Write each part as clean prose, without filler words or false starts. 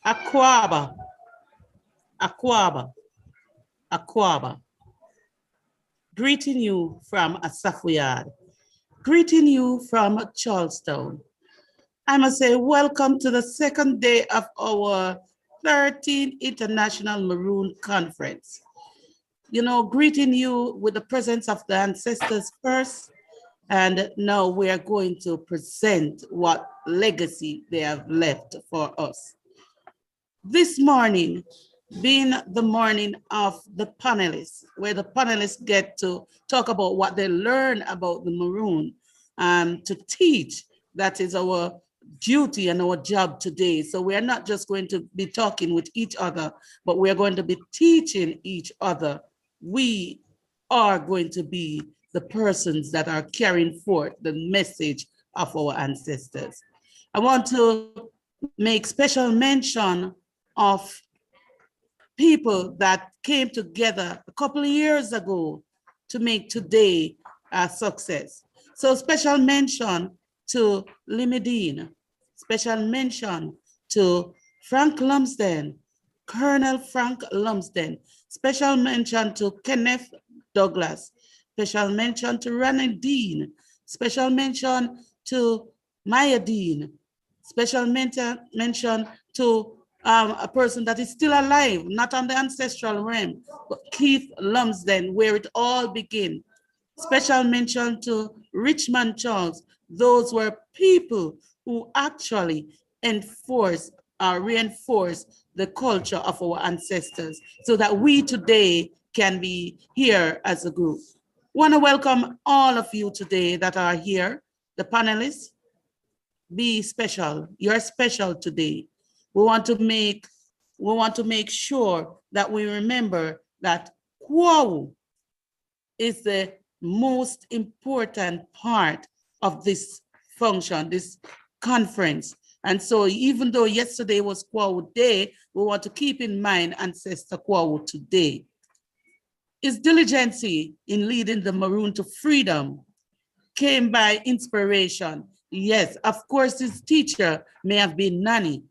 Aquaba, Aquaba, Aquaba. Greeting you from Asafuyad. Greeting you from Charlestown. I must say welcome to the second day of our 13th International Maroon Conference. You know, greeting you with the presence of the ancestors first, and now we are going to present what legacy they have left for us. This morning, being the morning of the panelists, where the panelists get to talk about what they learn about the Maroon, to teach. That is our duty and our job today. So we are not just going to be talking with each other, but we are going to be teaching each other. We are going to be the persons that are carrying forth the message of our ancestors. I want to make special mention of people that came together a couple of years ago to make today a success. So special mention to Limidine, special mention to Frank Lumsden, Colonel Frank Lumsden, special mention to Kenneth Douglas, special mention to Ronnie Dean, special mention to Maya Dean, special mention to a person that is still alive, not on the ancestral realm, but Keith Lumsden, where it all began. Special mention to Richmond Charles. Those were people who actually reinforce the culture of our ancestors so that we today can be here as a group. Want to welcome all of you today that are here, the panelists. Be special. You're special today. We want to make sure that we remember that Kwawu is the most important part of this function, this conference. And so even though yesterday was Kwawu Day, we want to keep in mind Ancestor Kwawu today. His diligence in leading the Maroon to freedom came by inspiration. Yes, of course, his teacher may have been Nani,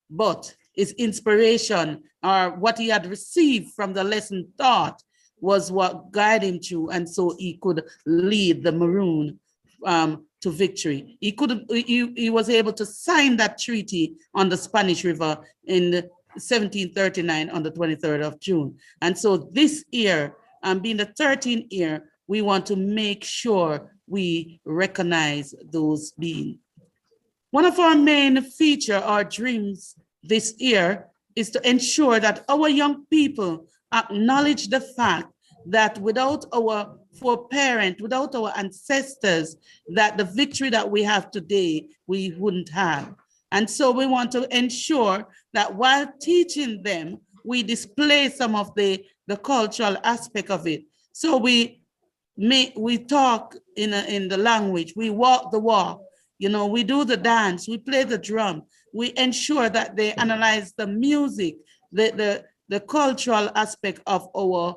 but his inspiration or what he had received from the lesson taught was what guided him through, and so he could lead the Maroon to victory. He was able to sign that treaty on the Spanish River in 1739 on the 23rd of June. And so this year, being the 13th year, we want to make sure we recognize those beings. One of our main feature, our dreams this year, is to ensure that our young people acknowledge the fact that without our foreparents, without our ancestors, that the victory that we have today, we wouldn't have. And so we want to ensure that while teaching them, we display some of the cultural aspect of it. So we talk in the language, we walk the walk, you know, we do the dance, we play the drum, we ensure that they analyze the music, the cultural aspect of our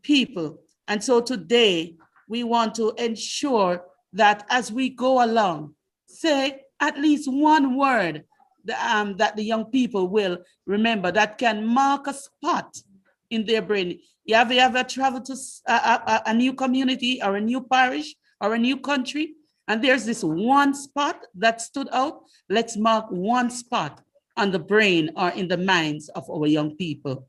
people. And so today we want to ensure that as we go along, say at least one word that the young people will remember that can mark a spot in their brain. You ever traveled to a new community or a new parish or a new country, and there's this one spot that stood out? Let's mark one spot on the brain or in the minds of our young people.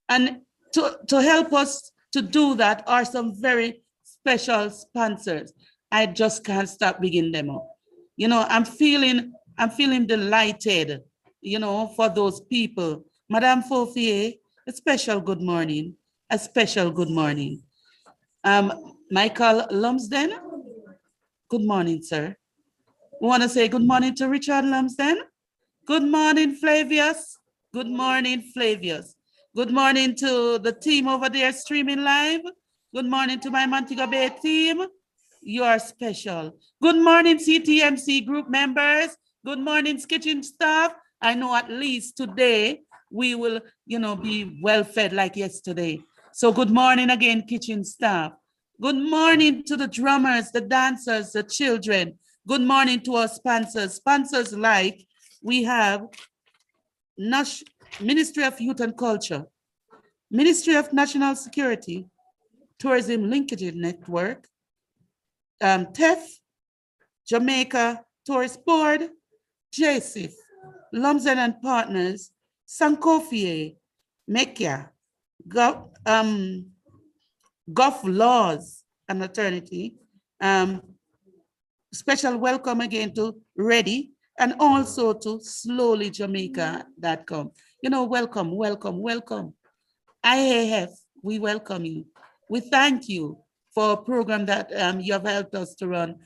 And to help us to do that are some very special sponsors. I just can't stop bigging them up. You know, I'm feeling delighted, you know, for those people. Madame Fofier, a special good morning. A special good morning. Michael Lumsden, good morning, sir. We want to say good morning to Richard Lumsden. Good morning, Flavius. Good morning, Flavius. Good morning to the team over there streaming live. Good morning to my Montego Bay team. You are special. Good morning, CTMC group members. Good morning, kitchen staff. I know at least today we will, be well fed like yesterday. So good morning again, kitchen staff. Good morning to the drummers, the dancers, the children. Good morning to our sponsors. Sponsors like we have Ministry of Youth and Culture, Ministry of National Security, Tourism Linkage Network, TEF, Jamaica Tourist Board, JSIF, Lumsden and Partners, Sankofi, Mekia, Gulf Laws and Attorney. Special welcome again to Ready and also to slowlyjamaica.com. Welcome, welcome, welcome. IAF, we welcome you. We thank you for a program that you have helped us to run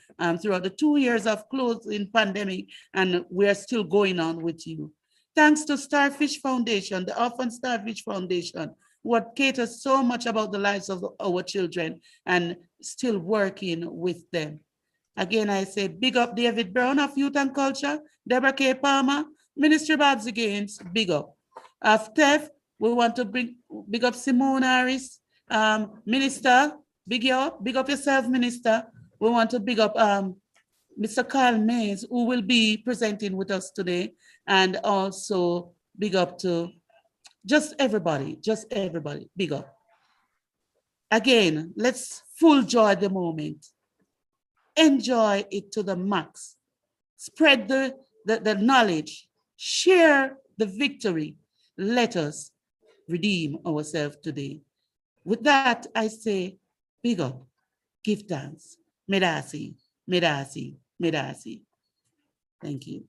throughout the 2 years of closing pandemic, and we're still going on with you. Thanks to Starfish Foundation, the Orphan Starfish Foundation, what caters so much about the lives of our children and still working with them. Again, I say big up David Brown of Youth and Culture, Deborah K. Palmer, Ministry Babs Against, big up. Of TEF, we want to big up Simone Harris, Minister, big up yourself, Minister. We want to big up Mr. Carl Mays, who will be presenting with us today, and also big up to just everybody, big up. Again, let's full joy the moment. Enjoy it to the max. Spread the knowledge. Share the victory. Let us redeem ourselves today. With that, I say, big up, give thanks. Medasi, medasi, medasi. Thank you.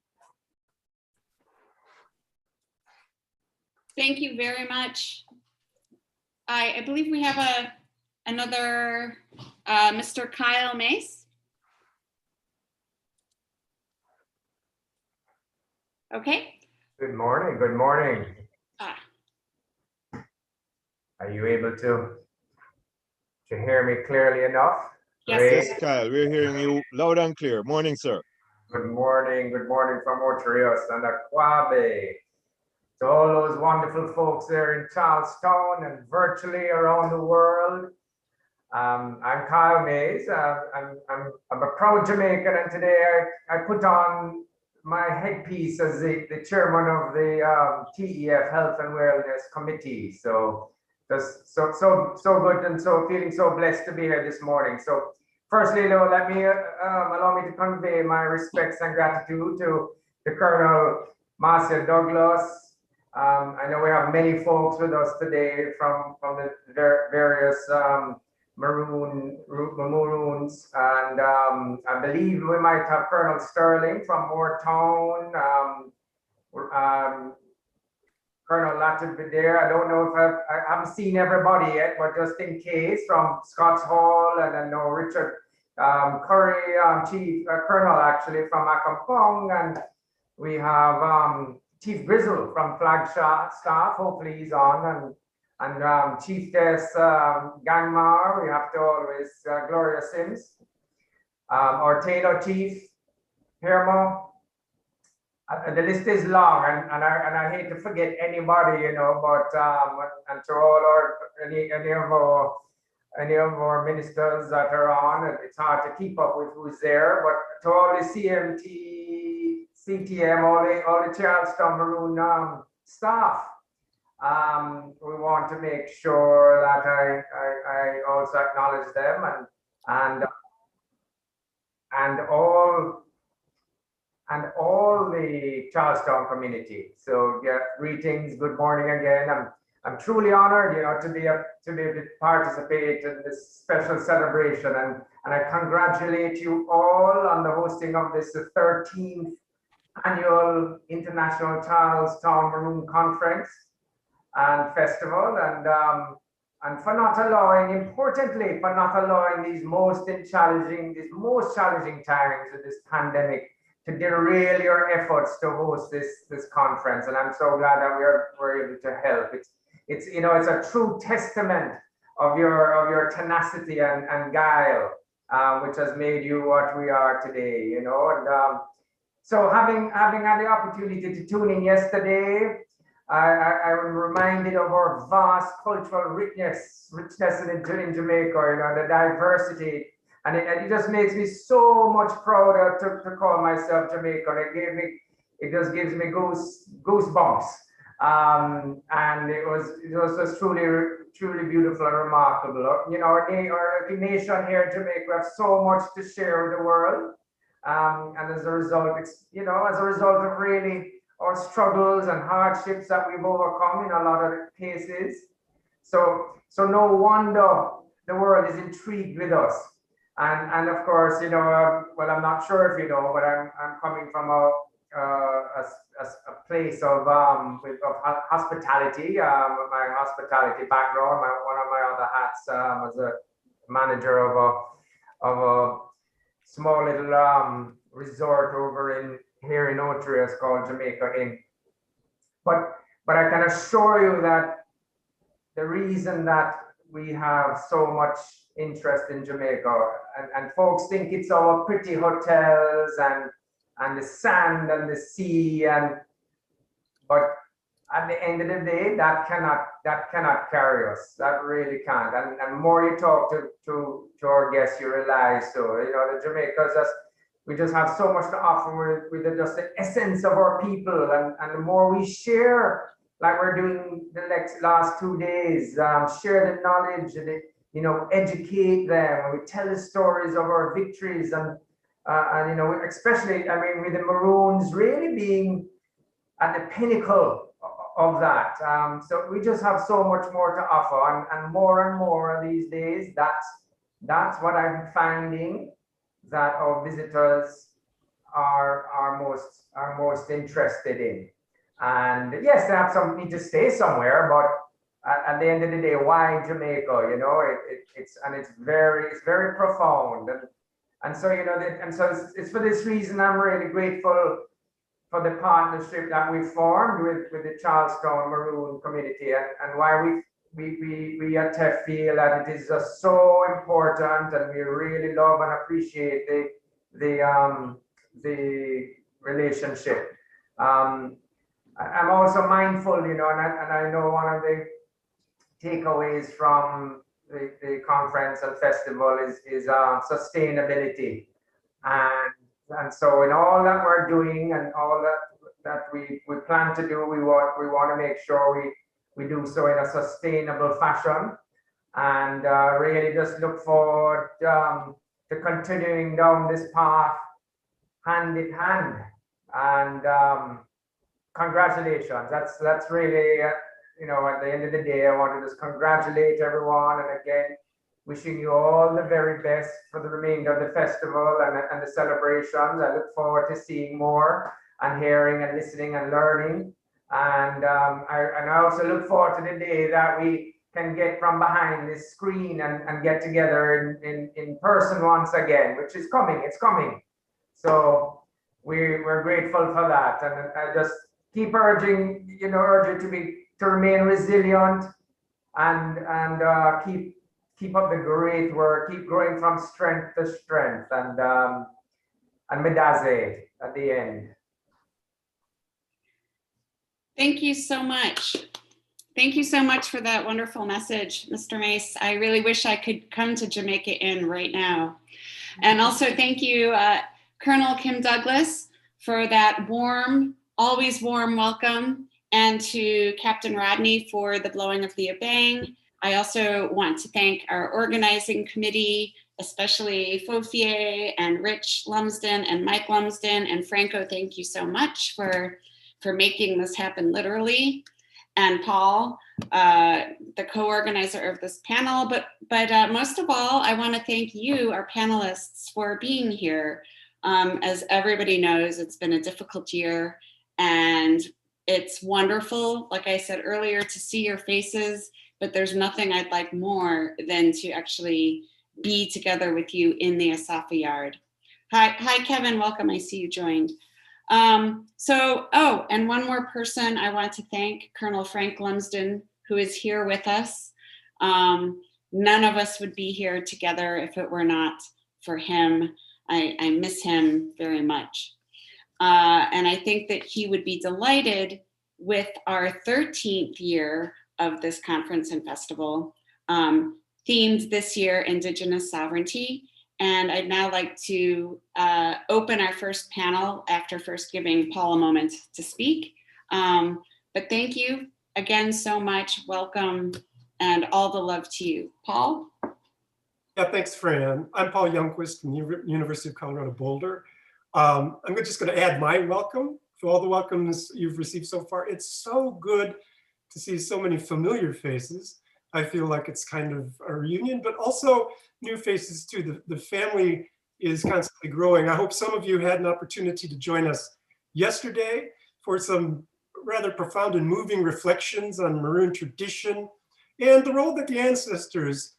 Thank you very much. I believe we have another Mr. Kyle Mace. Okay. Good morning. Good morning. Are you able to hear me clearly enough? Yes, Kyle, we're hearing you loud and clear. Morning, sir. Good morning from Otrios and Aquabe. To all those wonderful folks there in Charlestown and virtually around the world. I'm Kyle Mays. I'm a proud Jamaican, and today I put on my headpiece as the chairman of the TEF Health and Wellness Committee. So just so good and so feeling so blessed to be here this morning. So firstly, though, let me allow me to convey my respects and gratitude to Colonel Marcia Douglas. I know we have many folks with us today from the various Maroons, and I believe we might have Colonel Sterling from Moortown, Colonel Latin there. I don't know if I haven't seen everybody yet, but just in case, from Scotts Hall, and I know Richard Curry, Chief Colonel actually from Accompong, and we have Chief Grizzle from Flag Staff. Hopefully he's on, and Chiefess Gangmar. We have to always Gloria Sims, our Taylor Chief Hermo. The list is long, and I hate to forget anybody, but and to all any of our ministers that are on, it's hard to keep up with who's there. But to all the CTM, all the Charlestown Maroon staff, we want to make sure that I also acknowledge them and all the Charlestown community. So yeah, greetings, good morning again. I'm truly honored, to be able to participate in this special celebration, and I congratulate you all on the hosting of this 13th annual International Charlestown Maroon Conference and Festival, and for not allowing, importantly, for not allowing these most challenging times of this pandemic to derail your efforts to host this conference. And I'm so glad that we're able to help. It's a true testament your tenacity and guile, which has made you what we are today, you know. And so having had the opportunity to tune in yesterday, I'm reminded of our vast cultural richness in Jamaica, you know, the diversity. And it just makes me so much prouder to call myself Jamaican. It just gives me goosebumps. And it was just truly beautiful and remarkable. You know, our nation here in Jamaica, we have so much to share with the world. And as a result, you know, as a result of really our struggles and hardships that we've overcome in a lot of cases. So no wonder the world is intrigued with us. And of course, you know, well, I'm not sure if you know, but I'm coming from a place of hospitality, my hospitality background. One of my other hats as a manager of a small little resort over here in Otria, it's called Jamaica Inn. But I can assure you that the reason that we have so much interest in Jamaica, and folks think it's our pretty hotels and the sand and the sea, but at the end of the day, that cannot carry us. That really can't. And the more you talk to our guests, you realize, so you know, the Jamaicans we just have so much to offer with just the essence of our people, and the more we share, like we're doing the last 2 days, share the knowledge and you know, educate them, and we tell the stories of our victories, and you know, especially, I mean, with the Maroons really being at the pinnacle of that. So we just have so much more to offer, and more these days. That's what I'm finding that our visitors are most interested in. And yes, they have need to stay somewhere, but at the end of the day, why Jamaica? You know, it's very profound, and so you know, it's for this reason I'm really grateful for the partnership that we formed with the Charlestown Maroon community, and why we at TEF feel that it is just so important, and we really love and appreciate the relationship. I'm also mindful, you know, and I know one of the takeaways from the conference and festival is sustainability, and so in all that we're doing and all that we plan to do, we want to make sure we do so in a sustainable fashion, and really just look forward to continuing down this path hand in hand. And congratulations. That's really you know, at the end of the day, I want to just congratulate everyone, and again, wishing you all the very best for the remainder of the festival and the celebrations. I look forward to seeing more and hearing and listening and learning. And I also look forward to the day that we can get from behind this screen and get together in person once again, which is coming. It's coming. So we're grateful for that. And I just keep urging you to remain resilient and keep up the great work, keep growing from strength to strength, and Medaze at the end. Thank you so much. Thank you so much for that wonderful message, Mr. Mace. I really wish I could come to Jamaica Inn right now. And also thank you, Colonel Kim Douglas, for that warm, always warm welcome, and to Captain Rodney for the blowing of the abang. I also want to thank our organizing committee, especially Fofier and Rich Lumsden and Mike Lumsden and Franco. Thank you so much for making this happen literally. And Paul, the co-organizer of this panel. But most of all, I want to thank you, our panelists, for being here. As everybody knows, it's been a difficult year, and it's wonderful, like I said earlier, to see your faces, but there's nothing I'd like more than to actually be together with you in the Asafa Yard. Hi, Kevin, welcome, I see you joined. And one more person I want to thank, Colonel Frank Lumsden, who is here with us. none of us would be here together if it were not for him. I miss him very much. And I think that he would be delighted with our 13th year of this conference and festival, themed this year Indigenous Sovereignty. And I'd now like to open our first panel after first giving Paul a moment to speak. But thank you again so much. Welcome and all the love to you. Paul? Yeah, thanks, Fran. I'm Paul Youngquist from the University of Colorado Boulder. I'm just going to add my welcome to all the welcomes you've received so far. It's so good to see so many familiar faces. I feel like it's kind of a reunion, but also new faces too. The family is constantly growing. I hope some of you had an opportunity to join us yesterday for some rather profound and moving reflections on Maroon tradition and the role that the ancestors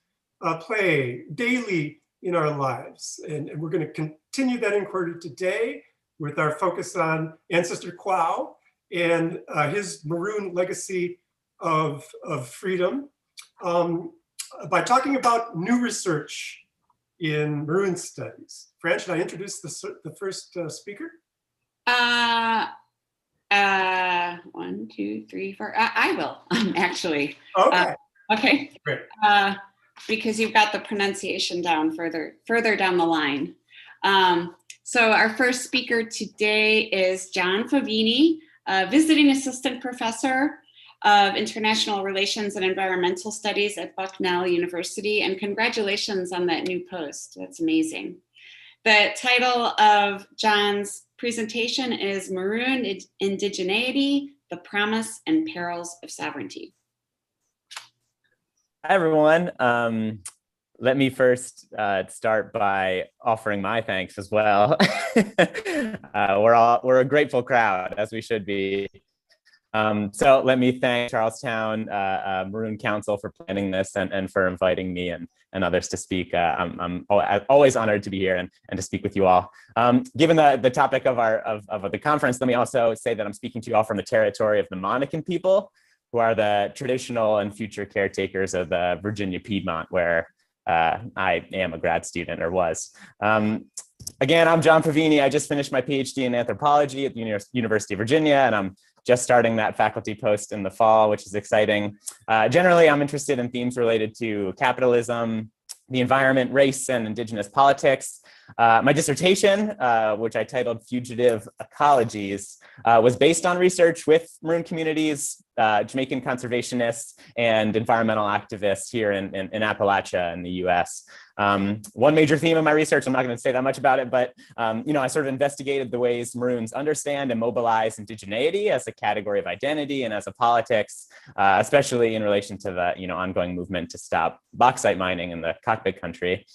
play daily in our lives. And we're going to continue that inquiry today with our focus on Ancestor Quao and his Maroon legacy of freedom. By talking about new research in Maroon studies. Fran, should I introduce the first speaker? 1, 2, 3, 4. I will, actually. Okay. Okay. Great. Because you've got the pronunciation down further down the line. So our first speaker today is John Favini, visiting assistant professor of International Relations and Environmental Studies at Bucknell University. And congratulations on that new post. That's amazing. The title of John's presentation is Maroon Indigeneity, the Promise and Perils of Sovereignty. Hi, everyone. Let me first start by offering my thanks as well. We're a grateful crowd, as we should be. So let me thank Charlestown Maroon Council for planning this and for inviting me and others to speak. I'm always honored to be here and to speak with you all. Given the topic of the conference, let me also say that I'm speaking to you all from the territory of the Monacan people, who are the traditional and future caretakers of the Virginia Piedmont, where I am a grad student or was. Again, I'm John Favini. I just finished my PhD in anthropology at the University of Virginia, and I'm just starting that faculty post in the fall, which is exciting. Generally, I'm interested in themes related to capitalism, the environment, race, and indigenous politics. My dissertation, which I titled Fugitive Ecologies, was based on research with Maroon communities, Jamaican conservationists, and environmental activists here in Appalachia in the US. One major theme of my research, I'm not going to say that much about it, but I sort of investigated the ways Maroons understand and mobilize indigeneity as a category of identity and as a politics, especially in relation to the ongoing movement to stop bauxite mining in the cockpit country.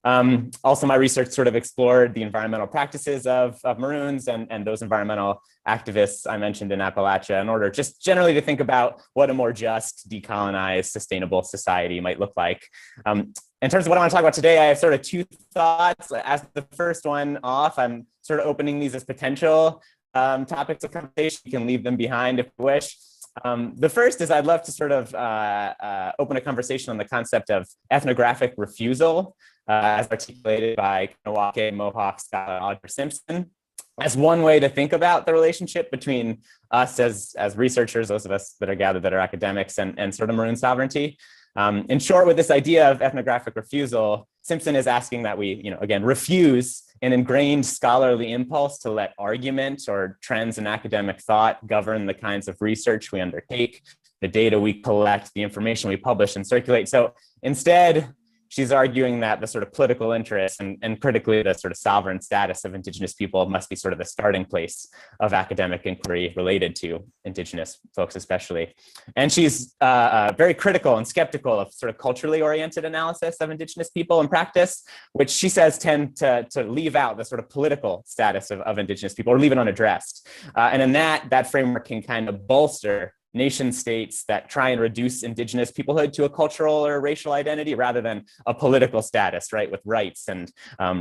Also, my research sort of explored the environmental practices of Maroons and those environmental activists I mentioned in Appalachia in order just generally to think about what a more just, decolonized, sustainable society might look like. In terms of what I want to talk about today, I have sort of two thoughts. As the first one off, I'm sort of opening these as potential topics of conversation. You can leave them behind if you wish. The first is I'd love to sort of open a conversation on the concept of ethnographic refusal, as articulated by Kanawake Mohawk scholar Audra Simpson, as one way to think about the relationship between us as researchers, those of us that are gathered that are academics, and sort of Maroon sovereignty. In short, with this idea of ethnographic refusal, Simpson is asking that we, again, refuse an ingrained scholarly impulse to let argument or trends in academic thought govern the kinds of research we undertake, the data we collect, the information we publish and circulate. So instead, she's arguing that the sort of political interest and critically the sort of sovereign status of Indigenous people must be sort of the starting place of academic inquiry related to Indigenous folks especially. And she's very critical and skeptical of sort of culturally oriented analysis of Indigenous people in practice, which she says tend to leave out the sort of political status of Indigenous people or leave it unaddressed. And in that framework can kind of bolster nation states that try and reduce Indigenous peoplehood to a cultural or racial identity rather than a political status, right, with rights and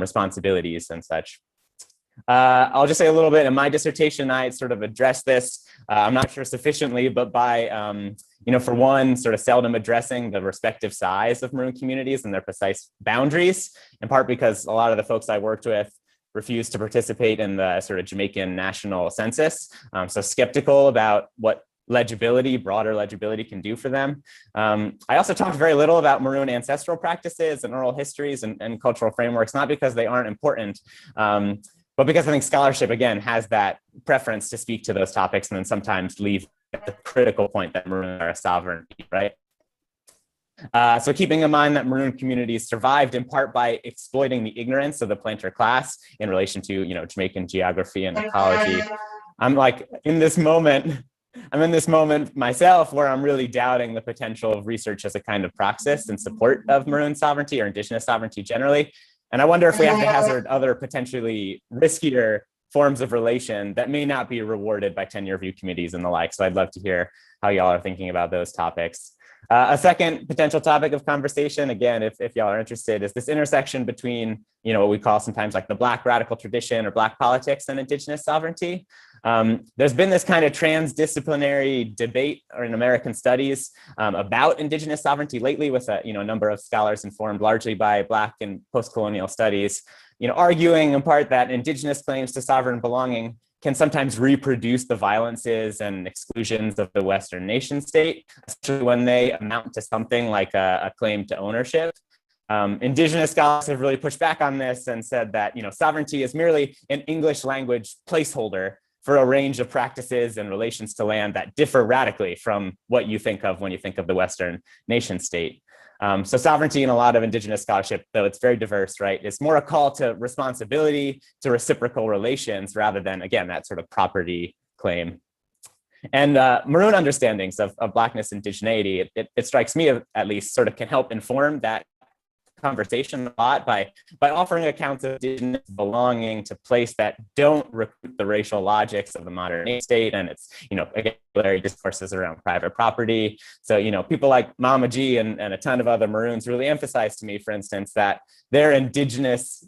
responsibilities and such. I'll just say a little bit. In my dissertation, I sort of addressed this. I'm not sure sufficiently, but by for one, sort of seldom addressing the respective size of Maroon communities and their precise boundaries, in part because a lot of the folks I worked with refused to participate in the sort of Jamaican national census. So skeptical about what broader legibility can do for them. I also talked very little about Maroon ancestral practices and oral histories and cultural frameworks, not because they aren't important, but because I think scholarship, again, has that preference to speak to those topics and then sometimes leave at the critical point that Maroon are a sovereignty, right? So keeping in mind that Maroon communities survived in part by exploiting the ignorance of the planter class in relation to, Jamaican geography and ecology. I'm in this moment myself where I'm really doubting the potential of research as a kind of praxis in support of Maroon sovereignty or indigenous sovereignty generally. And I wonder if we have to hazard other potentially riskier forms of relation that may not be rewarded by tenure review committees and the like. So I'd love to hear how y'all are thinking about those topics. A second potential topic of conversation, again, if y'all are interested, is this intersection between, what we call sometimes like the Black radical tradition or Black politics and indigenous sovereignty. There's been this kind of transdisciplinary debate in American studies about indigenous sovereignty lately with a number of scholars informed largely by Black and post-colonial studies, arguing in part that indigenous claims to sovereign belonging can sometimes reproduce the violences and exclusions of the Western nation state, especially when they amount to something like a claim to ownership. Indigenous scholars have really pushed back on this and said that sovereignty is merely an English language placeholder for a range of practices and relations to land that differ radically from what you think of when you think of the Western nation state. So sovereignty in a lot of indigenous scholarship, though it's very diverse, right, is more a call to responsibility, to reciprocal relations, rather than, again, that sort of property claim. And Maroon understandings of Blackness and indigeneity, it strikes me at least sort of can help inform that conversation a lot by offering accounts of indigenous belonging to place that don't recruit the racial logics of the modern state and its, again, discourses around private property. So, people like Mama G and a ton of other Maroons really emphasize to me, for instance, that their indigenous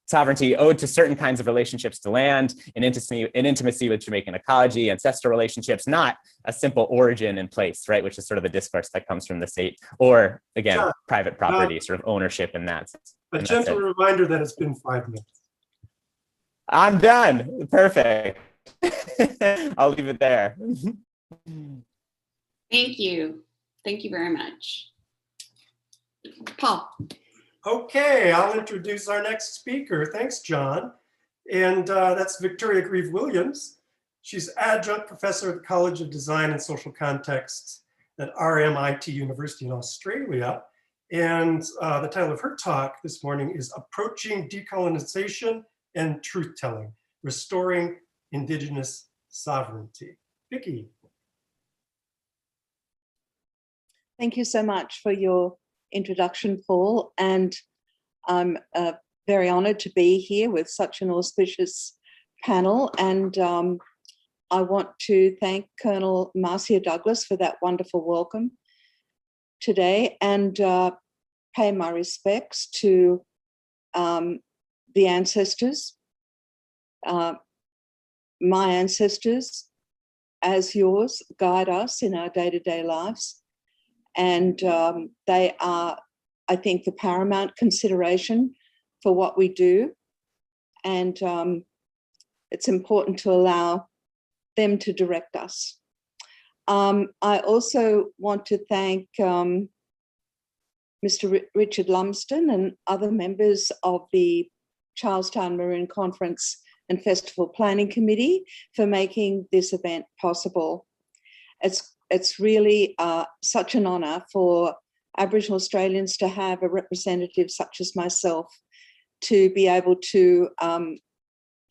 sovereignty owed to certain kinds of relationships to land, in intimacy with Jamaican ecology, ancestral relationships, not a simple origin in place, right? Which is sort of the discourse that comes from the state, or again, private property, sort of ownership in that sense. A gentle reminder that it's been 5 minutes. I'm done. Perfect. I'll leave it there. Thank you. Thank you very much. Paul. Okay, I'll introduce our next speaker. Thanks, John. And that's Victoria Grieve-Williams. She's adjunct professor at the College of Design and Social Contexts at RMIT University in Australia. And the title of her talk this morning is Approaching Decolonization and Truth-Telling, Restoring Indigenous Sovereignty. Vicki. Thank you so much for your introduction, Paul, and I'm very honored to be here with such an auspicious panel, and I want to thank Colonel Marcia Douglas for that wonderful welcome today, and pay my respects to the ancestors, my ancestors, as yours, guide us in our day-to-day lives. And they are, I think, the paramount consideration for what we do. And it's important to allow them to direct us. I also want to thank Mr. Richard Lumsden and other members of the Charlestown Maroon Conference and Festival Planning Committee for making this event possible. It's really such an honour for Aboriginal Australians to have a representative such as myself to be able to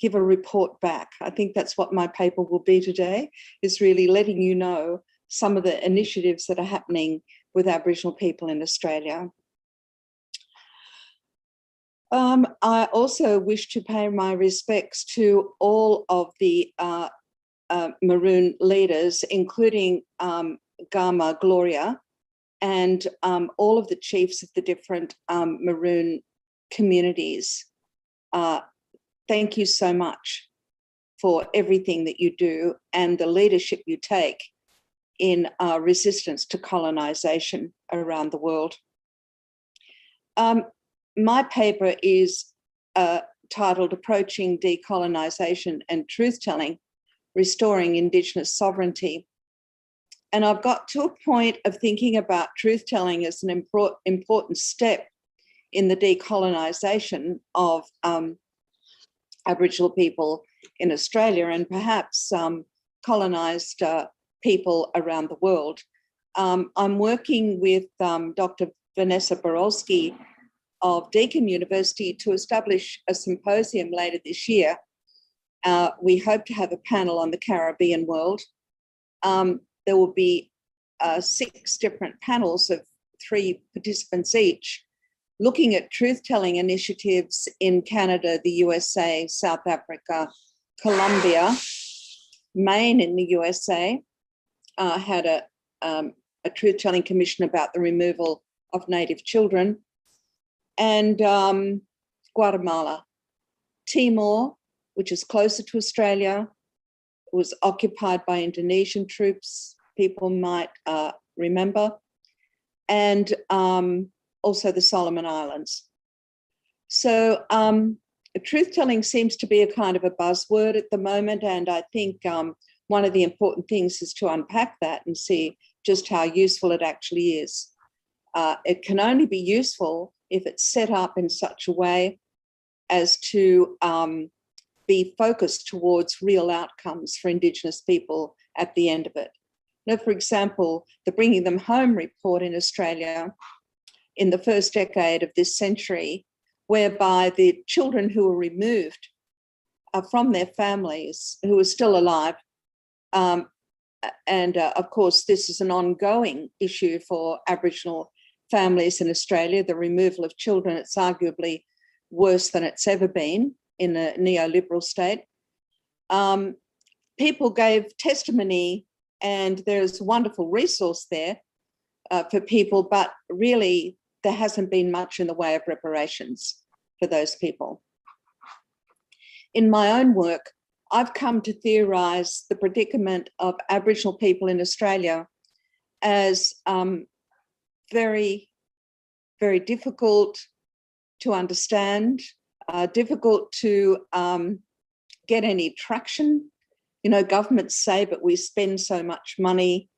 give a report back. I think that's what my paper will be today, is really letting you know some of the initiatives that are happening with Aboriginal people in Australia. I also wish to pay my respects to all of the Maroon leaders, including Gama Gloria, and all of the chiefs of the different Maroon communities. thank you so much for everything that you do and the leadership you take in resistance to colonisation around the world. My paper is titled Approaching Decolonisation and Truth-Telling, Restoring Indigenous Sovereignty. And I've got to a point of thinking about truth-telling as an important step in the decolonisation of Aboriginal people in Australia and perhaps colonised people around the world. I'm working with Dr. Vanessa Borolski of Deakin University to establish a symposium later this year. We hope to have a panel on the Caribbean world. There will be 6 different panels of 3 participants each, looking at truth-telling initiatives in Canada, the USA, South Africa, Colombia. Maine in the USA had a truth-telling commission about the removal of Native children, and Guatemala. Timor, which is closer to Australia, was occupied by Indonesian troops, people might remember, and also the Solomon Islands. So truth-telling seems to be a kind of a buzzword at the moment, and I think one of the important things is to unpack that and see just how useful it actually is. It can only be useful if it's set up in such a way as to be focused towards real outcomes for Indigenous people at the end of it. Now, for example, the Bringing Them Home report in Australia in the first decade of this century, whereby the children who were removed from their families, who were still alive, and of course, this is an ongoing issue for Aboriginal families in Australia, the removal of children. It's arguably worse than it's ever been in a neoliberal state. People gave testimony, and there's a wonderful resource there for people, but really there hasn't been much in the way of reparations for those people. In my own work, I've come to theorise the predicament of Aboriginal people in Australia as very, very difficult to understand, difficult to get any traction. You know, governments say, but we spend so much money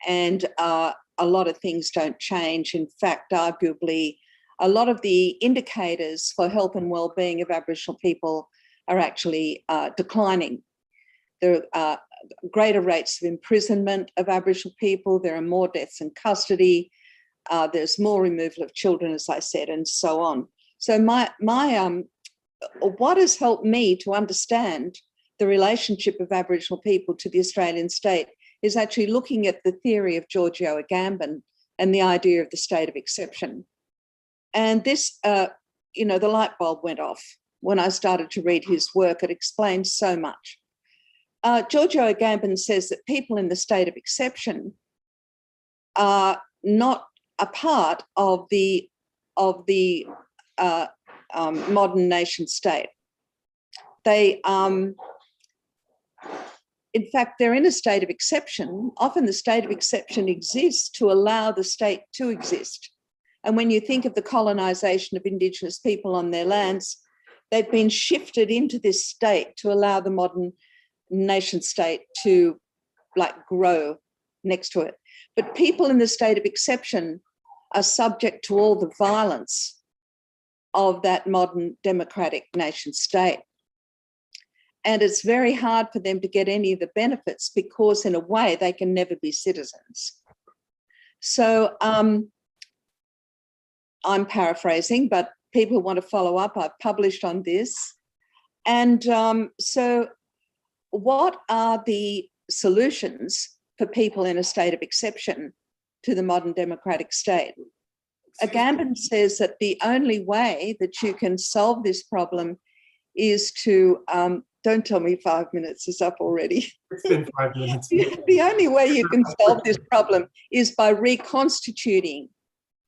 and a lot of things don't change. In fact, arguably, a lot of the indicators for health and well-being of Aboriginal people are actually declining. There are greater rates of imprisonment of Aboriginal people. There are more deaths in custody. There's more removal of children, as I said, and so on. So what has helped me to understand the relationship of Aboriginal people to the Australian state is actually looking at the theory of Giorgio Agamben and the idea of the state of exception. And this, you know, the light bulb went off when I started to read his work. It explains so much. Giorgio Agamben says that people in the state of exception are not a part of the modern nation state. They, in fact, they're in a state of exception. Often the state of exception exists to allow the state to exist. And when you think of the colonisation of Indigenous people on their lands, they've been shifted into this state to allow the modern nation state to grow next to it. But people in the state of exception are subject to all the violence of that modern democratic nation state. And it's very hard for them to get any of the benefits because in a way they can never be citizens. So I'm paraphrasing, but people want to follow up. I've published on this. And so what are the solutions for people in a state of exception to the modern democratic state? Agamben says that the only way that you can solve this problem is to, don't tell me 5 minutes is up already. It's been 5 minutes. The only way you can solve this problem is by reconstituting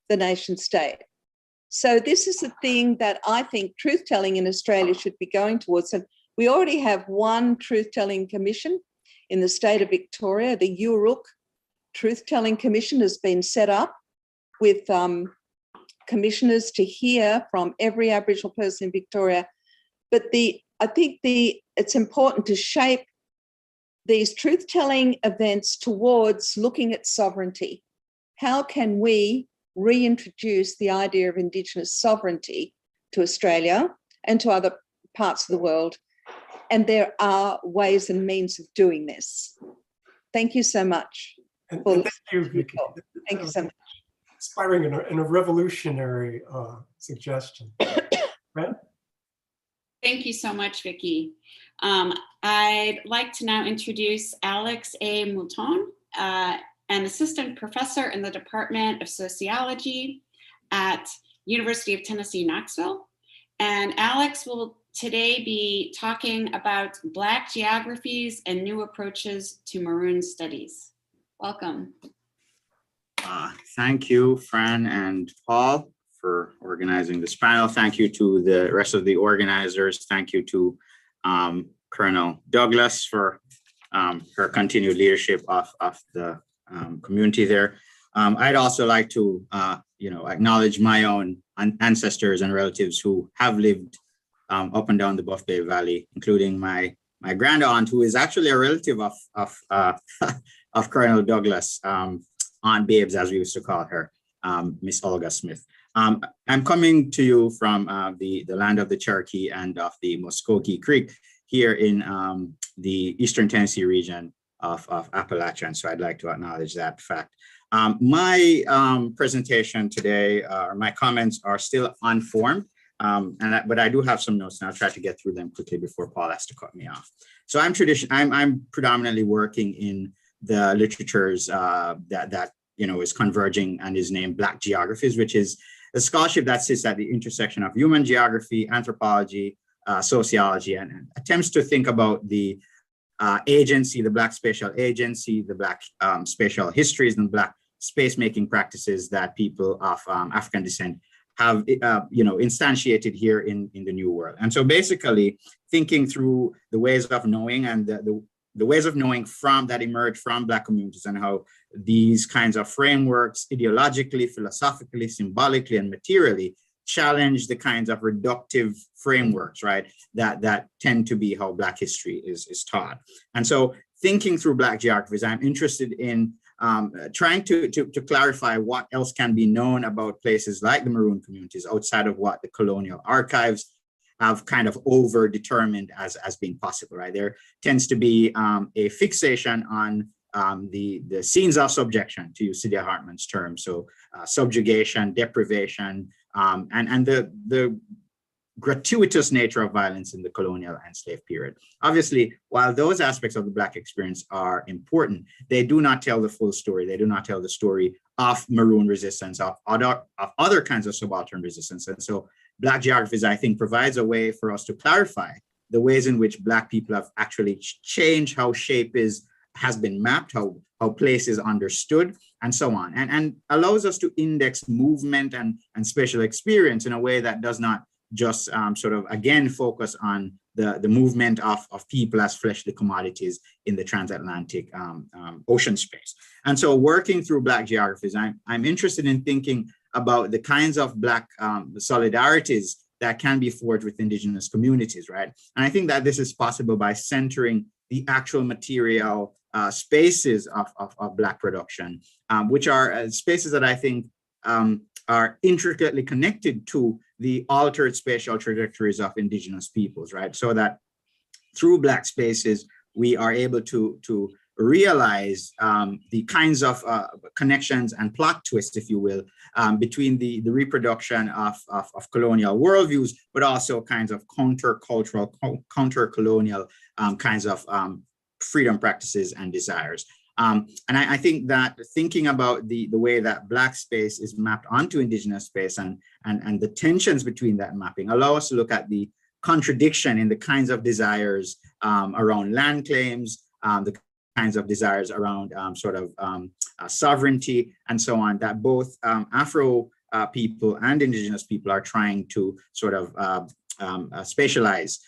the nation state. So this is the thing that I think truth-telling in Australia should be going towards. And we already have one truth-telling commission in the state of Victoria. The Uruk Truth-Telling Commission has been set up with commissioners to hear from every Aboriginal person in Victoria. But I think it's important to shape these truth-telling events towards looking at sovereignty. How can we reintroduce the idea of Indigenous sovereignty to Australia and to other parts of the world? And there are ways and means of doing this. Thank you so much. And thank you, Vicky. Thank you so much. Inspiring and a revolutionary suggestion. Brent? Thank you so much, Vicky. I'd like to now introduce Alex A. Mouton, an assistant professor in the Department of Sociology at University of Tennessee, Knoxville. And Alex will today be talking about Black geographies and new approaches to Maroon studies. Welcome. Thank you, Fran and Paul, for organizing this panel. Thank you to the rest of the organizers. Thank you to Colonel Douglas for her continued leadership of the community there. I'd also like to acknowledge my own ancestors and relatives who have lived up and down the Buff Bay Valley, including my grand aunt, who is actually a relative of Colonel Douglas, Aunt Babes, as we used to call her, Miss Olga Smith. I'm coming to you from the land of the Cherokee and of the Muskogee Creek here in the Eastern Tennessee region of Appalachia. And so I'd like to acknowledge that fact. My presentation today, or my comments, are still unformed, but I do have some notes, and I'll try to get through them quickly before Paul has to cut me off. So I'm predominantly working in the literatures that is converging and is named Black Geographies, which is a scholarship that sits at the intersection of human geography, anthropology, sociology, and attempts to think about the agency, the Black spatial agency, the Black spatial histories, and Black space-making practices that people of African descent have instantiated here in the New World. And so basically thinking through the ways of knowing and the ways of knowing that emerge from Black communities, and how these kinds of frameworks ideologically, philosophically, symbolically, and materially challenge the kinds of reductive frameworks, right, that tend to be how Black history is taught. And so thinking through Black geographies, I'm interested in trying to clarify what else can be known about places like the Maroon communities outside of what the colonial archives have kind of over-determined as being possible, right? There tends to be a fixation on the scenes of subjection, to use Saidiya Hartman's term. So subjugation, deprivation, and the gratuitous nature of violence in the colonial and slave period. Obviously, while those aspects of the Black experience are important, they do not tell the full story. They do not tell the story of Maroon resistance, of other kinds of subaltern resistance. And so Black geographies, I think, provides a way for us to clarify the ways in which Black people have actually changed how shape has been mapped, how place is understood, and so on, and allows us to index movement and spatial experience in a way that does not just sort of, again, focus on the movement of people as fleshly commodities in the transatlantic ocean space. And so working through Black geographies, I'm interested in thinking about the kinds of Black solidarities that can be forged with Indigenous communities, right? And I think that this is possible by centering the actual material spaces of Black production, which are spaces that I think are intricately connected to the altered spatial trajectories of Indigenous peoples, right? So that through Black spaces, we are able to realize the kinds of connections and plot twists, if you will, between the reproduction of colonial worldviews, but also kinds of counter-cultural, counter-colonial kinds of freedom practices and desires. And I think that thinking about the way that Black space is mapped onto Indigenous space and the tensions between that mapping allow us to look at the contradiction in the kinds of desires around land claims, the kinds of desires around sovereignty and so on, that both Afro people and indigenous people are trying to sort of spatialize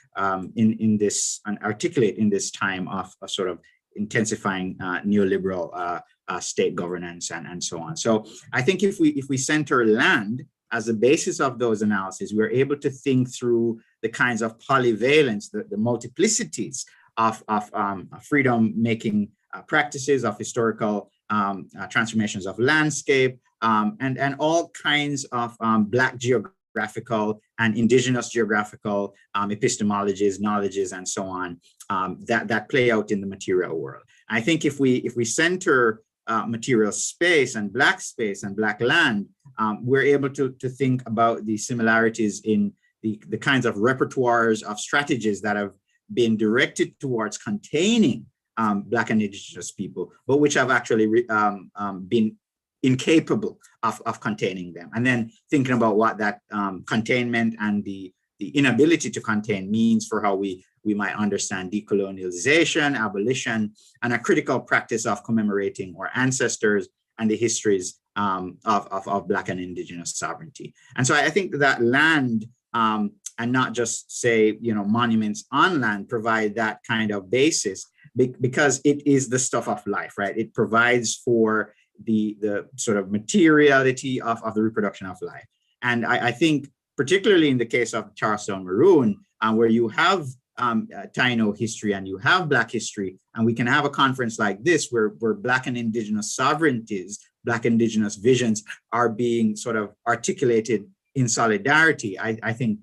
in this and articulate in this time of a sort of intensifying neoliberal state governance and so on. So I think if we center land as the basis of those analyses, we're able to think through the kinds of polyvalence, the multiplicities of freedom-making practices, of historical transformations of landscape, and all kinds of Black geographical and indigenous geographical epistemologies, knowledges, and so on that play out in the material world. I think if we center material space and Black land, we're able to think about the similarities in the kinds of repertoires of strategies that have been directed towards containing Black and indigenous people, but which have actually been incapable of containing them. And then thinking about what that containment and the inability to contain means for how we might understand decolonialization, abolition, and a critical practice of commemorating our ancestors and the histories of Black and indigenous sovereignty. And so I think that land, and not just say, monuments on land, provide that kind of basis because it is the stuff of life, right? It provides for the sort of materiality of the reproduction of life. And I think particularly in the case of Charlestown Maroon, where you have Taino history and you have Black history, and we can have a conference like this where Black and indigenous sovereignties, Black indigenous visions are being sort of articulated in solidarity, I think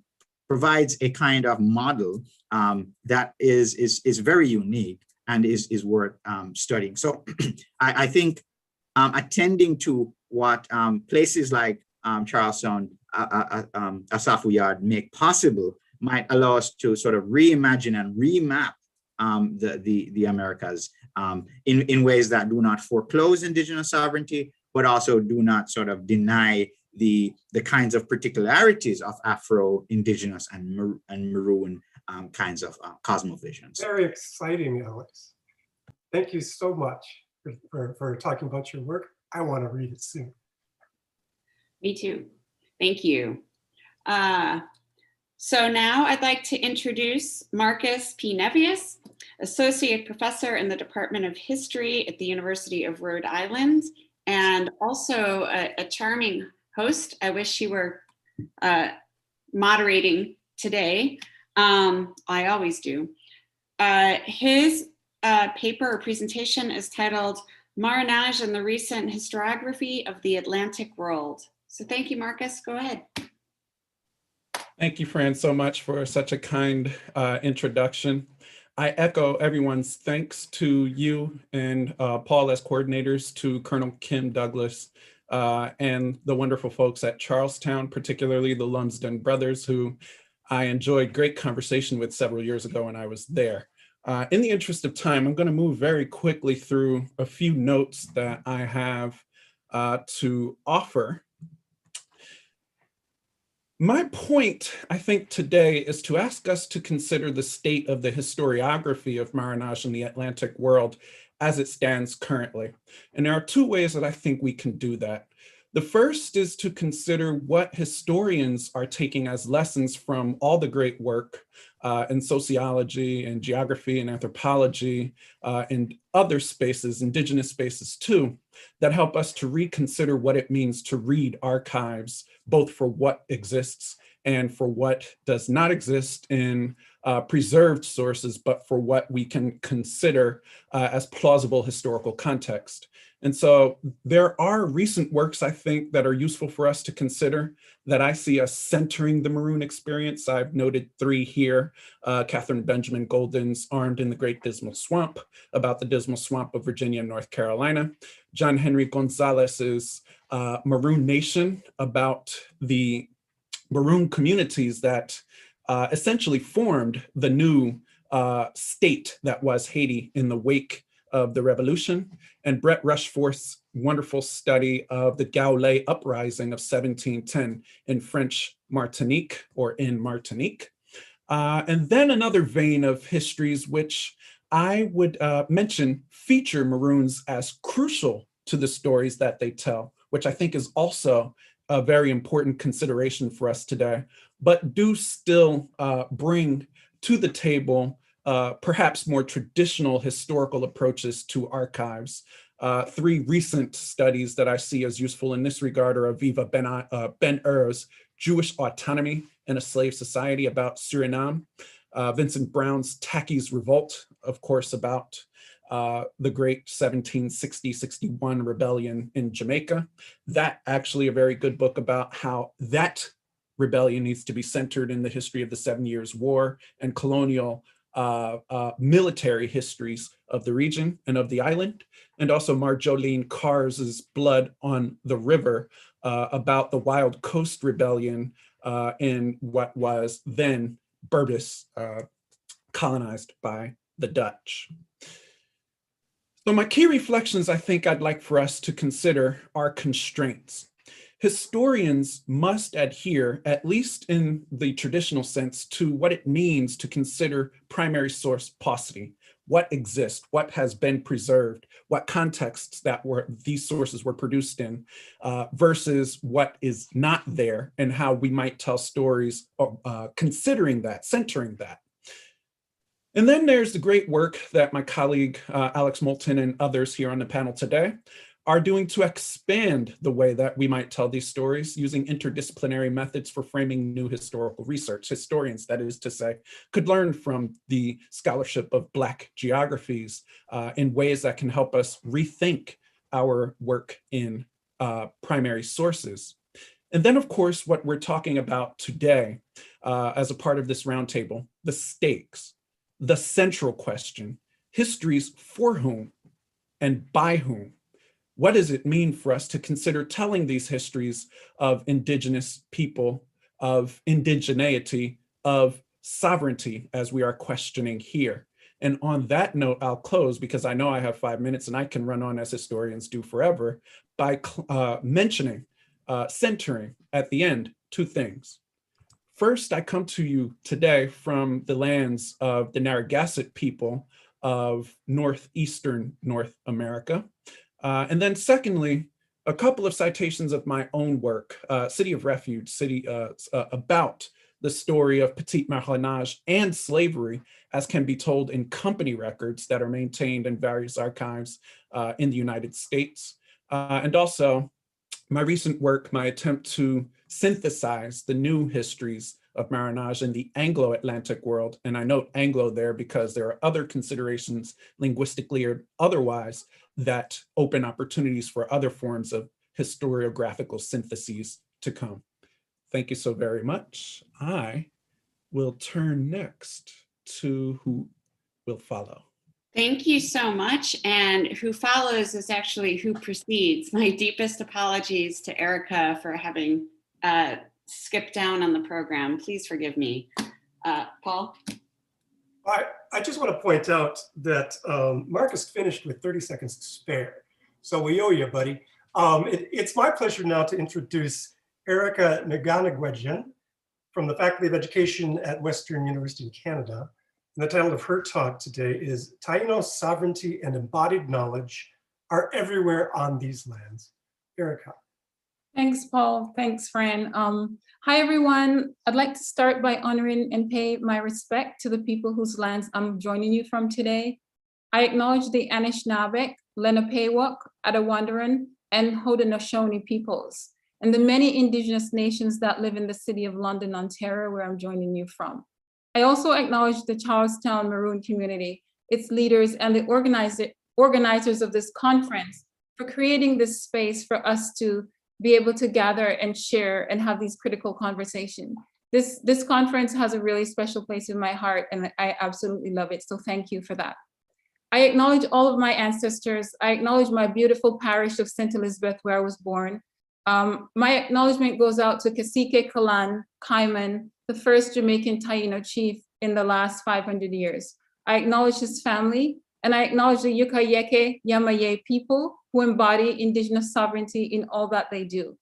provides a kind of model that is very unique and is worth studying. So I think attending to what places like Charlestown, Asafo Yard make possible might allow us to sort of reimagine and remap the Americas in ways that do not foreclose indigenous sovereignty, but also do not sort of deny the kinds of particularities of Afro-Indigenous and Maroon kinds of cosmovisions. Very exciting, Alex. Thank you so much for talking about your work. I want to read it soon. Me too. Thank you. So now I'd like to introduce Marcus P. Nevius, Associate Professor in the Department of History at the University of Rhode Island, and also a charming host. I wish she were moderating today. I always do. His paper or presentation is titled Maroonage and the Recent Historiography of the Atlantic World. So thank you, Marcus. Go ahead. Thank you, Fran, so much for such a kind introduction. I echo everyone's thanks to you and Paul as coordinators, to Colonel Kim Douglas, and the wonderful folks at Charlestown, particularly the Lumsden brothers, who I enjoyed great conversation with several years ago when I was there. In the interest of time, I'm going to move very quickly through a few notes that I have to offer. My point, I think, today is to ask us to consider the state of the historiography of Maroonage in the Atlantic world as it stands currently. And there are two ways that I think we can do that. The first is to consider what historians are taking as lessons from all the great work in sociology and geography and anthropology and other spaces, indigenous spaces too, that help us to reconsider what it means to read archives, both for what exists and for what does not exist in preserved sources, but for what we can consider as plausible historical context. And so there are recent works, I think, that are useful for us to consider that I see as centering the Maroon experience. I've noted three here. Catherine Benjamin Golden's Armed in the Great Dismal Swamp, about the Dismal Swamp of Virginia and North Carolina. John Henry Gonzalez's Maroon Nation, about the Maroon communities that essentially formed the new state that was Haiti in the wake of the revolution, and Brett Rushforth's wonderful study of the Gaulet uprising of 1710 in French Martinique, or in Martinique. And then another vein of histories which I would mention feature Maroons as crucial to the stories that they tell, which I think is also a very important consideration for us today, but do still bring to the table perhaps more traditional historical approaches to archives. Three recent studies that I see as useful in this regard are Aviva Ben-Ur's Jewish Autonomy in a Slave Society about Suriname, Vincent Brown's Tacky's Revolt, of course, about the great 1760-61 rebellion in Jamaica. That actually a very good book about how that rebellion needs to be centered in the history of the 7 Years' War and colonial military histories of the region and of the island. And also Marjolaine Carr's Blood on the River about the Wild Coast Rebellion in what was then Berbice, colonized by the Dutch. So my key reflections I think I'd like for us to consider are constraints. Historians must adhere, at least in the traditional sense, to what it means to consider primary source paucity. What exists, what has been preserved, what contexts that these sources were produced in, versus what is not there and how we might tell stories considering that, centering that. And then there's the great work that my colleague Alex Moulton and others here on the panel today are doing to expand the way that we might tell these stories using interdisciplinary methods for framing new historical research. Historians, that is to say, could learn from the scholarship of Black geographies in ways that can help us rethink our work in primary sources. And then, of course, what we're talking about today as a part of this roundtable, the stakes, the central question, histories for whom and by whom. What does it mean for us to consider telling these histories of Indigenous people, of indigeneity, of sovereignty, as we are questioning here? And on that note, I'll close because I know I have 5 minutes and I can run on as historians do forever by mentioning, centering at the end, two things. First, I come to you today from the lands of the Narragansett people of northeastern North America. And then secondly, a couple of citations of my own work, City of Refuge, about the story of Petit Marronage and slavery as can be told in company records that are maintained in various archives in the United States. And also my recent work, my attempt to synthesize the new histories of Marronage in the Anglo-Atlantic world. And I note Anglo there because there are other considerations linguistically or otherwise that open opportunities for other forms of historiographical syntheses to come. Thank you so very much. I will turn next to who will follow. Thank you so much. And who follows is actually who precedes. My deepest apologies to Erica for having skipped down on the program. Please forgive me. Paul? I just want to point out that Marcus finished with 30 seconds to spare. So we owe you, buddy. It's my pleasure now to introduce Erica Naganagwedjian from the Faculty of Education at Western University in Canada. And the title of her talk today is Taino Sovereignty and Embodied Knowledge Are Everywhere on These Lands. Erica. Thanks, Paul. Thanks, Fran. Hi, everyone. I'd like to start by honoring and pay my respect to the people whose lands I'm joining you from today. I acknowledge the Anishinaabe, Lenapehouk, Attawandaron, and Haudenosaunee peoples, and the many Indigenous nations that live in the city of London, Ontario, where I'm joining you from. I also acknowledge the Charlestown Maroon community, its leaders, and the organizers of this conference for creating this space for us to be able to gather and share and have these critical conversations. This conference has a really special place in my heart, and I absolutely love it, so thank you for that. I acknowledge all of my ancestors. I acknowledge my beautiful parish of St. Elizabeth, where I was born. My acknowledgement goes out to Cacique Kalan Kaiman, the first Jamaican Taino chief in the last 500 years. I acknowledge his family, and I acknowledge the Yukayeke Yamaye people who embody Indigenous sovereignty in all that they do.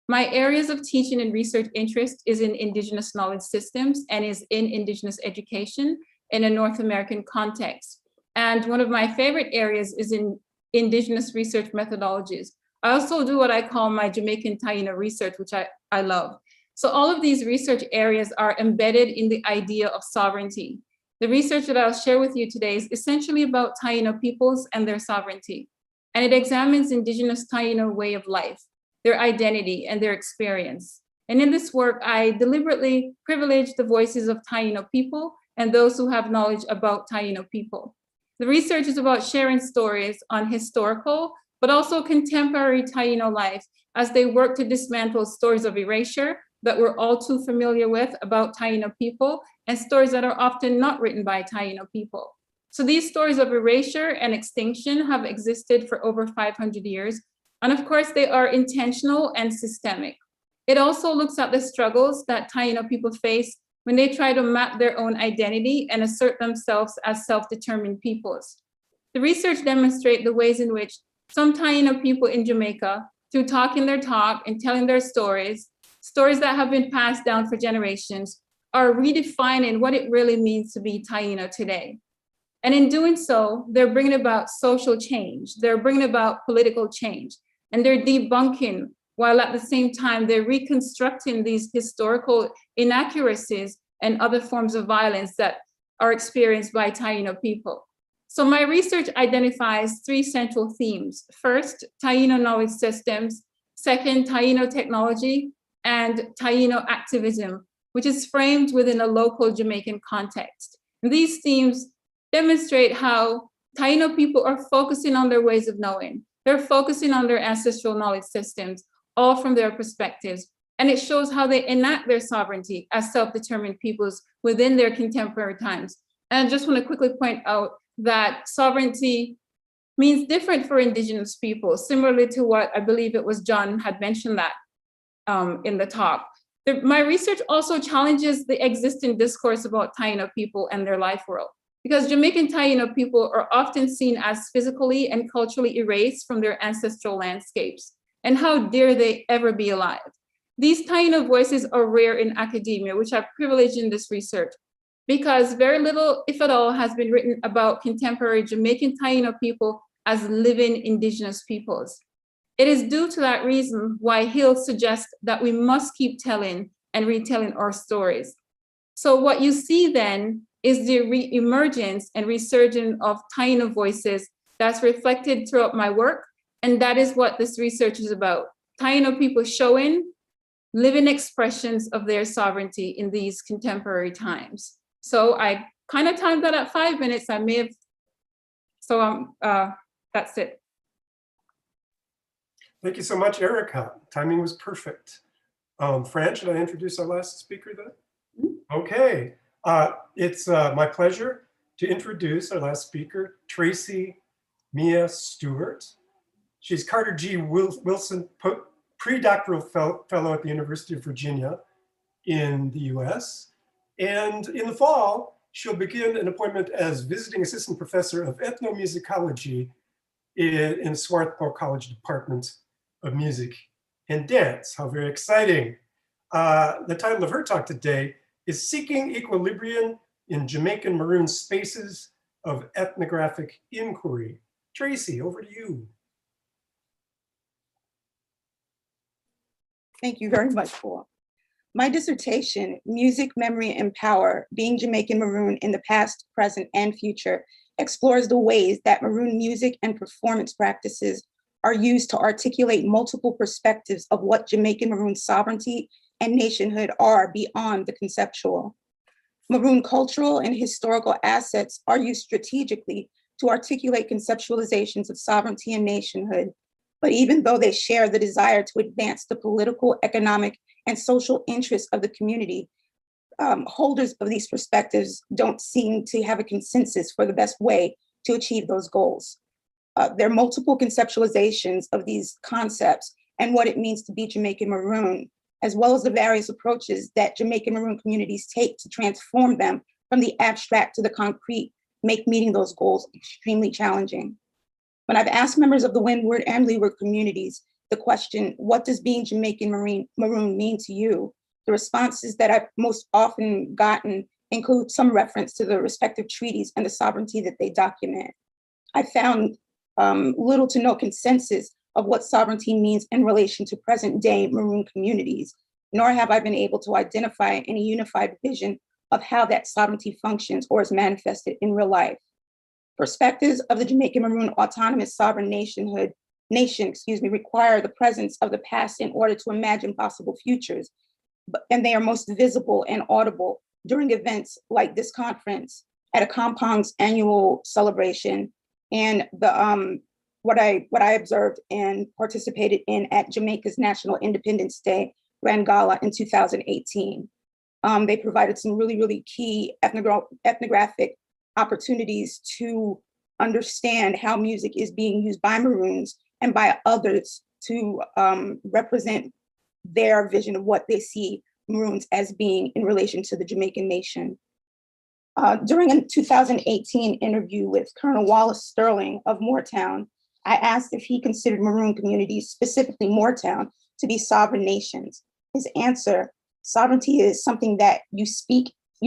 My areas of teaching and research interest is in Indigenous knowledge systems and is in Indigenous education in a North American context. And one of my favorite areas is in Indigenous research methodologies. I also do what I call my Jamaican Taino research, which I love. So all of these research areas are embedded in the idea of sovereignty. The research that I'll share with you today is essentially about Taino peoples and their sovereignty. And it examines Indigenous Taino way of life, their identity and their experience. And in this work, I deliberately privilege the voices of Taino people and those who have knowledge about Taino people. The research is about sharing stories on historical, but also contemporary Taino life as they work to dismantle stories of erasure that we're all too familiar with about Taino people and stories that are often not written by Taino people. So these stories of erasure and extinction have existed for over 500 years. And of course, they are intentional and systemic. It also looks at the struggles that Taino people face when they try to map their own identity and assert themselves as self-determined peoples. The research demonstrates the ways in which some Taino people in Jamaica, through talking their talk and telling their stories that have been passed down for generations, are redefining what it really means to be Taino today. And in doing so, they're bringing about social change, they're bringing about political change, and they're debunking, while at the same time, they're reconstructing these historical inaccuracies and other forms of violence that are experienced by Taino people. So my research identifies three central themes. First, Taino knowledge systems. Second, Taino technology, and Taino activism, which is framed within a local Jamaican context. And these themes demonstrate how Taino people are focusing on their ways of knowing. They're focusing on their ancestral knowledge systems, all from their perspectives. And it shows how they enact their sovereignty as self-determined peoples within their contemporary times. And I just want to quickly point out that sovereignty means different for Indigenous people, similarly to what I believe it was John had mentioned that in the talk. My research also challenges the existing discourse about Taino people and their life world, because Jamaican Taino people are often seen as physically and culturally erased from their ancestral landscapes. And how dare they ever be alive? These Taino voices are rare in academia, which I've privileged in this research, because very little, if at all, has been written about contemporary Jamaican Taino people as living Indigenous peoples. It is due to that reason why Hill suggests that we must keep telling and retelling our stories. So what you see then is the re-emergence and resurgence of Taino voices that's reflected throughout my work. And that is what this research is about. Taino people showing living expressions of their sovereignty in these contemporary times. So I kind of timed that at 5 minutes. I may have, so that's it. Thank you so much, Erica. Timing was perfect. Fran, should I introduce our last speaker then? Okay, it's my pleasure to introduce our last speaker, Tracy Mia Stewart. She's Carter G. Wilson pre-doctoral fellow at the University of Virginia in the US. And in the fall, she'll begin an appointment as visiting assistant professor of ethnomusicology in Swarthmore College Department of Music and Dance. How very exciting. The title of her talk today is Seeking Equilibrium in Jamaican Maroon Spaces of Ethnographic Inquiry. Tracy, over to you. Thank you very much, Paul. My dissertation, Music, Memory, and Power, Being Jamaican Maroon in the Past, Present, and Future, explores the ways that Maroon music and performance practices are used to articulate multiple perspectives of what Jamaican Maroon sovereignty and nationhood are beyond the conceptual. Maroon cultural and historical assets are used strategically to articulate conceptualizations of sovereignty and nationhood. But even though they share the desire to advance the political, economic, and social interests of the community, holders of these perspectives don't seem to have a consensus for the best way to achieve those goals. There are multiple conceptualizations of these concepts and what it means to be Jamaican Maroon, as well as the various approaches that Jamaican Maroon communities take to transform them from the abstract to the concrete, make meeting those goals extremely challenging. When I've asked members of the Windward and Leeward communities the question, what does being Jamaican Maroon mean to you? The responses that I've most often gotten include some reference to the respective treaties and the sovereignty that they document. I found little to no consensus of what sovereignty means in relation to present day Maroon communities, nor have I been able to identify any unified vision of how that sovereignty functions or is manifested in real life. Perspectives of the Jamaican Maroon autonomous sovereign nation, require the presence of the past in order to imagine possible futures, and they are most visible and audible during events like this conference, at a Compound's annual celebration, and the what I observed and participated in at Jamaica's National Independence Day Grand Gala in 2018. They provided some really key ethnographic opportunities to understand how music is being used by Maroons and by others to represent their vision of what they see Maroons as being in relation to the Jamaican nation. During a 2018 interview with Colonel Wallace Sterling of Moortown, I asked if he considered Maroon communities, specifically Moortown, to be sovereign nations. His answer, sovereignty is something that you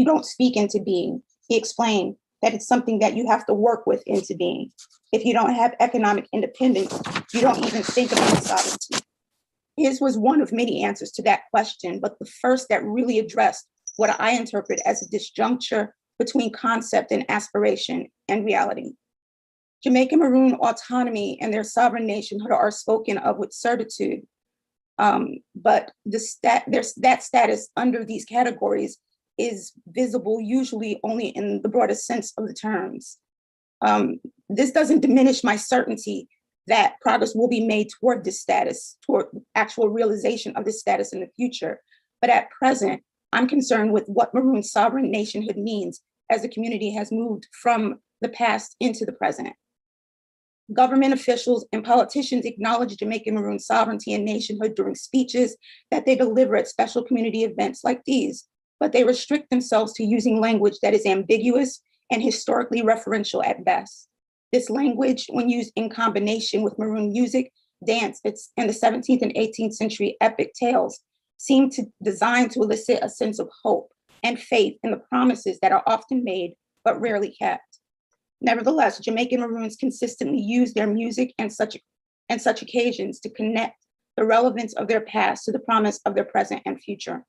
don't speak into being. He explained that it's something that you have to work with into being. If you don't have economic independence, you don't even think about sovereignty. His was one of many answers to that question, but the first that really addressed what I interpret as a disjuncture between concept and aspiration and reality. Jamaican Maroon autonomy and their sovereign nationhood are spoken of with certitude, but that status under these categories is visible usually only in the broadest sense of the terms. This doesn't diminish my certainty that progress will be made toward this status, toward actual realization of this status in the future. But at present, I'm concerned with what Maroon sovereign nationhood means as the community has moved from the past into the present. Government officials and politicians acknowledge Jamaican Maroon sovereignty and nationhood during speeches that they deliver at special community events like these, but they restrict themselves to using language that is ambiguous and historically referential at best. This language, when used in combination with Maroon music, dance, and the 17th and 18th century epic tales, seem to designed to elicit a sense of hope and faith in the promises that are often made but rarely kept. Nevertheless, Jamaican Maroons consistently use their music and such occasions to connect the relevance of their past to the promise of their present and future.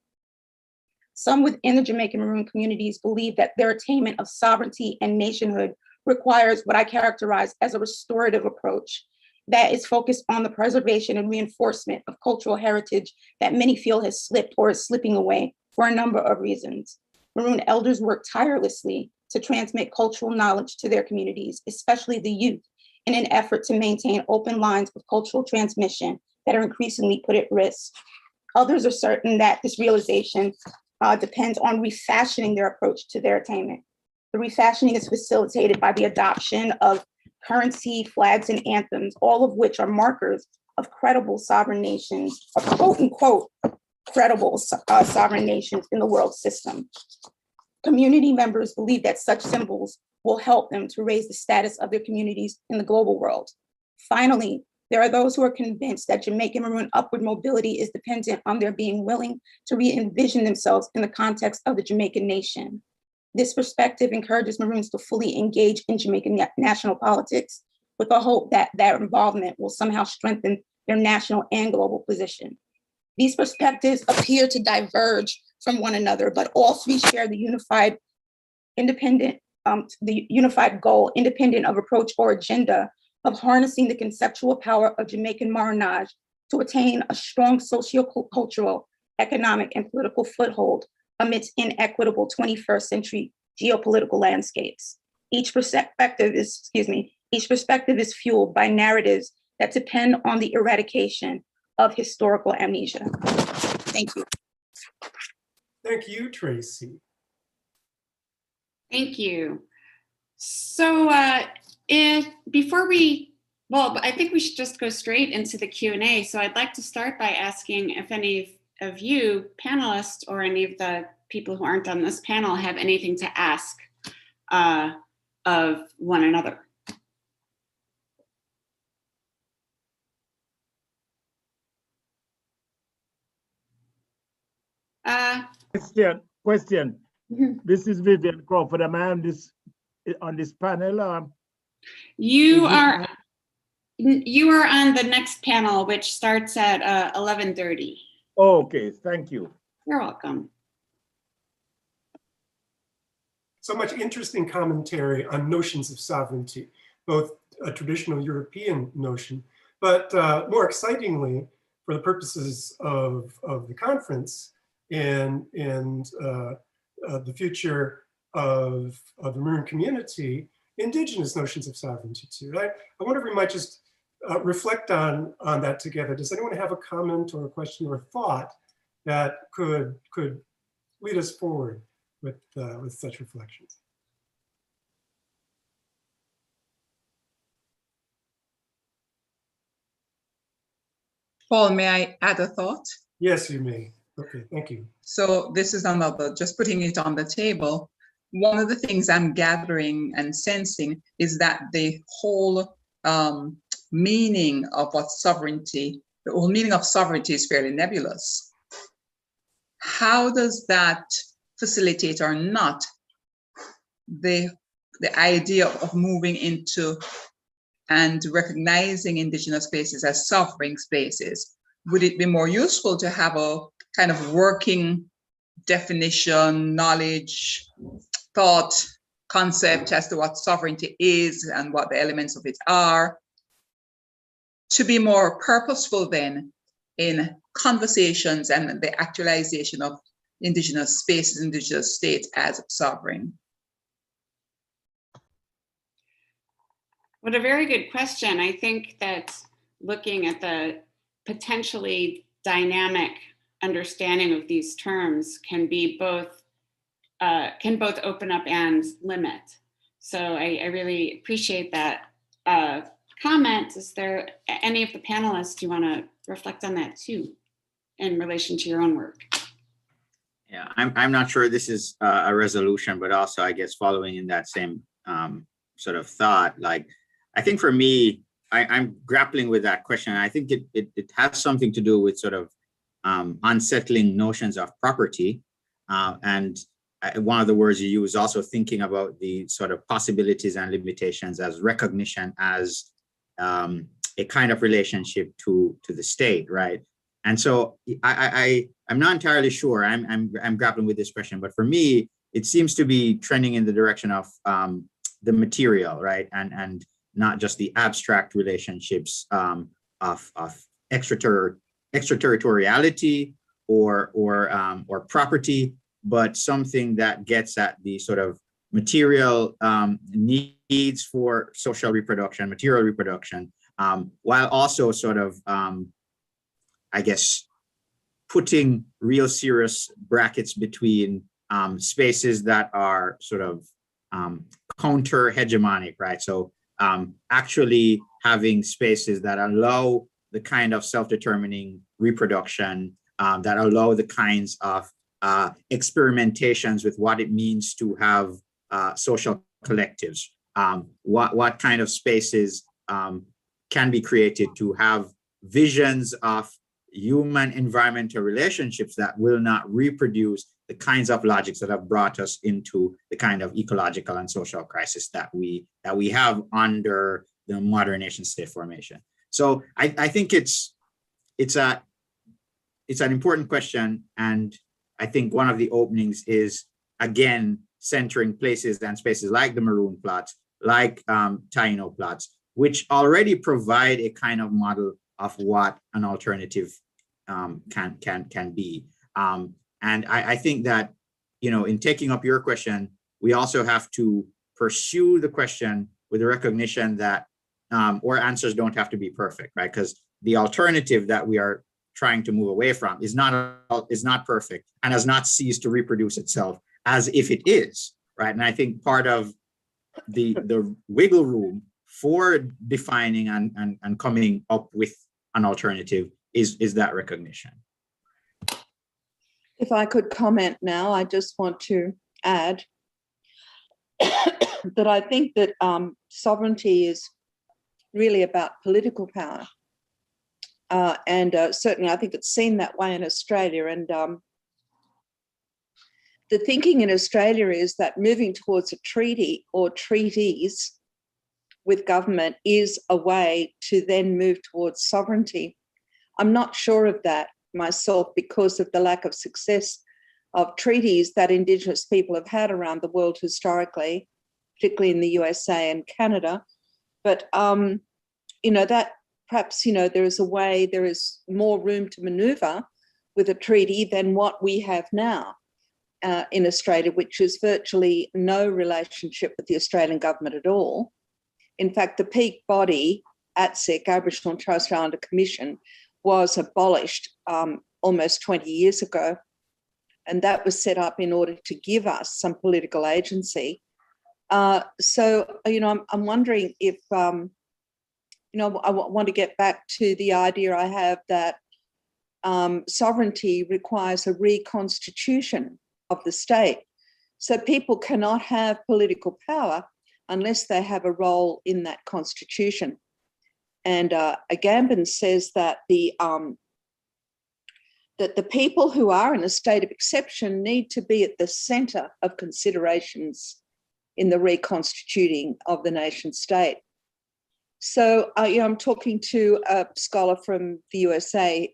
Some within the Jamaican Maroon communities believe that their attainment of sovereignty and nationhood requires what I characterize as a restorative approach that is focused on the preservation and reinforcement of cultural heritage that many feel has slipped or is slipping away for a number of reasons. Maroon elders work tirelessly to transmit cultural knowledge to their communities, especially the youth, in an effort to maintain open lines of cultural transmission that are increasingly put at risk. Others are certain that this realization depends on refashioning their approach to their attainment. The refashioning is facilitated by the adoption of currency, flags, and anthems, all of which are markers of credible sovereign nations, of quote unquote, credible sovereign nations in the world system. Community members believe that such symbols will help them to raise the status of their communities in the global world. Finally, there are those who are convinced that Jamaican Maroon upward mobility is dependent on their being willing to re-envision themselves in the context of the Jamaican nation. This perspective encourages Maroons to fully engage in Jamaican national politics with the hope that their involvement will somehow strengthen their national and global position. These perspectives appear to diverge from one another, but all three share the unified goal, independent of approach or agenda, of harnessing the conceptual power of Jamaican Maroonage to attain a strong socio-cultural, economic, and political foothold amidst inequitable 21st century geopolitical landscapes. Each perspective is fueled by narratives that depend on the eradication of historical amnesia. Thank you. Thank you, Tracy. Thank you. So I think we should just go straight into the Q&A. So I'd like to start by asking if any of you panelists or any of the people who aren't on this panel have anything to ask of one another. Question. This is Vivian Crawford. Am I on this panel? You are. You are on the next panel, which starts at 11:30. Okay, thank you. You're welcome. So much interesting commentary on notions of sovereignty, both a traditional European notion, but more excitingly, for the purposes of the conference and the future of the Maroon community, indigenous notions of sovereignty too. I wonder if we might just reflect on that together. Does anyone have a comment or a question or a thought that could lead us forward with such reflections? Paul, may I add a thought? Yes, you may. Okay, thank you. So this is another, just putting it on the table. One of the things I'm gathering and sensing is that the whole meaning of what sovereignty, the whole meaning of sovereignty is fairly nebulous. How does that facilitate or not the idea of moving into and recognizing indigenous spaces as sovereign spaces? Would it be more useful to have a kind of working definition, knowledge, thought, concept as to what sovereignty is and what the elements of it are, to be more purposeful then in conversations and the actualization of indigenous spaces, indigenous states as sovereign? What a very good question. I think that looking at the potentially dynamic understanding of these terms can both open up and limit. So I really appreciate that comment. Is there any of the panelists who want to reflect on that too in relation to your own work? Yeah, I'm not sure this is a resolution, but also I guess following in that same sort of thought, like I think for me, I'm grappling with that question. I think it has something to do with sort of unsettling notions of property. And one of the words you use, also thinking about the sort of possibilities and limitations as recognition as a kind of relationship to the state, right? And so I'm not entirely sure. I'm grappling with this question, but for me, it seems to be trending in the direction of the material, right? And not just the abstract relationships of extraterritoriality or property, but something that gets at the sort of material needs for social reproduction, material reproduction, while also sort of, I guess, putting real serious brackets between spaces that are sort of counter hegemonic, right? So actually having spaces that allow the kind of self-determining reproduction, that allow the kinds of experimentations with what it means to have social collectives, what kind of spaces can be created to have visions of human environmental relationships that will not reproduce the kinds of logics that have brought us into the kind of ecological and social crisis that we have under the modern nation state formation. So I think it's an important question, and I think one of the openings is again centering places and spaces like the Maroon plots, like Taino plots, which already provide a kind of model of what an alternative can be. And I think that, you know, in taking up your question, we also have to pursue the question with the recognition that our answers don't have to be perfect, right? Because the alternative that we are trying to move away from is not perfect and has not ceased to reproduce itself as if it is, right? And I think part of the wiggle room for defining and coming up with an alternative is that recognition. If I could comment now, I just want to add that I think that sovereignty is really about political power. And certainly I think it's seen that way in Australia. And the thinking in Australia is that moving towards a treaty or treaties with government is a way to then move towards sovereignty. I'm not sure of that myself because of the lack of success of treaties that Indigenous people have had around the world historically, particularly in the USA and Canada. But, that perhaps, there is a way, there is more room to maneuver with a treaty than what we have now in Australia, which is virtually no relationship with the Australian government at all. In fact, the peak body, ATSIC, Aboriginal and Torres Strait Islander Commission, was abolished almost 20 years ago. And that was set up in order to give us some political agency. So, I'm wondering if, I want to get back to the idea I have that sovereignty requires a reconstitution of the state. So people cannot have political power unless they have a role in that constitution. And Agamben says that the people who are in a state of exception need to be at the centre of considerations in the reconstituting of the nation state. So I'm talking to a scholar from the USA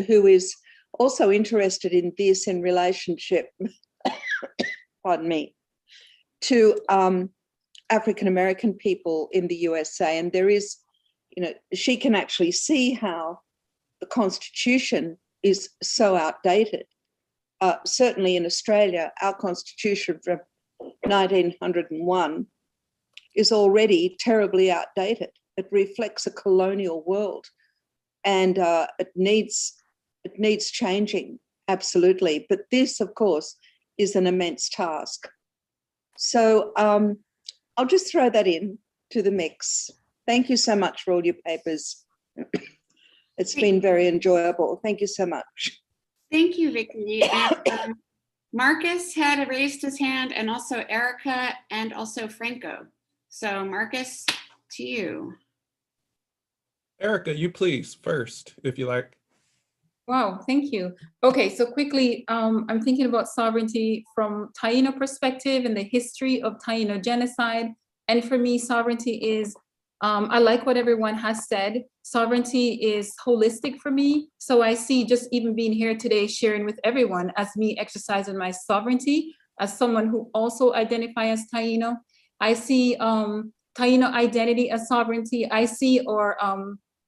who is also interested in this in relationship, pardon me, to African-American people in the USA. And there is, she can actually see how the Constitution is so outdated. Certainly in Australia, our Constitution from 1901 is already terribly outdated. It reflects a colonial world, and it needs changing, absolutely. But this, of course, is an immense task. So I'll just throw that in to the mix. Thank you so much for all your papers. It's been very enjoyable. Thank you so much. Thank you, Vicky. And, Marcus had raised his hand, and also Erica, and also Franco. So Marcus, to you. Erica, you please first, if you like. Wow, thank you. Okay, so quickly, I'm thinking about sovereignty from Taino perspective and the history of Taino genocide. And for me, sovereignty is, I like what everyone has said. Sovereignty is holistic for me. So I see just even being here today, sharing with everyone as me exercising my sovereignty as someone who also identify as Taino. I see Taino identity as sovereignty. I see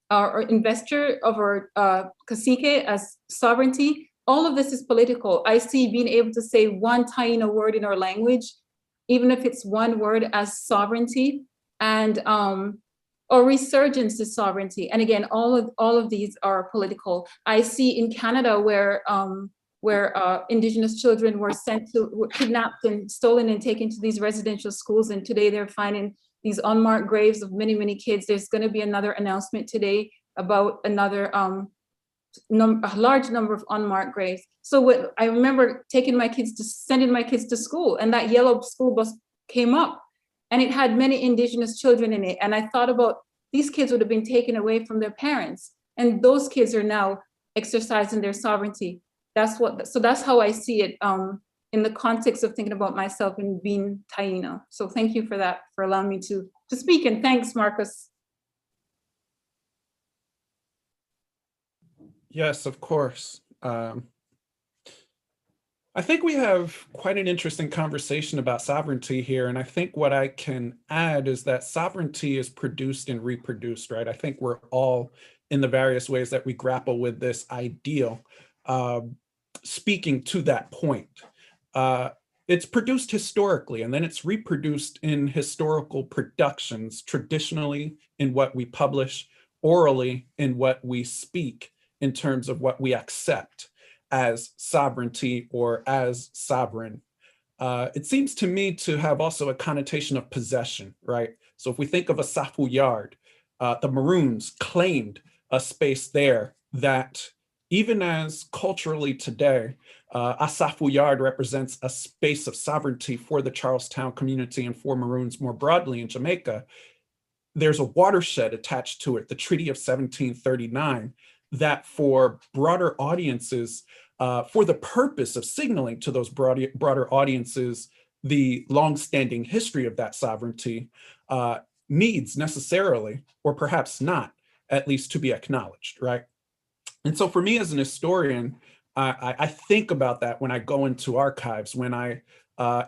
our investor of our cacique as sovereignty. All of this is political. I see being able to say one Taino word in our language, even if it's one word, as sovereignty, and or resurgence is sovereignty. And again, all of these are political. I see in Canada where Indigenous children were kidnapped and stolen and taken to these residential schools, and today they're finding these unmarked graves of many, many kids. There's going to be another announcement today about another a large number of unmarked graves. So I remember sending my kids to school, and that yellow school bus came up, and it had many Indigenous children in it. And I thought about these kids would have been taken away from their parents, and those kids are now exercising their sovereignty. So that's how I see it in the context of thinking about myself and being Taino. So thank you for that, for allowing me to speak, and thanks, Marcus. Yes, of course. I think we have quite an interesting conversation about sovereignty here. And I think what I can add is that sovereignty is produced and reproduced, right? I think we're all in the various ways that we grapple with this ideal. Speaking to that point, it's produced historically, and then it's reproduced in historical productions, traditionally in what we publish, orally in what we speak, in terms of what we accept as sovereignty or as sovereign. It seems to me to have also a connotation of possession, right? So if we think of a Safu Yard, the Maroons claimed a space there that, even as culturally today, a Safu Yard represents a space of sovereignty for the Charlestown community and for Maroons more broadly in Jamaica. There's a watershed attached to it, the Treaty of 1739, that for broader audiences, for the purpose of signaling to those broader audiences the longstanding history of that sovereignty, needs necessarily, or perhaps not, at least to be acknowledged, right? And so for me as an historian, I think about that when I go into archives, when I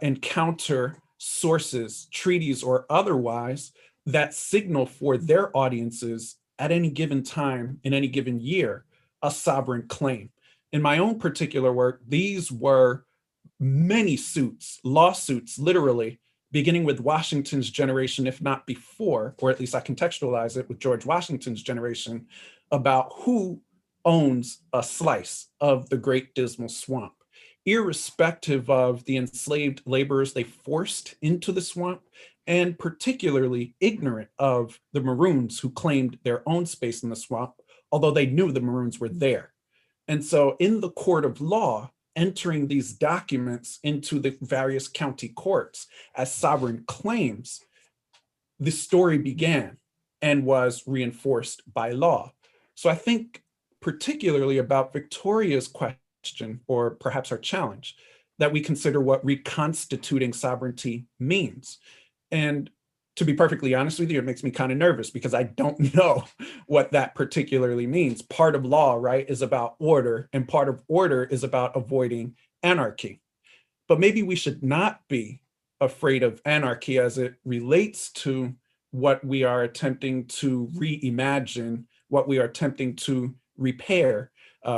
encounter sources, treaties, or otherwise that signal for their audiences at any given time in any given year a sovereign claim. In my own particular work, these were many suits, lawsuits, literally, beginning with Washington's generation, if not before, or at least I contextualize it with George Washington's generation, about who owns a slice of the Great Dismal Swamp, irrespective of the enslaved laborers they forced into the swamp, and particularly ignorant of the Maroons who claimed their own space in the swamp, although they knew the Maroons were there. And so in the court of law, entering these documents into the various county courts as sovereign claims, the story began and was reinforced by law. So I think particularly about Victoria's question, or perhaps her challenge, that we consider what reconstituting sovereignty means. And to be perfectly honest with you, it makes me kind of nervous because I don't know what that particularly means. Part of law, right, is about order, and part of order is about avoiding anarchy. But maybe we should not be afraid of anarchy as it relates to what we are attempting to reimagine, what we are attempting to repair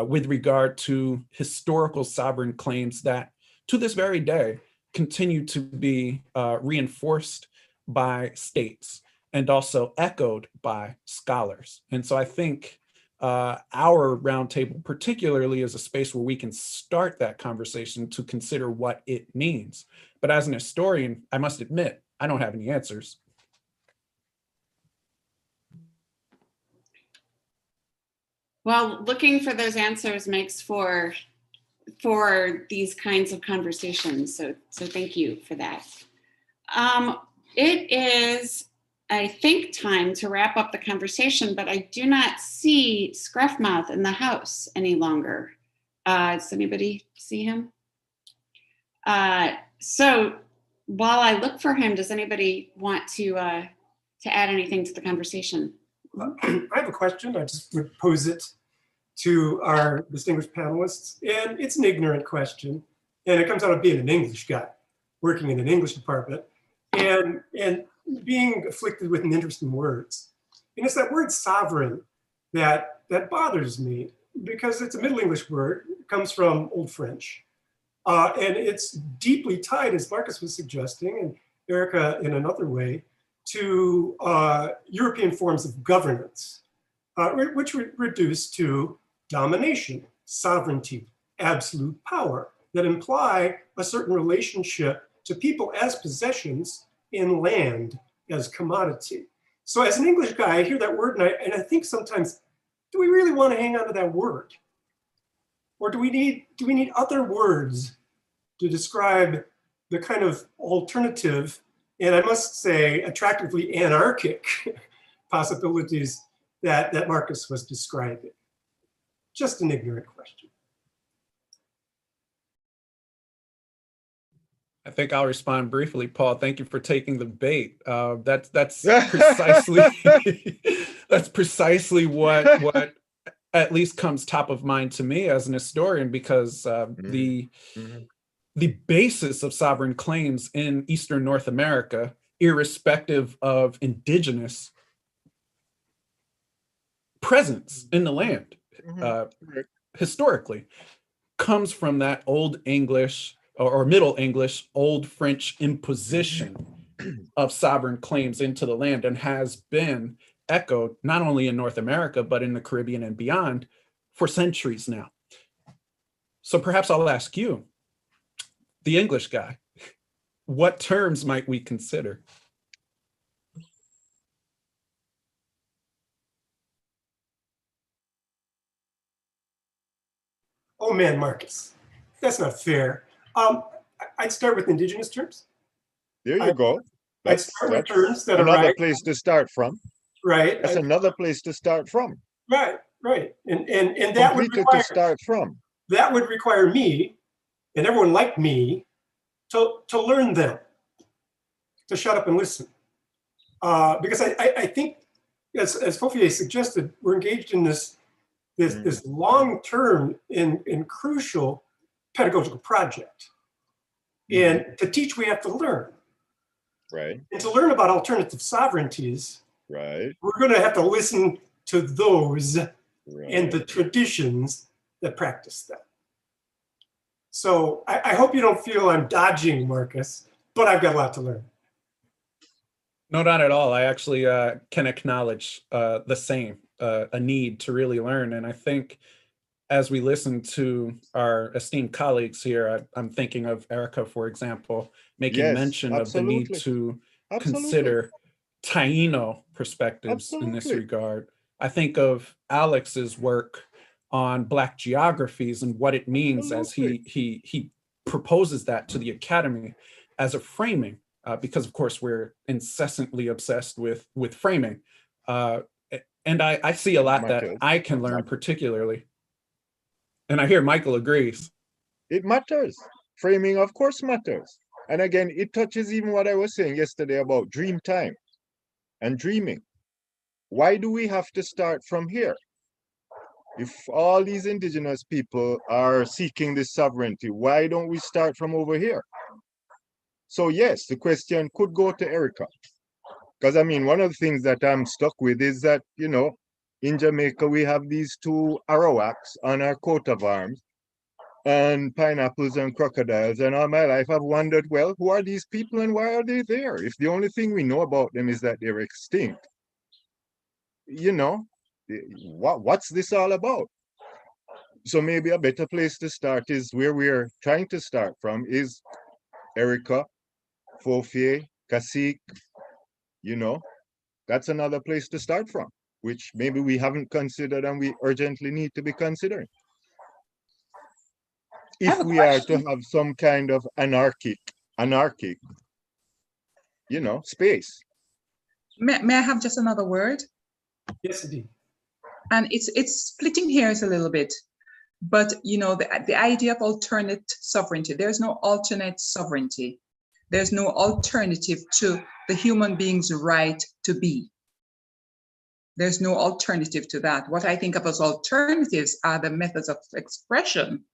with regard to historical sovereign claims that to this very day continue to be reinforced by states and also echoed by scholars. And so I think our roundtable particularly is a space where we can start that conversation to consider what it means. But as an historian, I must admit, I don't have any answers. Well, looking for those answers makes for these kinds of conversations. So thank you for that. It is, I think, time to wrap up the conversation, but I do not see Scruffmouth in the house any longer. Does anybody see him? So while I look for him, does anybody want to add anything to the conversation? I have a question. I just would pose it to our distinguished panelists, and it's an ignorant question, and it comes out of being an English guy working in an English department and being afflicted with an interest in words. And it's that word sovereign that bothers me, because it's a Middle English word. It comes from Old French, and it's deeply tied, as Marcus was suggesting, and Erica in another way, to European forms of governance, which were reduced to domination, sovereignty, absolute power, that imply a certain relationship to people as possessions in land as commodity. So as an English guy, I hear that word and I think sometimes, do we really want to hang on to that word? Or do we need other words to describe the kind of alternative, and I must say attractively anarchic possibilities that Marcus was describing? Just an ignorant question. I think I'll respond briefly, Paul. Thank you for taking the bait. That's precisely that's precisely what at least comes top of mind to me as an historian, because the basis of sovereign claims in Eastern North America, irrespective of indigenous presence in the land, historically, comes from that Old English or Middle English, Old French imposition of sovereign claims into the land, and has been echoed not only in North America, but in the Caribbean and beyond for centuries now. So perhaps I'll ask you, the English guy, what terms might we consider? Oh man, Marcus, that's not fair. I'd start with indigenous terms. There you go. That's terms that another are place to start from. Right. That's another place to start from. Right. And that would require, to start from. That would require me and everyone like me to learn them, to shut up and listen. because I think, as Fofier suggested, we're engaged in this long-term and crucial pedagogical project. And to teach, we have to learn. Right. And to learn about alternative sovereignties, Right. we're going to have to listen to those Right. and the traditions that practice them. So I hope you don't feel I'm dodging, Marcus, but I've got a lot to learn. No, not at all. I actually can acknowledge the same, a need to really learn. And I think as we listen to our esteemed colleagues here, I'm thinking of Erica, for example, making Yes, mention of the need absolutely. to Absolutely. consider Taino perspectives in this Absolutely. regard. I think of Alex's work on Black geographies and what it means as he proposes that to the Academy as a framing, because of course we're incessantly obsessed with framing. And I see a lot that I can learn particularly. And I hear Michael agrees. It matters. Framing, of course, matters. And again, it touches even what I was saying yesterday about dream time and dreaming. Why do we have to start from here? If all these indigenous people are seeking this sovereignty, why don't we start from over here? So yes, the question could go to Erica. Because I mean, one of the things that I'm stuck with is that, you know, in Jamaica, we have these two arawaks on our coat of arms and pineapples and crocodiles. And all my life, I've wondered, well, who are these people and why are they there? If the only thing we know about them is that they're extinct, you know, what's this all about? So maybe a better place to start is where we're trying to start from is Erica, Fofier, Kasik, you know, that's another place to start from, which maybe we haven't considered and we urgently need to be considering. If we are to have some kind of anarchic, you know, space. May I have just another word? Yes, indeed. And it's splitting hairs a little bit, but you know, the idea of alternate sovereignty, there's no alternate sovereignty. There's no alternative to the human being's right to be. There's no alternative to that. What I think of as alternatives are the methods of expression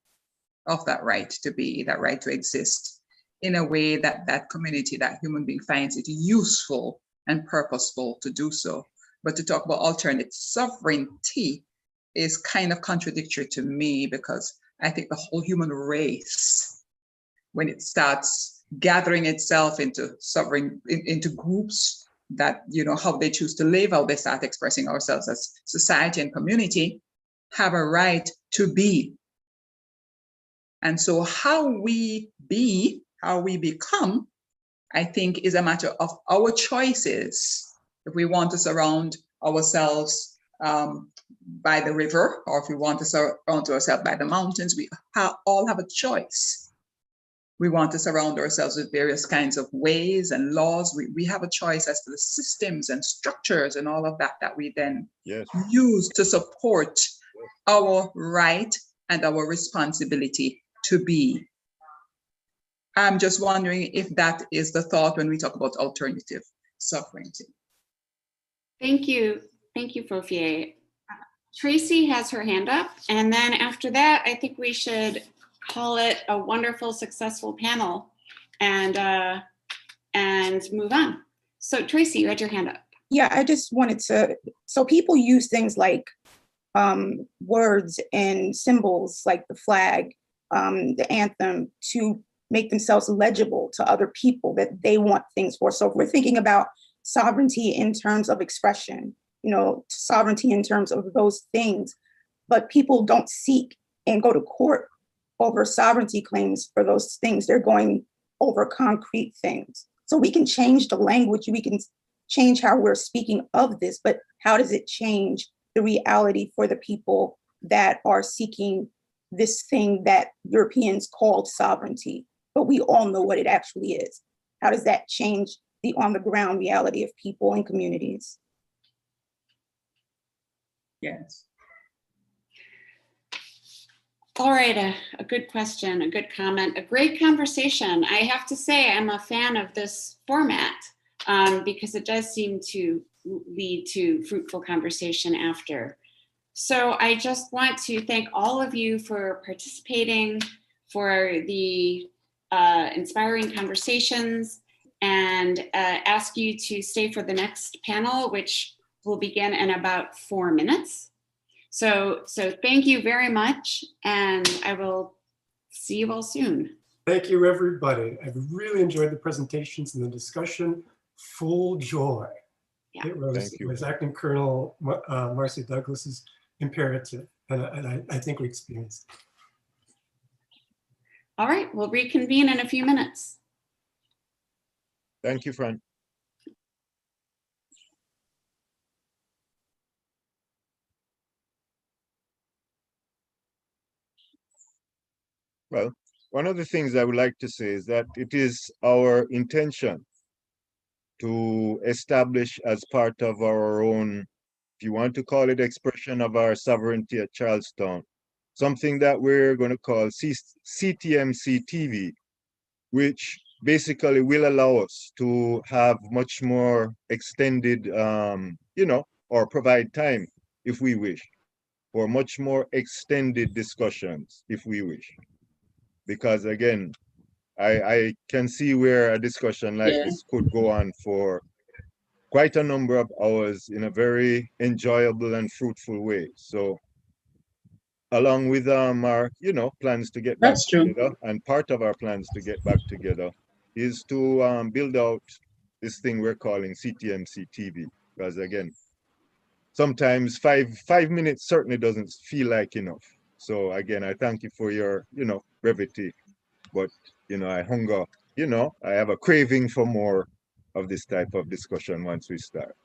of that right to be, that right to exist, in a way that that community, that human being finds it useful and purposeful to do so. But to talk about alternate sovereignty is kind of contradictory to me, because I think the whole human race, when it starts gathering itself into into groups that, you know, how they choose to live, how they start expressing ourselves as society and community, have a right to be. And so how we be, how we become, I think is a matter of our choices. If we want to surround ourselves by the river, or if we want to surround ourselves by the mountains, we all have a choice. We want to surround ourselves with various kinds of ways and laws. We have a choice as to the systems and structures and all of that that we then use to support our right and our responsibility to be. I'm just wondering if that is the thought when we talk about alternative sovereignty. Thank you. Thank you, Fofier. Tracy has her hand up. And then after that, I think we should call it a wonderful, successful panel and move on. So Tracy, you had your hand up. Yeah, I just wanted to, so people use things like words and symbols like the flag, the anthem, to make themselves legible to other people that they want things for. So if we're thinking about sovereignty in terms of expression, you know, sovereignty in terms of those things, but people don't seek and go to court over sovereignty claims for those things. They're going over concrete things. So we can change the language, we can change how we're speaking of this, but how does it change the reality for the people that are seeking this thing that Europeans called sovereignty, but we all know what it actually is? How does that change the on the ground reality of people and communities? Yes. All right, a good question, a good comment, a great conversation. I have to say I'm a fan of this format. because it does seem to lead to fruitful conversation after. So I just want to thank all of you for participating, for the inspiring conversations, and ask you to stay for the next panel, which will begin in about 4 minutes. So thank you very much, and I will see you all soon. Thank you, everybody. I've really enjoyed the presentations and the discussion. Full joy. Yeah. It was Acting Colonel Marcy Douglas's imperative, and I think we experienced it. All right, we'll reconvene in a few minutes. Thank you, Fran. Well, one of the things I would like to say is that it is our intention to establish as part of our own, if you want to call it expression of our sovereignty at Charlestown, something that we're going to call CTMC TV, which basically will allow us to have much more extended, or provide time, if we wish, for much more extended discussions, if we wish. Because again, I can see where a discussion like this could go on for quite a number of hours in a very enjoyable and fruitful way. So along with our, plans to get back together, and part of our plans to get back together is to build out this thing we're calling CTMC TV. Because again, sometimes five minutes certainly doesn't feel like enough. So again, I thank you for your, brevity, but I hunger, I have a craving for more of this type of discussion once we start.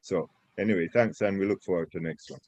So anyway, thanks, and we look forward to the next one.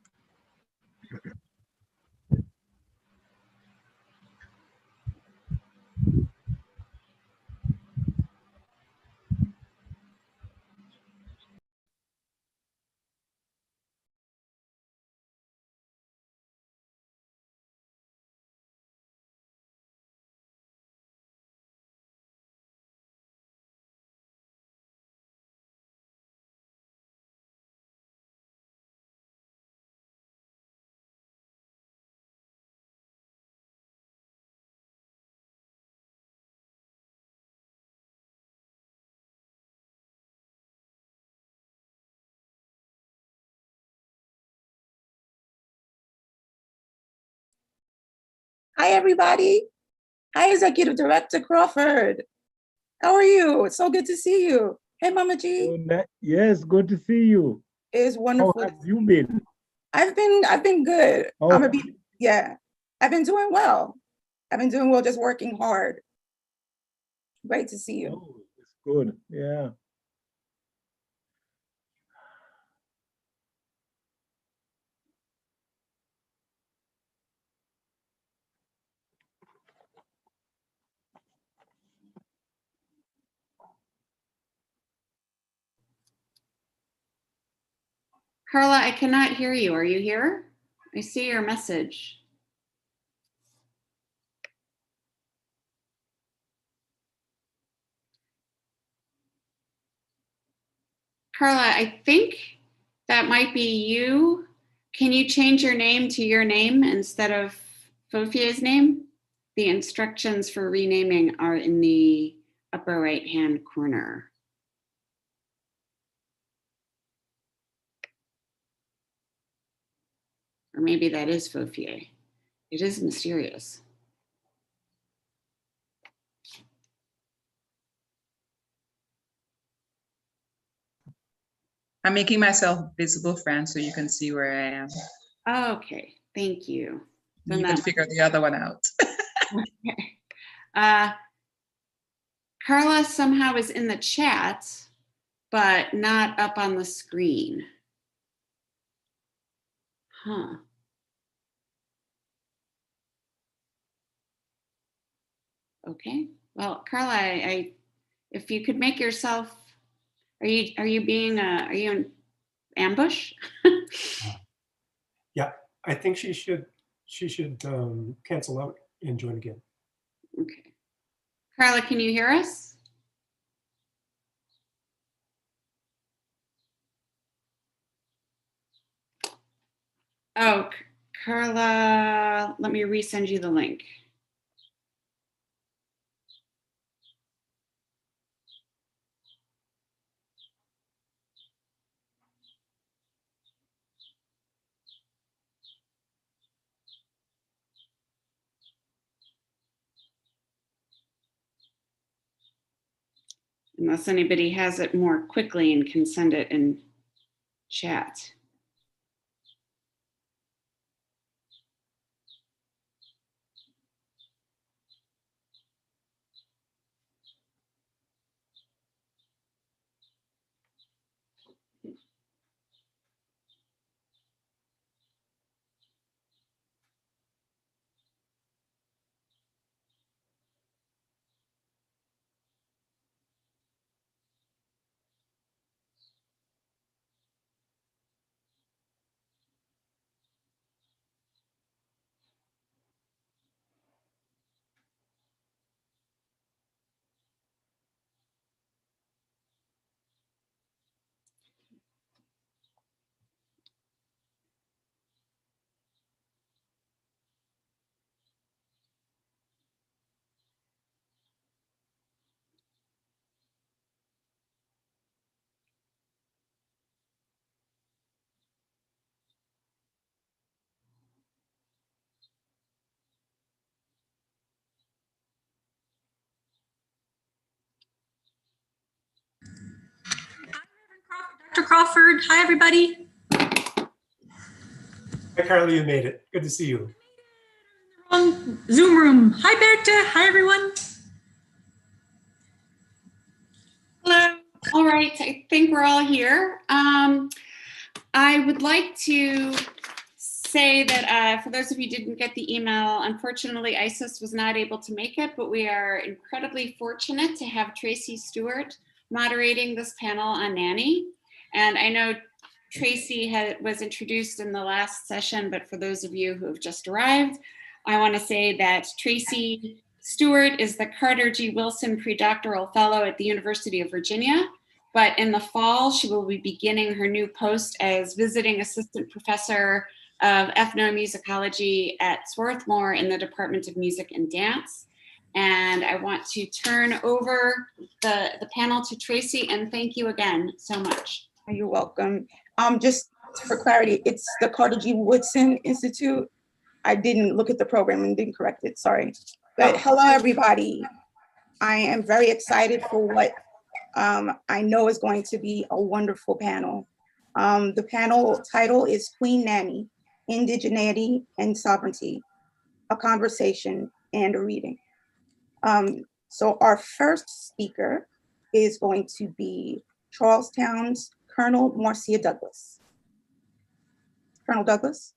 Hi, everybody. Hi, Executive Director Crawford. How are you? It's so good to see you. Hey, Mama G. Yes, good to see you. It's wonderful. How have you been? I've been good. Oh. I've been doing well. I've been doing well, just working hard. Great to see you. Oh, it's good. Yeah. Carla, I cannot hear you. Are you here? I see your message. Carla, I think that might be you. Can you change your name to your name instead of Fofie's name? The instructions for renaming are in the upper right-hand corner. Or maybe that is Fofie. It is mysterious. I'm making myself visible, Fran, so you can see where I am. Okay, thank you. Then you can figure the other one out. Okay. Carla somehow is in the chat, but not up on the screen. Huh. Okay. Well, Carla, if you could make yourself, are you in ambush? Yeah, I think she should cancel out and join again. Okay. Carla, can you hear us? Oh, Carla, let me resend you the link. Unless anybody has it more quickly and can send it in chat. Dr. Crawford, hi everybody. Hi, Carly, you made it. Good to see you. On Zoom room. Hi, Berta. Hi, everyone. Hello. All right, I think we're all here. I would like to say that for those of you who didn't get the email, unfortunately, Isis was not able to make it, but we are incredibly fortunate to have Tracy Stewart moderating this panel on Nanny. And I know Tracy was introduced in the last session, but for those of you who have just arrived, I want to say that Tracy Stewart is the Carter G. Wilson Pre-Doctoral Fellow at the University of Virginia. But in the fall, she will be beginning her new post as visiting assistant professor of ethnomusicology at Swarthmore in the Department of Music and Dance. And I want to turn over the panel to Tracy, and thank you again so much. You're welcome. Just for clarity, it's the Carter G. Woodson Institute. I didn't look at the program and didn't correct it, sorry. But hello, everybody. I am very excited for what I know is going to be a wonderful panel. The panel title is Queen Nanny, Indigeneity and Sovereignty, a Conversation and a Reading. So our first speaker is going to be Charlestown's Colonel Marcia Douglas. Colonel Douglas.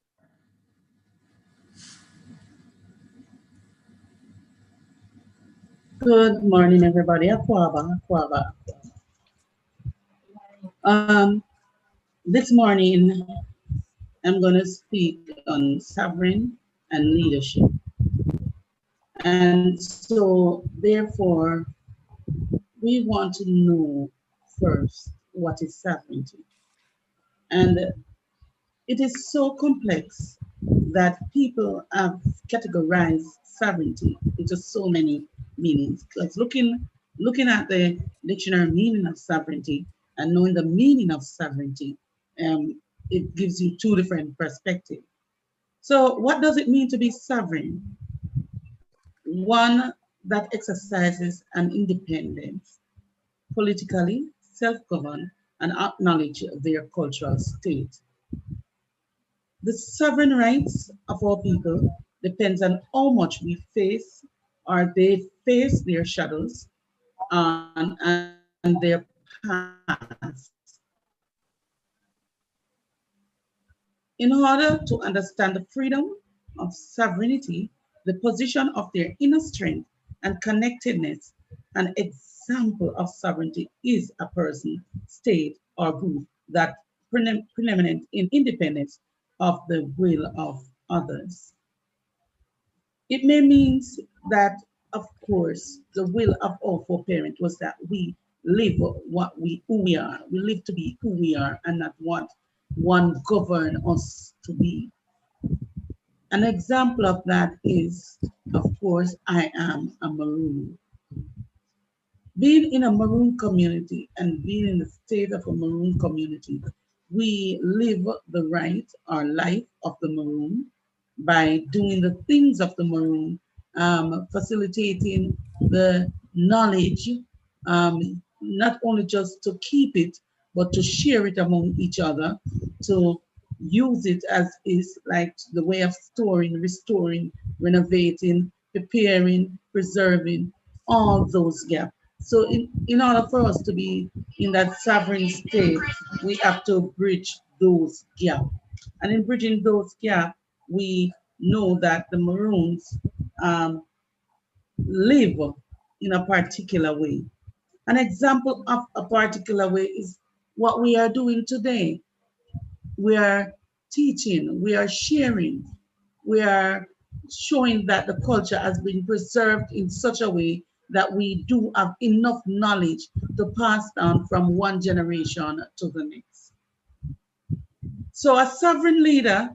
Good morning, everybody. Akwaba, Akwaba. This morning, I'm going to speak on sovereign and leadership. And so, therefore, we want to know first what is sovereignty. And it is so complex that people have categorized sovereignty into so many meanings. Because looking at the dictionary meaning of sovereignty and knowing the meaning of sovereignty, it gives you two different perspectives. So what does it mean to be sovereign? One that exercises an independence, politically self-govern and acknowledge their cultural state. The sovereign rights of our people depends on how much we face or they face their shadows and their past. In order to understand the freedom of sovereignty, the position of their inner strength and connectedness, an example of sovereignty is a person, state, or group that preeminent in independence of the will of others. It may mean that, of course, the will of our foreparents was that we live who we are. We live to be who we are and not what one govern us to be. An example of that is, of course, I am a Maroon. Being in a Maroon community and being in the state of a Maroon community, we live the right or life of the Maroon by doing the things of the Maroon, facilitating the knowledge, not only just to keep it, but to share it among each other, to use it as is like the way of storing, restoring, renovating, preparing, preserving, all those gaps. So in order for us to be in that sovereign state, we have to bridge those gaps. And in bridging those gaps, we know that the Maroons live in a particular way. An example of a particular way is what we are doing today. We are teaching, we are sharing, we are showing that the culture has been preserved in such a way that we do have enough knowledge to pass down from one generation to the next. So a sovereign leader,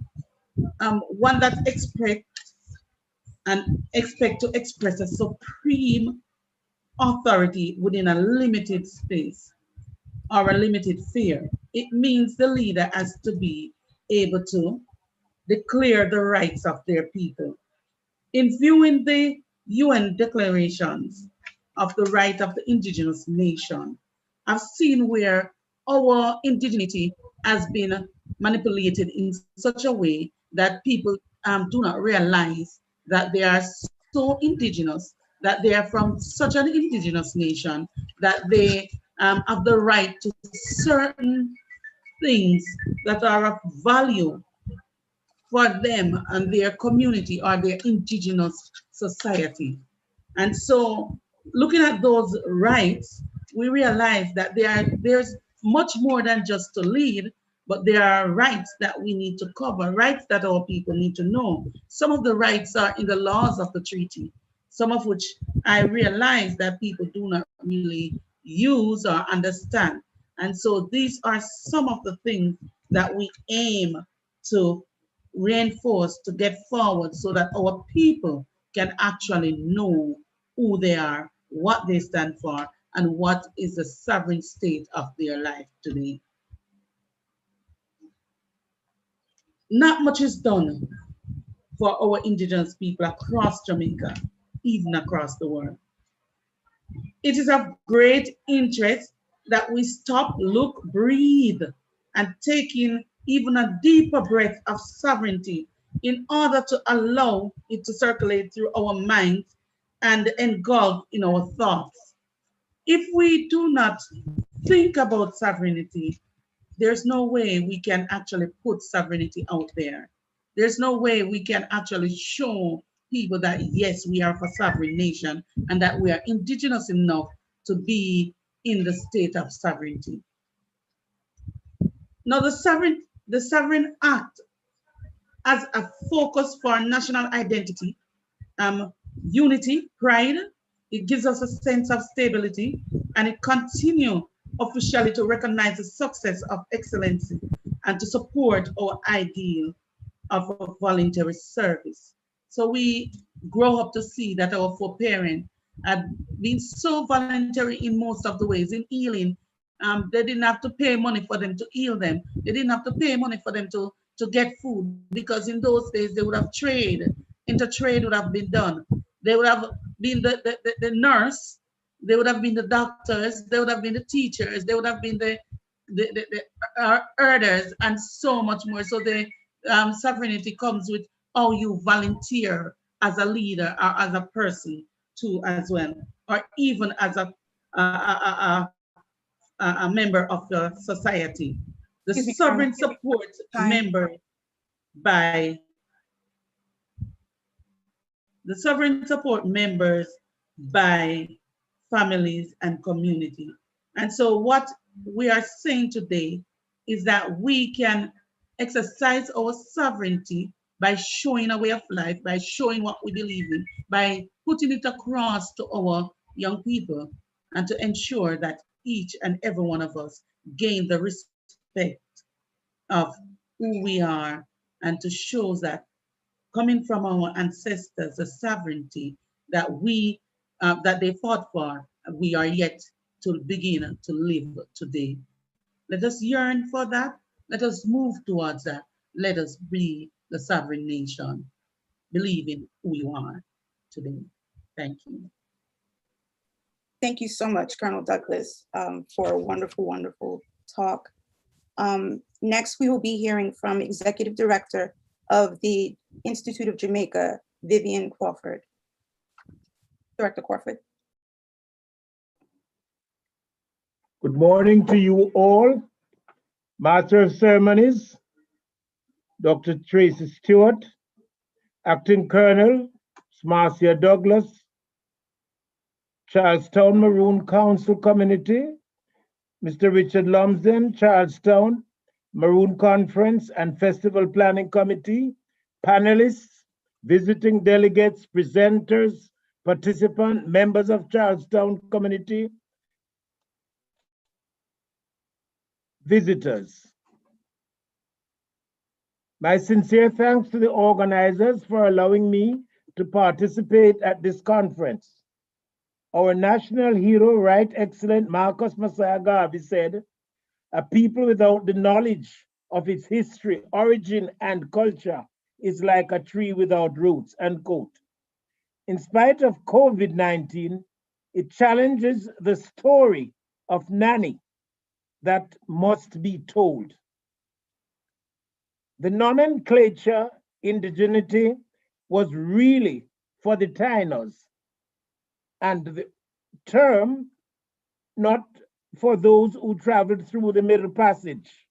one that expect to express a supreme authority within a limited space or a limited sphere. It means the leader has to be able to declare the rights of their people. In viewing the UN declarations of the right of the indigenous nation, I've seen where our indigeneity has been manipulated in such a way that people do not realize that they are so indigenous, that they are from such an indigenous nation, that they have the right to certain things that are of value for them and their community or their indigenous society. And so looking at those rights, we realize that there's much more than just to lead, but there are rights that we need to cover, rights that our people need to know. Some of the rights are in the laws of the treaty, some of which I realize that people do not really use or understand. And so these are some of the things that we aim to reinforce, to get forward so that our people can actually know who they are, what they stand for, and what is the sovereign state of their life today. Not much is done for our indigenous people across Jamaica, even across the world. It is of great interest that we stop, look, breathe, and take in even a deeper breath of sovereignty in order to allow it to circulate through our minds and engulf in our thoughts. If we do not think about sovereignty, there's no way we can actually put sovereignty out there. There's no way we can actually show people that yes, we are a sovereign nation and that we are indigenous enough to be in the state of sovereignty. Now the Sovereign Act as a focus for national identity, unity, pride. It gives us a sense of stability, and it continues officially to recognize the success of excellency and to support our ideal of a voluntary service. So we grow up to see that our foreparents had been so voluntary in most of the ways. In healing, they didn't have to pay money for them to heal them. They didn't have to pay money for them to get food, because in those days they would have trade, intertrade would have been done. They would have been the nurse, they would have been the doctors, they would have been the teachers, they would have been the herders, and so much more. So the sovereignty comes with how you volunteer as a leader or as a person too as well, or even as a member of the society. The sovereign support member by the sovereign support members by families and community. And so what we are saying today is that we can exercise our sovereignty by showing a way of life, by showing what we believe in, by putting it across to our young people, and to ensure that each and every one of us gain the respect of who we are, and to show that coming from our ancestors, the sovereignty that that they fought for, we are yet to begin to live today. Let us yearn for that. Let us move towards that. Let us be the sovereign nation, believing who you are today. Thank you. Thank you so much, Colonel Douglas, for a wonderful, wonderful talk. Next, we will be hearing from Executive Director of the Institute of Jamaica, Vivian Crawford. Director Crawford. Good morning to you all. Master of Ceremonies, Dr. Tracy Stewart, Acting Colonel Marcia Douglas, Charlestown Maroon Council Community, Mr. Richard Lumsden, Charlestown Maroon Conference and Festival Planning Committee, panelists, visiting delegates, presenters, participants, members of Charlestown community, visitors. My sincere thanks to the organizers for allowing me to participate at this conference. Our national hero, Right Excellent Marcus Messiah Garvey said, "A people without the knowledge of its history, origin, and culture is like a tree without roots," unquote. In spite of COVID-19, it challenges the story of Nanny that must be told. The nomenclature indigeneity was really for the Tainos, and the term not for those who traveled through the Middle Passage.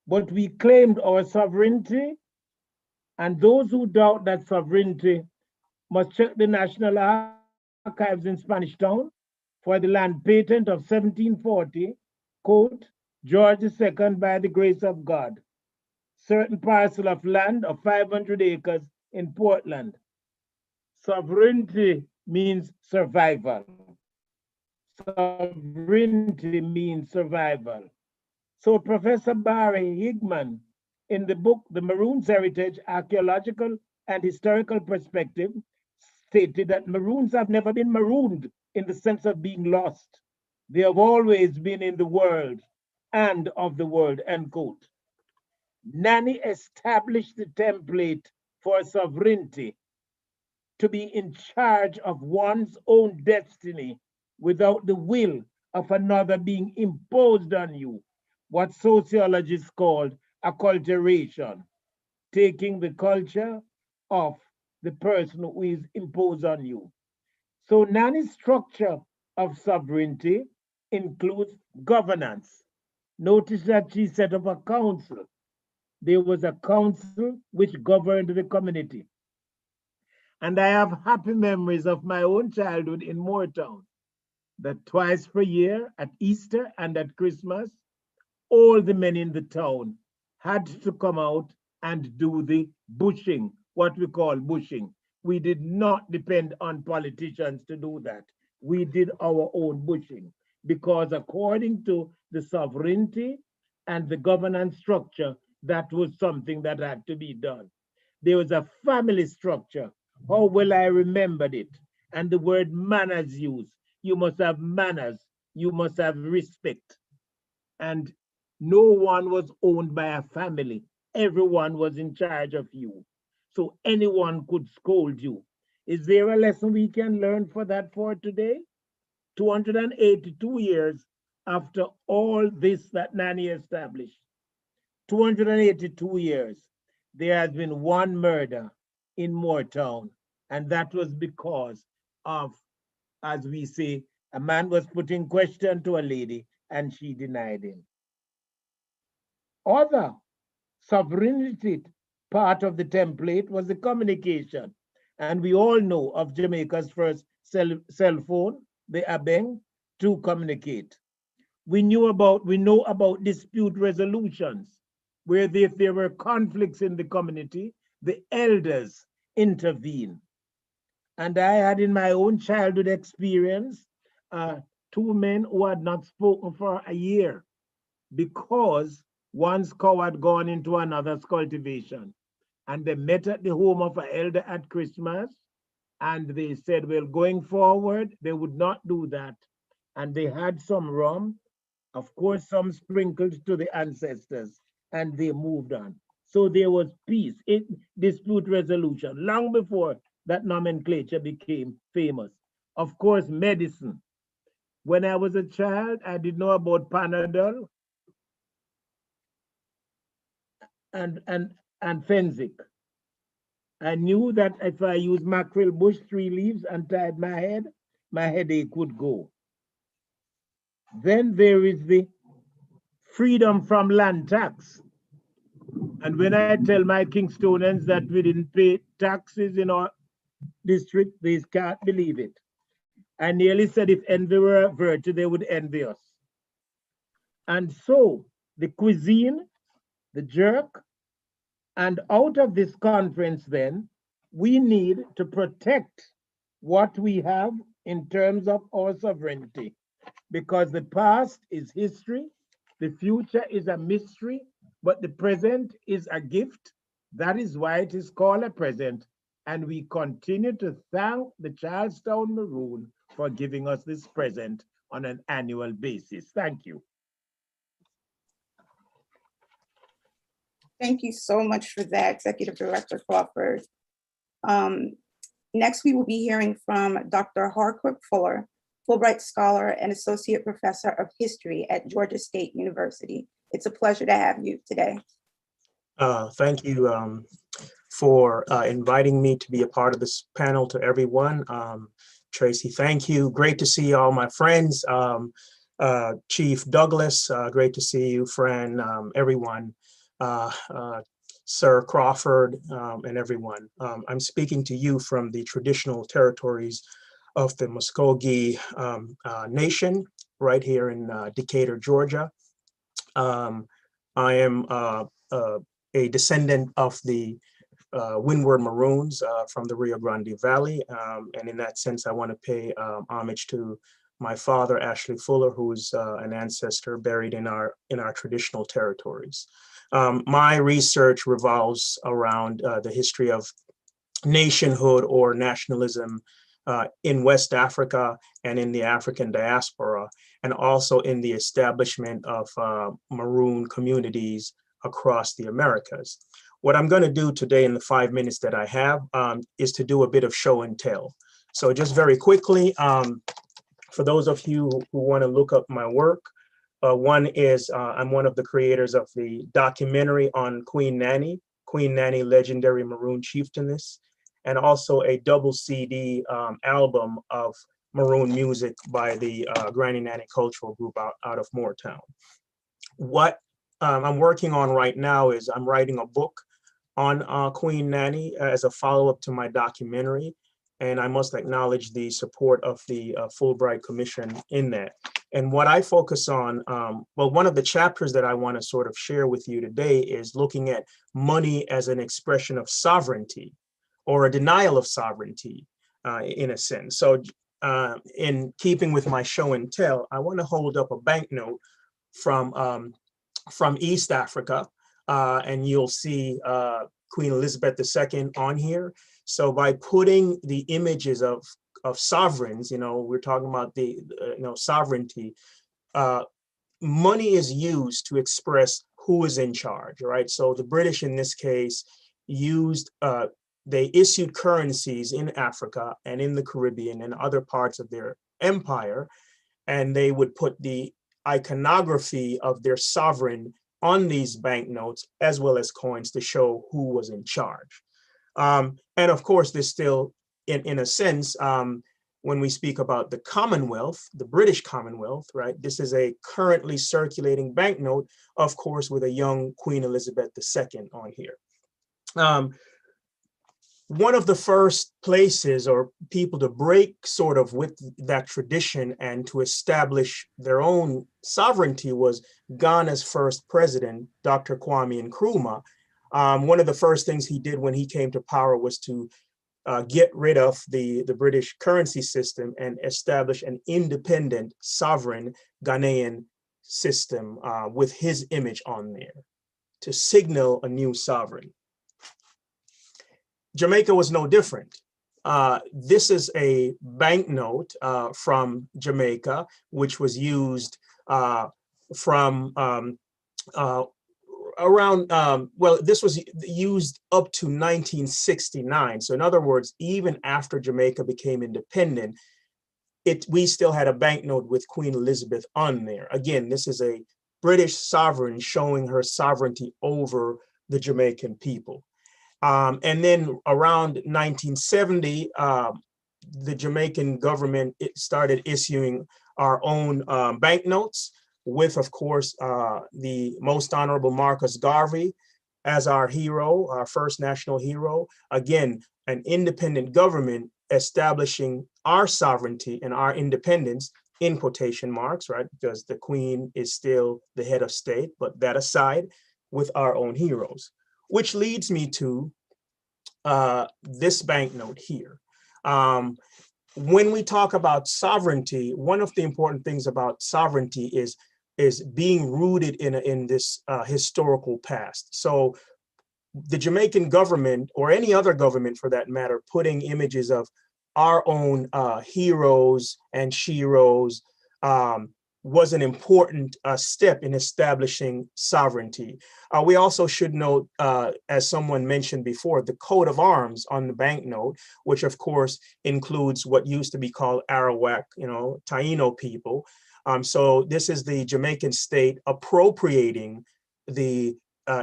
But we claimed our sovereignty, and those who doubt that sovereignty must check the National Archives in Spanish Town for the land patent of 1740, quote, George II by the grace of God, certain parcel of land of 500 acres in Portland. Sovereignty means survival. Sovereignty means survival. So Professor Barry Higman, in the book, The Maroons' Heritage, Archaeological and Historical Perspective, stated that Maroons have never been marooned in the sense of being lost. They have always been in the world and of the world, end quote. Nanny established the template for sovereignty, to be in charge of one's own destiny without the will of another being imposed on you, what sociologists called acculturation, taking the culture of the person who is imposed on you. So Nanny's structure of sovereignty includes governance. Notice that she set up a council. There was a council which governed the community. And I have happy memories of my own childhood in Moortown, that twice per year at Easter and at Christmas, all the men in the town had to come out and do the bushing, what we call bushing. We did not depend on politicians to do that. We did our own bushing because according to the sovereignty and the governance structure, that was something that had to be done. There was a family structure. How well I remembered it. And the word manners used. You must have manners. You must have respect. And no one was owned by a family. Everyone was in charge of you. So anyone could scold you. Is there a lesson we can learn for that for today? 282 years after all this that Nanny established. 282 years. There has been one murder in Moortown, and that was because of, as we say, a man was putting question to a lady and she denied him. Other sovereignty part of the template was the communication. And we all know of Jamaica's first cell phone, the Abeng, to communicate. We know about dispute resolutions, where if there were conflicts in the community, the elders intervene. And I had in my own childhood experience, two men who had not spoken for a year because one's cow had gone into another's cultivation. and they met at the home of an elder at Christmas, and they said, well, going forward, they would not do that. And they had some rum, of course, some sprinkled to the ancestors, and they moved on. So there was peace, dispute resolution, long before that nomenclature became famous. Of course, medicine. When I was a child, I did know about Panadol and Fensic. I knew that if I used mackerel bush 3 leaves and tied my headache would go. Then there is the freedom from land tax. And when I tell my Kingstonians that we didn't pay taxes in our district, they can't believe it. I nearly said if envy were a virtue, they would envy us. And so the cuisine, the jerk, and out of this conference then, we need to protect what we have in terms of our sovereignty, because the past is history, the future is a mystery, but the present is a gift. That is why it is called a present. And we continue to thank the Charlestown Maroon for giving us this present on an annual basis. Thank you. Thank you so much for that, Executive Director Crawford. Next, we will be hearing from Dr. Harcourt Fuller, Fulbright Scholar and Associate Professor of History at Georgia State University. It's a pleasure to have you today. Thank you for inviting me to be a part of this panel. To everyone. Tracy, thank you. Great to see all my friends. Chief Douglas, great to see you, Fran, everyone. Sir Crawford, and everyone. I'm speaking to you from the traditional territories of the Muskogee Nation, right here in Decatur, Georgia. I am a descendant of the Windward Maroons from the Rio Grande Valley. And in that sense, I want to pay homage to my father, Ashley Fuller, who is an ancestor buried in our traditional territories. My research revolves around the history of nationhood or nationalism in West Africa and in the African diaspora, and also in the establishment of Maroon communities across the Americas. What I'm going to do today in the 5 minutes that I have is to do a bit of show and tell. So just very quickly, for those of you who want to look up my work, one is I'm one of the creators of the documentary on Queen Nanny, Legendary Maroon Chieftainess, and also a double CD album of Maroon music by the Granny Nanny Cultural Group out of Moortown. What I'm working on right now is I'm writing a book on Queen Nanny as a follow-up to my documentary. And I must acknowledge the support of the Fulbright Commission in that. And what I focus on, well, one of the chapters that I want to sort of share with you today is looking at money as an expression of sovereignty or a denial of sovereignty in a sense. So in keeping with my show and tell, I want to hold up a banknote from East Africa, and you'll see Queen Elizabeth II on here. So by putting the images of sovereigns, we're talking about the sovereignty, money is used to express who is in charge, right? So the British in this case used, they issued currencies in Africa and in the Caribbean and other parts of their empire, and they would put the iconography of their sovereign on these banknotes as well as coins to show who was in charge. And of course, there's still, in a sense, when we speak about the Commonwealth, the British Commonwealth, right? This is a currently circulating banknote, of course, with a young Queen Elizabeth II on here. One of the first places or people to break sort of with that tradition and to establish their own sovereignty was Ghana's first president, Dr. Kwame Nkrumah. One of the first things he did when he came to power was to get rid of the British currency system and establish an independent, sovereign Ghanaian system with his image on there to signal a new sovereign. Jamaica was no different. This is a banknote from Jamaica, which was used from around, well, this was used up to 1969. So in other words, even after Jamaica became independent, we still had a banknote with Queen Elizabeth on there. Again, this is a British sovereign showing her sovereignty over the Jamaican people. And then around 1970, the Jamaican government started issuing our own banknotes with, of course, the Most Honorable Marcus Garvey as our hero, our first national hero. Again, an independent government establishing our sovereignty and our independence in quotation marks, right? Because the Queen is still the head of state, but that aside, with our own heroes, which leads me to this banknote here. When we talk about sovereignty, one of the important things about sovereignty is being rooted in this historical past. So the Jamaican government, or any other government for that matter, putting images of our own heroes and sheroes was an important step in establishing sovereignty. We also should note, as someone mentioned before, the coat of arms on the banknote, which of course includes what used to be called Arawak, Taino people. So this is the Jamaican state appropriating the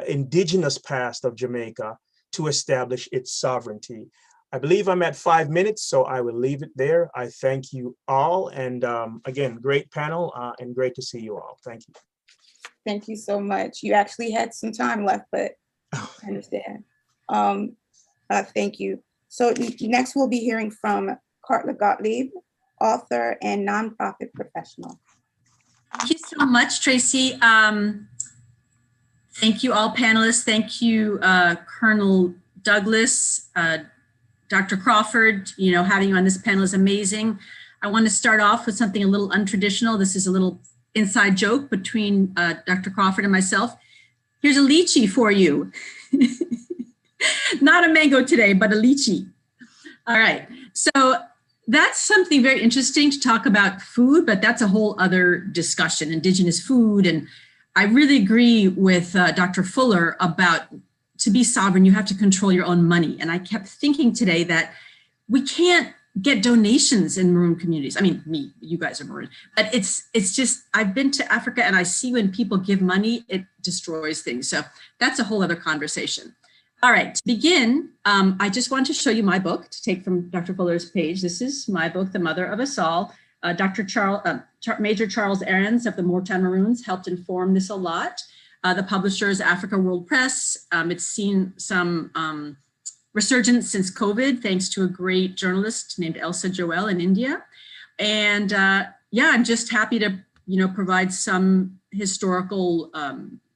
indigenous past of Jamaica to establish its sovereignty. I believe I'm at 5 minutes, so I will leave it there. I thank you all. And again, great panel and great to see you all. Thank you. Thank you so much. You actually had some time left, but I understand. Thank you. So next we'll be hearing from Carla Gottlieb, author and nonprofit professional. Thank you so much, Tracy. Thank you all panelists. Thank you, Colonel Douglas, Dr. Crawford. Having you on this panel is amazing. I want to start off with something a little untraditional. This is a little inside joke between Dr. Crawford and myself. Here's a lychee for you. Not a mango today, but a lychee. All right, so that's something very interesting to talk about food, but that's a whole other discussion, indigenous food. And I really agree with Dr. Fuller about, to be sovereign, you have to control your own money. And I kept thinking today that we can't get donations in Maroon communities. I mean, you guys are Maroon, but it's just, I've been to Africa and I see when people give money, it destroys things. So that's a whole other conversation. All right, to begin, I just want to show you my book, to take from Dr. Fuller's page. This is my book, The Mother of Us All. Major Charles Ahrens of the Moortown Maroons helped inform this a lot. The publisher is Africa World Press. It's seen some resurgence since COVID, thanks to a great journalist named Elsa Joel in India. And yeah, I'm just happy to provide some historical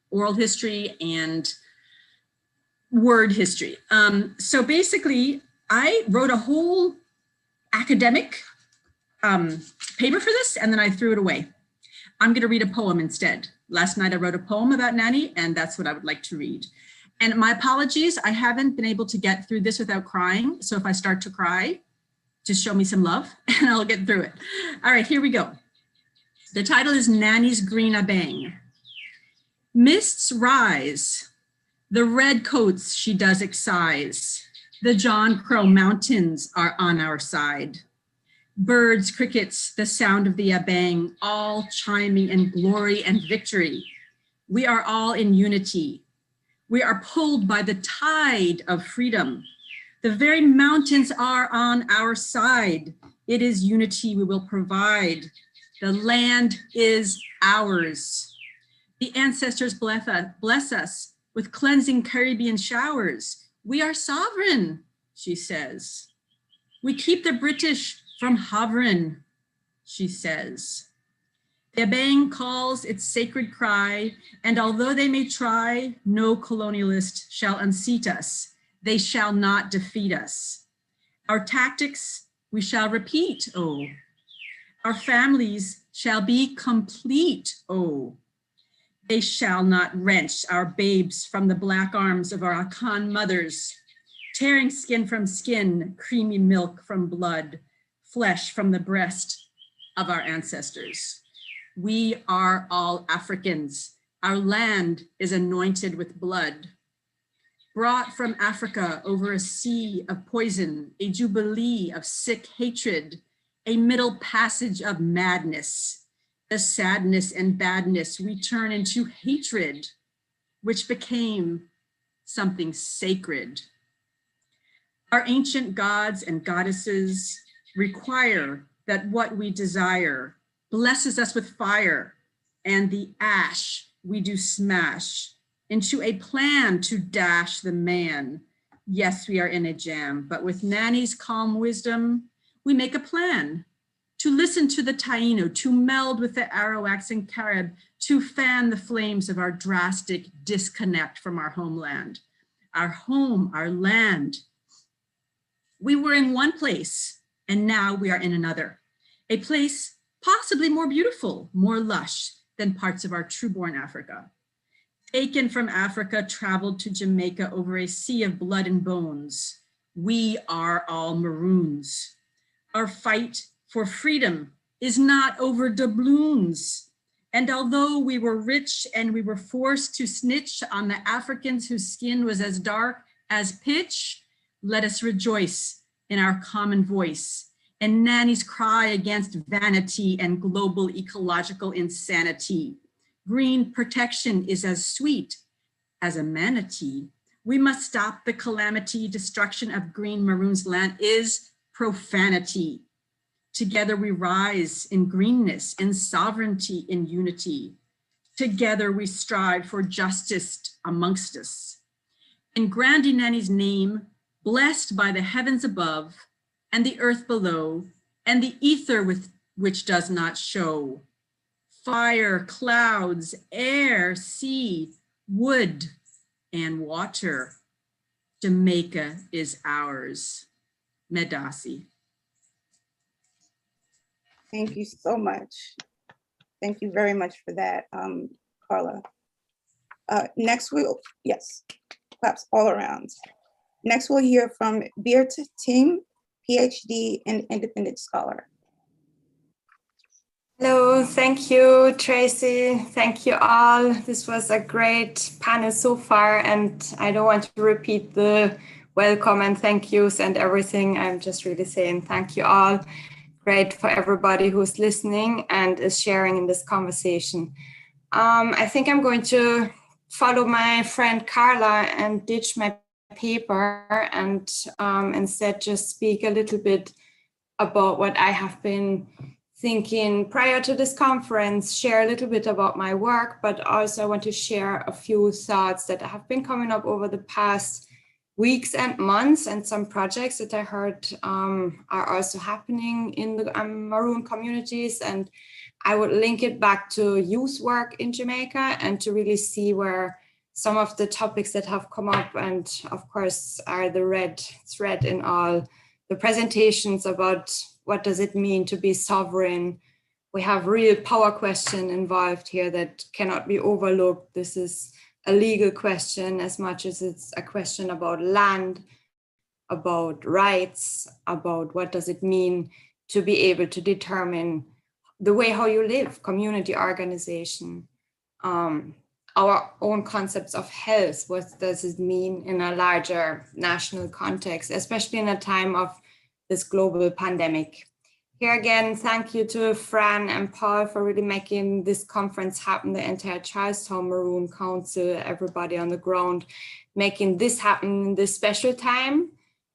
oral history and word history. So basically, I wrote a whole academic paper for this, and then I threw it away. I'm going to read a poem instead. Last night I wrote a poem about Nanny, and that's what I would like to read. And my apologies, I haven't been able to get through this without crying. So if I start to cry, just show me some love and I'll get through it. All right, here we go. The title is Nanny's Green Abang. Mists rise, the red coats she does excise. The John Crow Mountains are on our side. Birds, crickets, the sound of the abang, all chiming in glory and victory. We are all in unity. We are pulled by the tide of freedom. The very mountains are on our side. It is unity we will provide. The land is ours. The ancestors bless us with cleansing Caribbean showers. We are sovereign, she says. We keep the British from hovering, she says. The abang calls its sacred cry, and although they may try, no colonialist shall unseat us. They shall not defeat us. Our tactics we shall repeat, oh. Our families shall be complete, oh. They shall not wrench our babes from the black arms of our Akan mothers. tearing skin from skin, creamy milk from blood, flesh from the breast of our ancestors. We are all Africans. Our land is anointed with blood. Brought from Africa over a sea of poison, a jubilee of sick hatred, a middle passage of madness. The sadness and badness we turn into hatred, which became something sacred. Our ancient gods and goddesses require that what we desire blesses us with fire, and the ash we do smash into a plan to dash the man. Yes, we are in a jam, but with Nanny's calm wisdom, we make a plan to listen to the Taino, to meld with the Arawaks and Carib, to fan the flames of our drastic disconnect from our homeland. Our home, our land. We were in one place, and now we are in another. A place possibly more beautiful, more lush than parts of our true-born Africa. Taken from Africa, traveled to Jamaica over a sea of blood and bones. We are all Maroons. Our fight for freedom is not over doubloons. And although we were rich and we were forced to snitch on the Africans whose skin was as dark as pitch, let us rejoice in our common voice and Nanny's cry against vanity and global ecological insanity. Green protection is as sweet as a manatee. We must stop the calamity. Destruction of green Maroon's land is profanity. Together we rise in greenness, in sovereignty, in unity. Together we strive for justice amongst us. In Grandi Nanny's name, blessed by the heavens above and the earth below and the ether which does not show. Fire, clouds, air, sea, wood, and water. Jamaica is ours. Medasi. Thank you so much. Thank you very much for that, Carla. Next yes, claps all around. Next we'll hear from Beerta Tim, PhD and independent scholar. Hello, thank you, Tracy. Thank you all. This was a great panel so far, and I don't want to repeat the welcome and thank yous and everything. I'm just really saying thank you all. Great for everybody who's listening and is sharing in this conversation. I think I'm going to follow my friend Carla and ditch my paper and instead just speak a little bit about what I have been thinking prior to this conference, share a little bit about my work, but also I want to share a few thoughts that have been coming up over the past weeks and months, and some projects that I heard are also happening in the Maroon communities. And I would link it back to youth work in Jamaica and to really see where some of the topics that have come up, and of course are the red thread in all the presentations about what does it mean to be sovereign. We have real power question involved here that cannot be overlooked. This is a legal question as much as it's a question about land, about rights, about what does it mean to be able to determine the way how you live, community organization, our own concepts of health. What does it mean in a larger national context, especially in a time of this global pandemic. Here again, thank you to Fran and Paul for really making this conference happen, the entire Charlestown Maroon Council, everybody on the ground, making this happen in this special time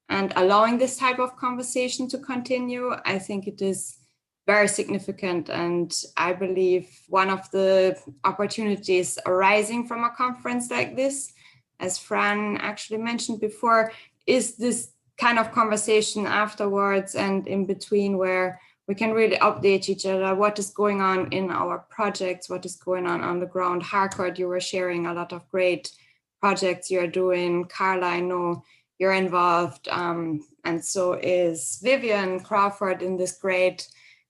and allowing this type of conversation to continue. I think it is very significant, and I believe one of the opportunities arising from a conference like this, as Fran actually mentioned before, is this kind of conversation afterwards and in between, where we can really update each other, what is going on in our projects, what is going on the ground. Harcourt, you were sharing a lot of great projects you're doing. Carla, I know you're involved, and so is Vivian Crawford in this great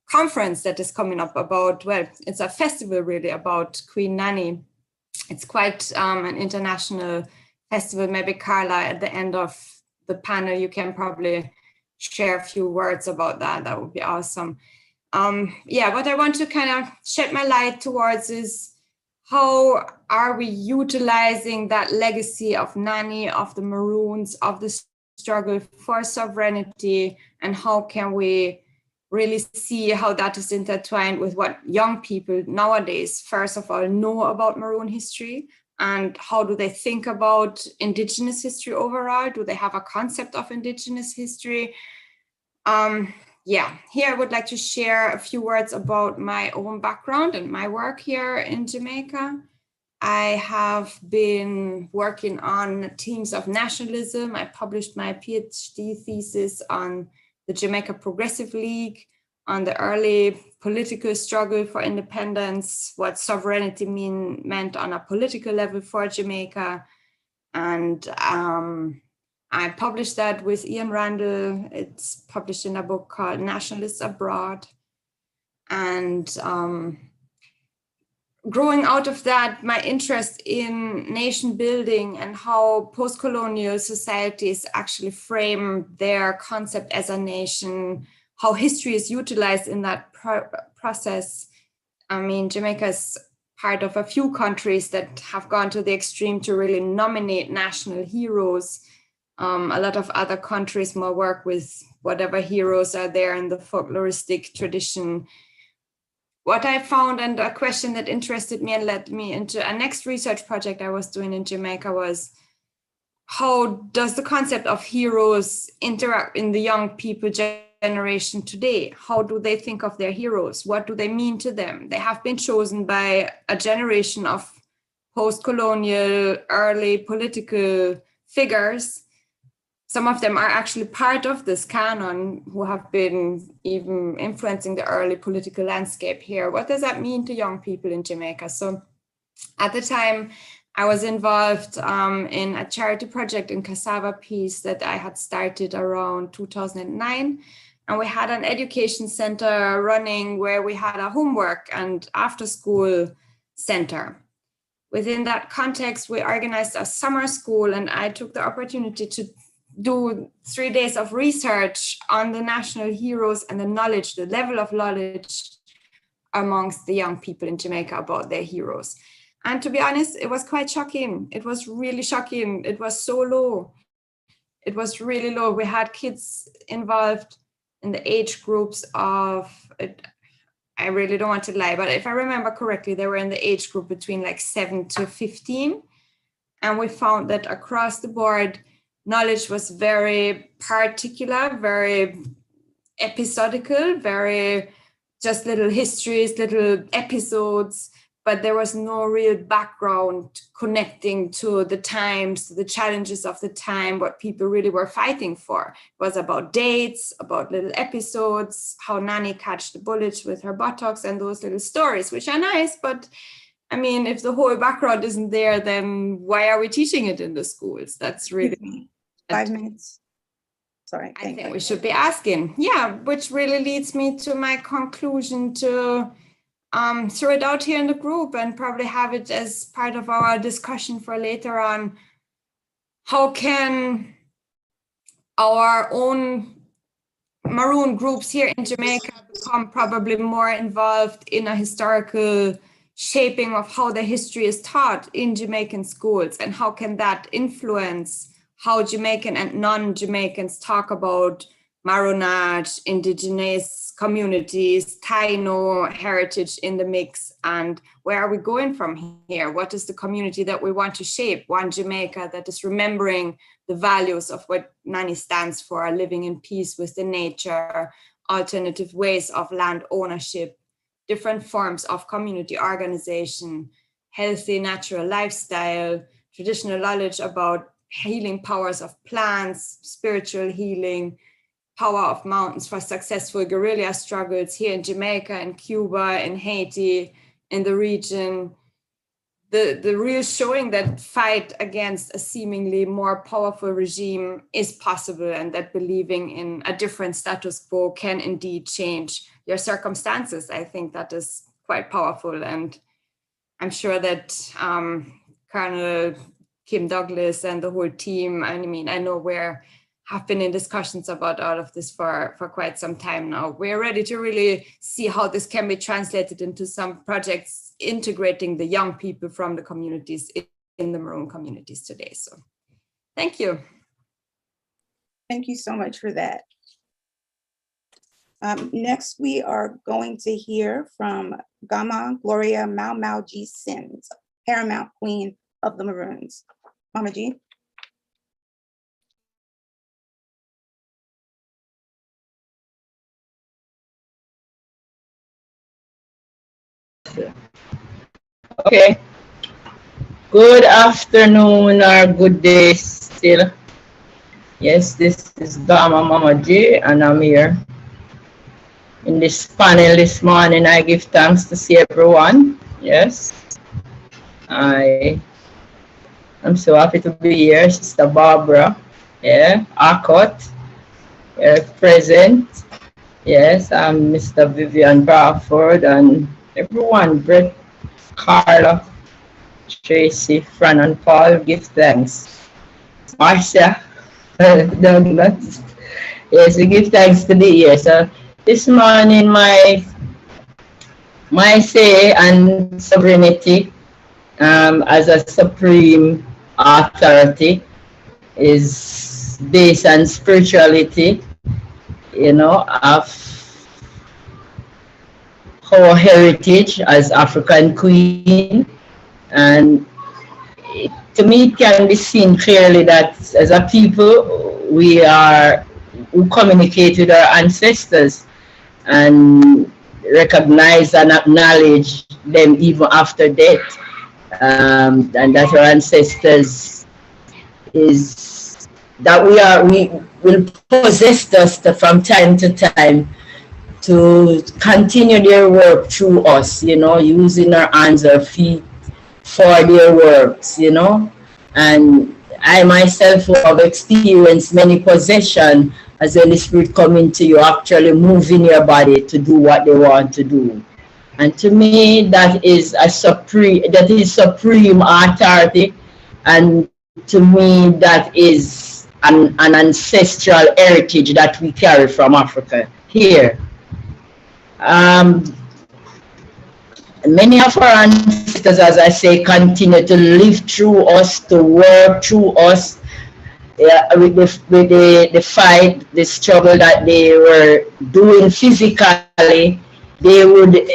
conference that is coming up about, well, it's a festival really about Queen Nanny. It's quite an international festival. Maybe Carla at the end of the panel, you can probably share a few words about that. That would be awesome. Yeah, what I want to kind of shed my light towards is how are we utilizing that legacy of Nani, of the Maroons, of the struggle for sovereignty, and how can we really see how that is intertwined with what young people nowadays, first of all, know about Maroon history, and how do they think about Indigenous history overall? Do they have a concept of Indigenous history? Yeah, here I would like to share a few words about my own background and my work here in Jamaica. I have been working on themes of nationalism. I published my PhD thesis on the Jamaica Progressive League, on the early political struggle for independence, what sovereignty meant on a political level for Jamaica. And I published that with Ian Randall. It's published in a book called Nationalists Abroad. And growing out of that, my interest in nation building and how post-colonial societies actually frame their concept as a nation, how history is utilized in that process. I mean, Jamaica is part of a few countries that have gone to the extreme to really nominate national heroes. A lot of other countries more work with whatever heroes are there in the folkloristic tradition. What I found, and a question that interested me and led me into a next research project I was doing in Jamaica, was how does the concept of heroes interact in the young people generation today? How do they think of their heroes? What do they mean to them? They have been chosen by a generation of post-colonial, early political figures. Some of them are actually part of this canon who have been even influencing the early political landscape here. What does that mean to young people in Jamaica? So at the time, I was involved in a charity project in Cassava Peace that I had started around 2009. And we had an education center running where we had a homework and after school center. Within that context, we organized a summer school, and I took the opportunity to do 3 days of research on the national heroes and the knowledge, the level of knowledge amongst the young people in Jamaica about their heroes. And to be honest, it was quite shocking. It was really shocking. It was so low. It was really low. We had kids involved in the age groups of, I really don't want to lie, but if I remember correctly, they were in the age group between like 7 to 15. And we found that across the board, knowledge was very particular, very episodical, very just little histories, little episodes, but there was no real background connecting to the times, the challenges of the time, what people really were fighting for. It was about dates, about little episodes, how Nani catched the bullets with her buttocks and those little stories, which are nice, but I mean, if the whole background isn't there, then why are we teaching it in the schools? That's really 5 minutes. Sorry. I think we should be asking. Yeah, which really leads me to my conclusion to throw it out here in the group and probably have it as part of our discussion for later on. How can our own Maroon groups here in Jamaica become probably more involved in a historical shaping of how the history is taught in Jamaican schools, and how can that influence how Jamaican and non-Jamaicans talk about Maroonage, indigenous communities, Taino heritage in the mix, and where are we going from here? What is the community that we want to shape? One Jamaica that is remembering the values of what Nani stands for, living in peace with the nature, alternative ways of land ownership, different forms of community organization, healthy natural lifestyle, traditional knowledge about healing powers of plants, spiritual healing, power of mountains for successful guerrilla struggles here in Jamaica, in Cuba, in Haiti, in the region. The real showing that fight against a seemingly more powerful regime is possible, and that believing in a different status quo can indeed change your circumstances. I think that is quite powerful. And I'm sure that Colonel Kim Douglas and the whole team, I mean, I know have been in discussions about all of this for quite some time now. We're ready to really see how this can be translated into some projects integrating the young people from the communities in the Maroon communities today. So thank you. Thank you so much for that. Next, we are going to hear from Gama Gloria Mau Mau G. Sims, Paramount Queen of the Maroons. Mama G. Okay. Good afternoon or good day still. Yes, this is Gama Mama J, and I'm here in this panel this morning. I give thanks to see everyone. Yes. I'm so happy to be here. Sister Barbara. Yeah. Arkot. Present. Yes, I'm Mr. Vivian Crawford and everyone, Brett, Carla, Tracy, Fran, and Paul, give thanks. Marcia, Douglas, yes, we give thanks to be here. So this morning, my say and sovereignty as a supreme authority is based on spirituality, you know, of our heritage as African Queen. And to me, it can be seen clearly that as a people, we communicate with our ancestors and recognize and acknowledge them even after death. And that our ancestors is that we will possess us from time to time to continue their work through us, you know, using our hands or feet for their works, you know. And I myself have experienced many possession as the Holy Spirit come into you, actually moving your body to do what they want to do. And to me, that is supreme authority. And to me, that is an ancestral heritage that we carry from Africa here. Many of our ancestors, as I say, continue to live through us, to work through us, with the fight, the struggle that they were doing physically. They would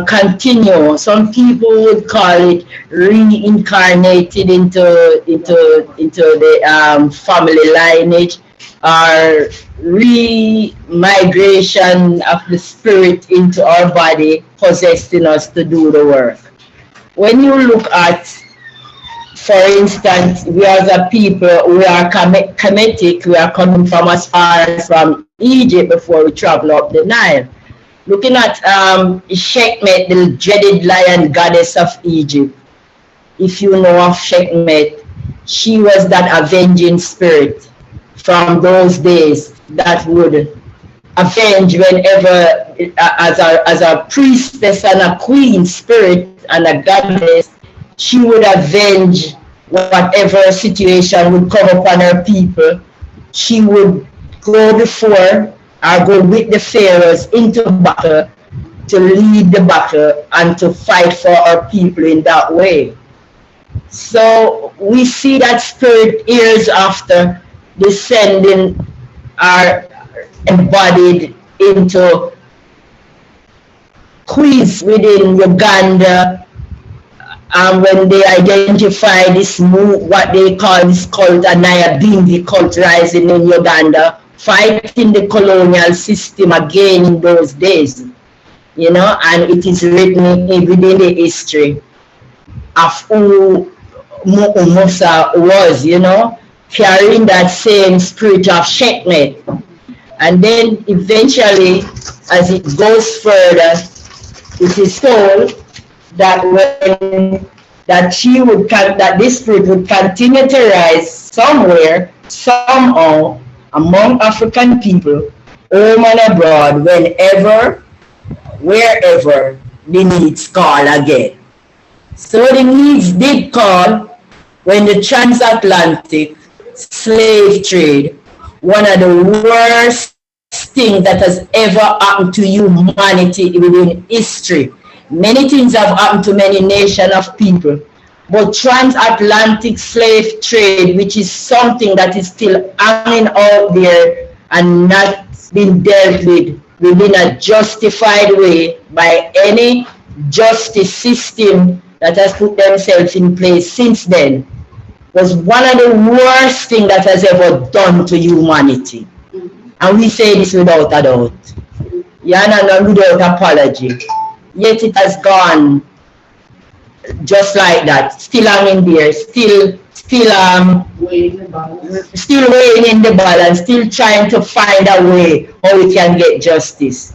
continue. Some people would call it reincarnated into the family lineage, or re-migration of the spirit into our body, possessing us to do the work. When you look at, for instance, we as a people, we are Kemetic, we are coming from as far as from Egypt before we travel up the Nile. Looking at Sekhmet, the dreaded lion goddess of Egypt. If you know of Sekhmet, she was that avenging spirit from those days that would avenge whenever, as a priestess and a queen spirit and a goddess, she would avenge whatever situation would come upon her people. She would go before or go with the pharaohs into battle to lead the battle and to fight for our people in that way. So we see that spirit years after descending are embodied into queens within Uganda, and when they identify this move, what they call this cult, Anaya Bindi cult rising in Uganda, fighting the colonial system again in those days, you know, and it is written within the history of who Musa was, you know, carrying that same spirit of Sekhmet. And then eventually, as it goes further, it is told that when that this spirit would continue to rise somewhere, somehow, among African people, home and abroad, whenever, wherever the needs call again. So the needs did call when the transatlantic slave trade one of the worst things that has ever happened to humanity within history. Many things have happened to many nations of people, but transatlantic slave trade, which is something that is still hanging out there and not been dealt with within a justified way by any justice system that has put themselves in place since then, was one of the worst things that has ever done to humanity. And we say this without a doubt. And without apology. Yet it has gone just like that, still hanging there, still weighing in the balance, still trying to find a way how we can get justice.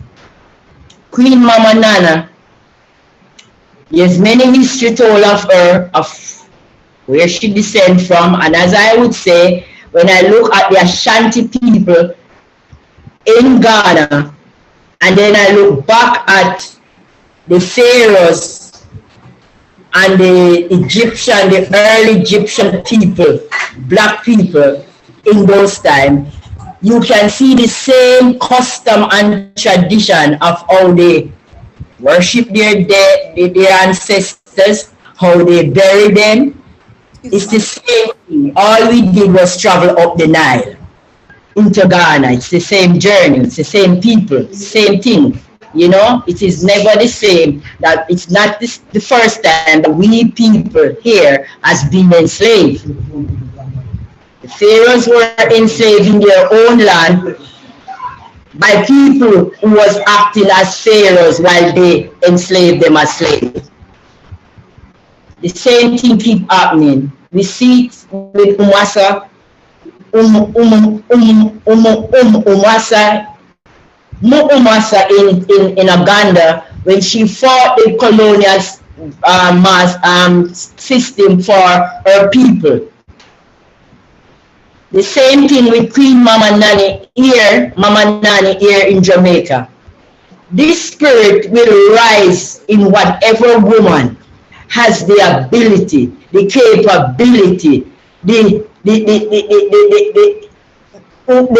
Queen Mama Nana, there's many history told of her, of where she descends from, and as I would say, when I look at the Ashanti people in Ghana, and then I look back at the pharaohs and the Egyptian, the early Egyptian people, black people in those times, you can see the same custom and tradition of how they worship their dead, their ancestors, how they bury them. It's the same thing. All we did was travel up the Nile into Ghana. It's the same journey, it's the same people, same thing. You know, it is never the same. That it's not the first time that we people here has been enslaved. The pharaohs were enslaved in their own land by people who was acting as pharaohs while they enslaved them as slaves. The same thing keep happening. We see it with Umasa, Umasa in Uganda, when she fought the colonial system for her people. The same thing with Queen Mama Nani here in Jamaica. This spirit will rise in whatever woman has the ability, the capability, the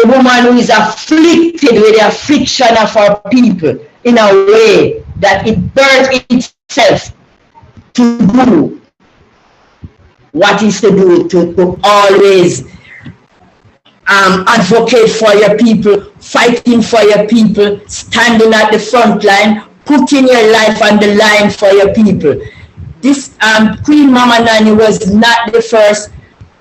woman who is afflicted with the affliction of our people in a way that it burns itself to do what is to do, to always advocate for your people, fighting for your people, standing at the front line, putting your life on the line for your people. This Queen Mama Nani was not the first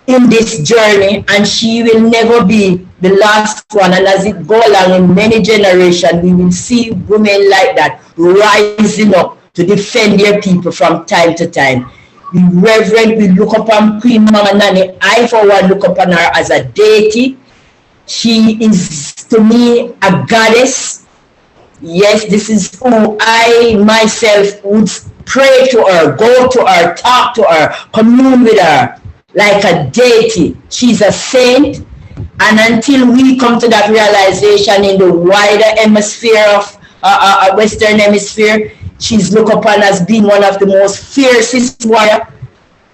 in this journey, and she will never be the last one. And as it go along in many generations, we will see women like that rising up to defend their people from time to time. We reverently look upon Queen Mama Nani. I, for one, look upon her as a deity. She is, to me, a goddess. Yes, this is who I myself would pray to her, go to her, talk to her, commune with her like a deity. She's a saint. And until we come to that realization in the wider hemisphere of Western Hemisphere, she's looked upon as being one of the most fiercest warrior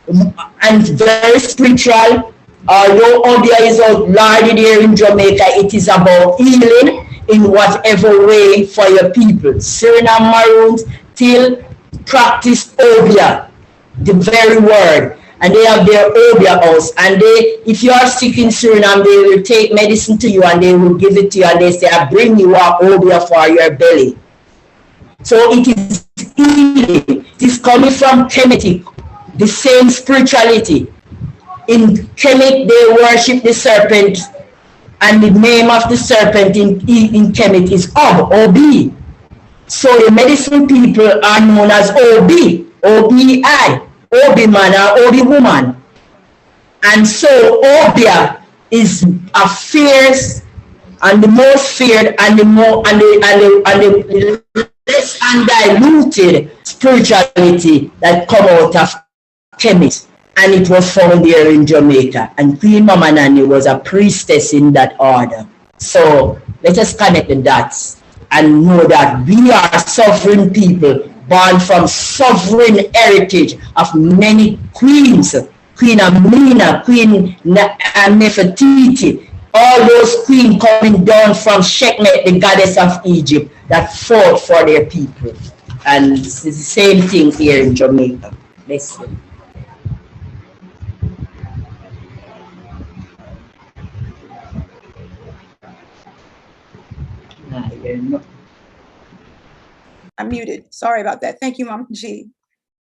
and very spiritual. Although Obia is outlauded here in Jamaica, it is about healing in whatever way for your people. Suriname Maroons still practice Obia, the very word. And they have their Obia house. And they, if you are sick in Suriname, they will take medicine to you and they will give it to you. And they say, I bring you a Obia for your belly. So it is healing. It is coming from Kemetic, the same spirituality. In Kemet, they worship the serpent, and the name of the serpent in Kemet is Obi. So the medicine people are known as Obi, O-B-I, Obi man or Obi woman. And so Obia is a fierce and the most feared and the more and the less undiluted spirituality that come out of Kemet. And it was found here in Jamaica. And Queen Mama Nani was a priestess in that order. So let us connect the dots and know that we are sovereign people born from sovereign heritage of many queens. Queen Amina, Queen Nefertiti, all those queens coming down from Sekhmet, the goddess of Egypt, that fought for their people. And it's the same thing here in Jamaica. Bless you. I'm muted. Sorry about that. Thank you, Mama G.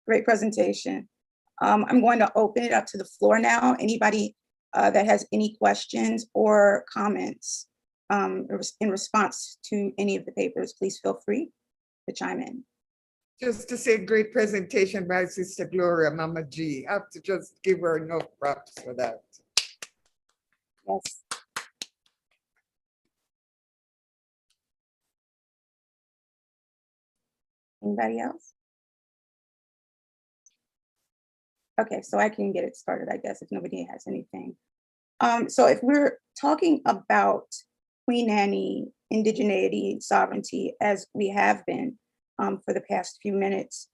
Great presentation. I'm going to open it up to the floor now. Anybody that has any questions or comments in response to any of the papers, please feel free to chime in. Just to say, great presentation by Sister Gloria, Mama G. I have to just give her enough props for that. Yes. Anybody else? Okay, so I can get it started, I guess, if nobody has anything. So if we're talking about Queen Nanny, indigeneity, sovereignty, as we have been for the past few minutes,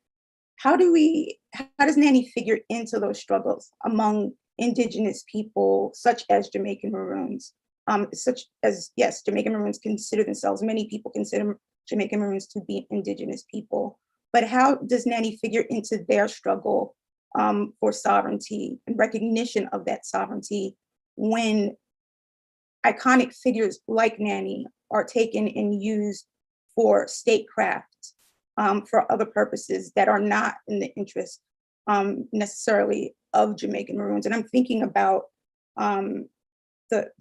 how does Nanny figure into those struggles among indigenous people, such as Jamaican Maroons, such as, yes, Jamaican Maroons consider themselves, many people consider Jamaican Maroons to be indigenous people, but how does Nanny figure into their struggle for sovereignty and recognition of that sovereignty when iconic figures like Nanny are taken and used for statecraft, for other purposes that are not in the interest necessarily of Jamaican Maroons? And I'm thinking about the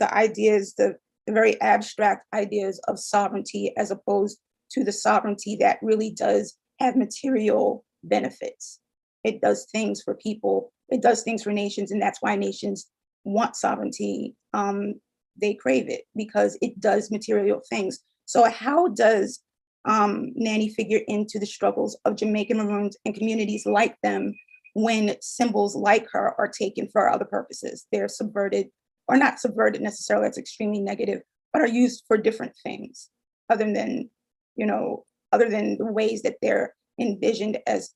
ideas, the very abstract ideas of sovereignty as opposed to the sovereignty that really does have material benefits. It does things for people, it does things for nations, and that's why nations want sovereignty. They crave it because it does material things. So how does Nanny figure into the struggles of Jamaican Maroons and communities like them when symbols like her are taken for other purposes? They're subverted, or not subverted necessarily, that's extremely negative, but are used for different things other than, other than the ways that they're envisioned as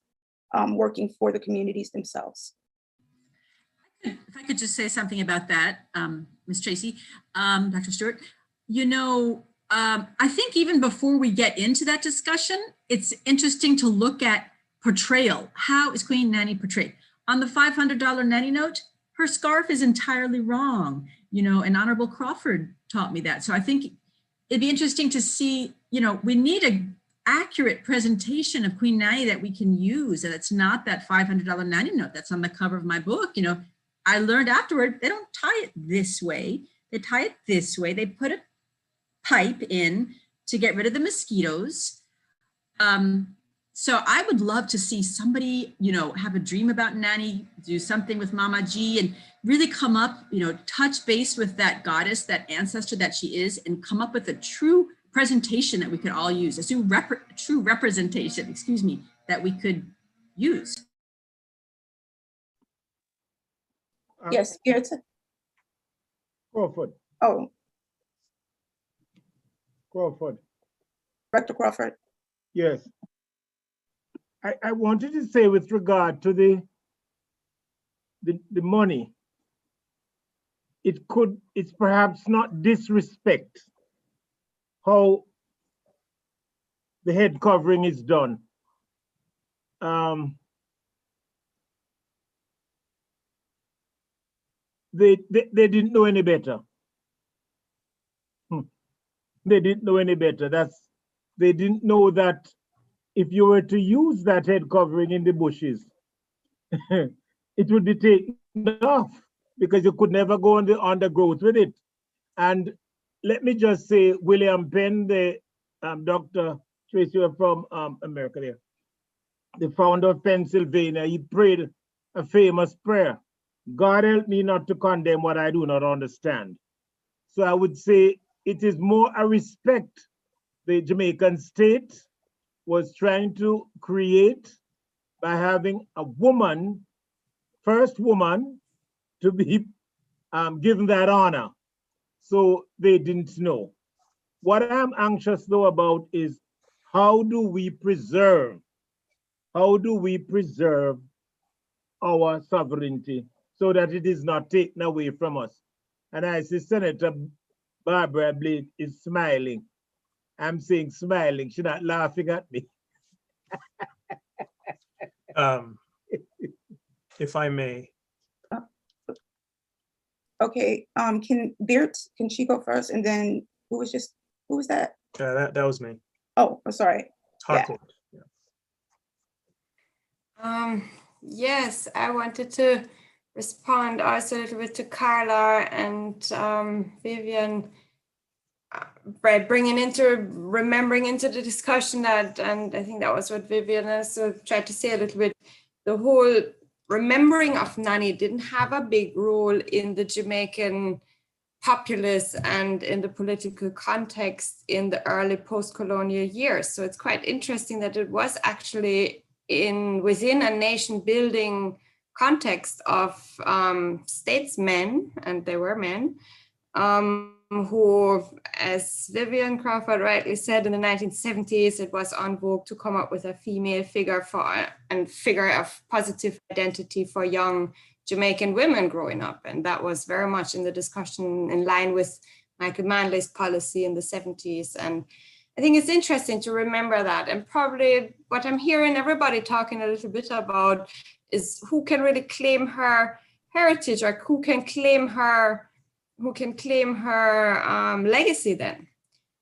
working for the communities themselves. If I could just say something about that, Ms. Tracy, Dr. Stewart, I think even before we get into that discussion, it's interesting to look at portrayal. How is Queen Nanny portrayed? On the $500 nanny note, her scarf is entirely wrong, and Honorable Crawford taught me that. So I think it'd be interesting to see, we need an accurate presentation of Queen Nanny that we can use, and it's not that $500 nanny note that's on the cover of my book. I learned afterward, they don't tie it this way. They tie it this way. They put a pipe in to get rid of the mosquitoes. So I would love to see somebody, have a dream about Nanny, do something with Mama G, and really come up, touch base with that goddess, that ancestor that she is, and come up with a true presentation that we could all use, a true representation, that we could use. Yes, Crawford. Oh. Crawford. Dr. Crawford. Yes. I wanted to say with regard to the money, it's perhaps not disrespect how the head covering is done. They didn't know any better. They didn't know any better. They didn't know that if you were to use that head covering in the bushes, it would be taken off because you could never go on the undergrowth with it. And let me just say, William Penn, the Dr. Tracy, you are from America there, the founder of Pennsylvania, he prayed a famous prayer: God help me not to condemn what I do not understand. So I would say it is more a respect the Jamaican state was trying to create by having a woman, first woman, to be given that honor. So they didn't know. What I'm anxious though about is how do we preserve our sovereignty so that it is not taken away from us? And I see Senator Barbara, I believe, is smiling. I'm saying smiling. She's not laughing at me. If I may. Okay, can Beert, can she go first? And then who was that? That was me. Oh, I'm sorry. Yeah. Harcourt. Yes, I wanted to respond also a little bit to Carla and Vivian, remembering into the discussion that, and I think that was what Vivian also tried to say a little bit, the whole remembering of Nani didn't have a big role in the Jamaican populace and in the political context in the early post-colonial years. So it's quite interesting that it was actually within a nation building context of statesmen, and they were men, who, as Vivian Crawford rightly said, in the 1970s, it was on vogue to come up with a female figure figure of positive identity for young Jamaican women growing up. And that was very much in the discussion in line with Michael Manley's policy in the 70s. And I think it's interesting to remember that. And probably what I'm hearing everybody talking a little bit about is who can really claim her heritage, or who can claim her legacy then.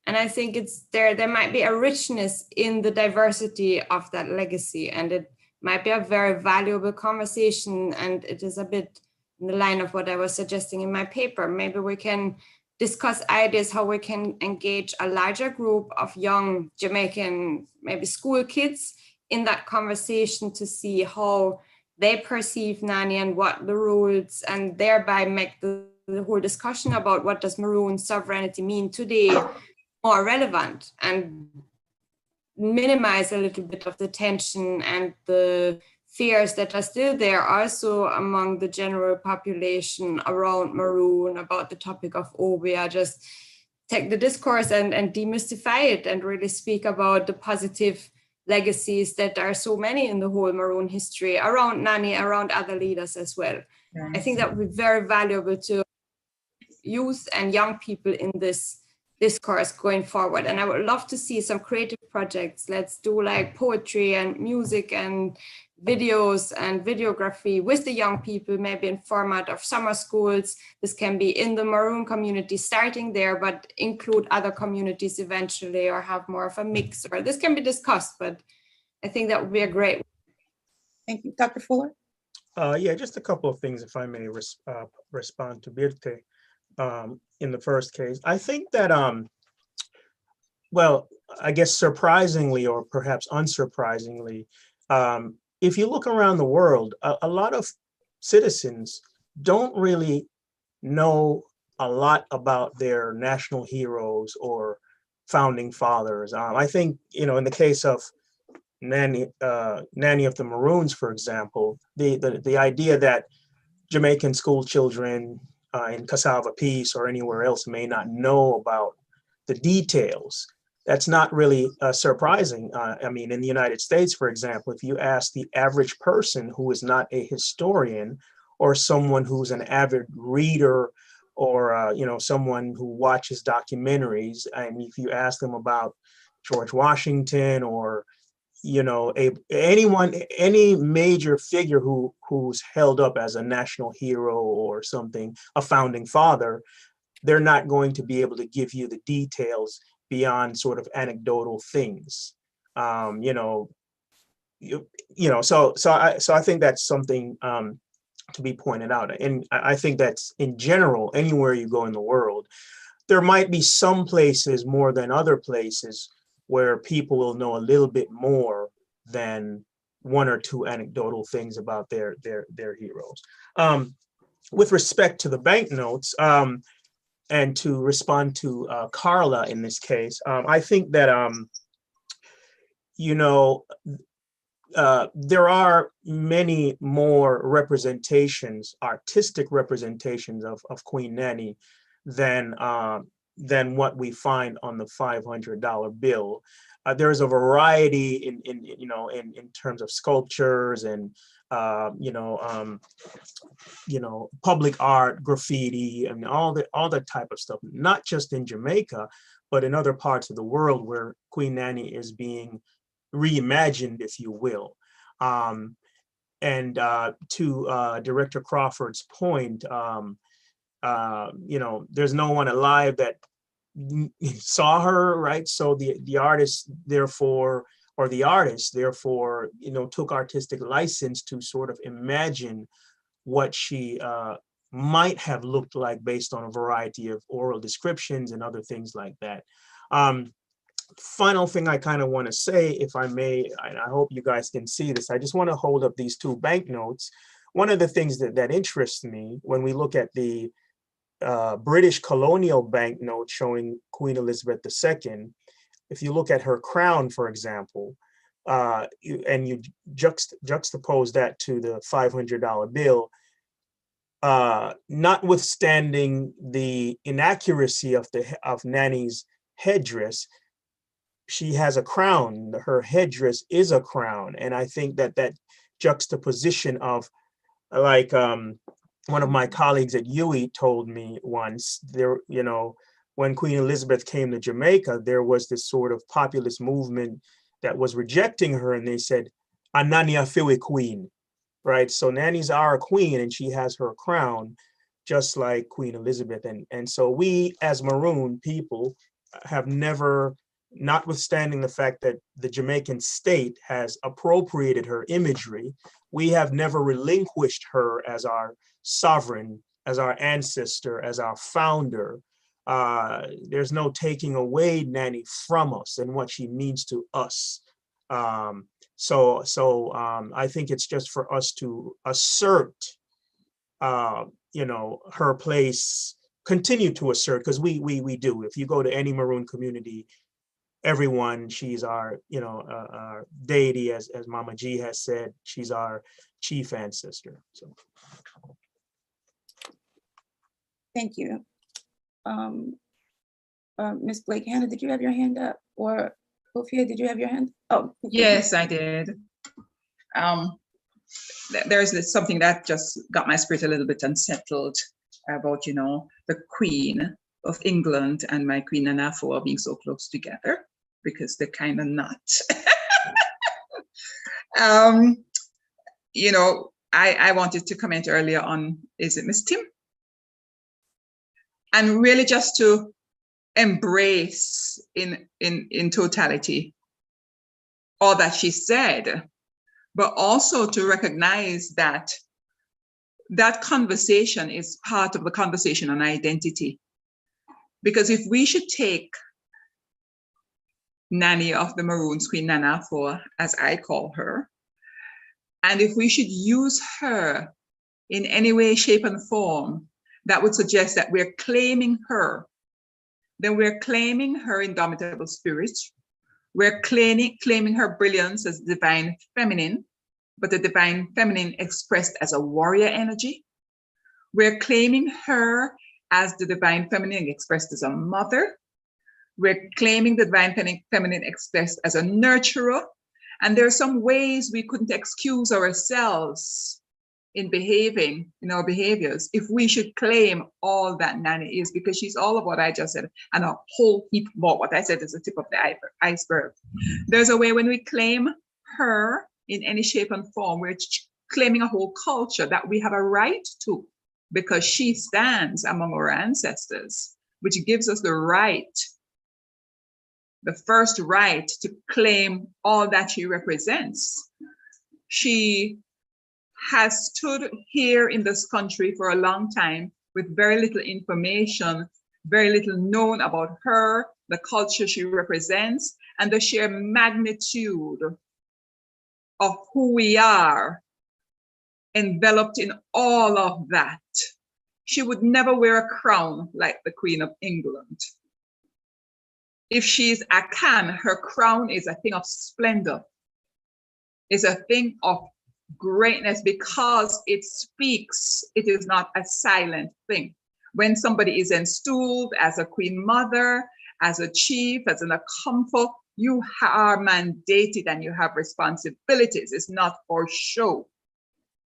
And I think there might be a richness in the diversity of that legacy, and it might be a very valuable conversation. And it is a bit in the line of what I was suggesting in my paper. Maybe we can discuss ideas how we can engage a larger group of young Jamaican, maybe school kids, in that conversation to see how they perceive Nani and what the rules, and thereby make the whole discussion about what does Maroon sovereignty mean today more relevant, and minimize a little bit of the tension and the fears that are still there also among the general population around Maroon about the topic of Obia. Just take the discourse and demystify it, and really speak about the positive legacies that are so many in the whole Maroon history around Nani, around other leaders as well. Yes. I think that would be very valuable to youth and young people in this discourse going forward. And I would love to see some creative projects. Let's do like poetry and music and videos and videography with the young people, maybe in format of summer schools. This can be in the Maroon community, starting there, but include other communities eventually, or have more of a mix, or this can be discussed, but I think that would be a great. Thank you. Dr. Fuller? Yeah, just a couple of things, if I may respond to Birte. In the first case, I think that, well, I guess surprisingly, or perhaps unsurprisingly, if you look around the world, a lot of citizens don't really know a lot about their national heroes or founding fathers. I think, in the case of Nanny of the Maroons, for example, the idea that Jamaican school children in Cassava Peace or anywhere else may not know about the details, that's not really surprising. I mean, in the United States, for example, if you ask the average person who is not a historian, or someone who's an avid reader, or someone who watches documentaries, and if you ask them about George Washington, or any major figure who's held up as a national hero or something, a founding father, they're not going to be able to give you the details beyond sort of anecdotal things. So I think that's something to be pointed out. And I think that's in general, anywhere you go in the world, there might be some places more than other places where people will know a little bit more than one or two anecdotal things about their heroes. With respect to the banknotes, and to respond to Carla in this case, I think that there are many more representations, artistic representations of Queen Nanny than what we find on the $500 bill. there is a variety in terms of sculptures and public art, graffiti, and all that type of stuff, not just in Jamaica, but in other parts of the world where Queen Nanny is being reimagined, if you will. And to Director Crawford's point, there's no one alive that saw her, right? So the artist, therefore, or the artist, therefore, took artistic license to sort of imagine what she might have looked like based on a variety of oral descriptions and other things like that. Final thing I kind of want to say, if I may, and I hope you guys can see this, I just want to hold up these two banknotes. One of the things that interests me when we look at the British colonial banknote showing Queen Elizabeth II, if you look at her crown, for example, and you juxtapose that to the $500 bill, notwithstanding the inaccuracy of Nanny's headdress, she has a crown. Her headdress is a crown, and I think that juxtaposition of, like one of my colleagues at UWI told me once, when Queen Elizabeth came to Jamaica, there was this sort of populist movement that was rejecting her, and they said, "A Nanny a Fiwi Queen," right? So Nanny's our queen, and she has her crown, just like Queen Elizabeth. And so we, as Maroon people, have never, notwithstanding the fact that the Jamaican state has appropriated her imagery, we have never relinquished her as our sovereign, as our ancestor, as our founder. There's no taking away Nanny from us and what she means to us. So I think it's just for us to assert, her place, continue to assert, because we do. If you go to any Maroon community, everyone, she's our, our deity, as Mama G has said, she's our chief ancestor. So. Thank you. Ms. Blake, Hannah, did you have your hand up? Or Sophia, did you have your hand? Oh, yes, I did. There's something that just got my spirit a little bit unsettled about, the Queen of England and my Queen Anafo being so close together, because they're kind of not. I wanted to comment earlier on, is it Miss Tim? And really just to embrace in totality all that she said, but also to recognize that that conversation is part of the conversation on identity. Because if we should take Nanny of the Maroons, Queen Nana for, as I call her, and if we should use her in any way, shape, and form that would suggest that we're claiming her, then we're claiming her indomitable spirit. We're claiming her brilliance as divine feminine, but the divine feminine expressed as a warrior energy. We're claiming her as the divine feminine expressed as a mother. We're claiming the divine feminine expressed as a nurturer. And there are some ways we couldn't excuse ourselves in our behaviors, if we should claim all that Nanny is, because she's all of what I just said, and a whole heap more. What I said is the tip of the iceberg. There's a way when we claim her in any shape and form, we're claiming a whole culture that we have a right to, because she stands among our ancestors, which gives us the right, the first right to claim all that she represents. She has stood here in this country for a long time with very little information, very little known about her, the culture she represents, and the sheer magnitude of who we are enveloped in all of that. She would never wear a crown like the Queen of England. If she's a can, her crown is a thing of splendor. It's a thing of greatness because it speaks. It is not a silent thing. When somebody is installed as a queen mother, as a chief, as an accomplice, You are mandated and you have responsibilities. It's not for show.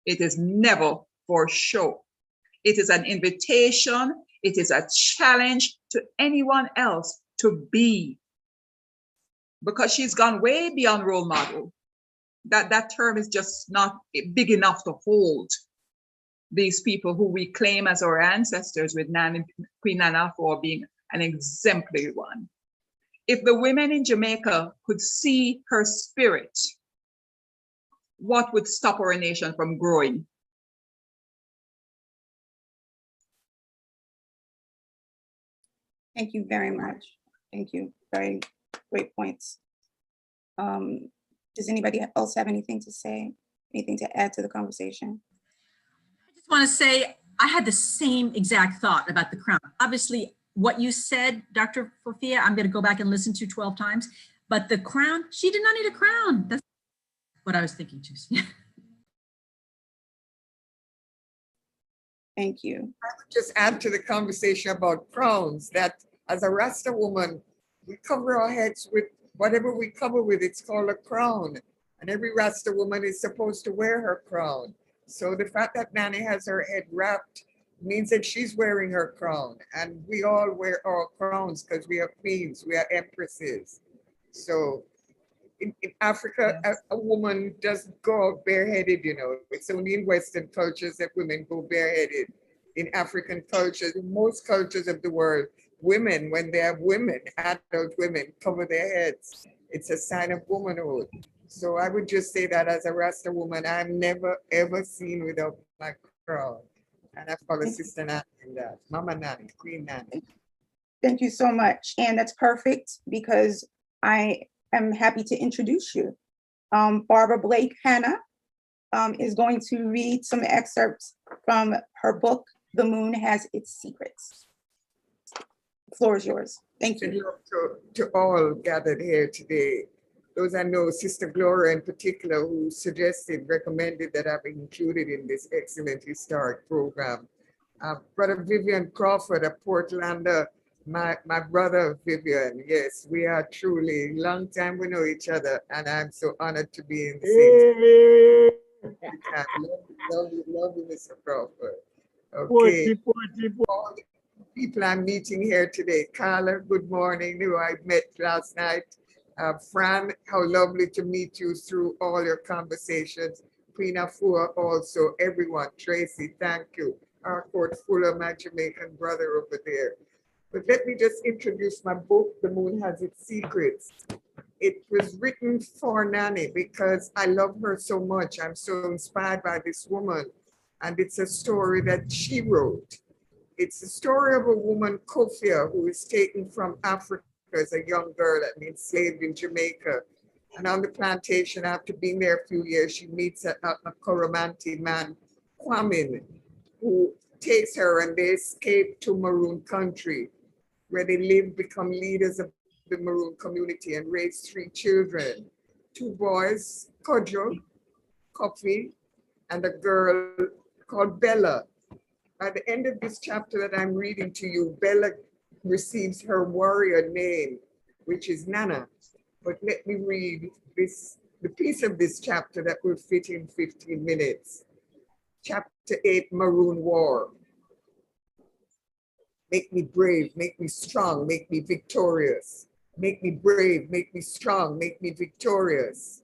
It is never for show. It is an invitation. It is a challenge to anyone else to be. Because she's gone way beyond role model. That term is just not big enough to hold these people who we claim as our ancestors, with Queen Nana for being an exemplary one. If the women in Jamaica could see her spirit, what would stop our nation from growing? Thank you very much. Thank you. Very great points. Does anybody else have anything to say? Anything to add to the conversation? I just want to say I had the same exact thought about the crown. Obviously, what you said, Dr. Fafia, I'm going to go back and listen to 12 times. But the crown, she did not need a crown. That's what I was thinking too. Thank you. I would just add to the conversation about crowns that as a Rasta woman, we cover our heads with whatever we cover with, it's called a crown. And every Rasta woman is supposed to wear her crown. So the fact that Nani has her head wrapped means that she's wearing her crown. And we all wear our crowns because we are queens, we are empresses. So in Africa, a woman doesn't go out bareheaded, you know. It's only in Western cultures that women go bareheaded. In African cultures, in most cultures of the world, women, when they have women, adult women, cover their heads. It's a sign of womanhood. So I would just say that as a Rasta woman, I'm never ever seen without my crown. And I follow Sister Nani in that. Mama Nani, Queen Nani. Thank you so much. And that's perfect because I am happy to introduce you. Barbara Blake Hanna is going to read some excerpts from her book, The Moon Has Its Secrets. The floor is yours. Thank you. To all gathered here today, those I know, Sister Gloria in particular, who recommended that I be included in this excellent historic program. Brother Vivian Crawford of Portlander, my brother Vivian, yes, we are truly, long time we know each other, and I'm so honored to be in the same. Love you, Mr. Crawford. Okay. All the people I'm meeting here today. Carla, good morning, who I met last night. Fran, how lovely to meet you through all your conversations. Queen Afua also, everyone. Tracy, thank you. Our court Fuller, my Jamaican brother over there. But let me just introduce my book, The Moon Has Its Secrets. It was written for Nani because I love her so much. I'm so inspired by this woman. And it's a story that she wrote. It's the story of a woman, Kofia, who is taken from Africa as a young girl and enslaved in Jamaica. And on the plantation, after being there a few years, she meets a Coromantee man, Kwamin, who takes her and they escape to Maroon country, where they live, become leaders of the Maroon community and raise 3 children, 2 boys, Kojo, Kofi, and a girl called Bella. At the end of this chapter that I'm reading to you, Bella receives her warrior name, which is Nana. But let me read the piece of this chapter that will fit in 15 minutes. Chapter 8, Maroon War. Make me brave, make me strong, make me victorious. Make me brave, make me strong, make me victorious.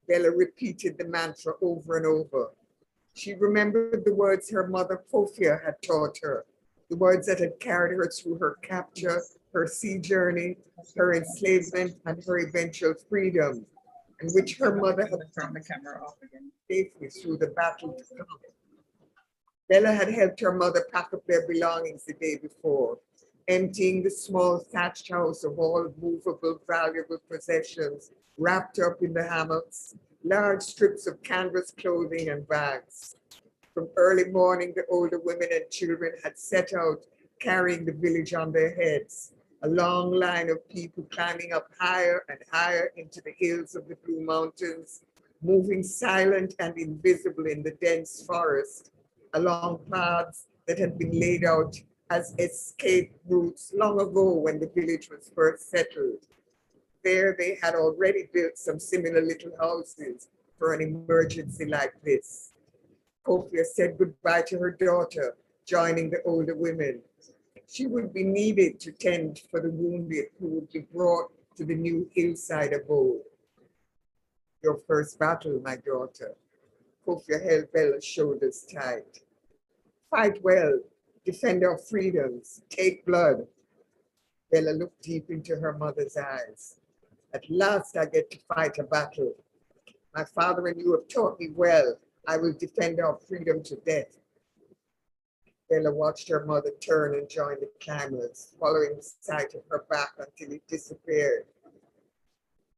Bella repeated the mantra over and over. She remembered the words her mother Kofia had taught her, the words that had carried her through her capture, her sea journey, her enslavement, and her eventual freedom, and which her mother had turned the camera off again safely through the battle to come. Bella had helped her mother pack up their belongings the day before, emptying the small thatched house of all movable, valuable possessions wrapped up in the hammocks, large strips of canvas clothing and bags. From early morning, the older women and children had set out carrying the village on their heads, a long line of people climbing up higher and higher into the hills of the Blue Mountains, moving silent and invisible in the dense forest, along paths that had been laid out as escape routes long ago when the village was first settled. there they had already built some similar little houses for an emergency like this. Kofi said goodbye to her daughter, joining the older women. She would be needed to tend for the wounded who would be brought to the new hillside abode. Your first battle, my daughter. Kofi held Bella's shoulders tight. Fight well, defend our freedoms, take blood. Bella looked deep into her mother's eyes. At last I get to fight a battle. My father and you have taught me well. I will defend our freedom to death. Bella watched her mother turn and join the climbers, following the sight of her back until it disappeared.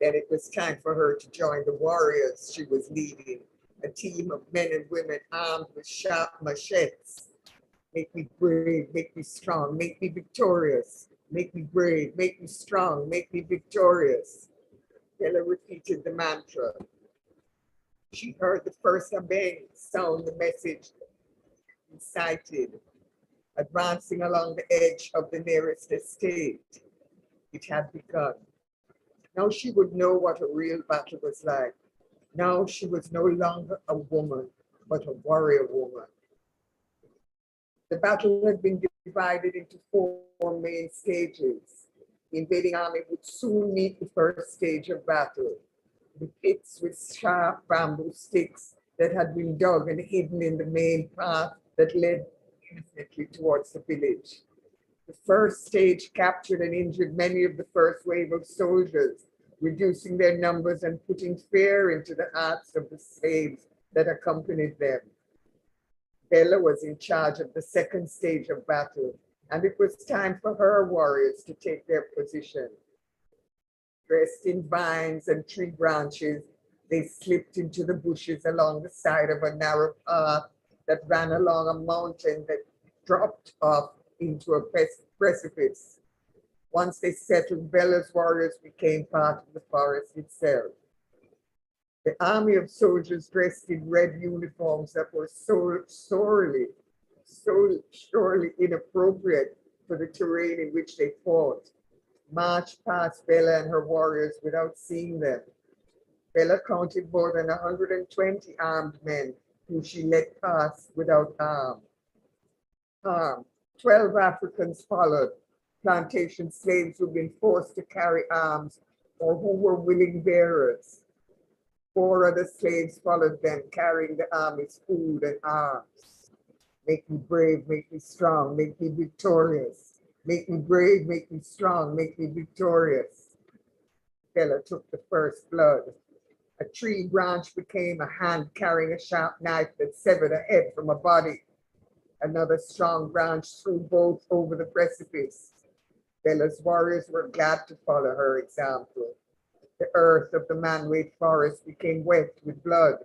Then it was time for her to join the warriors she was leading, a team of men and women armed with sharp machetes. Make me brave, make me strong, make me victorious. Make me brave, make me strong, make me victorious. Bella repeated the mantra. She heard the first abeng sound the message incited, advancing along the edge of the nearest estate. It had begun. Now she would know what a real battle was like. Now she was no longer a woman, but a warrior woman. The battle had been divided into 4 main stages. The invading army would soon meet the first stage of battle. The pits with sharp bamboo sticks that had been dug and hidden in the main path that led innocently towards the village. The first stage captured and injured many of the first wave of soldiers, reducing their numbers and putting fear into the hearts of the slaves that accompanied them. Bella was in charge of the second stage of battle, and it was time for her warriors to take their position. Dressed in vines and tree branches, they slipped into the bushes along the side of a narrow path that ran along a mountain that dropped off into a precipice. Once they settled, Bella's warriors became part of the forest itself. The army of soldiers dressed in red uniforms that were so sorely inappropriate for the terrain in which they fought, marched past Bella and her warriors without seeing them. Bella counted more than 120 armed men who she let pass without harm. 12 Africans followed, plantation slaves who'd been forced to carry arms or who were willing bearers. 4 other slaves followed them, carrying the army's food and arms. Make me brave, make me strong, make me victorious. Make me brave, make me strong, make me victorious. Bella took the first blood. A tree branch became a hand carrying a sharp knife that severed a head from a body. Another strong branch threw both over the precipice. Bella's warriors were glad to follow her example. The earth of the man-made forest became wet with blood.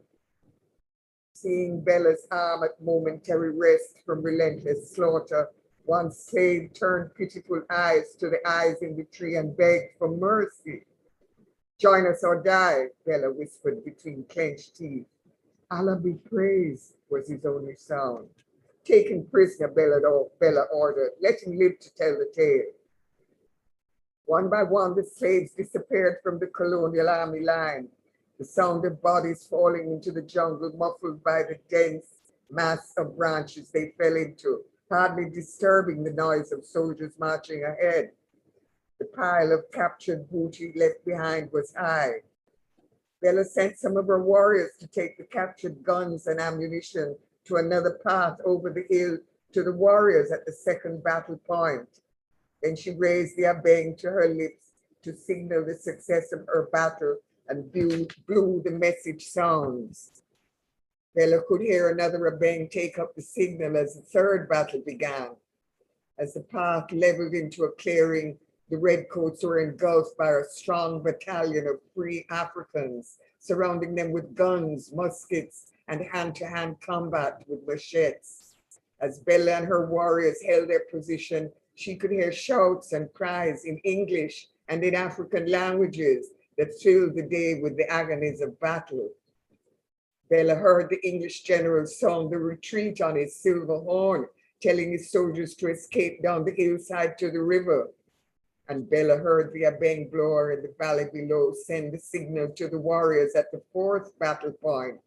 Seeing Bella's arm at momentary rest from relentless slaughter, one slave turned pitiful eyes to the eyes in the tree and begged for mercy. Join us or die, Bella whispered between clenched teeth. Allah be praised, was his only sound. Taken prisoner, Bella ordered. Let him live to tell the tale. One by one, the slaves disappeared from the colonial army line. The sound of bodies falling into the jungle, muffled by the dense mass of branches they fell into, hardly disturbing the noise of soldiers marching ahead. The pile of captured booty left behind was high. Bella sent some of her warriors to take the captured guns and ammunition to another path over the hill to the warriors at the second battle point. Then she raised the abeng to her lips to signal the success of her battle and blew the message sounds. Bella could hear another abeng take up the signal as the third battle began. As the path leveled into a clearing, the redcoats were engulfed by a strong battalion of free Africans, surrounding them with guns, muskets, and hand-to-hand combat with machetes. As Bella and her warriors held their position, she could hear shouts and cries in English and in African languages that filled the day with the agonies of battle. Bella heard the English general sound the retreat on his silver horn, telling his soldiers to escape down the hillside to the river. and Bella heard the abeng blower in the valley below send the signal to the warriors at the fourth battle point.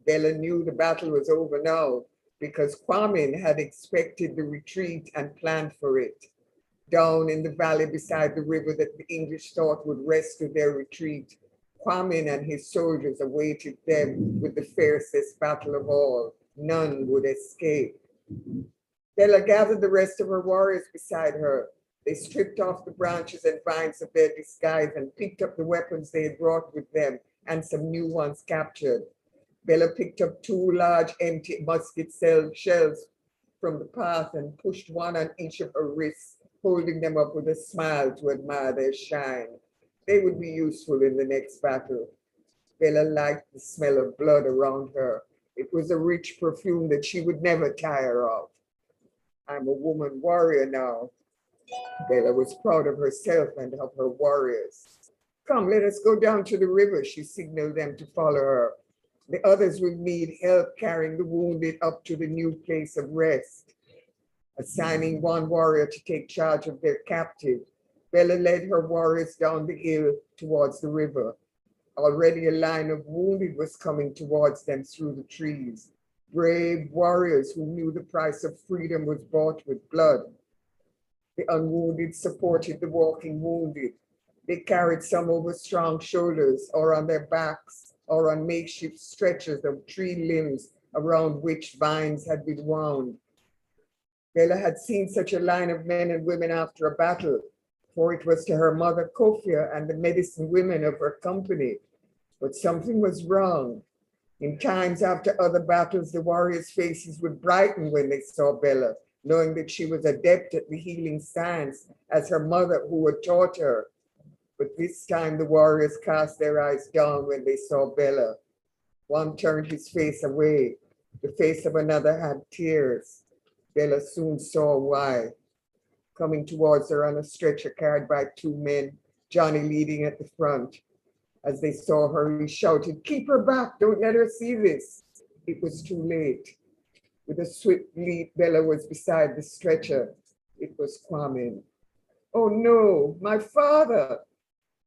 Bella knew the battle was over now because Kwamin had expected the retreat and planned for it. Down in the valley beside the river that the English thought would rescue their retreat, Kwamin and his soldiers awaited them with the fiercest battle of all. None would escape. Bella gathered the rest of her warriors beside her. They stripped off the branches and vines of their disguise and picked up the weapons they had brought with them and some new ones captured. Bella picked up 2 large empty musket shells from the path and pushed one on each of her wrists, holding them up with a smile to admire their shine. They would be useful in the next battle. Bella liked the smell of blood around her. It was a rich perfume that she would never tire of. I'm a woman warrior now. Bella was proud of herself and of her warriors. Come, let us go down to the river, she signaled them to follow her. The others will need help carrying the wounded up to the new place of rest. Assigning one warrior to take charge of their captive, Bella led her warriors down the hill towards the river. Already a line of wounded was coming towards them through the trees. Brave warriors who knew the price of freedom was bought with blood. The unwounded supported the walking wounded. They carried some over strong shoulders or on their backs or on makeshift stretchers of tree limbs around which vines had been wound. Bella had seen such a line of men and women after a battle, for it was to her mother Kofia and the medicine women of her company. But something was wrong. In times after other battles, the warriors' faces would brighten when they saw Bella, knowing that she was adept at the healing science, as her mother who had taught her. But this time the warriors cast their eyes down when they saw Bella. One turned his face away. The face of another had tears. Bella soon saw why. Coming towards her on a stretcher carried by 2 men, Johnny leading at the front. As they saw her, he shouted, "Keep her back, don't let her see this." It was too late. With a swift leap, Bella was beside the stretcher. It was Kwamin. "Oh no, my father!"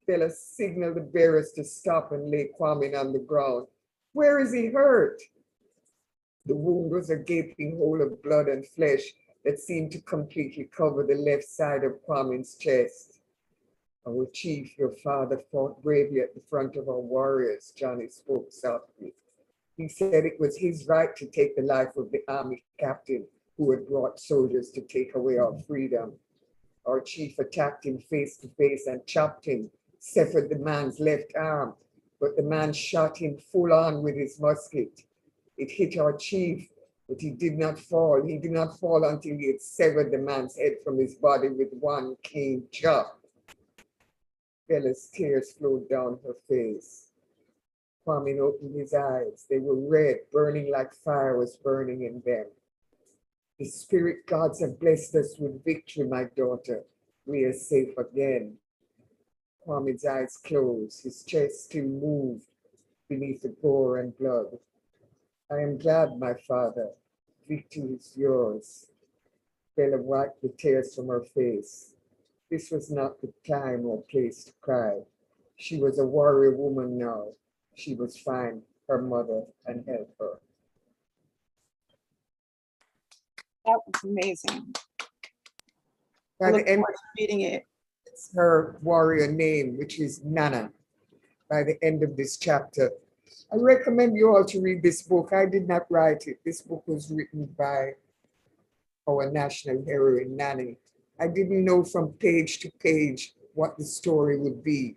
Bella signaled the bearers to stop and lay Kwamin on the ground. "Where is he hurt?" The wound was a gaping hole of blood and flesh that seemed to completely cover the left side of Kwamin's chest. "Our chief, your father, fought bravely at the front of our warriors," Johnny spoke softly. "He said it was his right to take the life of the army captain who had brought soldiers to take away our freedom. Our chief attacked him face to face and chopped him, severed the man's left arm, but the man shot him full on with his musket. It hit our chief, but he did not fall. He did not fall until he had severed the man's head from his body with one clean chop." Bella's tears flowed down her face. Kwamin opened his eyes. They were red, burning like fire was burning in them. "The spirit gods have blessed us with victory, my daughter. We are safe again." Kwamin's eyes closed. His chest still moved beneath the gore and blood. "I am glad, my father. Victory is yours." Bella wiped the tears from her face. This was not the time or place to cry. She was a warrior woman now. She was find her mother and help her. That was amazing. By the end, reading it. It's her warrior name, which is Nana. By the end of this chapter, I recommend you all to read this book. I did not write it. This book was written by our national heroine, Nani. I didn't know from page to page what the story would be.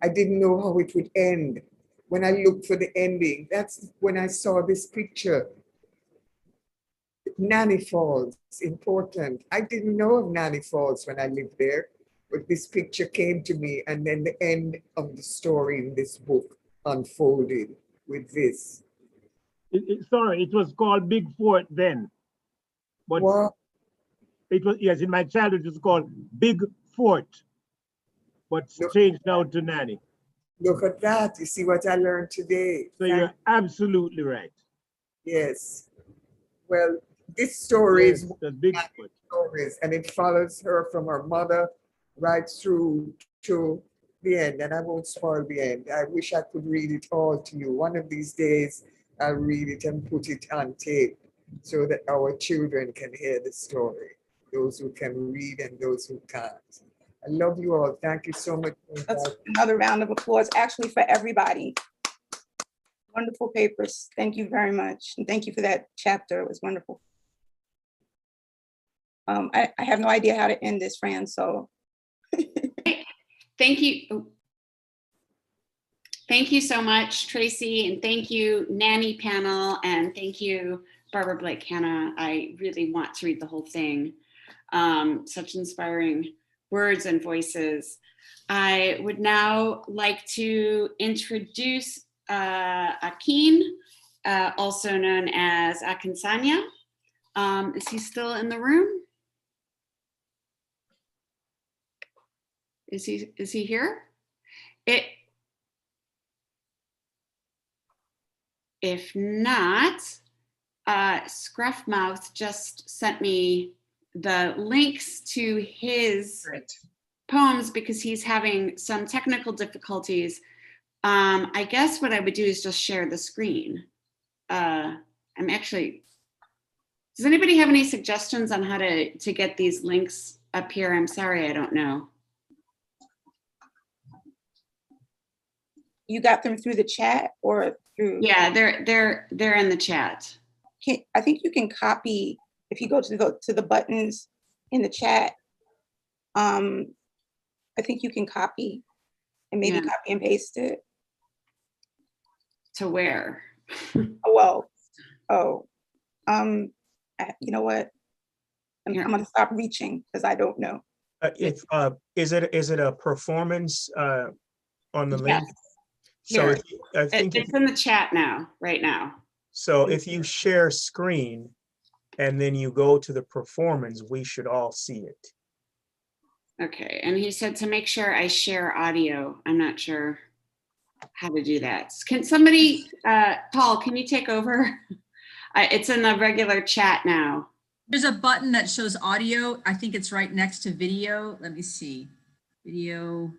I didn't know how it would end. When I looked for the ending, that's when I saw this picture. Nanny Falls, important. I didn't know of Nanny Falls when I lived there, but this picture came to me, and then the end of the story in this book unfolded with this. Sorry, it was called Big Fort then. But what? It was, yes, in my childhood it was called Big Fort, but changed now to Nanny. Look at that. You see what I learned today. So you're absolutely right. Yes. Well, this story yes, is the Big Fort stories, and it follows her from her mother right through to the end, and I won't spoil the end. I wish I could read it all to you. One of these days, I'll read it and put it on tape so that our children can hear the story, those who can read and those who can't. I love you all. Thank you so much. That's another round of applause, actually, for everybody. Wonderful papers. Thank you very much. And thank you for that chapter. It was wonderful. I have no idea how to end this, Fran, so. Thank you. Thank you so much, Tracy, and thank you, Nanny panel, and thank you, Barbara Blake Hanna. I really want to read the whole thing. Such inspiring words and voices. I would now like to introduce Akin, also known as Akinsanya. Is he still in the room? Is he here? If not, Scruffmouth just sent me the links to his poems because he's having some technical difficulties. I guess what I would do is just share the screen. Does anybody have any suggestions on how to get these links up here? I'm sorry, I don't know. You got them through the chat or through? Yeah, they're in the chat. I think you can copy, if you go to the buttons in the chat, I think you can copy and maybe copy and paste it. To where? You know what? I'm gonna stop reaching because I don't know. Is it a performance on the link? Yes. So Here. I think it's in the chat now, right now. So if you share screen and then you go to the performance, we should all see it. Okay, and he said to make sure I share audio. I'm not sure how to do that. Can somebody, Paul, can you take over? It's in the regular chat now. There's a button that shows audio. I think it's right next to video. Let me see. Video.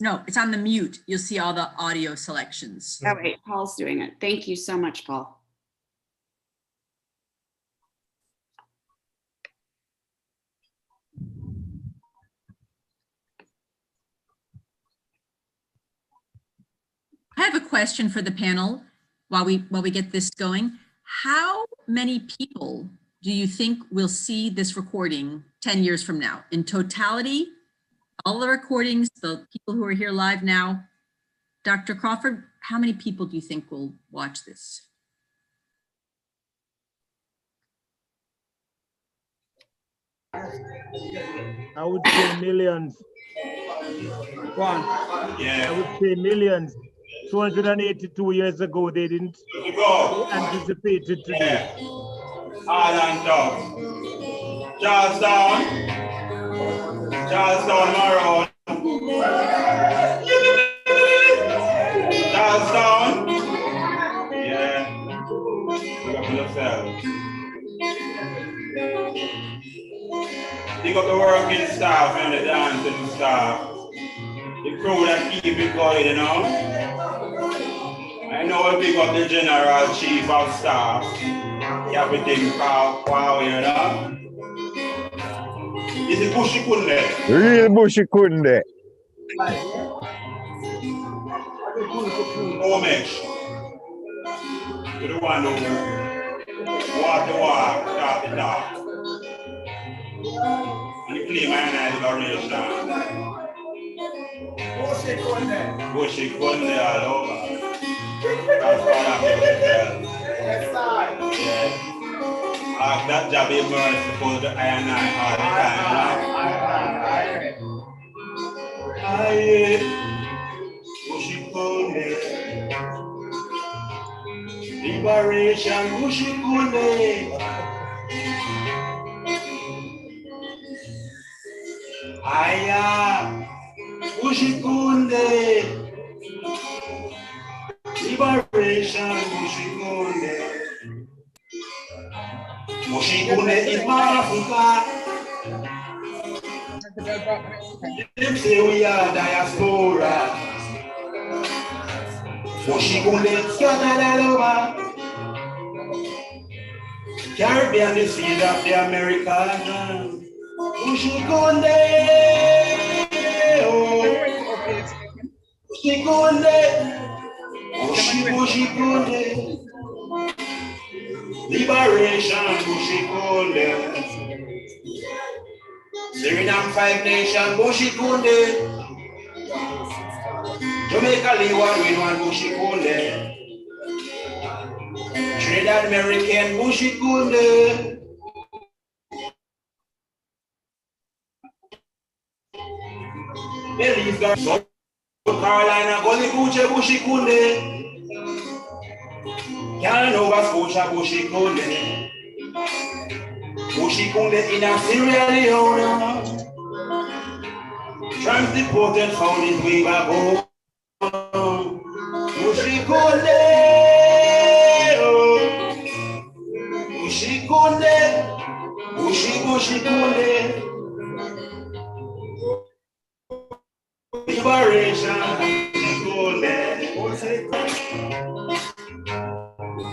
No, it's on the mute. You'll see all the audio selections. Oh, wait, Paul's doing it. Thank you so much, Paul. I have a question for the panel while we get this going. How many people do you think will see this recording 10 years from now? In totality, all the recordings, the people who are here live now, Dr. Crawford, how many people do you think will watch this? I would say millions. Go on. Yeah. I would say millions. 282 years ago, they didn't anticipate it today. Island Dog. Charlestown, Maroon. Charlestown. Yeah. Big up yourself. Big up the working staff and the dancing staff. The crew that keep it going, you know. I know we pick up the general chief of staff. Everything wow, you know. This is Bushy Kunde. Real Bushy Kunde. Homage to the one who walk the walk, talk the talk. And you play my liberation. Bushy Kunde all over. That's all I'm going to tell. Yeah. That job is merciful to I and I all the time. Liberation, Bushikune. Aya, Bushikunde. Liberation, Bushikunde. Bushikune is my Africa. Them say we are diaspora. Bushikunde scattered all over. Caribbean, the seed of the Americans. Bushikunde. Bushikunde. Bushikunde. Liberation, Bushikunde. Suriname 5 Nation, Bushikunde. Jamaica Leeward, we want Bushikunde. Trinidad American, Bushikunde. Belize, South Carolina, Gully Buche, Bushikunde. Can't Nova Scotia, Bushikunde. Bushikunde in a Sierra Leone. Trans-deported found his way back home. Bushikunde. Bushikunde. Bushikunde. Liberation.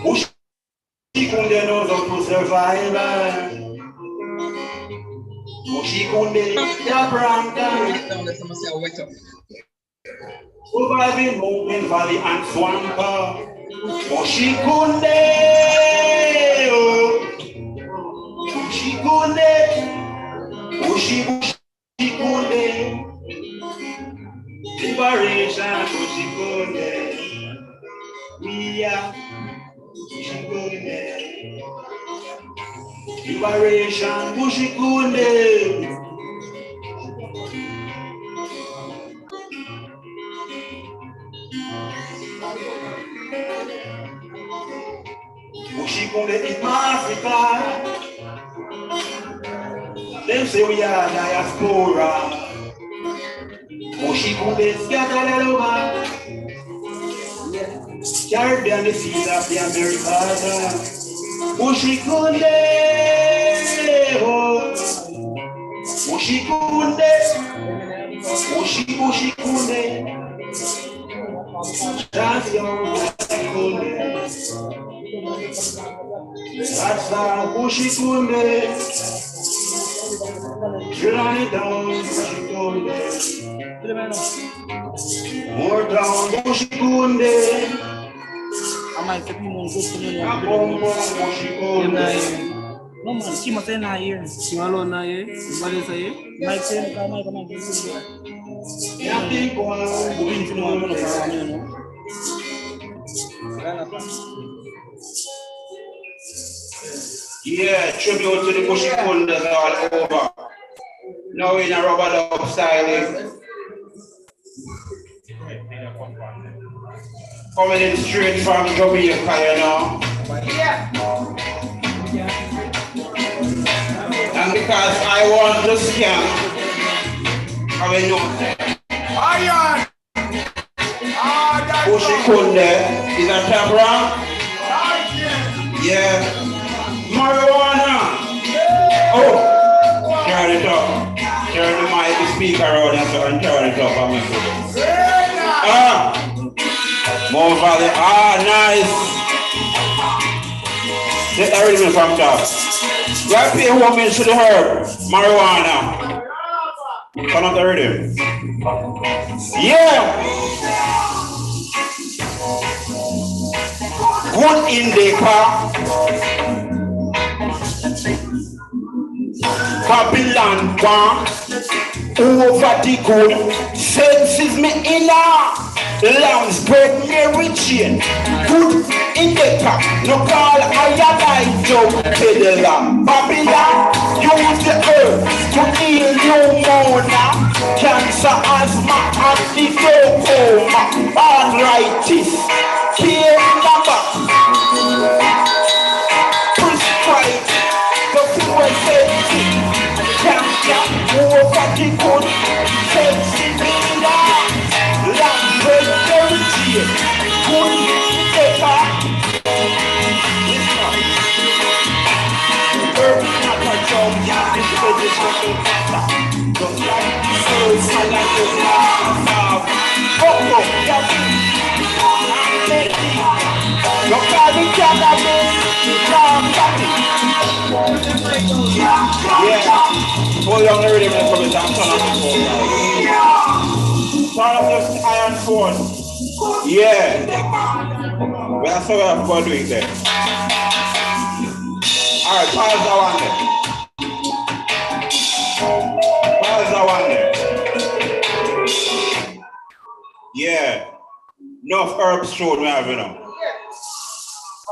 Bushikunde knows how to survive. Bushikunde the brand. Surviving movement valley and swamp. Bushikunde. Bushikunde. Bushikunde. Liberation, Bushikunde. We are Bushikunde. Liberation, Bushikunde. Bushikunde in Africa. Them say we are diaspora. Bushikunde scattered all over. Caribbean, the seas of the Americas. Bushikunde, oh, Bushikunde, Bushikunde, that's your Bushikunde. That's our Bushikunde. Run it down, Bushikunde. More down, Bushikunde. No man, Kimo say na here. Kimo alone na here. What is here? Mike say come on. Yeah, tribute to the Bushikundes all over. Now in a rubber dub styling. Coming in straight from Jamaica, you know. And because I want to scan, I will know. Iron! Bushikunde is a tabra. Yeah. Marijuana. Oh, turn it up. Turn the mic, the speaker around and turn it up. More valley. Nice. Get that rhythm from top. Right here, woman to the herb. Marijuana. Turn up the rhythm. Yeah. Good indica. Babylon one. Over the good. Senses me inner. Lamb's bread, Mary chain. Good indica. No call I Joe Pedala. Babylon, use the earth to heal pneumonia, cancer, asthma, and the glaucoma, arthritis, cancer, prescribe the fluorescent cancer, over the good, sensibility, Lamb's bread, Mary chain. Good indica. Just like Hold on, already when it comes down, turn off the iron sword. Yeah. Well, so we have to do it there. All right, pause that one there. Pause that one there. Yeah. Enough herbs showed we have, you know.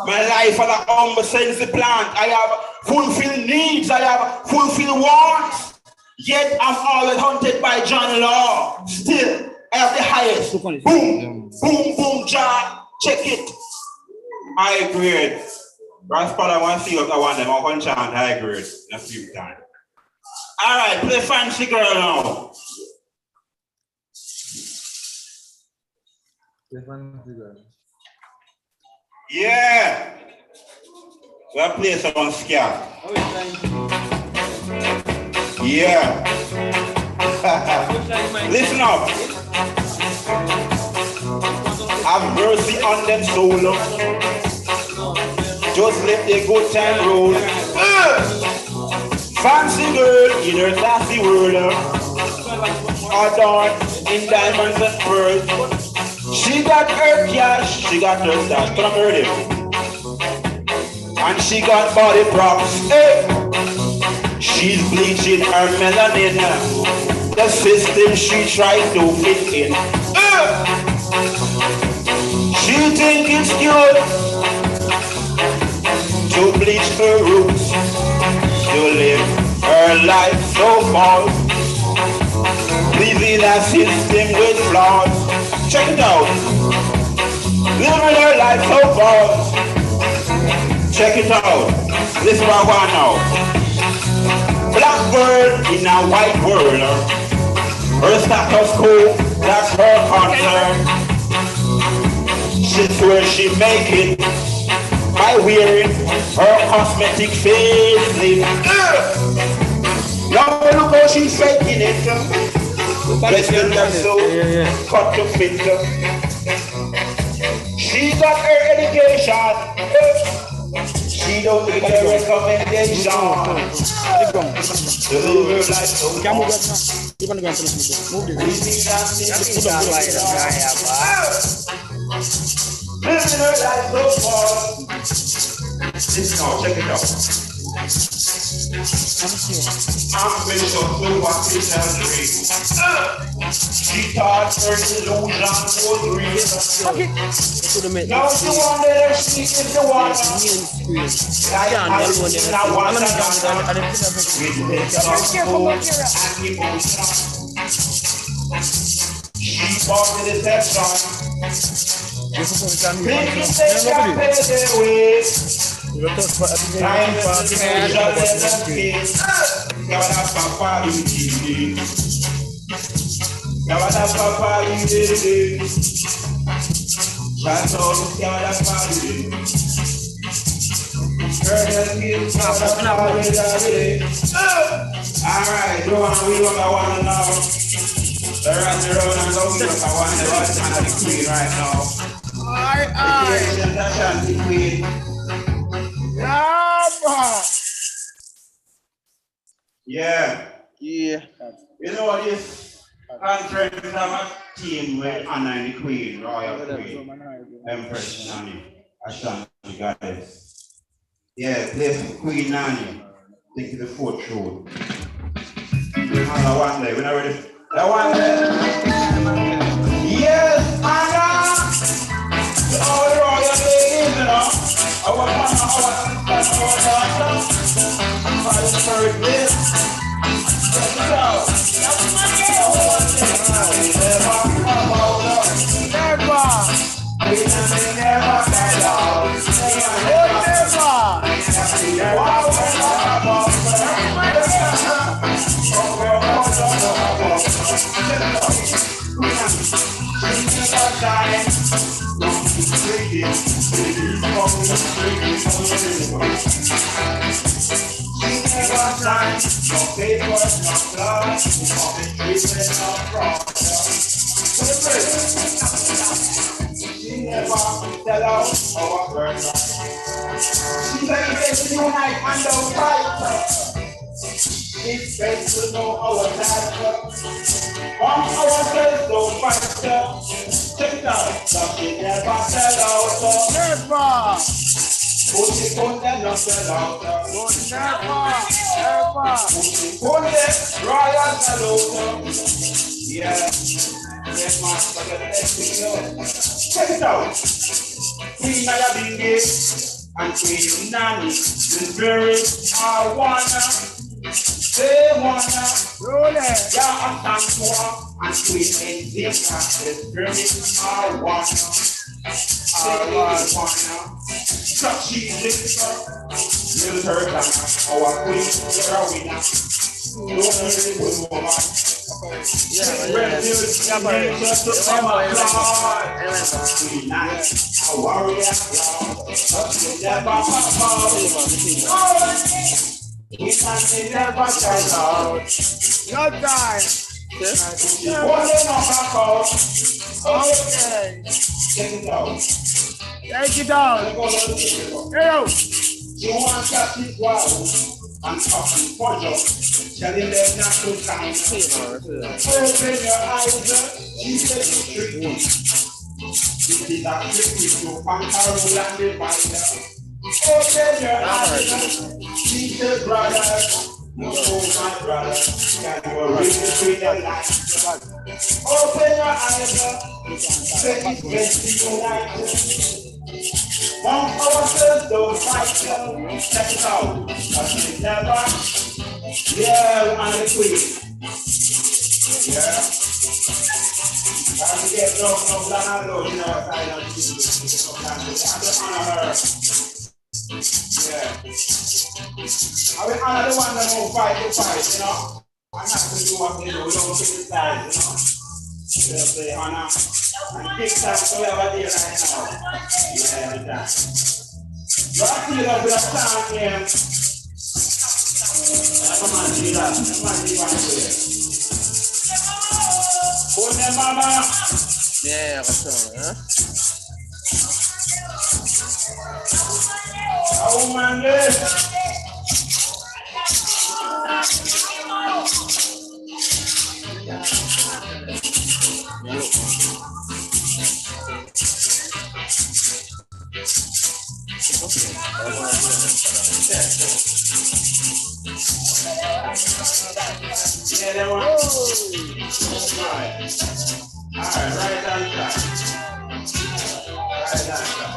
My life as a humble sense plant. I have fulfilled needs. I have fulfilled wants. Yet I'm always hunted by John Law. Still, I have the highest. Boom, boom, boom, John. Check it. High grade. Raspada, I want to see what I want them. I want to chant high grade in a few times. All right, play Fancy Girl now. Yeah. We'll play some scare. Yeah. Listen up. Have mercy on them soul. Just let the good time roll. Fancy girl in her classy world. Adorned in diamonds and pearls. She got her cash, she got her stash, but I'm earning. And she got body props, hey. She's bleaching her melanin. The system she tries to fit in. She think it's good to bleach her roots, to live her life so false, pleasing a system with flaws. Check it out. Living her life so false. Check it out. This is what I want now. Black girl in a white world. Her status quo, that's her concern. She's where she make it by wearing her cosmetic facelift. Now look how she's faking it. Blessing that so cut to fit. She got her education. She don't need a recommendation. To live her life so living her life so far. Listen now, check it out. Ambitious to what it has real. She thought her illusion was real. Now she wonder if she is the one. Like I want she bought the deception. Thinking they can pay their way. Time is the alright, don't want to read what I want to know. The rest of the road and go get what I want to watch the queen right now. Alright. Queen. Yeah. Yeah. You know what this conference have a team with Anna and the Queen, Royal Queen, Empress Nani, Ashanti Goddess. Yeah, place Queen Nani. Take to the fourth road. Anna one day, we're not ready. That one day. Yes, Anna! All the royal ladies, you know. I want to first this. Check it out. She never tell us our girl. She Let's unite and don't fight. It's best to know our time. From ourselves, don't fight. Check it out. Something never sell out. Never. Put it on them, not sell out. Never. Put it on them, royal sell out. Yeah. Yes, man. Check it out. Queen Ayabinge and Queen Nani, the spirits are one. They wanna yeah, I'm and Queen India, the spirits are one. They wanna succeed little turtle, our queen, you're a winner. Don't hurt it with woman. A warrior, we can never sell out. No time. Okay. Take it out. Take it out. Hey, you want to keep wild and talking for you. Telling them not to time. Open your eyes. You said you trick. This is a trick with your pantaro and the binder. Open your eyes. See the brother. No, my brother. Can you read between the lines? Open your eyes. Say it's best to unite. One ourselves don't fight. Check it out. But we never. Yeah, we're on the queen. Yeah. I get no black and low, you know what I know. I just honor her. Yeah. I will honor the one that won't fight the fight, you know. I'm not going to do what they do. We don't criticize, you know. Just say honor. And big time to whoever they right now. Yeah, every time. But I feel up with a time here. Come on, do that. Come on, do one way. Hold them, mama. Yeah, what's wrong, huh? Oh, man, yes. Yeah, they want. All right, right hand side. Right hand side.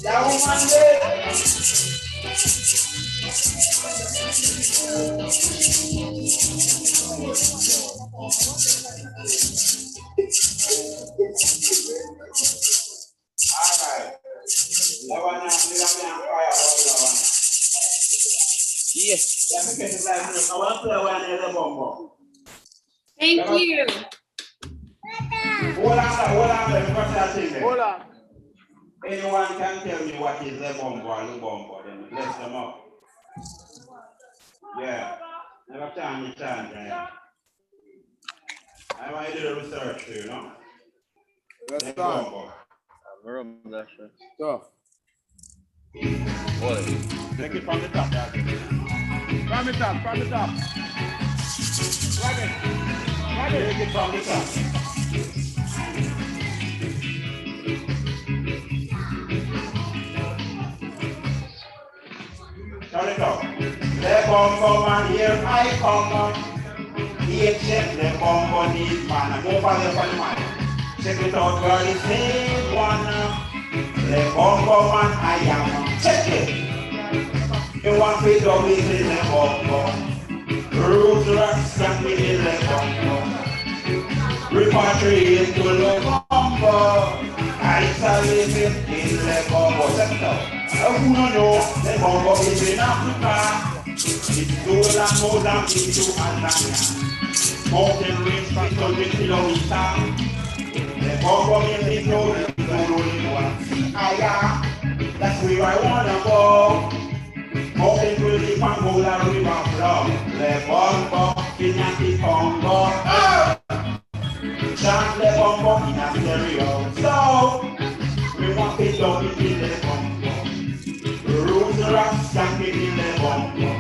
That woman there. Thank you. Hold on. Anyone can tell me what is the bombo, then bless them up. Yeah. Never chance, right? I want to do the research too, you know? Let's start. Maroon, that's it. Tough. Take it from the top, that's it. From the top, from the top. Right it. Right it. Take it from the top. Turn it up. The bombo man, here I come. Here check the bombo need man. Move on the man. Check it out, girl, it's name one. The bombo man I am. Check it. You want to do it in the bombo. Roots rocks can be in the bombo. Repatriate to the bombo. I shall live in the bombo. Check it out. Who don't know the bombo is in Africa? It's Dola, Mozambique to Tanzania. Mountain range 300 kilometers. The bombo is in know you don't want to see higher. That's where I wanna go. Mountain to the Congola River flow. Le Bongo in the Congo. Chant le Bongo in a stereo. So, we want it down in the Bongo. Roots rocks stamping in the Bongo.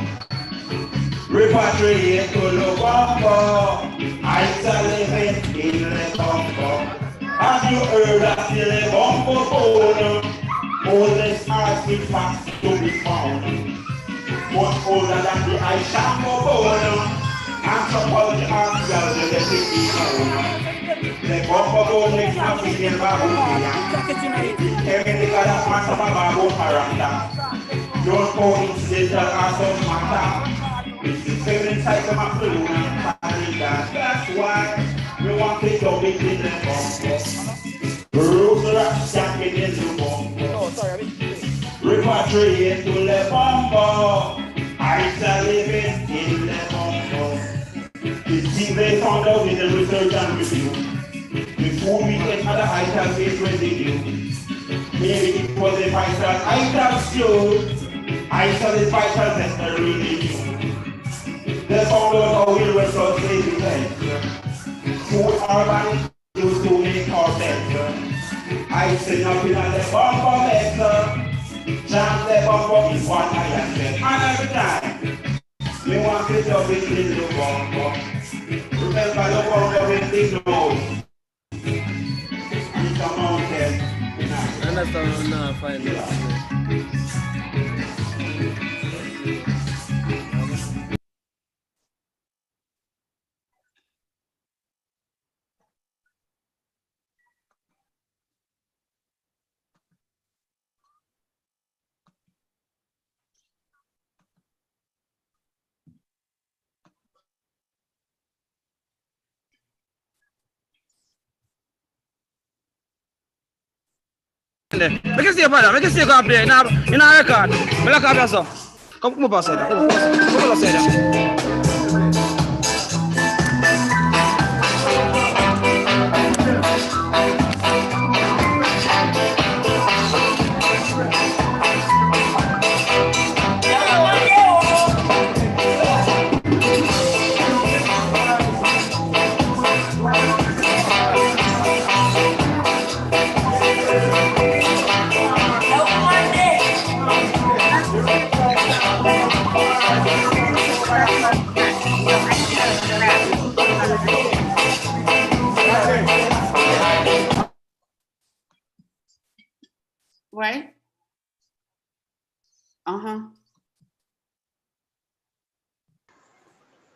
Repatriate to the Bongo. Isolate in the Bongo. Have you heard of the Bongo bone? Oldest artifact to be found. Much older than the Aishambo bone. Anthropology archaeology let it be known. The Bongo bone is African Babuia. Every God of Master Babu Paranda. Don't coincidental as of matter. It's the feminine type of Makuluna. That's why we want to go in the Bongo. Roots are stamping in the Bongo. Repatriate to the Bongo. I shall live in the Bongo. The thing they found out in the research and review. Before we get other items based residue. Maybe it was a vital item still. Item is vital that's the really new. They found out how we resource saving health. Food urban used to make our better. I say nothing on the Bongo better. Jam the Bongo is what I am saying. And every time, we want to do it in the Bongo. Remember the Bongo in the nose. It's a mountain. And that's the no, fine. Make it stay, brother. Make it stay, go play. In a record. Me look up yourself. Come up outside. Come up outside. What? Uh-huh.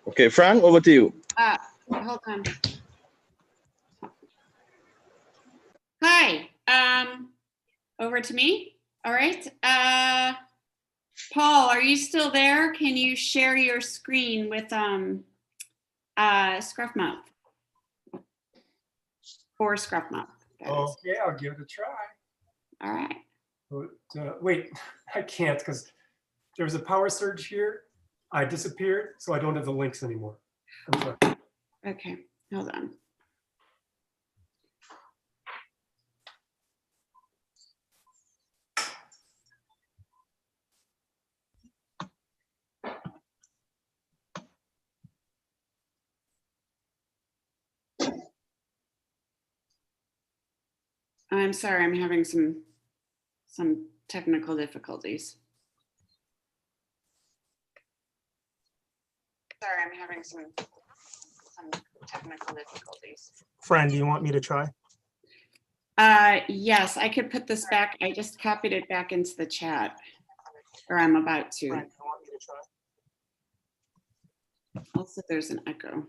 Okay, Fran, over to you. Hold on. Hi. Over to me. All right. Paul, are you still there? Can you share your screen with Scruffmouth? For Scruffmouth. Okay, I'll give it a try. All right. But, wait, I can't because there's a power surge here. I disappeared, so I don't have the links anymore. I'm sorry. Okay, hold on. I'm sorry, I'm having some technical difficulties. Sorry, I'm having some technical difficulties. Fran, do you want me to try? Yes, I could put this back. I just copied it back into the chat, or I'm about to. Fran, do you want me to try? Also, there's an echo.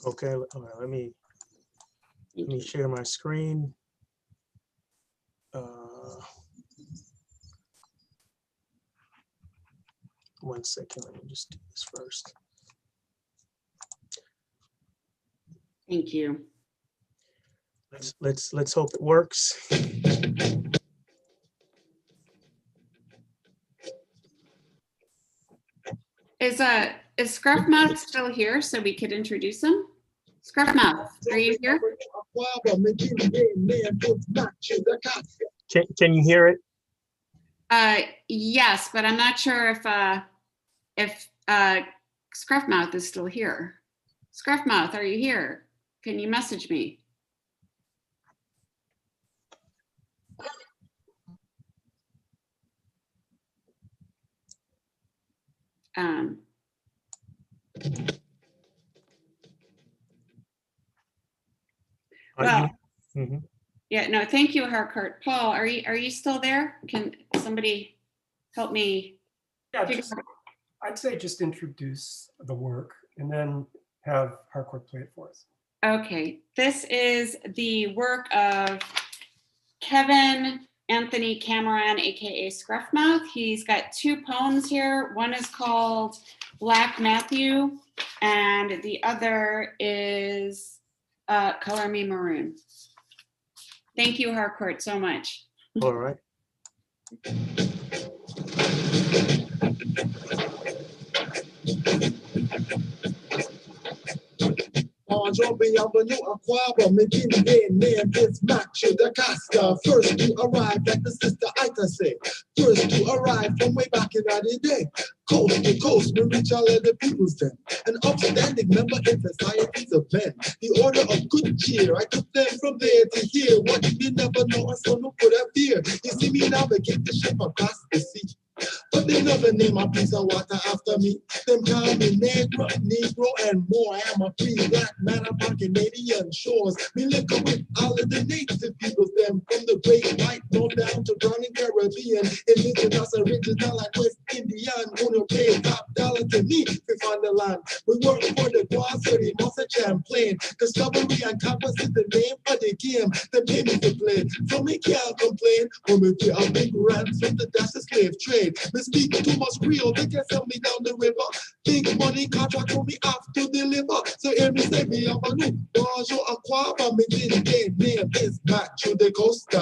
Okay, all right, let me share my screen. One second, let me just do this first. Thank you. Let's hope it works. Is Scruffmouth still here so we could introduce him? Scruffmouth, are you here? Can you hear it? Yes, but I'm not sure if Scruffmouth is still here. Scruffmouth, are you here? Can you message me? Well, yeah, no, thank you, Harcourt. Paul, are you still there? Can somebody help me? Yeah, I'd say just introduce the work and then have Harcourt play it for us. Okay, this is the work of Kevin Anthony Cameron, aka Scruffmouth. He's got two poems here. One is called Black Matthew, and the other is Color Me Maroon. Thank you, Harcourt, so much. All right. First to arrive, like the sister Ita say. First to arrive from way back in the day. Coast to coast, we reach all of the people's then. An upstanding member in societies of men. The order of good cheer, I took them from there to here. What you never know, I saw no put up here. You see me navigate the ship across the sea. But they never name a piece of water after me. Them call me Negro, Negro, and more. I am a free black man upon Canadian shores. Me live with all of the native peoples, them from the Great White North down to Brown and Caribbean. Indigenous, original, and West Indian. Who pay top dollar to me to find the land. We work for the Guas, so they must have Champlain. Discovery and compass is the name of the game. They pay me to play, so me can't complain. When we pay a big ransom to dash the slave trade. Me speak too much Creole, they can sell me down the river. Big money contract for me have to deliver. So hear me say me have a new bonjour aquaba. Me didn't get name is back to the Costa.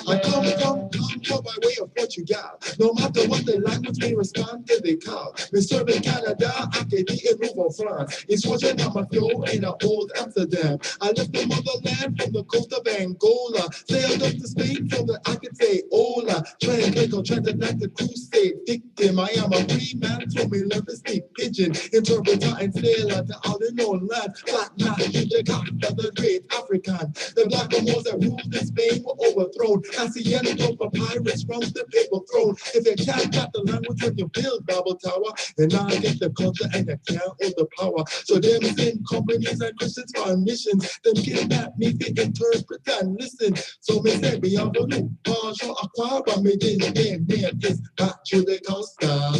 I come from Congo by way of Portugal. No matter what the language, we respond to the call. We serve in Canada, Acadie, and Nouveau France. It's watching on my flow in a old Amsterdam. I left the motherland from the coast of Angola. Sailed up to Spain so that I could say hola. Transatlantic crusade victim. I am a free man, so me learn to speak pidgin. Interpreter and sailor to all the known lands. Black man, the great African. The black Moors that ruled in Spain were overthrown. Hacienda papyrus from the paper throne. If you can't got the language when you build Babel Tower, then now get the culture and you can't hold the power. So them sin companies and Christians on missions. Them kidnap me to interpret and listen. So me say me have a new bonjour aquaba. Me didn't name is back to the Costa.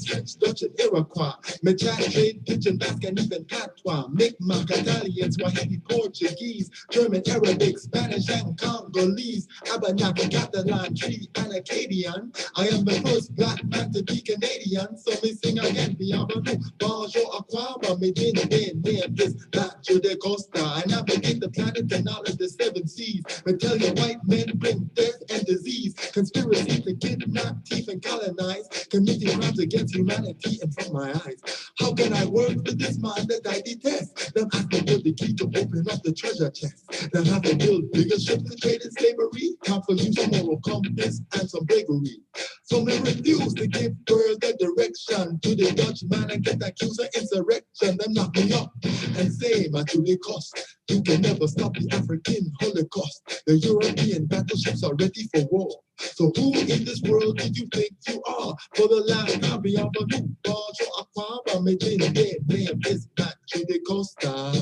French, Dutch, and Iroquois. Me chat, trade, pigeon, Basque, and even patois. Mi'kmaq, Italian, Swahili, Portuguese, German, Arabic, Spanish, and Congolese. Abenaki, Catalan, Tree, and Acadian. I am the first black man to be Canadian. So me sing again, bienvenue, bonjour, aquaba. Me din, name is back to the Costa. I navigate the planet and all of the seven seas. Me tell you, white men bring death and disease. Conspiracy to kidnap, thief, and colonize. Committing crimes against humanity in front of my eyes. How can I work with this man that I detest? Them have to build the key to open up the treasure chest. Them have to build bigger ships to trade in slavery. Time for you some moral compass and some bravery. So me refuse to give further direction to the Dutch man and get accused of insurrection. Them knock me up and say, man, to the cost. You can never stop the African Holocaust. The European battleships are ready for war. So who in this world do you think you are? For the last time, we have a new bonjour aquaba. Me din name is back to the Costa.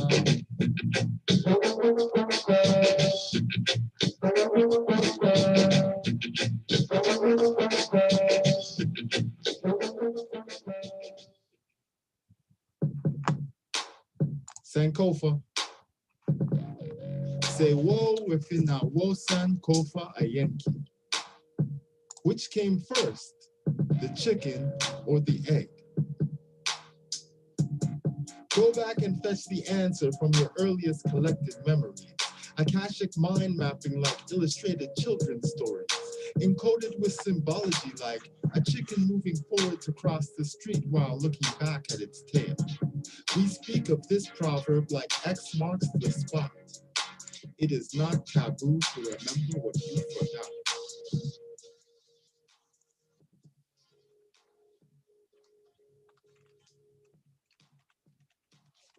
Sankofa. Say whoa if in a wo Sankofa a Yankee. Which came first? the chicken or the egg? Go back and fetch the answer from your earliest collected memories. Akashic mind mapping like illustrated children's stories, encoded with symbology like a chicken moving forward to cross the street while looking back at its tail. We speak of this proverb like X marks the spot. It is not taboo to remember what you forgot.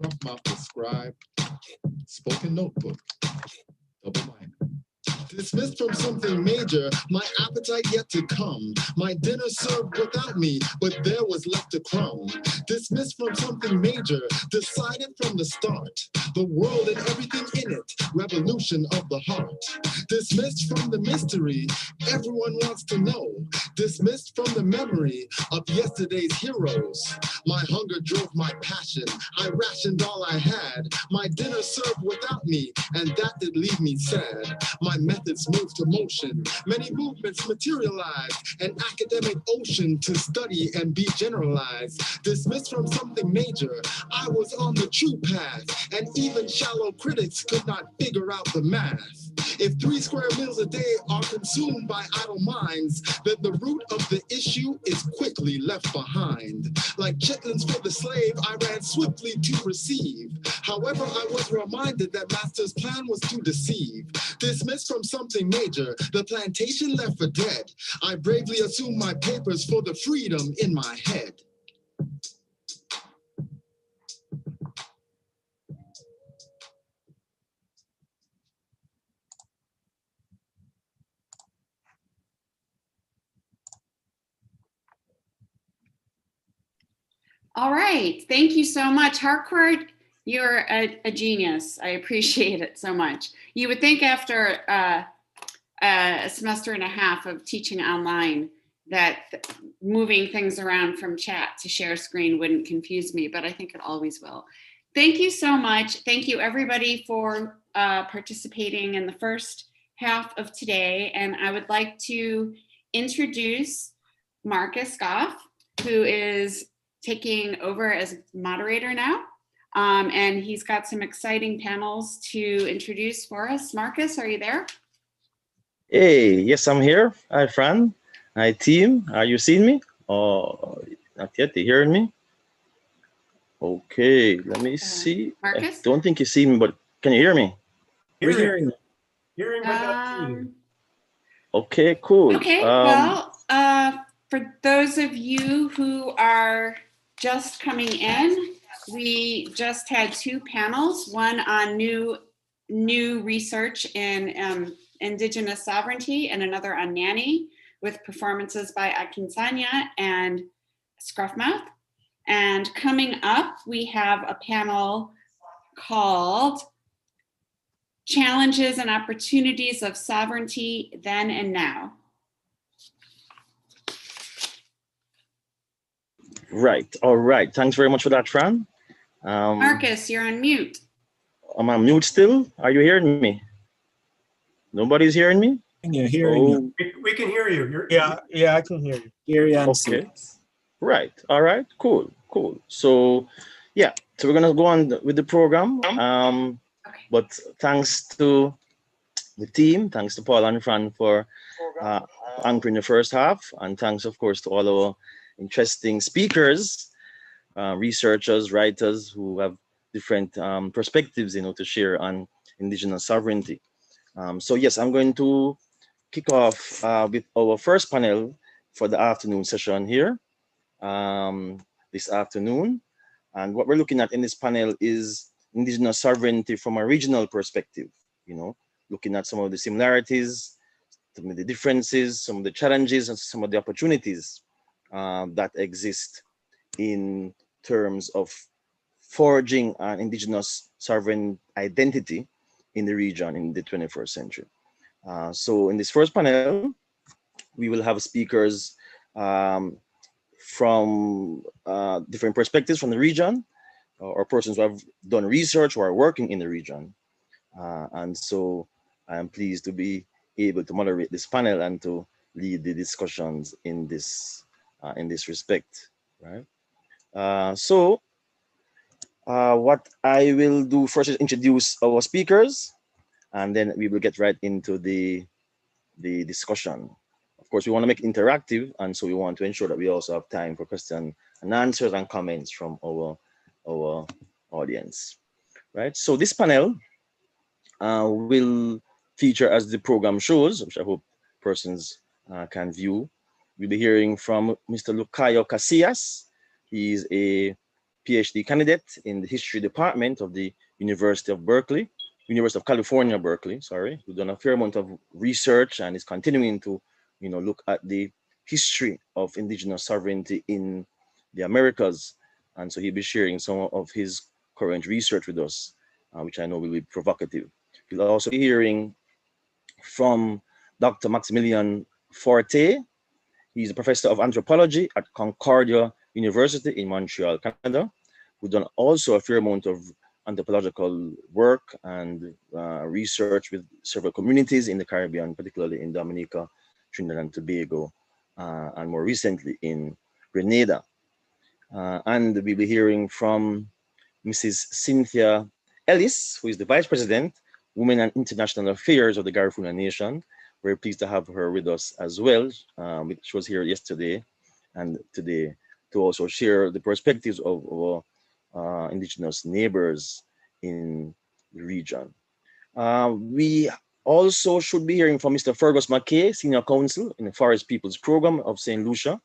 Rough mouth the scribe, spoken notebook, double mind. Dismissed from something major, my appetite yet to come. My dinner served without me, but there was left a crumb. Dismissed from something major, decided from the start. The world and everything in it, revolution of the heart. Dismissed from the mystery, everyone wants to know. Dismissed from the memory of yesterday's heroes. My hunger drove my passion, I rationed all I had. My dinner served without me, and that did leave me sad. My methods moved to motion, many movements materialized, an academic ocean to study and be generalized. Dismissed from something major, I was on the true path, and even shallow critics could not figure out the math. If 3 square meals a day are consumed by idle minds, then the root of the issue is quickly left behind. Like chitlins for the slave, I ran swiftly to receive. However, I was reminded that master's plan was to deceive. Dismissed from something major, the plantation left for dead. I bravely assumed my papers for the freedom in my head. All right, thank you so much. Harcourt, you're a genius. I appreciate it so much. You would think after a semester and a half of teaching online that moving things around from chat to share screen wouldn't confuse me, but I think it always will. Thank you so much. Thank you everybody for participating in the first half of today. And I would like to introduce Marcus Goff, who is taking over as moderator now. And he's got some exciting panels to introduce for us. Marcus, are you there? Hey, yes, I'm here. Hi, Fran. Hi, team. Are you seeing me? Oh, not yet. You hearing me? Okay, let me see. Marcus? I don't think you see me, but can you hear me? We're hearing you. Hearing but not seeing. Okay, cool. Okay, well, for those of you who are just coming in, we just had 2 panels, one on new research in Indigenous sovereignty and another on Nanny, with performances by Akinsanya and Scruffmouth. And coming up, we have a panel called Challenges and Opportunities of Sovereignty Then and Now. Right. All right. Thanks very much for that, Fran. Marcus, you're on mute. Am I on mute still? Are you hearing me? Nobody's hearing me? Yeah, hearing you. We can hear you. Yeah, I can hear you. Hear you and see. Okay. Right. All right. Cool. So, yeah. So we're gonna go on with the program. But thanks to the team, thanks to Paul and Fran for anchoring the first half, and thanks, of course, to all our interesting speakers, researchers, writers who have different perspectives, to share on Indigenous sovereignty. So yes, I'm going to kick off with our first panel for the afternoon session here this afternoon. And what we're looking at in this panel is Indigenous sovereignty from a regional perspective, looking at some of the similarities, some of the differences, some of the challenges, and some of the opportunities that exist in terms of forging an Indigenous sovereign identity in the region in the 21st century. So in this first panel, we will have speakers from different perspectives from the region, or persons who have done research or are working in the region. And so I am pleased to be able to moderate this panel and to lead the discussions in this in this respect, right? What I will do first is introduce our speakers, and then we will get right into the discussion. Of course, we want to make it interactive, and so we want to ensure that we also have time for questions and answers and comments from our audience, right? So this panel will feature, as the program shows, which I hope persons can view. We'll be hearing from Mr. Lucayo Casillas. He's a PhD candidate in the history department of the University of California, Berkeley, sorry, who's done a fair amount of research and is continuing to, look at the history of indigenous sovereignty in the Americas. And so he'll be sharing some of his current research with us, which I know will be provocative. We'll also be hearing from Dr. Maximilian Forte. He's a professor of anthropology at Concordia University in Montreal, Canada, who's done also a fair amount of anthropological work and research with several communities in the Caribbean, particularly in Dominica, Trinidad and Tobago, and more recently in Grenada. And we'll be hearing from Mrs. Cynthia Ellis, who is the Vice President, Women and International Affairs of the Garifuna Nation. We're pleased to have her with us as well, which was here yesterday and today, to also share the perspectives of our indigenous neighbors in the region. We also should be hearing from Mr. Fergus McKay, Senior Counsel in the Forest Peoples Program of St. Lucia.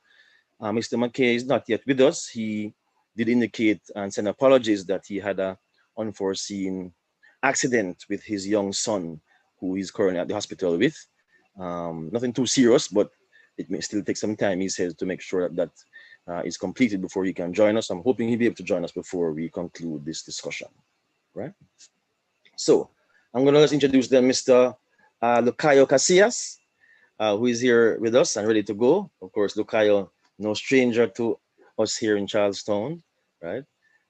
Mr. McKay is not yet with us. He did indicate and send apologies that he had an unforeseen accident with his young son, who he's currently at the hospital with. Nothing too serious, but it may still take some time, he says, to make sure that is completed before he can join us. I'm hoping he'll be able to join us before we conclude this discussion, right? So I'm going to just introduce them, Mr. Lucayo Casillas, who is here with us and ready to go. Of course, Lucayo, no stranger to us here in Charlestown, right?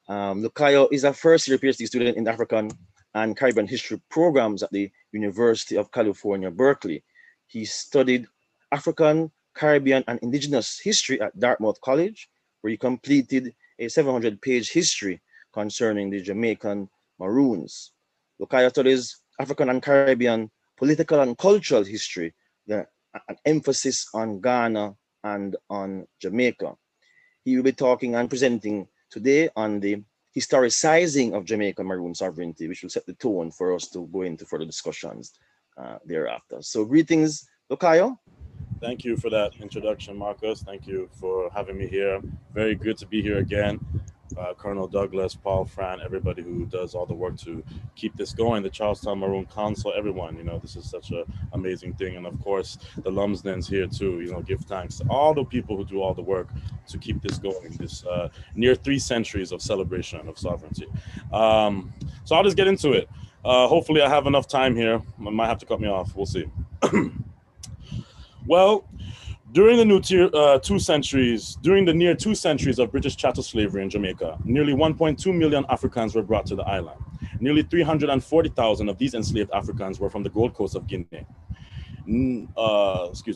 Lucayo is a first-year PhD student in African and Caribbean history programs at the University of California, Berkeley. He studied African, Caribbean, and indigenous history at Dartmouth College, where he completed a 700-page history concerning the Jamaican Maroons. Lucayo studies African and Caribbean political and cultural history, an emphasis on Ghana and on Jamaica. He will be talking and presenting today on the historicizing of Jamaican Maroon sovereignty, which will set the tone for us to go into further discussions thereafter. So greetings, Lucayo. Thank you for that introduction, Marcus. Thank you for having me here. Very good to be here again. Colonel Douglas, Paul, Fran, everybody who does all the work to keep this going, the Charlestown Maroon Council, everyone, this is such an amazing thing. And of course, the Lumsdens here too, give thanks to all the people who do all the work to keep this going, this near 3 centuries of celebration of sovereignty. So I'll just get into it. Hopefully I have enough time here. I might have to cut me off, we'll see. Well, during the near 2 centuries of British chattel slavery in Jamaica, nearly 1.2 million Africans were brought to the island. Nearly 340,000 of these enslaved Africans were from the Gold Coast of Guinea. Which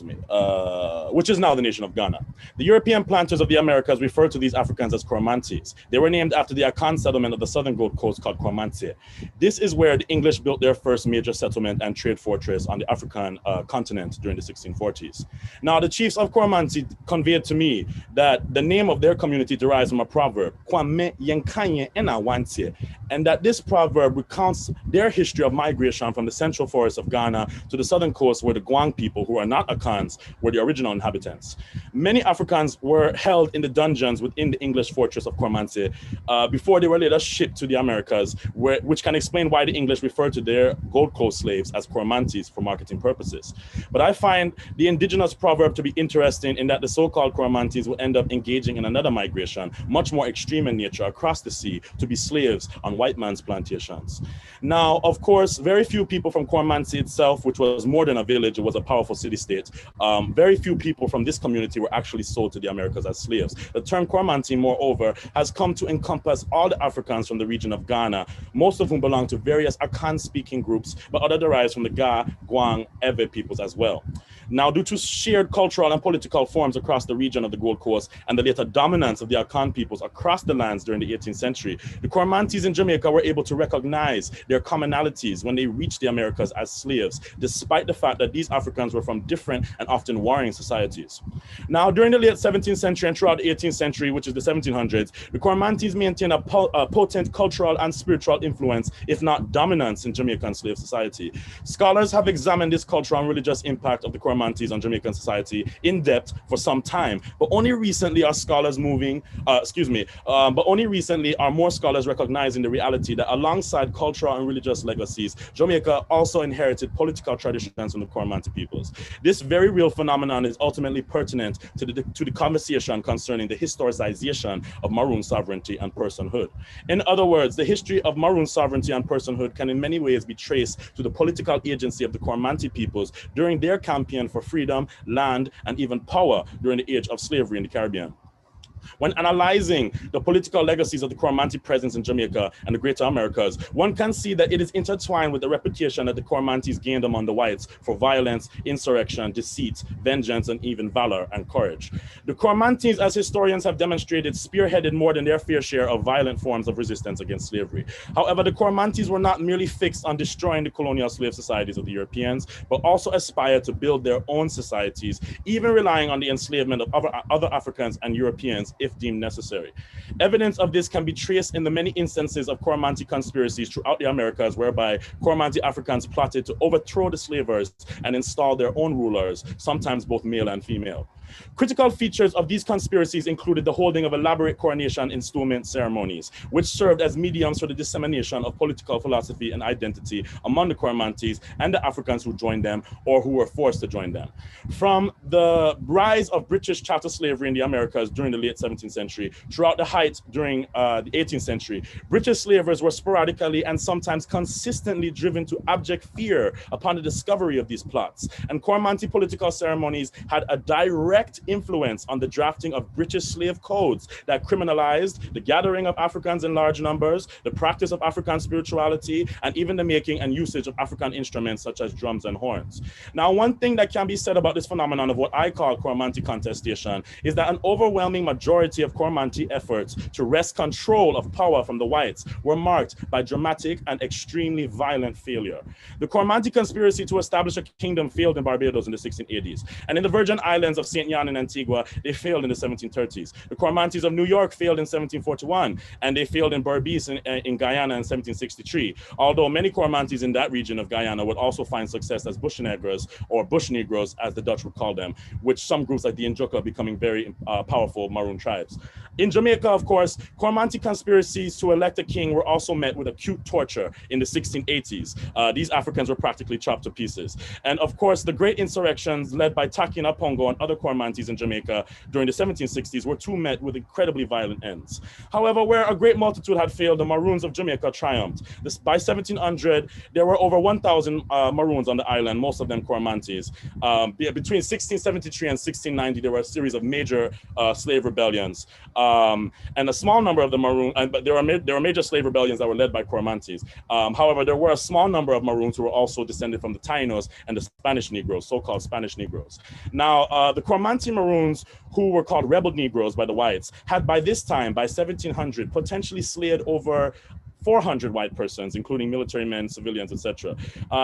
is now the nation of Ghana. The European planters of the Americas referred to these Africans as Coromantese. They were named after the Akan settlement of the southern Gold Coast called Coromantse. This is where the English built their first major settlement and trade fortress on the African continent during the 1640s. Now, the chiefs of Coromantse conveyed to me that the name of their community derives from a proverb, Kwame Yenkanye Ena Wantie, and that this proverb recounts their history of migration from the central forests of Ghana to the southern coast, where the Guang people, who are not Akans, were the original inhabitants. Many Africans were held in the dungeons within the English fortress of Coromantse before they were later shipped to the Americas, which can explain why the English referred to their Gold Coast slaves as Coromantes for marketing purposes. But I find the indigenous proverb to be interesting in that the so-called Coromantes will end up engaging in another migration, much more extreme in nature, across the sea to be slaves on white man's plantations. Now, of course, very few people from Coromantse itself, which was more than a village, village. It was a powerful city-state. Very few people from this community were actually sold to the Americas as slaves. The term Coromantee, moreover, has come to encompass all the Africans from the region of Ghana, most of whom belong to various Akan-speaking groups, but other derives from the Ga, Gwang, Ewe peoples as well. Now, due to shared cultural and political forms across the region of the Gold Coast and the later dominance of the Akan peoples across the lands during the 18th century, the Coromantees in Jamaica were able to recognize their commonalities when they reached the Americas as slaves, despite the fact that these Africans were from different and often warring societies. Now, during the late 17th century and throughout the 18th century, which is the 1700s, the Coromantees maintained a potent cultural and spiritual influence, if not dominance, in Jamaican slave society. Scholars have examined this cultural and religious impact of the Coromantees on Jamaican society in depth for some time, but only recently are scholars but only recently are more scholars recognizing the reality that alongside cultural and religious legacies, Jamaica also inherited political traditions from the Coromantee peoples. This very real phenomenon is ultimately pertinent to the conversation concerning the historicization of Maroon sovereignty and personhood. In other words, the history of Maroon sovereignty and personhood can in many ways be traced to the political agency of the Coromantee peoples during their campaign for freedom, land, and even power during the age of slavery in the Caribbean. When analyzing the political legacies of the Coromantee presence in Jamaica and the Greater Americas, one can see that it is intertwined with the reputation that the Coromantees gained among the whites for violence, insurrection, deceit, vengeance, and even valor and courage. The Coromantees, as historians have demonstrated, spearheaded more than their fair share of violent forms of resistance against slavery. However, the Coromantees were not merely fixed on destroying the colonial slave societies of the Europeans, but also aspired to build their own societies, even relying on the enslavement of other Africans and Europeans if deemed necessary. Evidence of this can be traced in the many instances of Coromantee conspiracies throughout the Americas, whereby Coromantee Africans plotted to overthrow the slavers and install their own rulers, sometimes both male and female. Critical features of these conspiracies included the holding of elaborate coronation installment ceremonies, which served as mediums for the dissemination of political philosophy and identity among the Coromantees and the Africans who joined them or who were forced to join them. From the rise of British chattel slavery in the Americas during the late 17th century, throughout the height during the 18th century, British slavers were sporadically and sometimes consistently driven to abject fear upon the discovery of these plots. And Coromantee political ceremonies had a direct influence on the drafting of British slave codes that criminalized the gathering of Africans in large numbers, the practice of African spirituality, and even the making and usage of African instruments such as drums and horns. Now, one thing that can be said about this phenomenon of what I call Coromantee contestation is that an overwhelming majority of Coromantee efforts to wrest control of power from the whites were marked by dramatic and extremely violent failure. The Coromantee conspiracy to establish a kingdom failed in Barbados in the 1680s, and in the Virgin Islands of St. Yan in Antigua, they failed in the 1730s. The Coromantees of New York failed in 1741, and they failed in Berbice in Guyana in 1763, although many Coromantees in that region of Guyana would also find success as Bush Negroes, or Bush Negroes as the Dutch would call them, which some groups like the Njoka becoming very powerful Maroon tribes. In Jamaica, of course, Coromantee conspiracies to elect a king were also met with acute torture in the 1680s. These Africans were practically chopped to pieces. And of course, the great insurrections led by Taki Pongo and other Coromantees in Jamaica during the 1760s were too met with incredibly violent ends. However, where a great multitude had failed, the Maroons of Jamaica triumphed. By 1700, there were over 1,000 Maroons on the island, most of them Coromantees. Between 1673 and 1690, there were a series of major slave rebellions. And a small number of the Maroon, but there were major slave rebellions that were led by Coromantees. However, there were a small number of Maroons who were also descended from the Tainos and the Spanish Negroes, so-called Spanish Negroes. Now, the Coromantee Maroons, who were called rebel Negroes by the whites, had by this time, by 1700, potentially slayed over 400 white persons, including military men, civilians, etc.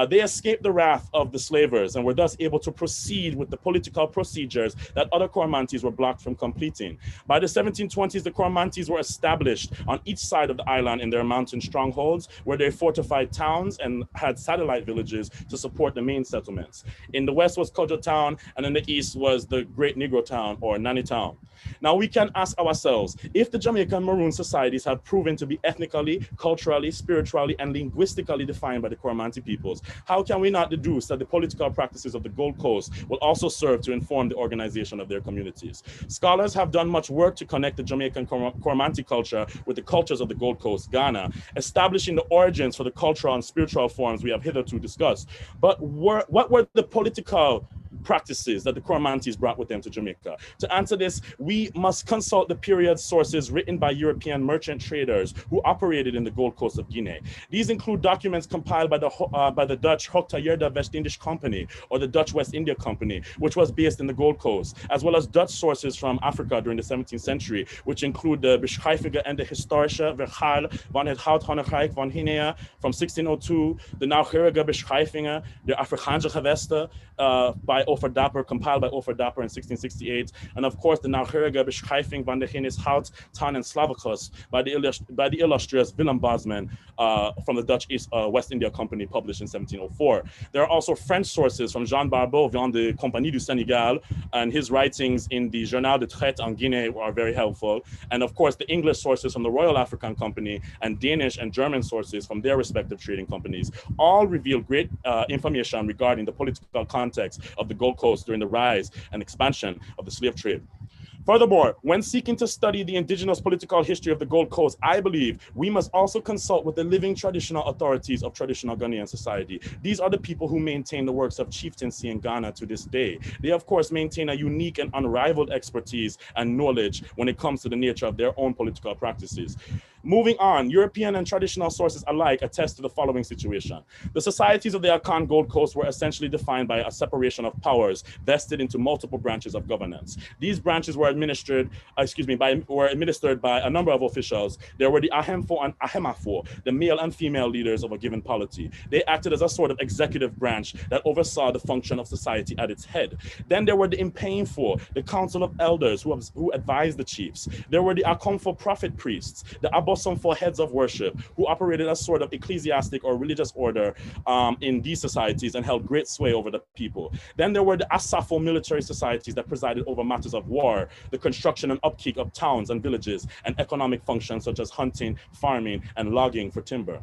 They escaped the wrath of the slavers and were thus able to proceed with the political procedures that other Coromantees were blocked from completing. By the 1720s, the Coromantees were established on each side of the island in their mountain strongholds, where they fortified towns and had satellite villages to support the main settlements. In the west was Kojo Town, and in the east was the Great Negro Town, or Nanny Town. Now we can ask ourselves, if the Jamaican Maroon societies had proven to be ethnically, culturally, spiritually, and linguistically defined by the Coromantee peoples, how can we not deduce that the political practices of the Gold Coast will also serve to inform the organization of their communities? Scholars have done much work to connect the Jamaican Coromantee culture with the cultures of the Gold Coast, Ghana, establishing the origins for the cultural and spiritual forms we have hitherto discussed. But what were the political practices that the Coromantees brought with them to Jamaica? To answer this, we must consult the period sources written by European merchant traders who operated in the Gold Coast of Guinea. These include documents compiled by the Dutch Hoogtayerda West-Indisch Company, or the Dutch West India Company, which was based in the Gold Coast, as well as Dutch sources from Africa during the 17th century, which include the Beschrijvingen en de Historische Verhaal van het Hout-Koninkrijk van Guinea from 1602, the nauwgeurige Beschrijvingen der Afrikaanse gewesten by Overdapper, compiled by Overdapper in 1668, and of course the nauwgeurige Beschrijving van de Guineas Hout, Tan and Slavicus by the illustrious Willem Bosman from the Dutch West India Company, published in 1704. There are also French sources from Jean Barbeau, Van de Compagnie du Sénégal, and his writings in the Journal de Traite en Guinée are very helpful. And of course, the English sources from the Royal African Company and Danish and German sources from their respective trading companies all reveal great information regarding the political context of the Gold Coast during the rise and expansion of the slave trade. Furthermore, when seeking to study the indigenous political history of the Gold Coast, I believe we must also consult with the living traditional authorities of traditional Ghanaian society. These are the people who maintain the works of chieftaincy in Ghana to this day. They, of course, maintain a unique and unrivaled expertise and knowledge when it comes to the nature of their own political practices. Moving on, European and traditional sources alike attest to the following situation. The societies of the Akan Gold Coast were essentially defined by a separation of powers vested into multiple branches of governance. These branches were administered by a number of officials. There were the Ahemfo and Ahemafo, the male and female leaders of a given polity. They acted as a sort of executive branch that oversaw the function of society at its head. Then there were the Impeinfo, the council of elders who advised the chiefs. There were the Akomfo prophet priests, the Abosomfo heads of worship, who operated as sort of ecclesiastic or religious order in these societies and held great sway over the people. Then there were the Asafo military societies that presided over matters of war, the construction and upkeep of towns and villages, and economic functions such as hunting, farming, and logging for timber.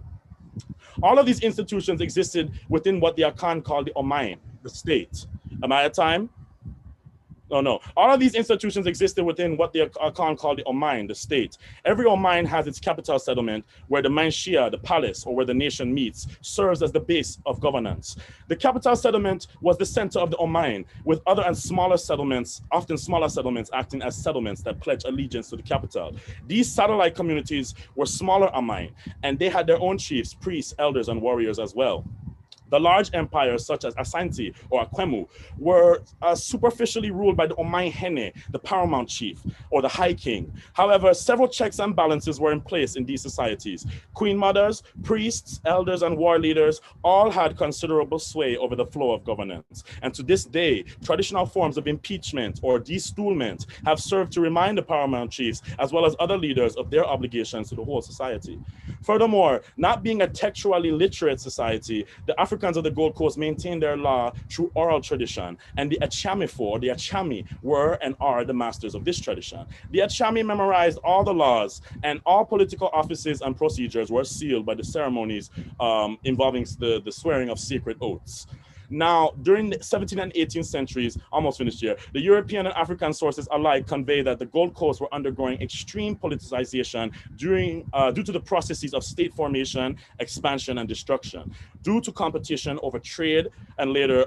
All of these institutions existed within what the Akan called the Omain, the state. Am I at time? No. All of these institutions existed within what the Akan called the Omain, the state. Every Omain has its capital settlement where the Manshia, the palace, or where the nation meets, serves as the base of governance. The capital settlement was the center of the Omain, with other and smaller settlements, often smaller settlements, acting as settlements that pledge allegiance to the capital. These satellite communities were smaller Omain, and they had their own chiefs, priests, elders, and warriors as well. The large empires such as Asante or Akwemu were superficially ruled by the Omai Hene, the paramount chief, or the high king. However, several checks and balances were in place in these societies. Queen mothers, priests, elders, and war leaders all had considerable sway over the flow of governance. And to this day, traditional forms of impeachment or destoolement have served to remind the paramount chiefs, as well as other leaders, of their obligations to the whole society. Furthermore, not being a textually literate society, the Africans of the Gold Coast maintained their law through oral tradition, and the Achamifo, or the Achami, were and are the masters of this tradition. The Achami memorized all the laws, and all political offices and procedures were sealed by the ceremonies involving the swearing of sacred oaths. Now, during the 17th and 18th centuries, almost finished here, the European and African sources alike convey that the Gold Coast were undergoing extreme politicization due to the processes of state formation, expansion, and destruction. Due to competition over trade and later,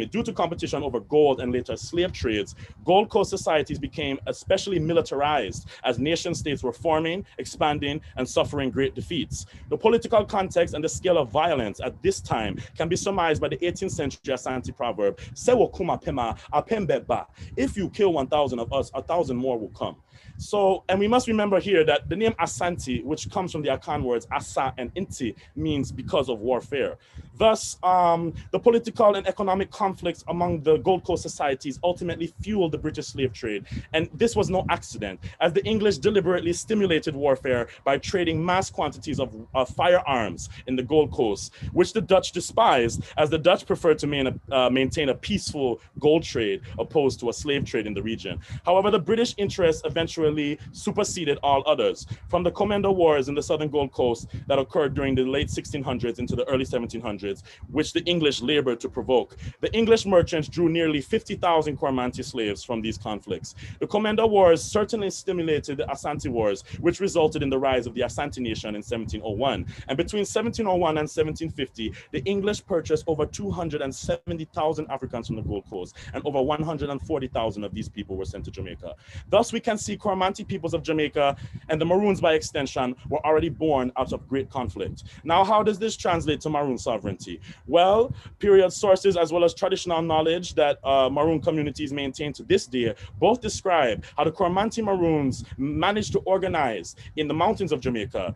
due to competition over gold and later slave trades, Gold Coast societies became especially militarized as nation states were forming, expanding, and suffering great defeats. The political context and the scale of violence at this time can be surmised by the 18th century Asante proverb, "Sewo kuma pema apembeba." If you kill 1,000 of us, 1,000 more will come. So, and we must remember here that the name Asante, which comes from the Akan words Asa and Inti, means because of warfare. Thus, the political and economic conflicts among the Gold Coast societies ultimately fueled the British slave trade. And this was no accident, as the English deliberately stimulated warfare by trading mass quantities of firearms in the Gold Coast, which the Dutch despised, as as the Dutch preferred to maintain a peaceful gold trade opposed to a slave trade in the region. However, the British interests eventually superseded all others. From the Commando Wars in the southern Gold Coast that occurred during the late 1600s into the early 1700s, which the English labored to provoke, the English merchants drew nearly 50,000 Coromantee slaves from these conflicts. The Commando Wars certainly stimulated the Asante Wars, which resulted in the rise of the Asante Nation in 1701. And between 1701 and 1750, the English purchased over 270,000 Africans from the Gold Coast, and over 140,000 of these people were sent to Jamaica. Thus, we can see Coromantee peoples of Jamaica and the Maroons by extension were already born out of great conflict. Now, how does this translate to Maroon sovereignty? Well, period sources as well as traditional knowledge that Maroon communities maintain to this day both describe how the Coromantee Maroons managed to organize in the mountains of Jamaica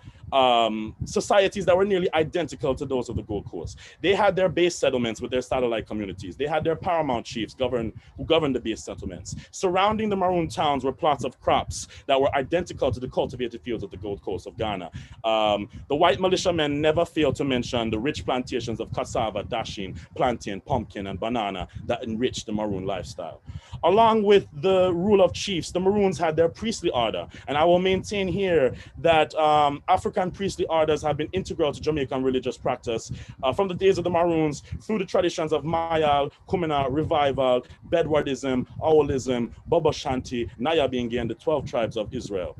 societies that were nearly identical to those of the Gold Coast. They had their base settlements with their satellite communities. They had their paramount chiefs who governed the base settlements. Surrounding the Maroon towns were plots of crops that were identical to the cultivated fields of the Gold Coast of Ghana. The white militiamen never failed to mention the rich plantations of cassava, dasheen, plantain, pumpkin, and banana that enriched the Maroon lifestyle. Along with the rule of chiefs, the Maroons had their priestly order. And I will maintain here that African priestly orders have been integral to Jamaican religious practice from the days of the Maroons through the traditions of Mayal, Kumina, Revival, Bedwardism, Owlism, Bobo Shanti, Nyabingi, and the 12 tribes of Israel.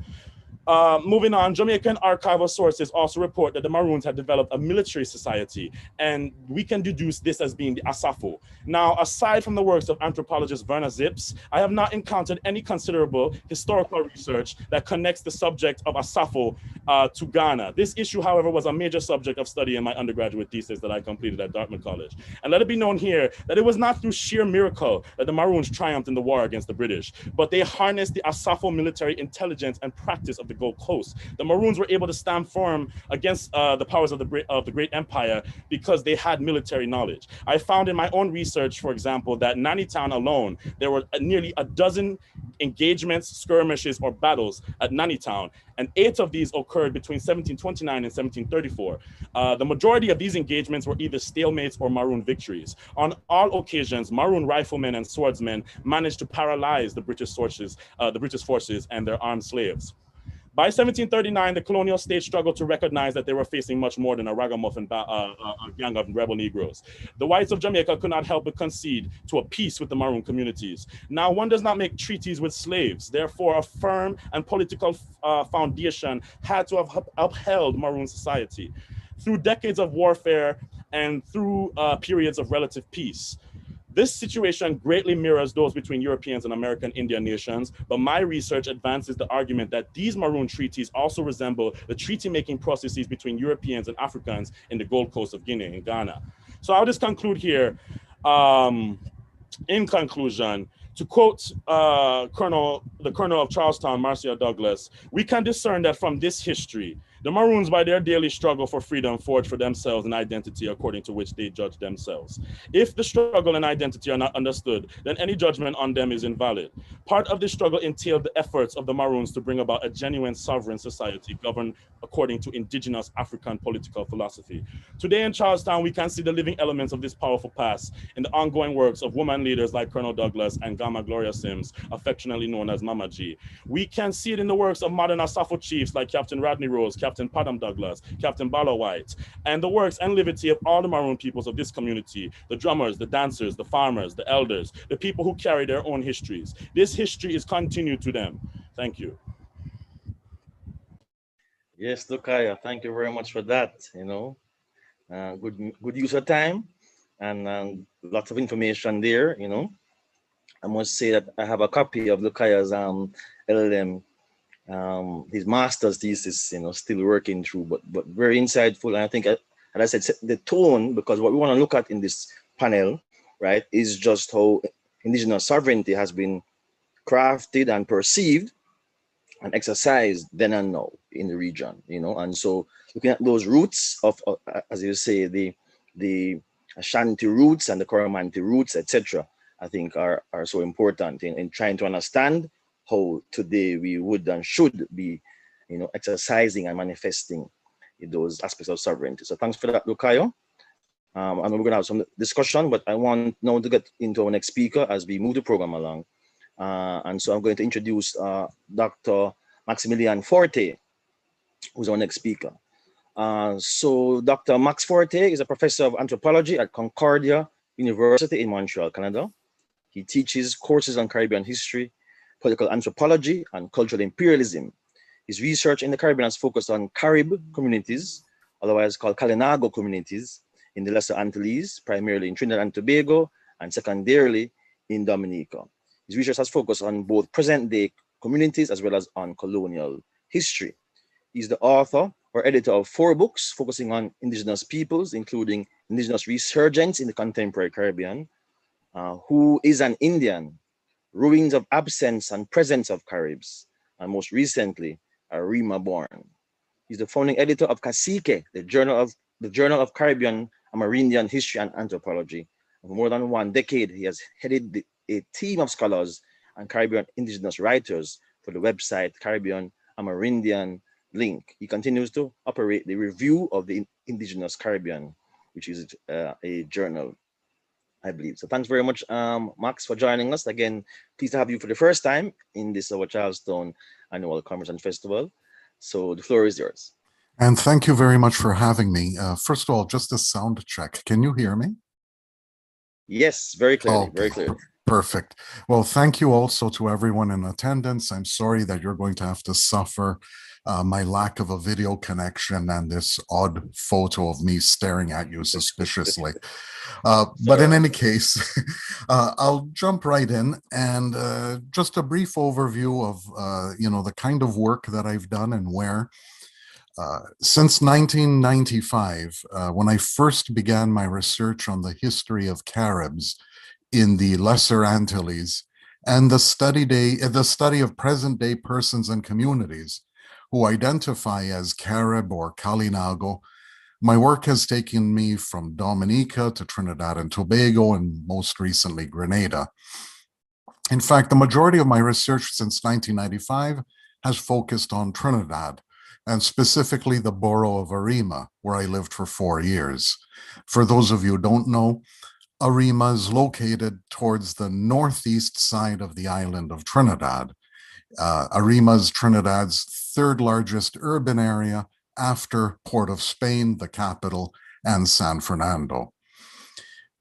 Moving on, Jamaican archival sources also report that the Maroons had developed a military society, and we can deduce this as being the Asafo. Now, aside from the works of anthropologist Verna Zips, I have not encountered any considerable historical research that connects the subject of Asafo to Ghana. This issue, however, was a major subject of study in my undergraduate thesis that I completed at Dartmouth College. And let it be known here that it was not through sheer miracle that the Maroons triumphed in the war against the British, but they harnessed the Asafo military intelligence and practice of the Gold Coast. The Maroons were able to stand firm against the powers of the great empire because they had military knowledge. I found in my own research, for example, that Nannytown alone, there were nearly a dozen engagements, skirmishes, or battles at Nannytown, and 8 of these occurred between 1729 and 1734. The majority of these engagements were either stalemates or Maroon victories. On all occasions, Maroon riflemen and swordsmen managed to paralyze the British forces and their armed slaves. By 1739, the colonial state struggled to recognize that they were facing much more than a ragamuffin gang of rebel Negroes. The whites of Jamaica could not help but concede to a peace with the Maroon communities. Now, one does not make treaties with slaves. Therefore, a firm and political foundation had to have upheld Maroon society through decades of warfare and through periods of relative peace. This situation greatly mirrors those between Europeans and American Indian nations, but my research advances the argument that these Maroon treaties also resemble the treaty-making processes between Europeans and Africans in the Gold Coast of Guinea and Ghana. So I'll just conclude here. In conclusion, to quote the Colonel of Charlestown, Marcia Douglas, we can discern that from this history, the Maroons, by their daily struggle for freedom, forged for themselves an identity according to which they judge themselves. If the struggle and identity are not understood, then any judgment on them is invalid. Part of this struggle entailed the efforts of the Maroons to bring about a genuine sovereign society governed according to indigenous African political philosophy. Today in Charlestown, we can see the living elements of this powerful past in the ongoing works of woman leaders like Colonel Douglas and Gama Gloria Sims, affectionately known as Mama G. We can see it in the works of modern Asafo chiefs like Captain Rodney Rose, Captain Padam Douglas, Captain Bala White, and the works and livity of all the Maroon peoples of this community, the drummers, the dancers, the farmers, the elders, the people who carry their own histories. This history is continued to them. Thank you. Yes, Lukaya, thank you very much for that. Good use of time and lots of information there. I must say that I have a copy of Lukaya's LLM, his master's thesis, still working through, but very insightful. And I think, as I said, the tone, because what we want to look at in this panel, right, is just how indigenous sovereignty has been crafted and perceived and exercised then and now in the region, and so looking at those roots of as you say, the Ashanti roots and the Coromantee roots, etc., I think are so important in trying to understand how today we would and should be, exercising and manifesting those aspects of sovereignty. So thanks for that, Lukayo. And we're going to have some discussion, but I want now to get into our next speaker as we move the program along. And so I'm going to introduce Dr. Maximilian Forte, who's our next speaker. So Dr. Max Forte is a professor of anthropology at Concordia University in Montreal, Canada. He teaches courses on Caribbean history, political anthropology, and cultural imperialism. His research in the Caribbean has focused on Carib communities, otherwise called Kalinago communities, in the Lesser Antilles, primarily in Trinidad and Tobago, and secondarily in Dominica. His research has focused on both present-day communities as well as on colonial history. He's the author or editor of 4 books focusing on indigenous peoples, including Indigenous Resurgence in the Contemporary Caribbean, Who is an Indian, Ruins of Absence and Presence of Caribs, and most recently, Arima Born. He's the founding editor of Cacique, the Journal of Caribbean Amerindian History and Anthropology. For more than 1 decade, he has headed a team of scholars and Caribbean indigenous writers for the website Caribbean Amerindian Link. He continues to operate the Review of the Indigenous Caribbean, which is a journal, I believe. So thanks very much, Max, for joining us. Again, pleased to have you for the first time in this our Charleston Annual Conference and Festival. So the floor is yours. And thank you very much for having me. First of all, just a sound check. Can you hear me? Yes, very clearly, okay. Very clear. Perfect. Well, thank you also to everyone in attendance. I'm sorry that you're going to have to suffer my lack of a video connection and this odd photo of me staring at you suspiciously. But in any case, I'll jump right in and just a brief overview of the kind of work that I've done and where. Since 1995, when I first began my research on the history of Caribs in the Lesser Antilles and the study of present-day persons and communities who identify as Carib or Kalinago, my work has taken me from Dominica to Trinidad and Tobago and most recently Grenada. In fact, the majority of my research since 1995 has focused on Trinidad, and specifically the borough of Arima, where I lived for 4 years. For those of you who don't know, Arima is located towards the northeast side of the island of Trinidad. Arima is Trinidad's 3rd largest urban area after Port of Spain, the capital, and San Fernando.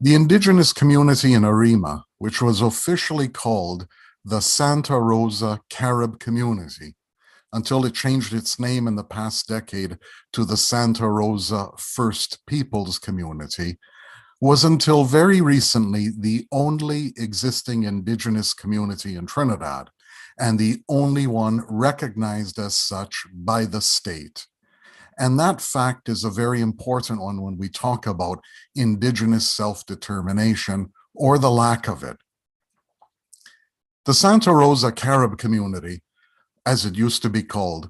The indigenous community in Arima, which was officially called the Santa Rosa Carib Community, until it changed its name in the past decade to the Santa Rosa First Peoples Community, was until very recently the only existing indigenous community in Trinidad, and the only one recognized as such by the state. And that fact is a very important one when we talk about indigenous self-determination or the lack of it. The Santa Rosa Carib Community, as it used to be called,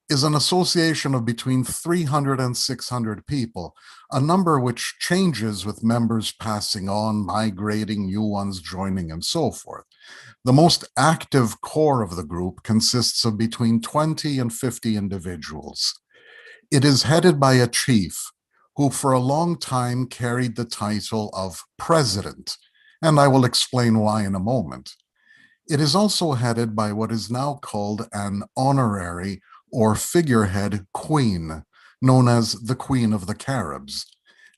is an association of between 300 and 600 people, a number which changes with members passing on, migrating, new ones joining, and so forth. The most active core of the group consists of between 20 and 50 individuals. It is headed by a chief who for a long time carried the title of president, and I will explain why in a moment. It is also headed by what is now called an honorary or figurehead queen, known as the Queen of the Caribs.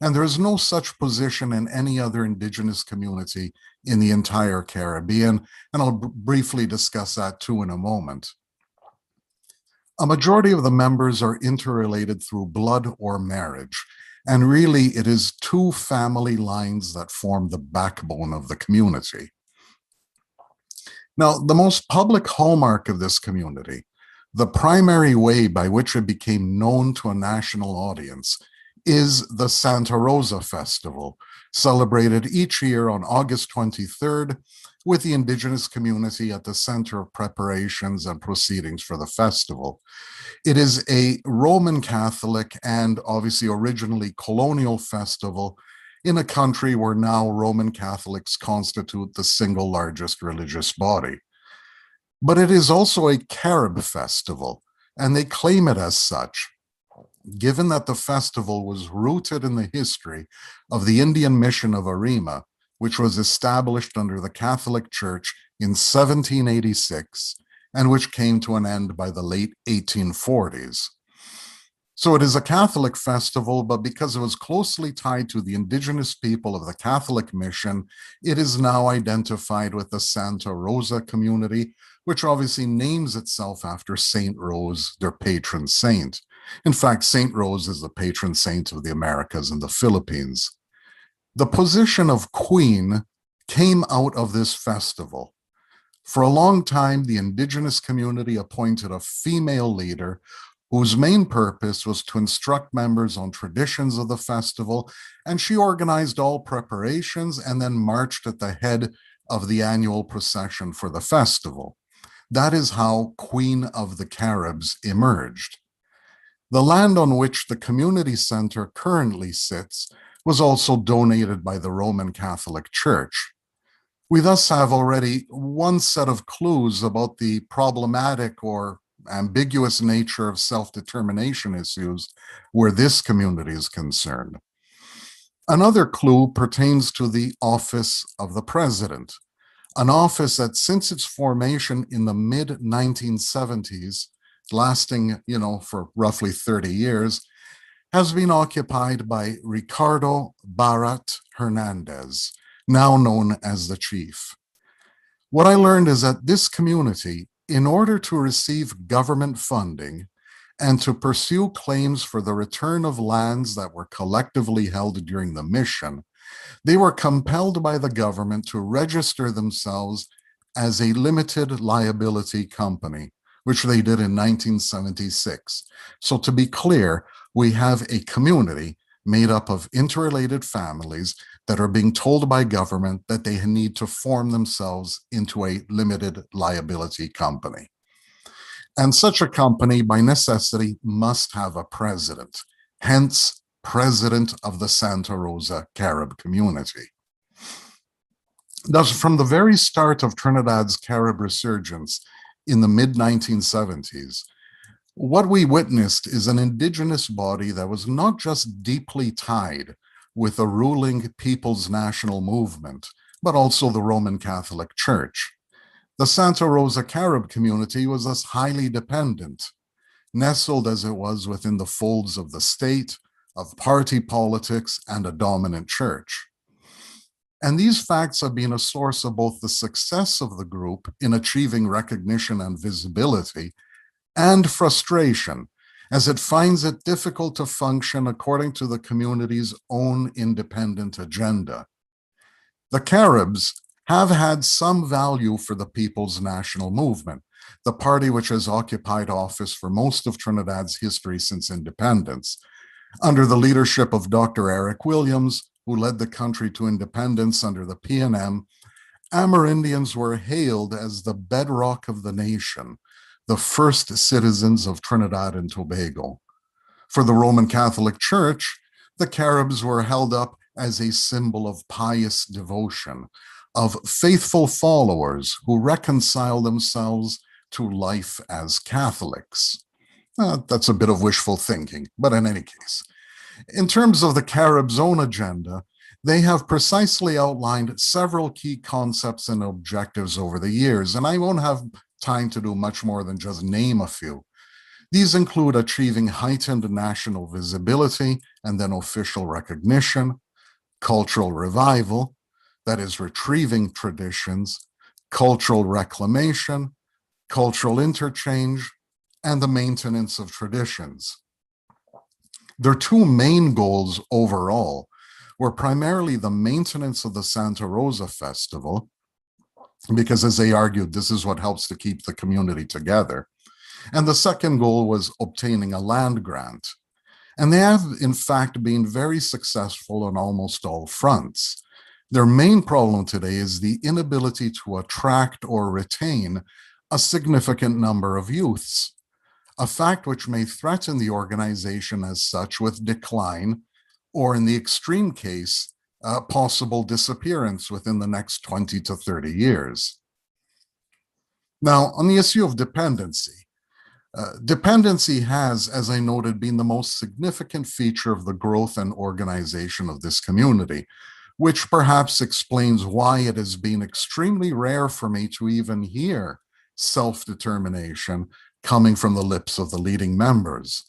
And there is no such position in any other indigenous community in the entire Caribbean, and I'll briefly discuss that too in a moment. A majority of the members are interrelated through blood or marriage, and really it is 2 family lines that form the backbone of the community. Now, the most public hallmark of this community, the primary way by which it became known to a national audience, is the Santa Rosa Festival, celebrated each year on August 23rd, with the indigenous community at the center of preparations and proceedings for the festival. It is a Roman Catholic and obviously originally colonial festival in a country where now Roman Catholics constitute the single largest religious body. But it is also a Carib festival, and they claim it as such. given that the festival was rooted in the history of the Indian mission of Arima, which was established under the Catholic Church in 1786 and which came to an end by the late 1840s. So it is a Catholic festival, but because it was closely tied to the indigenous people of the Catholic mission, it is now identified with the Santa Rosa community, which obviously names itself after Saint Rose, their patron saint. In fact, Saint Rose is the patron saint of the Americas and the Philippines. The position of queen came out of this festival. For a long time, the indigenous community appointed a female leader whose main purpose was to instruct members on traditions of the festival, and she organized all preparations and then marched at the head of the annual procession for the festival. That is how Queen of the Caribs emerged. The land on which the community center currently sits was also donated by the Roman Catholic Church. We thus have already one set of clues about the problematic or ambiguous nature of self-determination issues where this community is concerned. Another clue pertains to the office of the president, an office that since its formation in the mid-1970s, lasting, for roughly 30 years, has been occupied by Ricardo Barat Hernandez, now known as the chief. What I learned is that this community, in order to receive government funding and to pursue claims for the return of lands that were collectively held during the mission, they were compelled by the government to register themselves as a limited liability company, which they did in 1976. So to be clear, we have a community made up of interrelated families that are being told by government that they need to form themselves into a limited liability company. And such a company, by necessity, must have a president, hence president of the Santa Rosa Carib community. Thus, from the very start of Trinidad's Carib resurgence in the mid-1970s, what we witnessed is an indigenous body that was not just deeply tied with the ruling People's National Movement, but also the Roman Catholic Church. The Santa Rosa Carib community was thus highly dependent, nestled as it was within the folds of the state, of party politics, and a dominant church. And these facts have been a source of both the success of the group in achieving recognition and visibility, and frustration, as it finds it difficult to function according to the community's own independent agenda. The Caribs have had some value for the People's National Movement, the party which has occupied office for most of Trinidad's history since independence. Under the leadership of Dr. Eric Williams, who led the country to independence under the PNM, Amerindians were hailed as the bedrock of the nation, the first citizens of Trinidad and Tobago. For the Roman Catholic Church, the Caribs were held up as a symbol of pious devotion, of faithful followers who reconcile themselves to life as Catholics. That's a bit of wishful thinking, but in any case, in terms of the Caribs' own agenda, they have precisely outlined several key concepts and objectives over the years, and I won't have time to do much more than just name a few. These include achieving heightened national visibility and then official recognition, cultural revival, that is retrieving traditions, cultural reclamation, cultural interchange, and the maintenance of traditions. Their two main goals overall were primarily the maintenance of the Santa Rosa Festival, because as they argued, this is what helps to keep the community together. And the second goal was obtaining a land grant. And they have, in fact, been very successful on almost all fronts. Their main problem today is the inability to attract or retain a significant number of youths, a fact which may threaten the organization as such with decline, or in the extreme case, possible disappearance within the next 20 to 30 years. Now, on the issue of dependency, Dependency has, as I noted, been the most significant feature of the growth and organization of this community, which perhaps explains why it has been extremely rare for me to even hear self-determination coming from the lips of the leading members.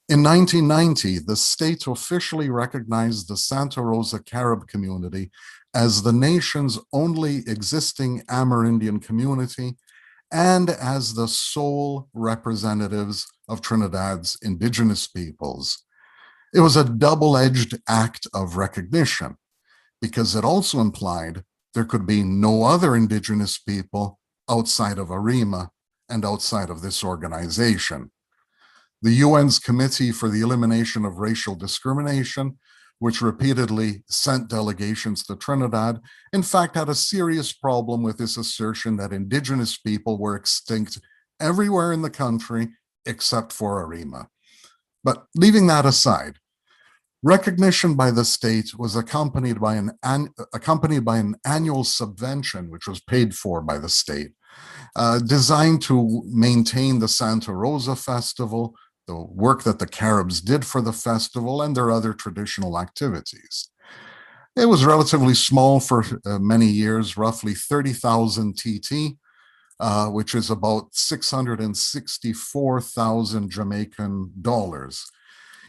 In 1990, the state officially recognized the Santa Rosa Carib community as the nation's only existing Amerindian community and as the sole representatives of Trinidad's indigenous peoples. It was a double-edged act of recognition because it also implied there could be no other indigenous people outside of ARIMA and outside of this organization. The UN's Committee for the Elimination of Racial Discrimination, which repeatedly sent delegations to Trinidad, in fact had a serious problem with this assertion that indigenous people were extinct everywhere in the country except for ARIMA. But leaving that aside, recognition by the state was accompanied by an annual subvention, which was paid for by the state, designed to maintain the Santa Rosa Festival, the work that the Caribs did for the festival, and their other traditional activities. It was relatively small for many years, roughly 30,000 TT, which is about 664,000 Jamaican dollars.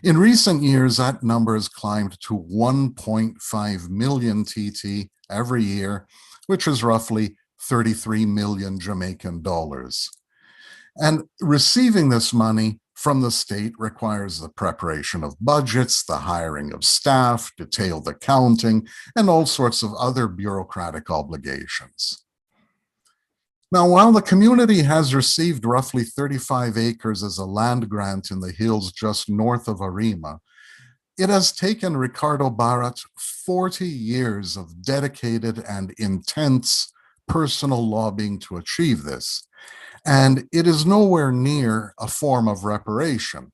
In recent years, that number has climbed to 1.5 million TT every year, which is roughly 33 million Jamaican dollars. And receiving this money from the state requires the preparation of budgets, the hiring of staff, detailed accounting, and all sorts of other bureaucratic obligations. Now, while the community has received roughly 35 acres as a land grant in the hills just north of ARIMA, it has taken Ricardo Barrett 40 years of dedicated and intense personal lobbying to achieve this. And it is nowhere near a form of reparation,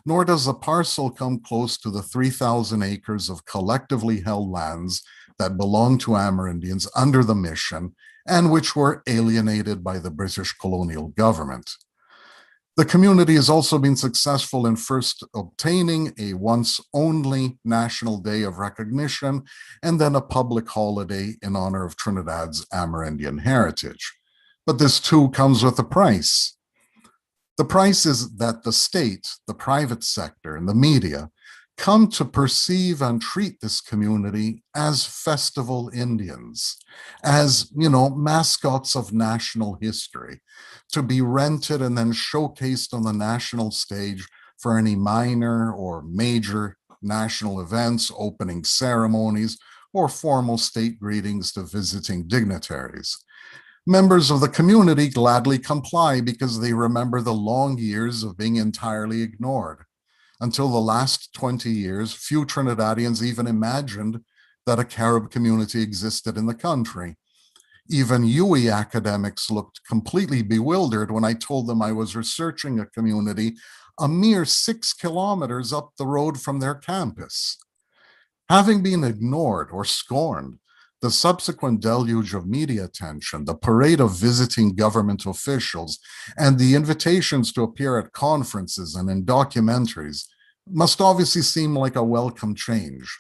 nor does the parcel come close to the 3,000 acres of collectively held lands that belong to Amerindians under the mission and which were alienated by the British colonial government. The community has also been successful in first obtaining a once only National Day of Recognition and then a public holiday in honor of Trinidad's Amerindian heritage. But this too comes with a price. The price is that the state, the private sector, and the media come to perceive and treat this community as festival Indians, as, mascots of national history, to be rented and then showcased on the national stage for any minor or major national events, opening ceremonies, or formal state greetings to visiting dignitaries. Members of the community gladly comply because they remember the long years of being entirely ignored. Until the last 20 years, few Trinidadians even imagined that a Carib community existed in the country. Even UWI academics looked completely bewildered when I told them I was researching a community a mere 6 kilometers up the road from their campus. Having been ignored or scorned, the subsequent deluge of media attention, the parade of visiting government officials, and the invitations to appear at conferences and in documentaries must obviously seem like a welcome change.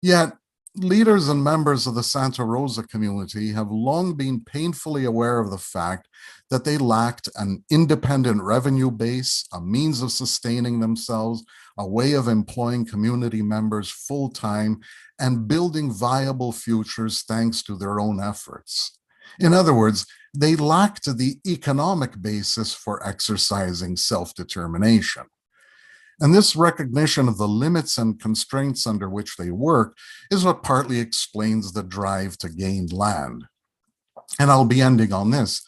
Yet, leaders and members of the Santa Rosa community have long been painfully aware of the fact that they lacked an independent revenue base, a means of sustaining themselves, a way of employing community members full-time, and building viable futures thanks to their own efforts. In other words, they lacked the economic basis for exercising self-determination. And this recognition of the limits and constraints under which they work is what partly explains the drive to gain land. And I'll be ending on this.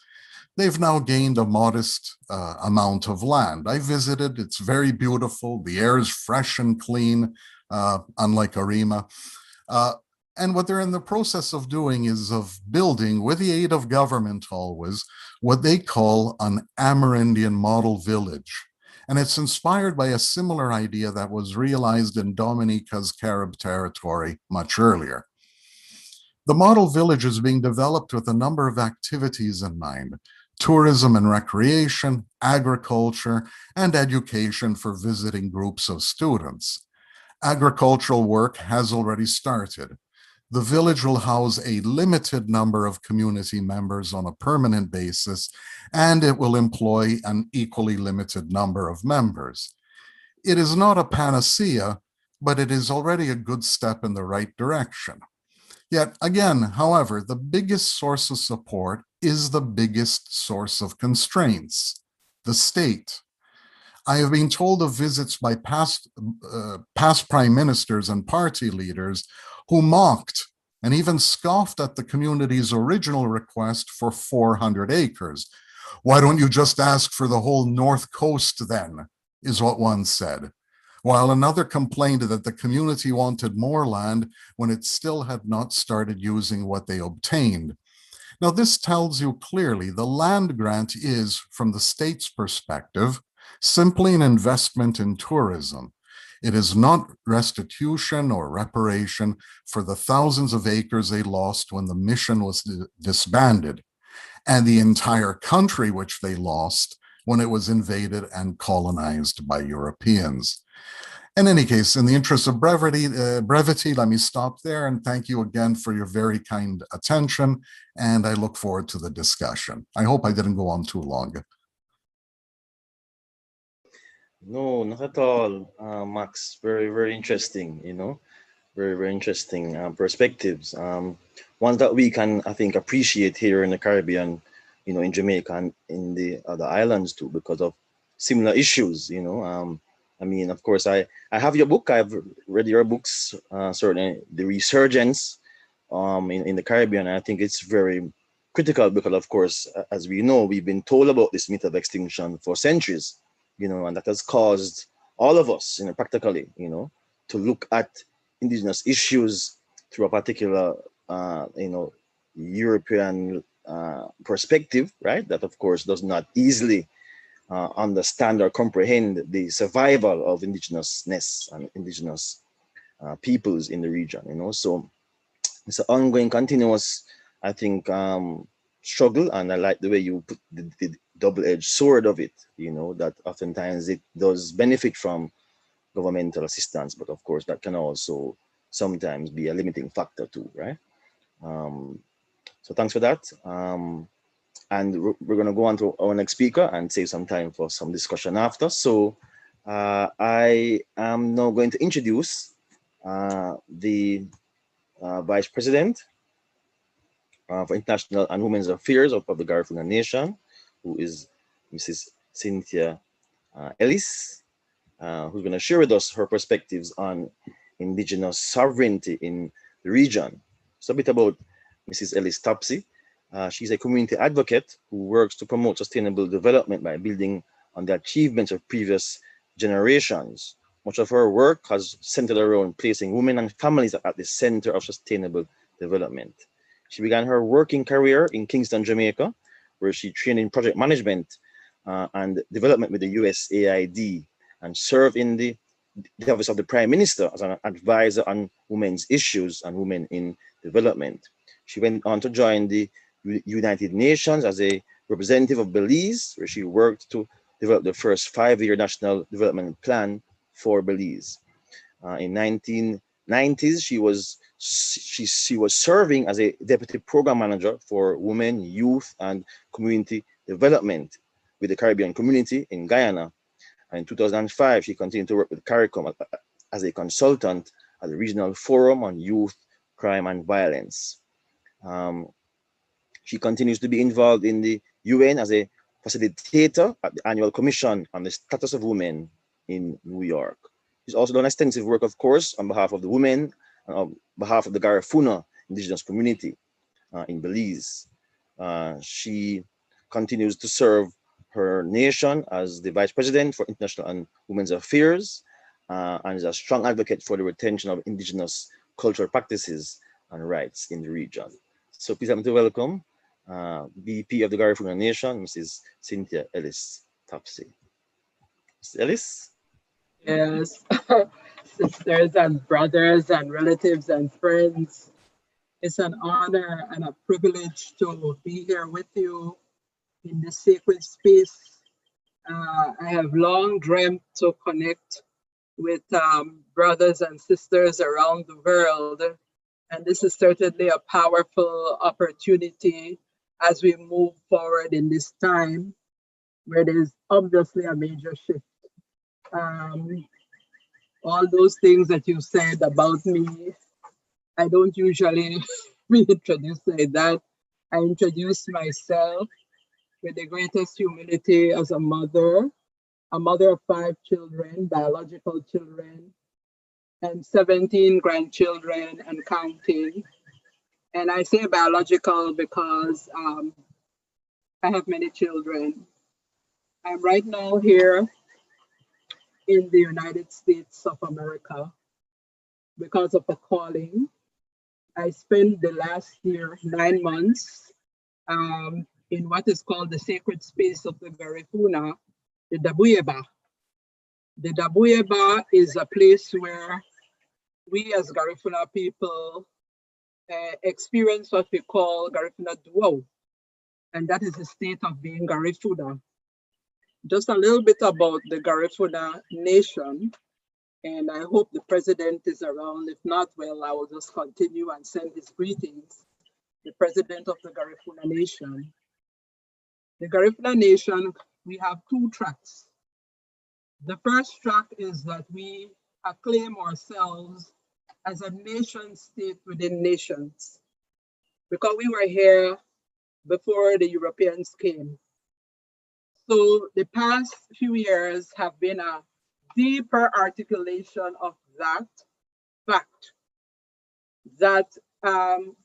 They've now gained a modest amount of land. I visited, it's very beautiful. The air is fresh and clean, unlike ARIMA. And what they're in the process of doing is of building, with the aid of government always, what they call an Amerindian model village. And it's inspired by a similar idea that was realized in Dominica's Carib territory much earlier. The model village is being developed with a number of activities in mind tourism and recreation, agriculture, and education for visiting groups of students. Agricultural work has already started. The village will house a limited number of community members on a permanent basis, and it will employ an equally limited number of members. It is not a panacea, but it is already a good step in the right direction. Yet again, however, the biggest source of support is the biggest source of constraints, the state. I have been told of visits by past prime ministers and party leaders who mocked and even scoffed at the community's original request for 400 acres. Why don't you just ask for the whole North Coast then, is what one said. While another complained that the community wanted more land when it still had not started using what they obtained. Now, this tells you clearly the land grant is, from the state's perspective, simply an investment in tourism. It is not restitution or reparation for the thousands of acres they lost when the mission was disbanded, and the entire country which they lost when it was invaded and colonized by Europeans. In any case, in the interest of brevity, let me stop there and thank you again for your very kind attention, and I look forward to the discussion. I hope I didn't go on too long. No, not at all, Max. Very, very interesting, very, very interesting perspectives. Ones that we can, I think, appreciate here in the Caribbean, in Jamaica and in the other islands too, because of similar issues, I mean, of course, I have your book. I've read your books, certainly the resurgence in the Caribbean. I think it's very critical because, of course, as we know, we've been told about this myth of extinction for centuries, and that has caused all of us, practically, to look at indigenous issues through a particular, European perspective, right? That, of course, does not easily understand or comprehend the survival of indigenousness and indigenous peoples in the region, So it's an ongoing, continuous, I think, struggle. And I like the way you put the double-edged sword of it, that oftentimes it does benefit from governmental assistance, but of course that can also sometimes be a limiting factor too, right? So thanks for that. And we're going to go on to our next speaker and save some time for some discussion after. So I am now going to introduce the Vice President for International and Women's Affairs of the Garifuna Nation, who is Mrs. Cynthia Ellis, who's going to share with us her perspectives on indigenous sovereignty in the region. So a bit about Mrs. Ellis Topsy. She's a community advocate who works to promote sustainable development by building on the achievements of previous generations. Much of her work has centered around placing women and families at the center of sustainable development. She began her working career in Kingston, Jamaica, where she trained in project management and development with the USAID and served in the office of the Prime Minister as an advisor on women's issues and women in development. She went on to join the United Nations as a representative of Belize, where she worked to develop the first 5-year national development plan for Belize. In 1990s, she was serving as a deputy program manager for women, youth, and community development with the Caribbean community in Guyana. And in 2005, she continued to work with CARICOM as a consultant at the Regional Forum on Youth, Crime, and Violence. She continues to be involved in the UN as a facilitator at the Annual Commission on the Status of Women in New York. She's also done extensive work, of course, on behalf of the women and on behalf of the Garifuna indigenous community in Belize. She continues to serve her nation as the Vice President for International and Women's Affairs and is a strong advocate for the retention of indigenous cultural practices and rights in the region. So please help me to welcome VP of the Garifuna Nation, Mrs. Cynthia Ellis Topsy. Mrs. Ellis? Yes, sisters and brothers and relatives and friends, it's an honor and a privilege to be here with you in this sacred space. I have long dreamt to connect with brothers and sisters around the world. And this is certainly a powerful opportunity as we move forward in this time where there's obviously a major shift. All those things that you said about me, I don't usually reintroduce like that. I introduce myself with the greatest humility as a mother of 5 children, biological children, and 17 grandchildren and counting. And I say biological because I have many children. I'm right now here in the United States of America because of a calling. I spent the last year, 9 months, in what is called the sacred space of the Garifuna, the Dabuyeba. The Dabuyeba is a place where we as Garifuna people experience what we call Garifuna Duo, and that is the state of being Garifuna. Just a little bit about the Garifuna nation, and I hope the president is around. If not, well, I will just continue and send his greetings. The president of the Garifuna nation. The Garifuna nation, we have 2 tracks. The first track is that we acclaim ourselves as a nation state within nations, because we were here before the Europeans came. So the past few years have been a deeper articulation of that fact, that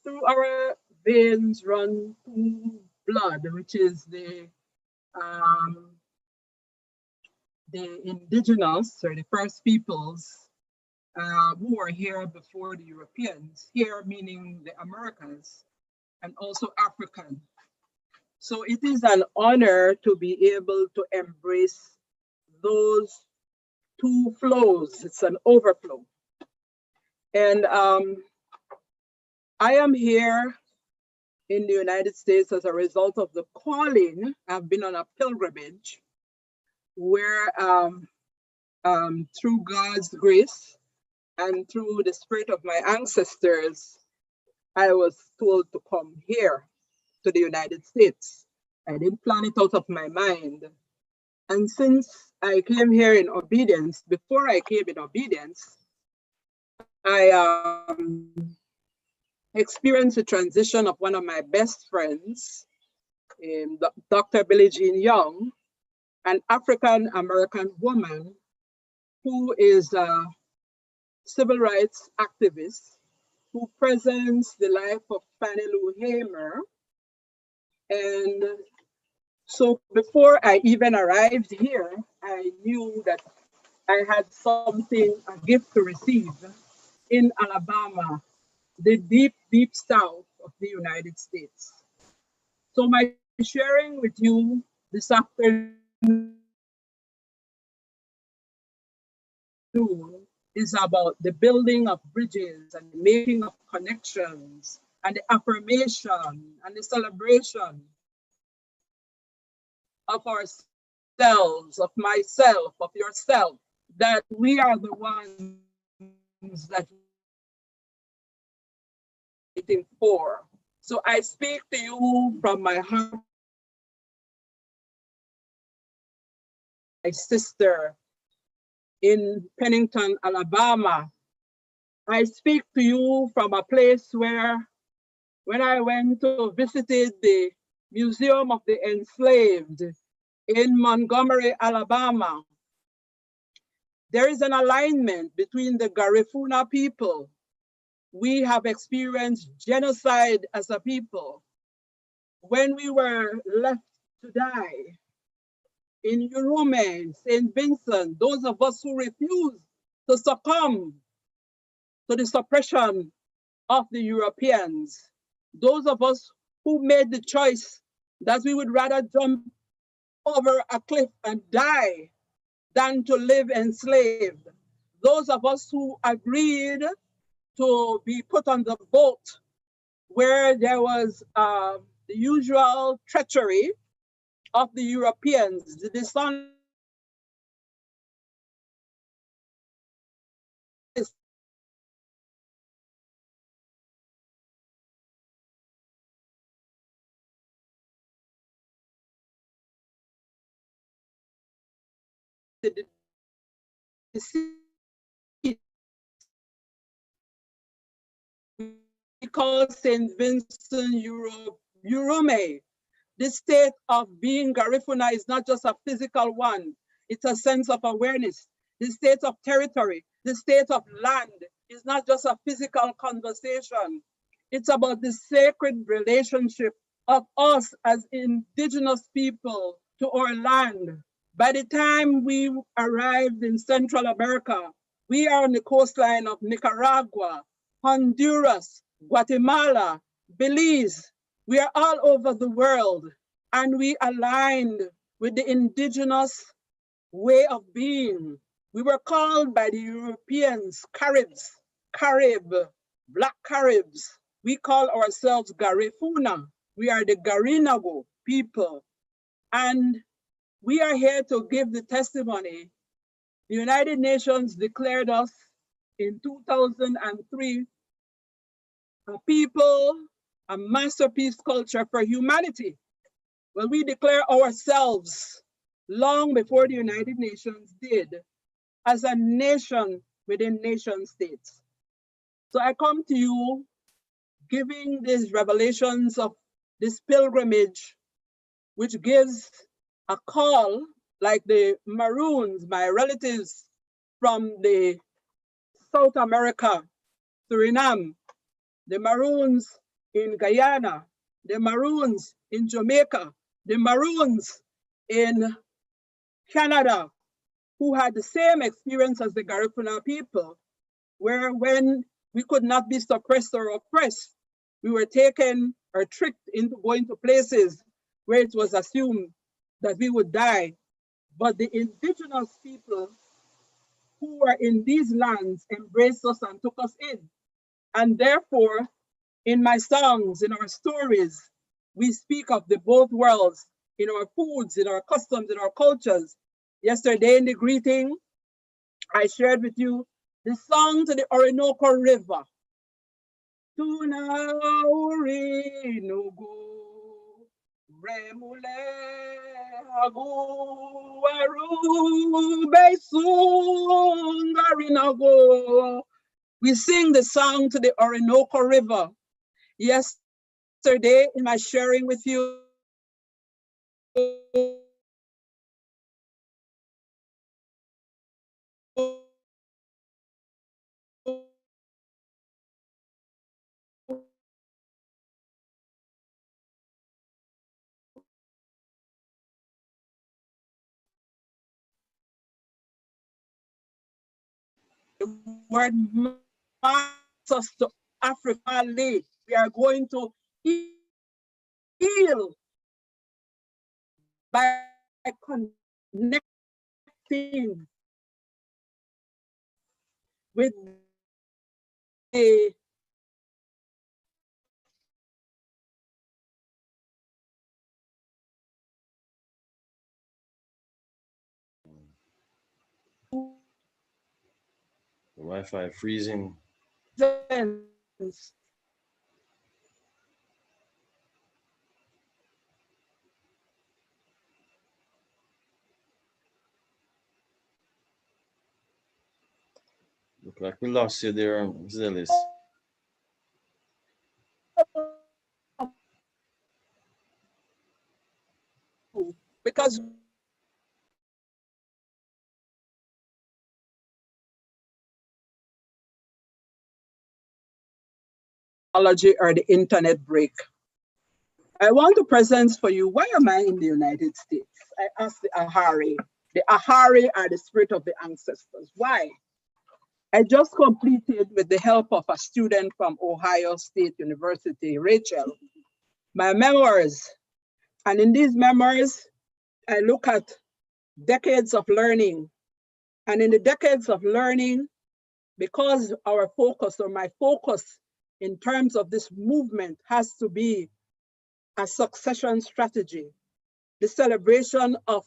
through our veins run through blood, which is the indigenous or the first peoples who were here before the Europeans, here meaning the Americans, and also African. So it is an honor to be able to embrace those 2 flows. It's an overflow. And I am here in the United States as a result of the calling. I've been on a pilgrimage where through God's grace and through the spirit of my ancestors, I was told to come here to the United States. I didn't plan it out of my mind. And since I came here in obedience, before I came in obedience, I experienced the transition of one of my best friends, Dr. Billie Jean Young, an African-American woman who is a civil rights activist who presents the life of Fannie Lou Hamer. And so before I even arrived here, I knew that I had something, a gift to receive in Alabama, the deep, deep south of the United States. So my sharing with you this afternoon is about the building of bridges and the making of connections and the affirmation and the celebration of ourselves, of myself, of yourself, that we are the ones that we're waiting for. So I speak to you from my heart, my sister in Pennington, Alabama. I speak to you from a place where, when I went to visited the Museum of the Enslaved in Montgomery, Alabama, there is an alignment between the Garifuna people. We have experienced genocide as a people. When we were left to die in Urume, St. Vincent, those of us who refused to succumb to the suppression of the Europeans, those of us who made the choice that we would rather jump over a cliff and die than to live enslaved, those of us who agreed to be put on the boat where there was the usual treachery of the Europeans, the dishonest we call St. Vincent Eurome. This state of being Garifuna is not just a physical one, it's a sense of awareness. The state of territory, the state of land is not just a physical conversation. It's about the sacred relationship of us as indigenous people to our land. By the time we arrived in Central America, we are on the coastline of Nicaragua, Honduras, Guatemala, Belize. We are all over the world, and we aligned with the indigenous way of being. We were called by the Europeans Carib, Black Caribs. We call ourselves Garifuna. We are the Garinago people. And we are here to give the testimony. The United Nations declared us in 2003 a people, a masterpiece culture for humanity. Well, we declare ourselves long before the United Nations did as a nation within nation states. So I come to you giving these revelations of this pilgrimage, which gives a call, like the Maroons, my relatives from the South America, Suriname, the Maroons in Guyana, the Maroons in Jamaica, the Maroons in Canada, who had the same experience as the Garifuna people, where when we could not be suppressed or oppressed, we were taken or tricked into going to places where it was assumed that we would die. But the indigenous people who were in these lands embraced us and took us in. And therefore, in my songs, in our stories, we speak of the both worlds, in our foods, in our customs, in our cultures. Yesterday in the greeting, I shared with you the song to the Orinoco River. Tuna Orinoco, Remule Agu, Arube Sungarinago. We sing the song to the Orinoco River. Yesterday, in my sharing with you, the word us to Africa. We are going to heal by connecting with the The Wi-Fi freezing. Look like we lost you there, Zelis. Because technology or the internet break. I want to present for you, why am I in the United States? I asked the Ahari. The Ahari are the spirit of the ancestors. Why? I just completed, with the help of a student from Ohio State University, Rachel, my memoirs. And in these memoirs, I look at decades of learning. And in the decades of learning, because our focus, or my focus in terms of this movement, has to be a succession strategy. the celebration of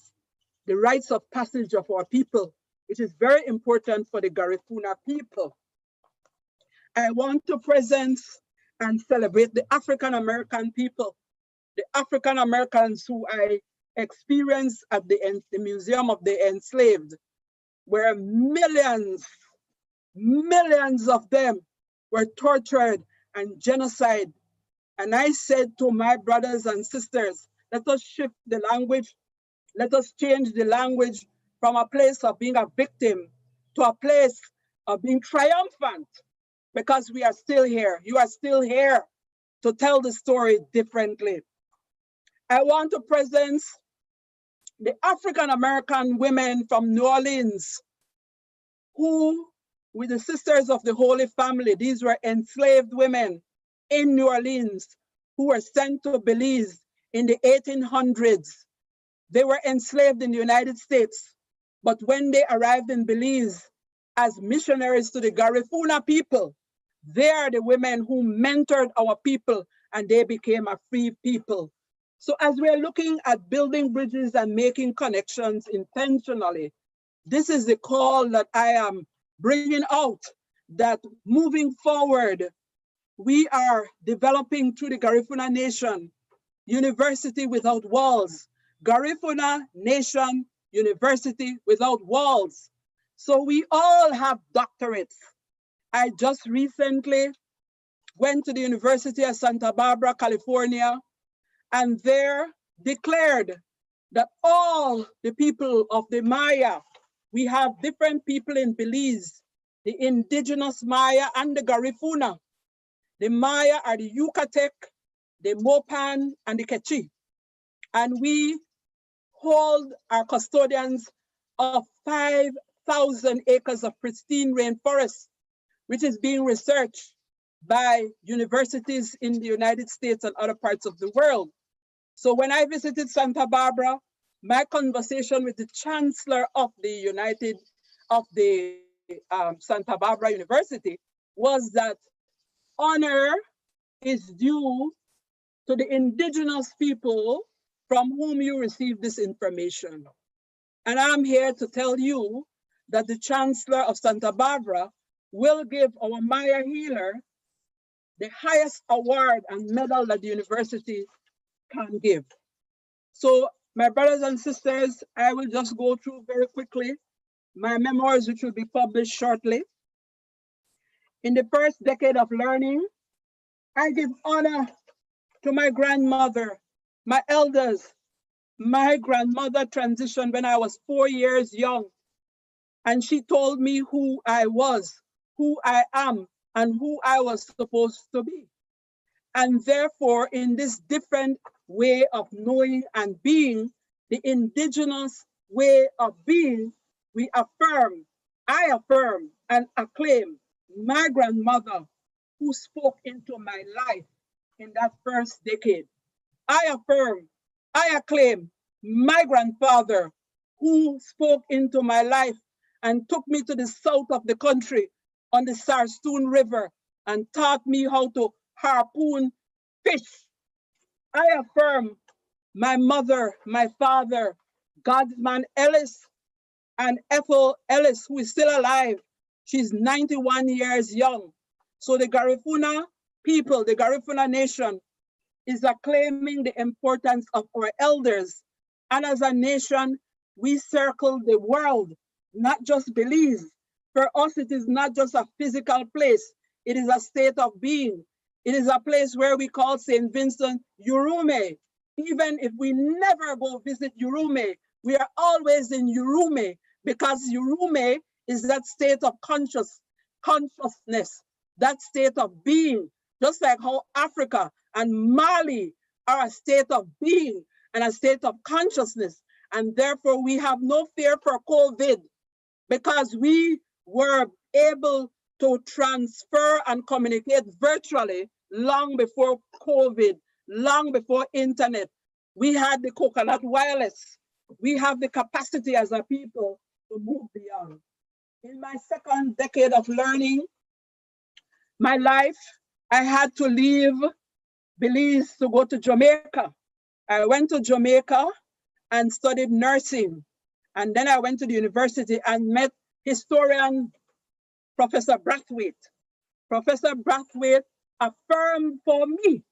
the rites of passage of our people, which is very important for the Garifuna people. I want to present and celebrate the African American people, the African Americans who I experienced at the Museum of the Enslaved, where millions of them were tortured and genocide. And I said to my brothers and sisters, let us shift the language. Let us change the language from a place of being a victim to a place of being triumphant, because we are still here. You are still here to tell the story differently. I want to present the African-American women from New Orleans who, with the Sisters of the Holy Family, these were enslaved women in New Orleans who were sent to Belize in the 1800s. They were enslaved in the United States, but when they arrived in Belize as missionaries to the Garifuna people, they are the women who mentored our people and they became a free people. So as we're looking at building bridges and making connections intentionally, this is the call that I am bringing out, that moving forward, we are developing through the Garifuna Nation, University Without Walls, Garifuna Nation University Without Walls. So we all have doctorates. I just recently went to the University of Santa Barbara, California, and there declared that all the people of the Maya, we have different people in Belize, the indigenous Maya and the Garifuna. The Maya are the Yucatec, the Mopan, and the Quechua. And we hold our custodians of 5,000 acres of pristine rainforest, which is being researched by universities in the United States and other parts of the world. So when I visited Santa Barbara, my conversation with the chancellor of the Santa Barbara University was that honor is due to the indigenous people from whom you receive this information. And I'm here to tell you that the chancellor of Santa Barbara will give our Maya healer the highest award and medal that the university can give. So my brothers and sisters, I will just go through very quickly my memoirs, which will be published shortly. In the first decade of learning, I give honor to my grandmother, my elders. My grandmother transitioned when I was 4 years young, and she told me who I was, who I am, and who I was supposed to be. And therefore, in this different way of knowing and being, the indigenous way of being, we affirm, I affirm and acclaim my grandmother who spoke into my life in that first decade. I affirm, I acclaim my grandfather who spoke into my life and took me to the south of the country on the Sarstoon River and taught me how to harpoon fish. I affirm my mother, my father, Godsman Ellis and Ethel Ellis, who is still alive. She's 91 years young. So the Garifuna people, the Garifuna Nation, is acclaiming the importance of our elders. And as a nation, we circle the world, not just Belize. For us, it is not just a physical place. It is a state of being. It is a place where we call St. Vincent Urume. Even if we never go visit Urume, we are always in Urume, because Urume is that state of consciousness, that state of being, just like how Africa and Mali are a state of being and a state of consciousness. And therefore we have no fear for COVID, because we were able to transfer and communicate virtually long before COVID, long before internet. We had the coconut wireless. We have the capacity as a people to move beyond. In my second decade of learning, my life, I had to leave Belize to go to Jamaica. I went to Jamaica and studied nursing. And then I went to the university and met historian Professor Brathwaite. Professor Brathwaite affirmed for me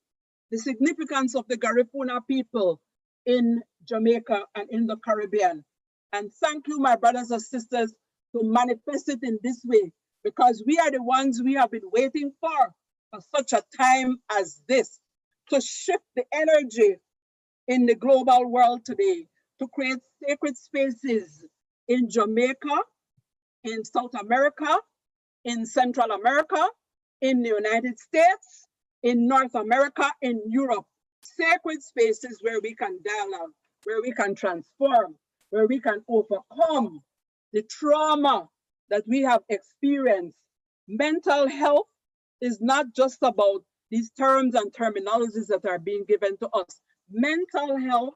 the significance of the Garifuna people in Jamaica and in the Caribbean. And thank you, my brothers and sisters, to manifest it in this way, because we are the ones we have been waiting for such a time as this, to shift the energy in the global world today, to create sacred spaces in Jamaica, in South America, in Central America, in the United States, in North America, in Europe. Sacred spaces where we can dialogue, where we can transform, where we can overcome the trauma that we have experienced. Mental health is not just about these terms and terminologies that are being given to us. Mental health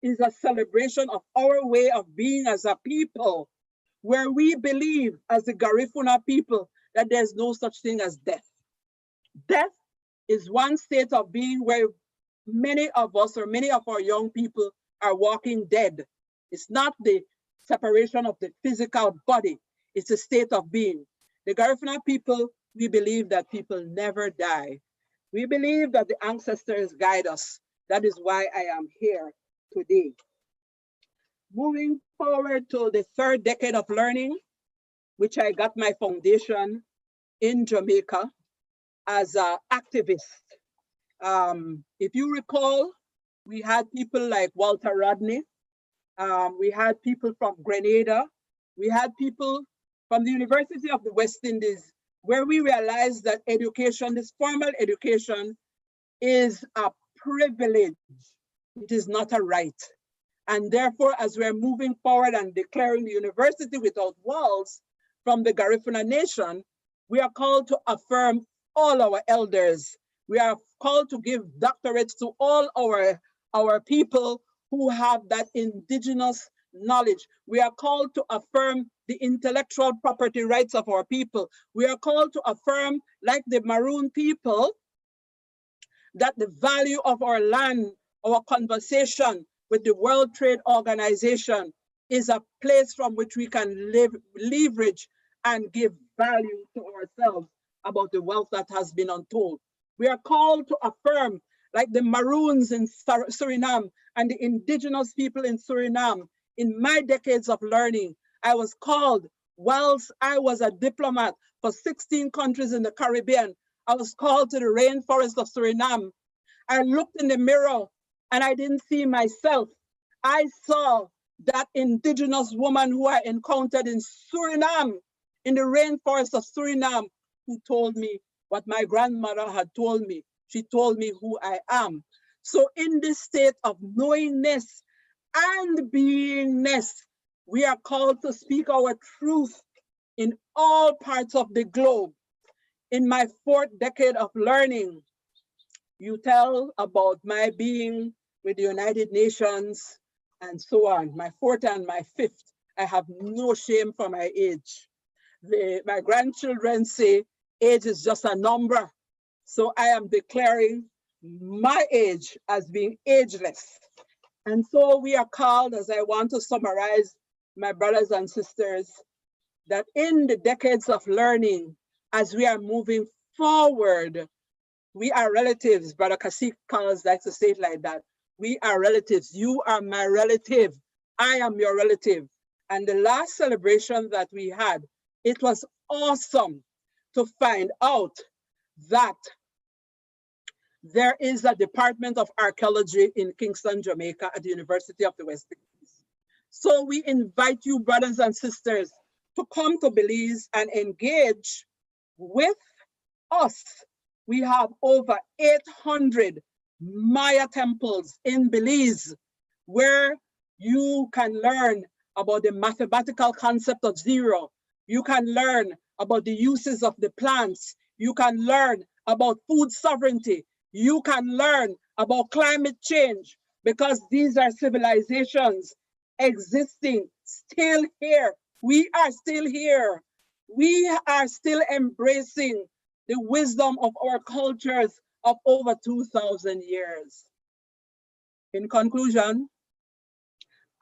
is a celebration of our way of being as a people, where we believe as the Garifuna people that there's no such thing as death. Death is one state of being where many of us or many of our young people are walking dead. It's not the separation of the physical body, it's a state of being. The Garifuna people, we believe that people never die. We believe that the ancestors guide us. That is why I am here today. Moving forward to the third decade of learning, which I got my foundation in Jamaica as an activist. If you recall, we had people like Walter Rodney. We had people from Grenada. We had people from the University of the West Indies, where we realized that education, this formal education, is a privilege. It is not a right. And therefore, as we're moving forward and declaring the university without walls from the Garifuna Nation, we are called to affirm all our elders. We are called to give doctorates to all our people who have that indigenous knowledge. We are called to affirm the intellectual property rights of our people. We are called to affirm, like the Maroon people, that the value of our land, our conversation with the World Trade Organization is a place from which we can leverage and give value to ourselves about the wealth that has been untold. We are called to affirm, like the Maroons in Suriname and the indigenous people in Suriname. In my decades of learning, I was called, whilst I was a diplomat for 16 countries in the Caribbean, I was called to the rainforest of Suriname. I looked in the mirror and I didn't see myself. I saw that indigenous woman who I encountered in Suriname, in the rainforest of Suriname, who told me what my grandmother had told me. She told me who I am. So in this state of knowingness and beingness, we are called to speak our truth in all parts of the globe. In my fourth decade of learning, you tell about my being with the United Nations and so on. My fourth and my fifth, I have no shame for my age. My grandchildren say age is just a number. So I am declaring my age as being ageless. And so we are called, as I want to summarize, my brothers and sisters, that in the decades of learning, as we are moving forward, we are relatives. Brother Kasik Collins likes to say it like that. We are relatives. You are my relative. I am your relative. And the last celebration that we had, it was awesome to find out that there is a Department of Archaeology in Kingston, Jamaica at the University of the West Indies. So we invite you, brothers and sisters, to come to Belize and engage with us. We have over 800 Maya temples in Belize where you can learn about the mathematical concept of zero. You can learn about the uses of the plants. You can learn about food sovereignty. You can learn about climate change, because these are civilizations existing still here. We are still here. We are still embracing the wisdom of our cultures of over 2,000 years. In conclusion,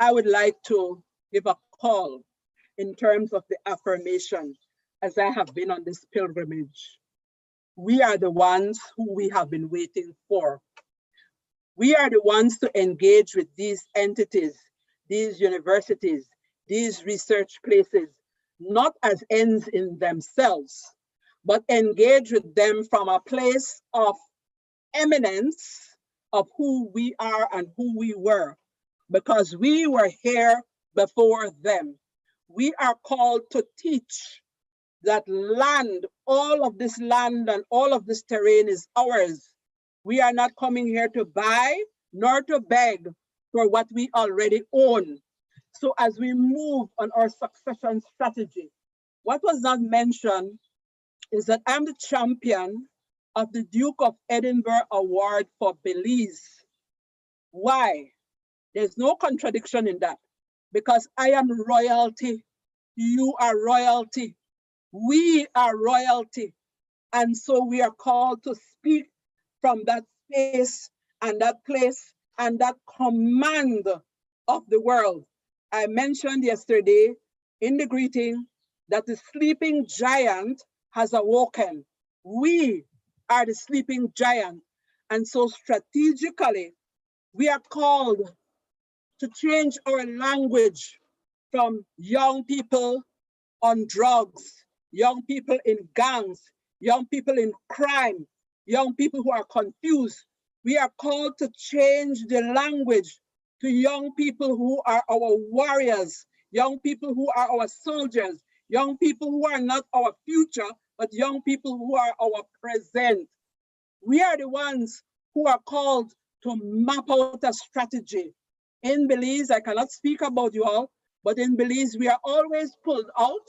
I would like to give a call in terms of the affirmation as I have been on this pilgrimage. We are the ones who we have been waiting for. We are the ones to engage with these entities, these universities, these research places, not as ends in themselves, but engage with them from a place of eminence of who we are and who we were, because we were here before them. We are called to teach that land, all of this land and all of this terrain is ours. We are not coming here to buy nor to beg for what we already own. So as we move on our succession strategy, what was not mentioned is that I'm the champion of the Duke of Edinburgh Award for Belize. Why? There's no contradiction in that, because I am royalty, you are royalty, we are royalty. And so we are called to speak from that space and that place and that command of the world. I mentioned yesterday in the greeting that the sleeping giant has awoken. We are the sleeping giant. And so strategically, we are called to change our language from young people on drugs, young people in gangs, young people in crime, young people who are confused. We are called to change the language to young people who are our warriors, young people who are our soldiers, young people who are not our future, but young people who are our present. We are the ones who are called to map out a strategy. In Belize, I cannot speak about you all, but in Belize, we are always pulled out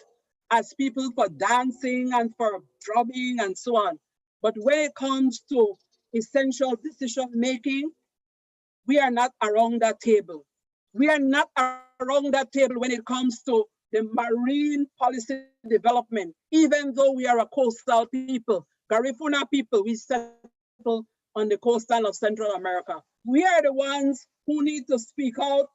as people for dancing and for drumming and so on. But when it comes to essential decision making, we are not around that table. We are not around that table when it comes to the marine policy development, even though we are a coastal people. Garifuna people, we settle on the coastal of Central America. We are the ones who need to speak out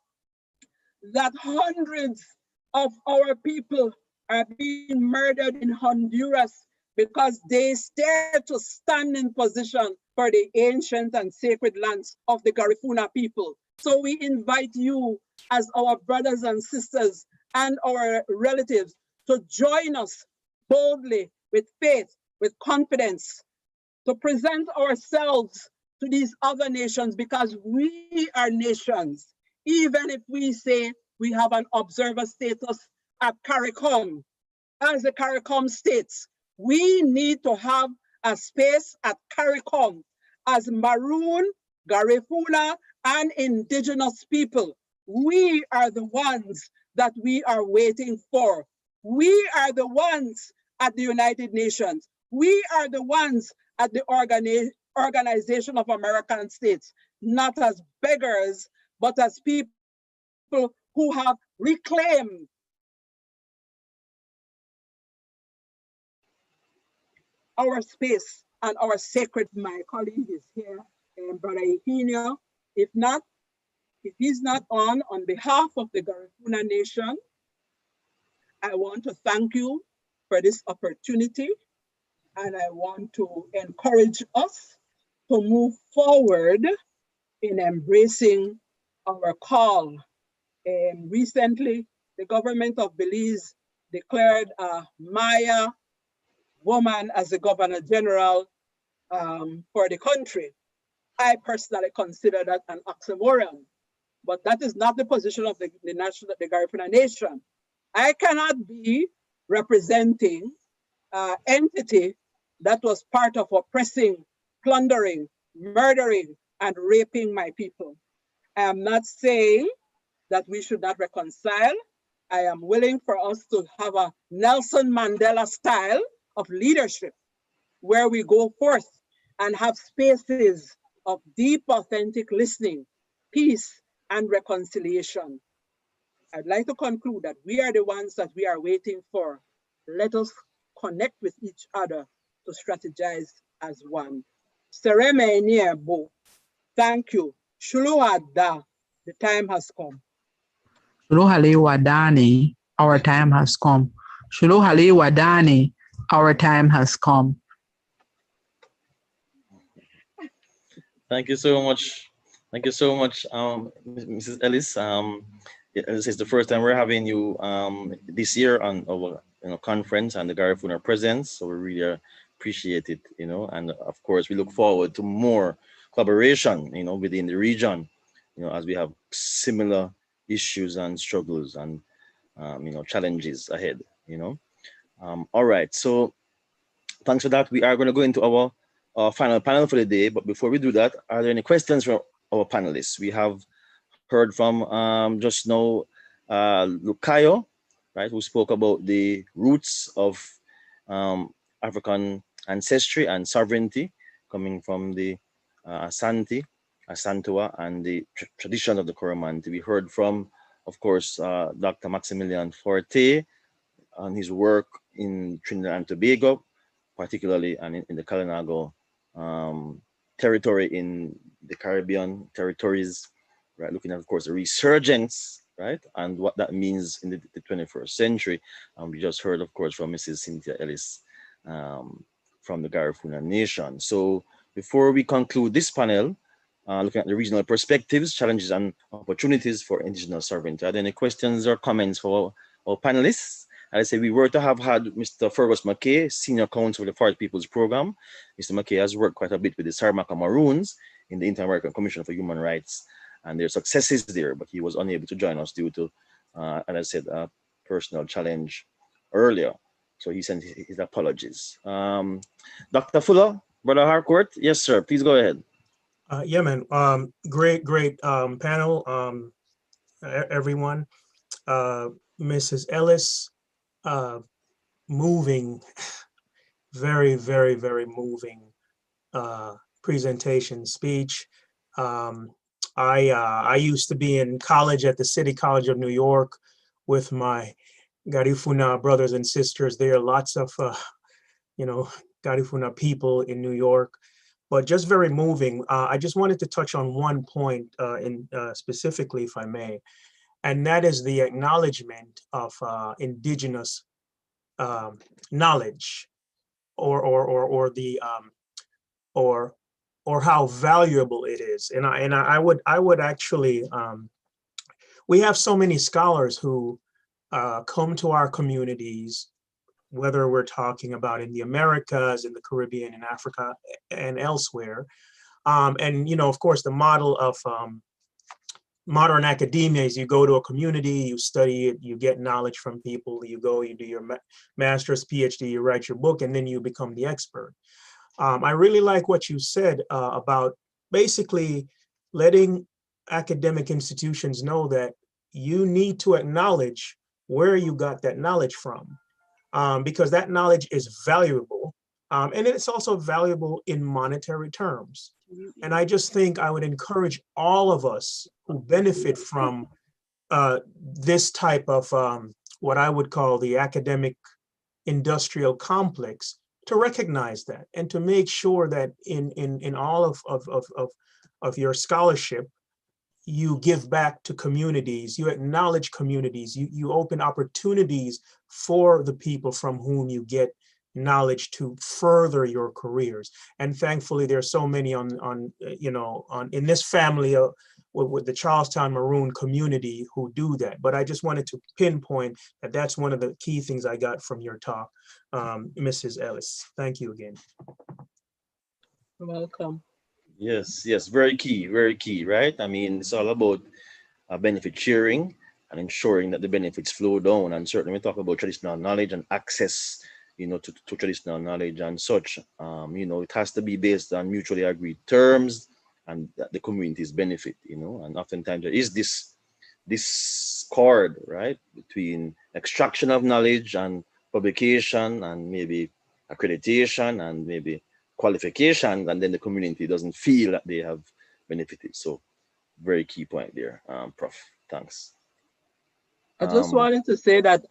that hundreds of our people are being murdered in Honduras because they dare to stand in position for the ancient and sacred lands of the Garifuna people. So we invite you as our brothers and sisters and our relatives to join us boldly with faith, with confidence, to present ourselves to these other nations, because we are nations. Even if we say we have an observer status at CARICOM, as the CARICOM states, we need to have a space at CARICOM as Maroon, Garifuna, and indigenous people. We are the ones that we are waiting for. We are the ones at the United Nations. We are the ones at the Organization of American States, not as beggars, but as people who have reclaimed our space and our sacred. My colleague is here, Brother Eugenio. If he's not on behalf of the Garifuna Nation, I want to thank you for this opportunity, and I want to encourage us to move forward in embracing our call. Recently, the government of Belize declared a Maya woman as the Governor General for the country. I personally consider that an oxymoron, but that is not the position of the Garifuna Nation. I cannot be representing an entity that was part of oppressing, plundering, murdering, and raping my people. I am not saying that we should not reconcile. I am willing for us to have a Nelson Mandela style of leadership where we go forth and have spaces of deep, authentic listening, peace, and reconciliation. I'd like to conclude that we are the ones that we are waiting for. Let us connect with each other to strategize as one. Sereme Niebo, thank you. Shuluada, the time has come. Shulohale Wadani, our time has come. Shulohale Wadani, our time has come. Thank you so much. Thank you so much, Mrs. Ellis. This is the first time we're having you this year on our conference and the Garifuna presence. So we really appreciate it, and of course we look forward to more collaboration, within the region, as we have similar issues and struggles and challenges ahead. All right. So thanks for that. We are going to go into our final panel for the day. But before we do that, are there any questions from our panelists? We have heard from just now Lucayo, right, who spoke about the roots of African ancestry and sovereignty coming from the Asante, Asantua, and the tradition of the Coromantee. We heard from, of course, Dr. Maximilian Forte on his work in Trinidad and Tobago, particularly and in the Kalinago territory in the Caribbean territories, right? Looking at, of course, the resurgence, right? And what that means in the 21st century. We just heard, of course, from Mrs. Cynthia Ellis from the Garifuna Nation. So before we conclude this panel, looking at the regional perspectives, challenges, and opportunities for indigenous sovereignty, are there any questions or comments for our panelists? I say we were to have had Mr. Fergus McKay, Senior Counsel for the Forest Peoples Program. Mr. McKay has worked quite a bit with the Saramacca Maroons in the Inter-American Commission for Human Rights, and their successes there, but he was unable to join us due to, as I said, a personal challenge earlier. So he sent his apologies. Dr. Fuller, Brother Harcourt, yes, sir, please go ahead. Yeah, man, great panel, everyone. Mrs. Ellis, moving, very, very, very moving presentation, speech. I used to be in college at the City College of New York with my Garifuna brothers and sisters. There are lots of, Garifuna people in New York, but just very moving. I just wanted to touch on one point specifically, if I may, and that is the acknowledgement of indigenous knowledge, or how valuable it is. And I would actually, we have so many scholars who come to our communities, whether we're talking about in the Americas, in the Caribbean, in Africa, and elsewhere. And of course, the model of modern academia is you go to a community, you study it, you get knowledge from people, you go, you do your master's, PhD, you write your book, and then you become the expert. I really like what you said about basically letting academic institutions know that you need to acknowledge where you got that knowledge from, because that knowledge is valuable, and it's also valuable in monetary terms. And I just think I would encourage all of us who benefit from this type of what I would call the academic industrial complex to recognize that and to make sure that in all of your scholarship, you give back to communities, you acknowledge communities, you open opportunities for the people from whom you get knowledge to further your careers. And thankfully, there's so many in this family with the Charlestown Maroon community who do that. But I just wanted to pinpoint that that's one of the key things I got from your talk, Mrs. Ellis. Thank you again. You're welcome. Yes, very key, right? I mean, it's all about benefit sharing and ensuring that the benefits flow down. And certainly we talk about traditional knowledge and access, to traditional knowledge and such. It has to be based on mutually agreed terms and that the communities benefit, and oftentimes there is this cord, right, between extraction of knowledge and publication and maybe accreditation and maybe qualification, and then the community doesn't feel that they have benefited. So very key point there, Prof. Thanks. I just wanted to say that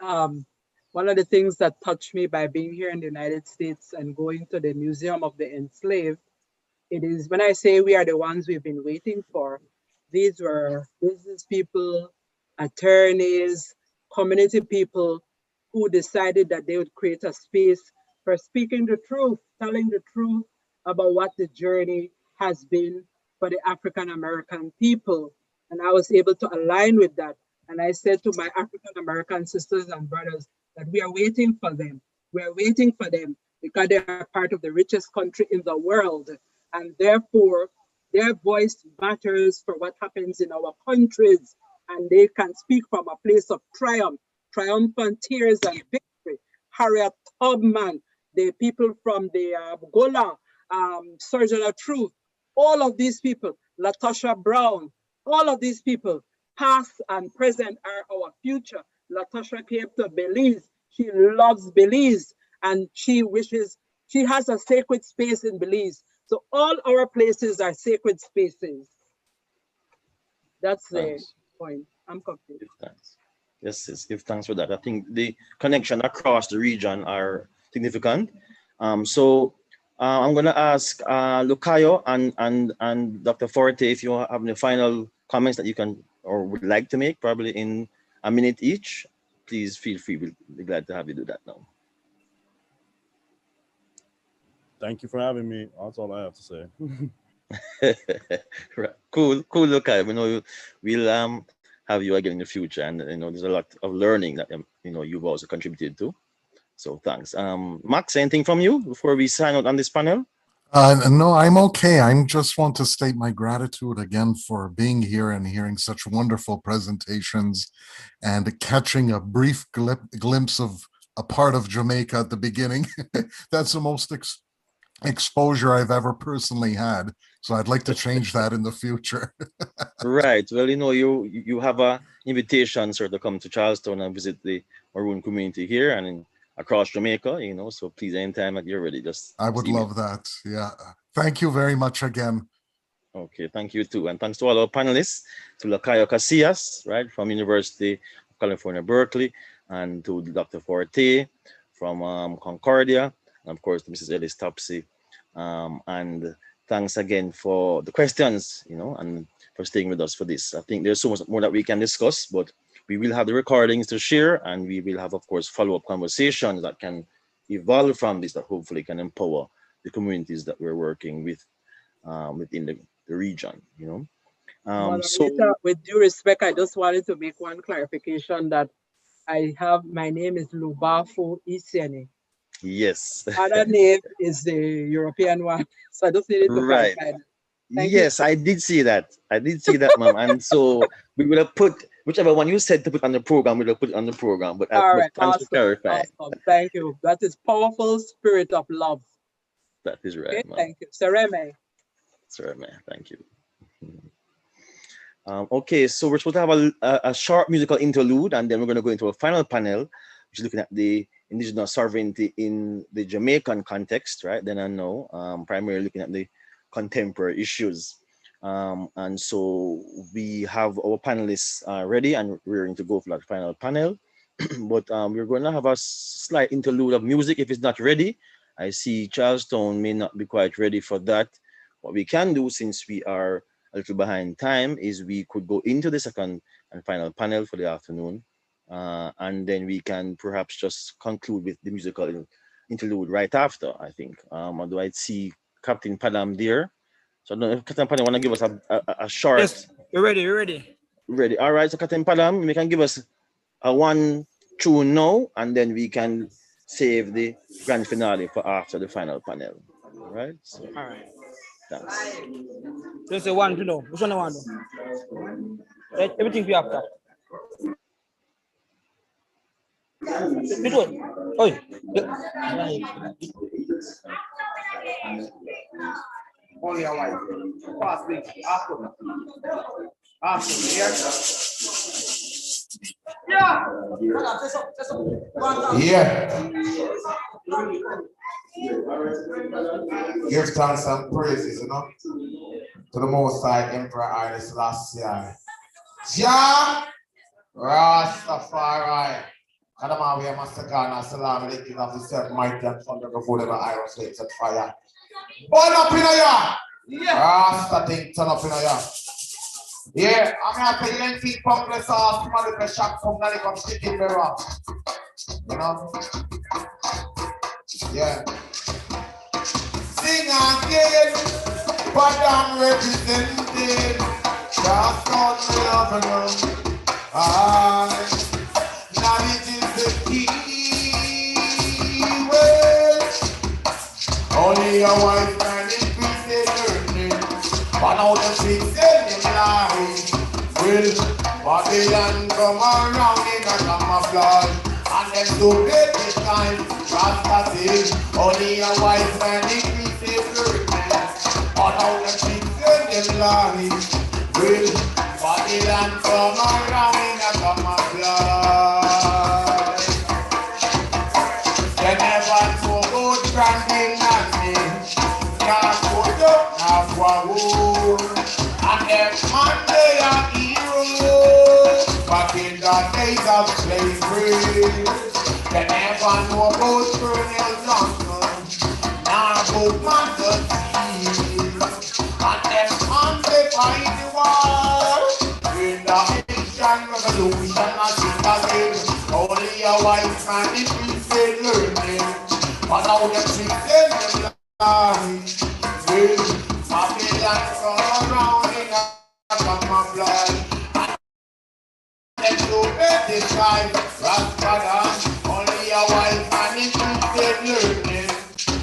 one of the things that touched me by being here in the United States and going to the Museum of the Enslaved, it is when I say we are the ones we've been waiting for, these were business people attorneys, community people who decided that they would create a space for speaking the truth, telling the truth about what the journey has been for the African American people. And I was able to align with that. And I said to my African American sisters and brothers that we are waiting for them. We are waiting for them because they are part of the richest country in the world. And therefore, their voice matters for what happens in our countries. And they can speak from a place of triumph, triumphant tears and victory. Harriet Tubman, the people from the Gola, Surgeon of Truth, all of these people, Latasha Brown, all of these people, past and present, are our future. Latasha came to Belize. She loves Belize and she wishes, she has a sacred space in Belize. So all our places are sacred spaces. That's the point. I'm confused. Yes, yes, give thanks for that. I think the connection across the region are significant. So I'm going to ask Lucayo and Dr. Forte if you have any final comments that you can or would like to make, probably in a minute each. Please feel free. We'll be glad to have you do that now. Thank you for having me. That's all I have to say. Right. Cool, Lucayo. We know we'll have you again in the future, and there's a lot of learning that you've also contributed to. So thanks. Max, anything from you before we sign out on this panel? No, I'm okay. I just want to state my gratitude again for being here and hearing such wonderful presentations and catching a brief glimpse of a part of Jamaica at the beginning. That's the most exposure I've ever personally had. So I'd like to change that in the future. Right. Well, you have a invitation, sir, to come to Charlestown and visit the Maroon community here and across Jamaica, so please, anytime that you're ready, I would love that. Yeah. Thank you very much again. Okay, thank you too. And thanks to all our panelists, to Lucayo Casillas, right, from University of California, Berkeley, and to Dr. Forte from Concordia, and of course to Mrs. Ellis Topsy. And thanks again for the questions, and for staying with us for this. I think there's so much more that we can discuss, but we will have the recordings to share, and we will have, of course, follow-up conversations that can evolve from this, that hopefully can empower the communities that we're working with within the region, Moderator, with due respect, I just wanted to make one clarification that my name is Lubafu Isiani. Yes. Other name is the European one. So I just needed to clarify that. Yes, I did see that. Ma'am. And so we will have put whichever one you said to put on the program, we'll have put it on the program. But all right, thanks awesome, for clarifying. awesome. Thank you. That is powerful spirit of love. That is right. Okay, thank you. Sereme. Sereme, thank you. Okay, so we're supposed to have a short musical interlude, and then we're going to go into a final panel, which is looking at the indigenous sovereignty in the Jamaican context, right? Then I know, primarily looking at the contemporary issues. And so we have our panelists ready, and we're going to go for that final panel. But we're going to have a slight interlude of music if it's not ready. I see Charlestown may not be quite ready for that. What we can do, since we are a little behind time, is we could go into the second and final panel for the afternoon. And then we can perhaps just conclude with the musical interlude right after, I think. Although I see Captain Padam there. So I don't know if Captain Padam want to give us a short. Yes, you're ready, you're ready. Ready. All right, so Captain Padam, you can give us a one tune now, and then we can save the grand finale for after the final panel. All right? So, all right. Thanks. Just a one to know. Which one I want to? Everything we have that. Which one? Oh, only a white. Pass me. After. Yeah. Yeah. Give thanks and praises, to the Most High Emperor Haile Selassie. Jah Rastafari. Kadama we are Master Ghana, Salam, the King of the Self Mighty and Thunder before the iron slaves at fire. Burn up in a ya! Rasta thing turn up in a ya. Yeah, I'm gonna tell you then keep pump the sauce, come on the shop from now, come stick in the rock. You know? Yeah. Sing again, but I'm represented. Just not love. Knowledge is the key. Well, only a wise man increases learning. But now the streets tell them lies. Will Babylon come around in a camouflage? And them stupid this time, Rasta says, only a wise man increases learning. But now the streets tell them lies. Will Babylon come around in a camouflage? They never know about branding and name. Not put up, not war. And them man they are heroes. Back in the days of slavery. They never know about Colonel Johnson. Not about Master T. And them man they fight the war. In the Haitian Revolution, I think again. Only a white man if we say learning. But now the treat them lies. Will Babylon come around in a camouflage? And them to bed this time, Rasta. Only a white man if we say learning.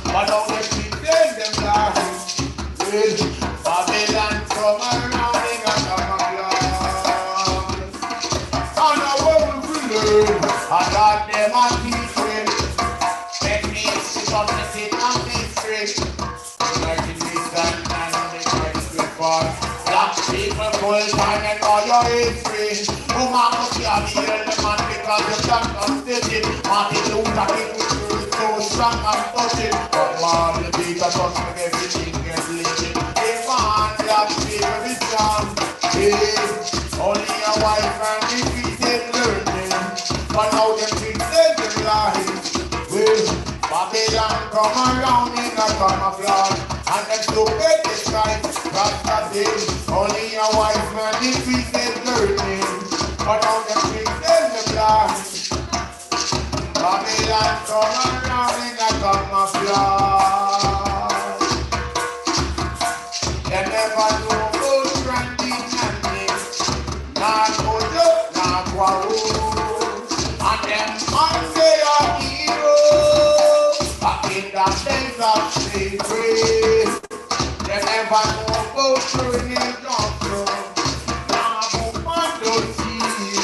But now the treat them lies. Will Babylon come around in a camouflage? And I won't learn. I got them a secret. Techniques is on the sit and mystery. United States and the United part. Black people full time and all your history. No man must be a real man because you can't consider it. Martin Luther King was so strong and touching. But Martin Luther touched me everything gets living. They want that people be strong. Only a white man defeated learning. But now them treat them lies. Will Babylon come around in a camouflage? And them stupid this time, Rasta says, only a wise man defeated learning. But now them treat them lies. Babylon come around in a camouflage. They never know about branding and names. Not Ojo, not Waroo. And them man they are heroes. Back in the days of slavery. They never know about Colonel Johnson. Now about man don't see.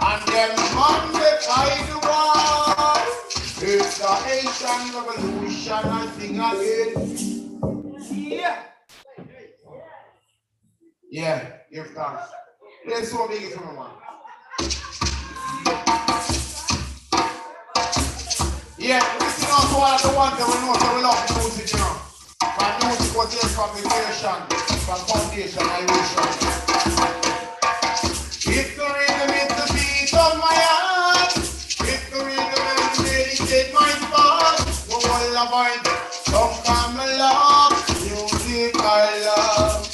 And them man they fight the war. It's the Haitian Revolution, I sing again. Yeah. Yeah, give thanks. Let's so big for me, man. Yeah, listen out to all the ones that we know that we love the music, you know. But music was here from the creation, from foundation, I wish. It's the rhythm, it's the beat of my heart. It's the rhythm and the meditate my thoughts. We will avoid some kind of love, music I love.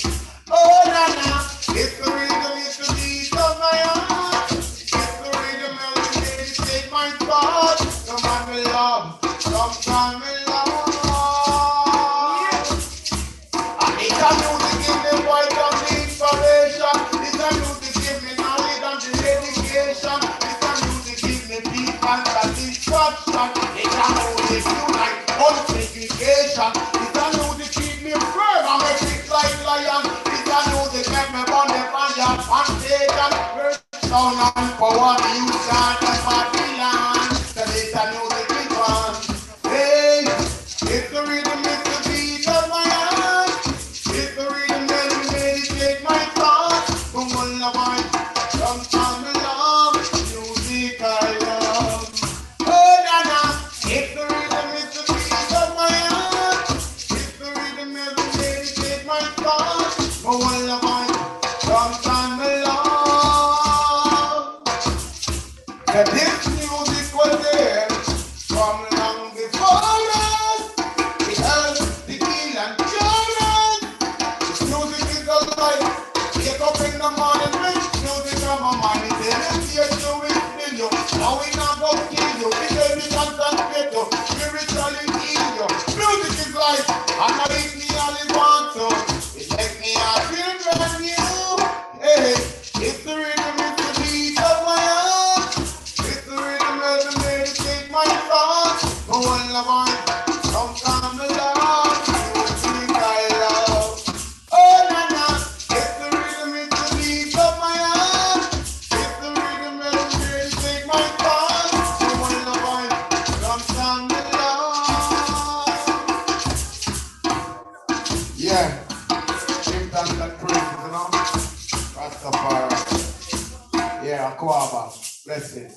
Oh, na na, it's the rhythm, it's the beat of my heart. It's the rhythm and the meditate my thoughts. Some kind of love, some kind of love. And it's a music give me voice and the inspiration. It's a music give me knowledge and the dedication. It's a music give me peace and satisfaction. It's a music unite unification. It's a music keep me firm and make it like lion. It's a music make me burn the fire and take and burn down and power the youth and the Babylon. So it's a music we want. Hey, it's the rhythm, it's the beat of my heart. It's the rhythm that will meditate my thoughts. Come on, love, some time I love, music I love. Oh, na na, it's the rhythm, it's the beat of my heart. It's the rhythm that will meditate my thoughts. Come on, love, some time I love. That this music was there from long before us. It has the key and children. This music is the life. Take up go kill you. It will be concentrate you. Spiritually heal you. Music is life. And I eat me all it wants to. It makes me feel brand new. Hey, it's the rhythm, it's the beat of my heart. It's the rhythm that meditate my thoughts. Go on, love on. Come from the Lord. You think I love. Oh, na na. It's the rhythm, it's the beat of my heart. It's the rhythm that meditate my thoughts. Go on, love on. Come from the Lord. Yeah. Give thanks and praises, you know. Rastafari. Yeah, Aquaba. Blessings.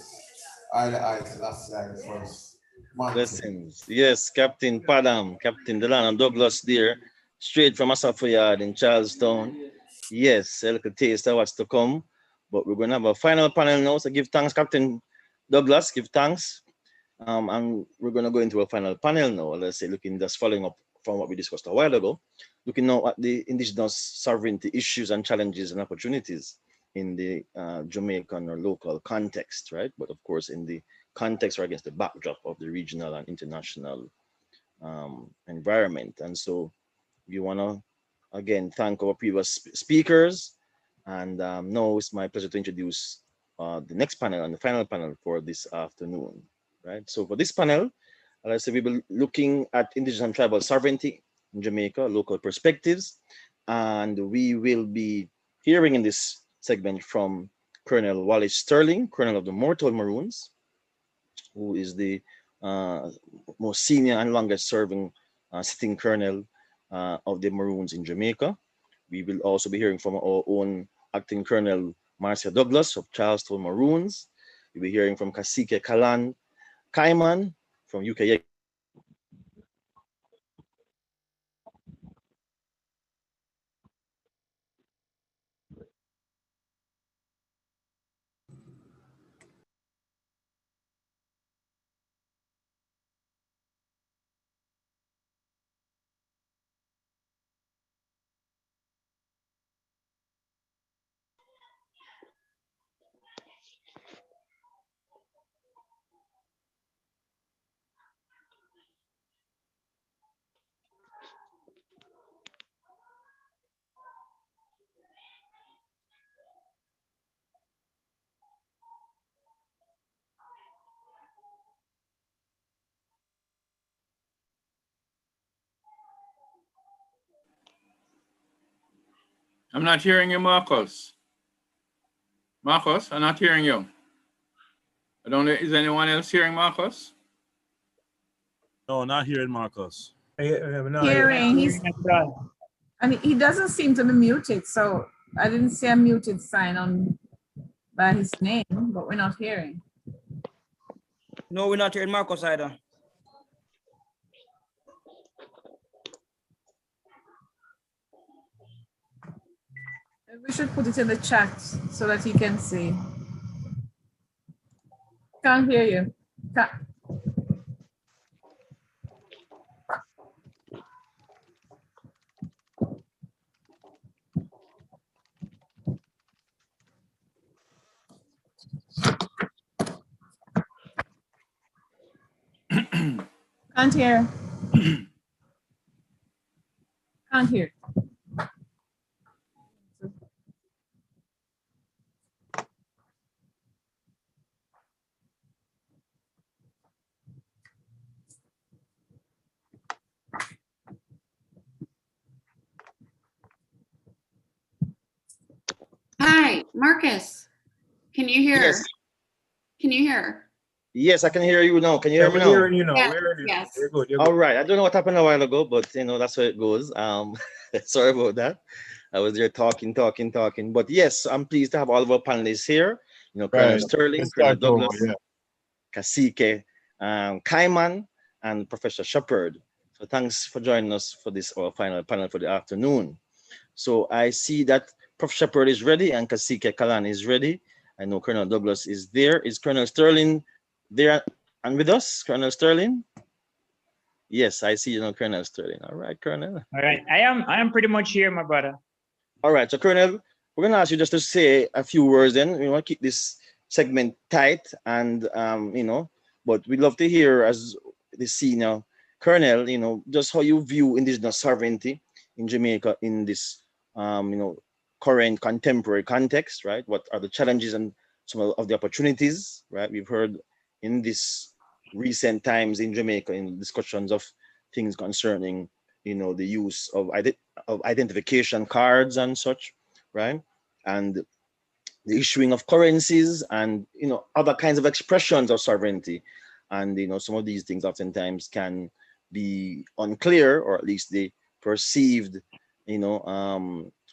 I last the first. Blessings. Yes, Captain Padam, Captain Delano Douglas there, straight from Asafo Yard in Charlestown. Yes, a little taste of what's to come. But we're going to have a final panel now. So give thanks, Captain Douglas, give thanks. And we're going to go into a final panel now. Let's say, looking, just following up from what we discussed a while ago, looking now at the indigenous sovereignty issues and challenges and opportunities in the Jamaican or local context, right? But of course, in the context or against the backdrop of the regional and international environment. And so we want to, again, thank our previous speakers. And now it's my pleasure to introduce the next panel and the final panel for this afternoon, right? So for this panel, as I said, we will be looking at indigenous and tribal sovereignty in Jamaica, local perspectives. And we will be hearing in this segment from Colonel Wallace Sterling, Colonel of the Mortal Maroons, who is the most senior and longest serving sitting colonel of the Maroons in Jamaica. We will also be hearing from our own acting Colonel Marcia Douglas of Charlestown Maroons. We'll be hearing from Kasike Kalan Kaiman from UK. I'm not hearing you, Marcus. Marcus, I'm not hearing you. I don't know, is anyone else hearing Marcus? No, not hearing Marcus. Hearing, he's, and he doesn't seem to be muted, so I didn't see a muted sign on by his name, but we're not hearing. No, we're not hearing Marcus either. We should put it in the chat so that he can see. Can't hear you. Can't hear. Can't hear. Hi, Marcus. Can you hear? Yes. Can you hear? Yes, I can hear you now. Can you hear me now? We're hearing you now. Yes, We're hearing you. yes. You're good. You're All good. right. I don't know what happened a while ago, but you know, that's how it goes. Sorry about that. I was there talking. But yes, I'm pleased to have all of our panelists here. You know, Colonel Sterling, Let's Colonel start over, Douglas, yeah. Kasike, Kaiman, and Professor Shepard. So thanks for joining us for this our final panel for the afternoon. So I see that Prof. Shepard is ready and Kasike Kalan is ready. I know Colonel Douglas is there. Is Colonel Sterling there and with us, Colonel Sterling? Yes, I see you know Colonel Sterling. All right, Colonel. All right, I am pretty much here, my brother. All right, so Colonel, we're gonna ask you just to say a few words then. We want to keep this segment tight, and but we'd love to hear, as the senior colonel, just how you view indigenous sovereignty in Jamaica in this current contemporary context, right? What are the challenges and some of the opportunities, right? We've heard in this recent times in Jamaica in discussions of things concerning the use of identification cards and such, right? And the issuing of currencies and other kinds of expressions of sovereignty. And some of these things oftentimes can be unclear, or at least the perceived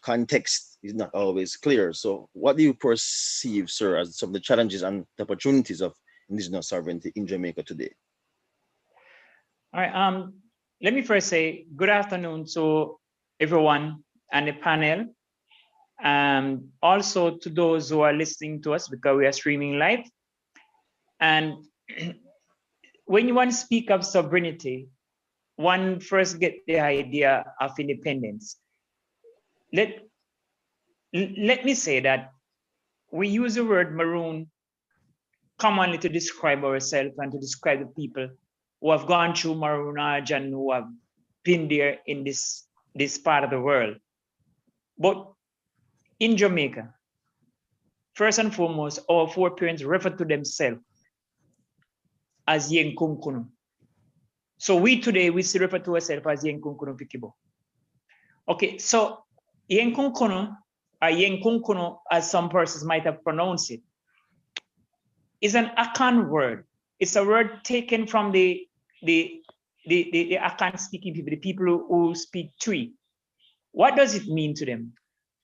context is not always clear. So what do you perceive, sir, as some of the challenges and the opportunities of indigenous sovereignty in Jamaica today? All right, let me first say good afternoon to everyone and the panel. Also to those who are listening to us, because we are streaming live. And when you want to speak of sovereignty, one first get the idea of independence. Let me say that we use the word Maroon commonly to describe ourselves and to describe the people who have gone through Maroon Age and who have been there in this part of the world. But in Jamaica, first and foremost, our foreparents refer to themselves as Yenkunkuno. So we today, we still refer to ourselves as Yenkunkuno Pikibo. Okay, so Yenkunkuno, or Yenkunkuno, as some persons might have pronounced it, is an Akan word. It's a word taken from the Akan speaking people, the people who speak Twi. What does it mean to them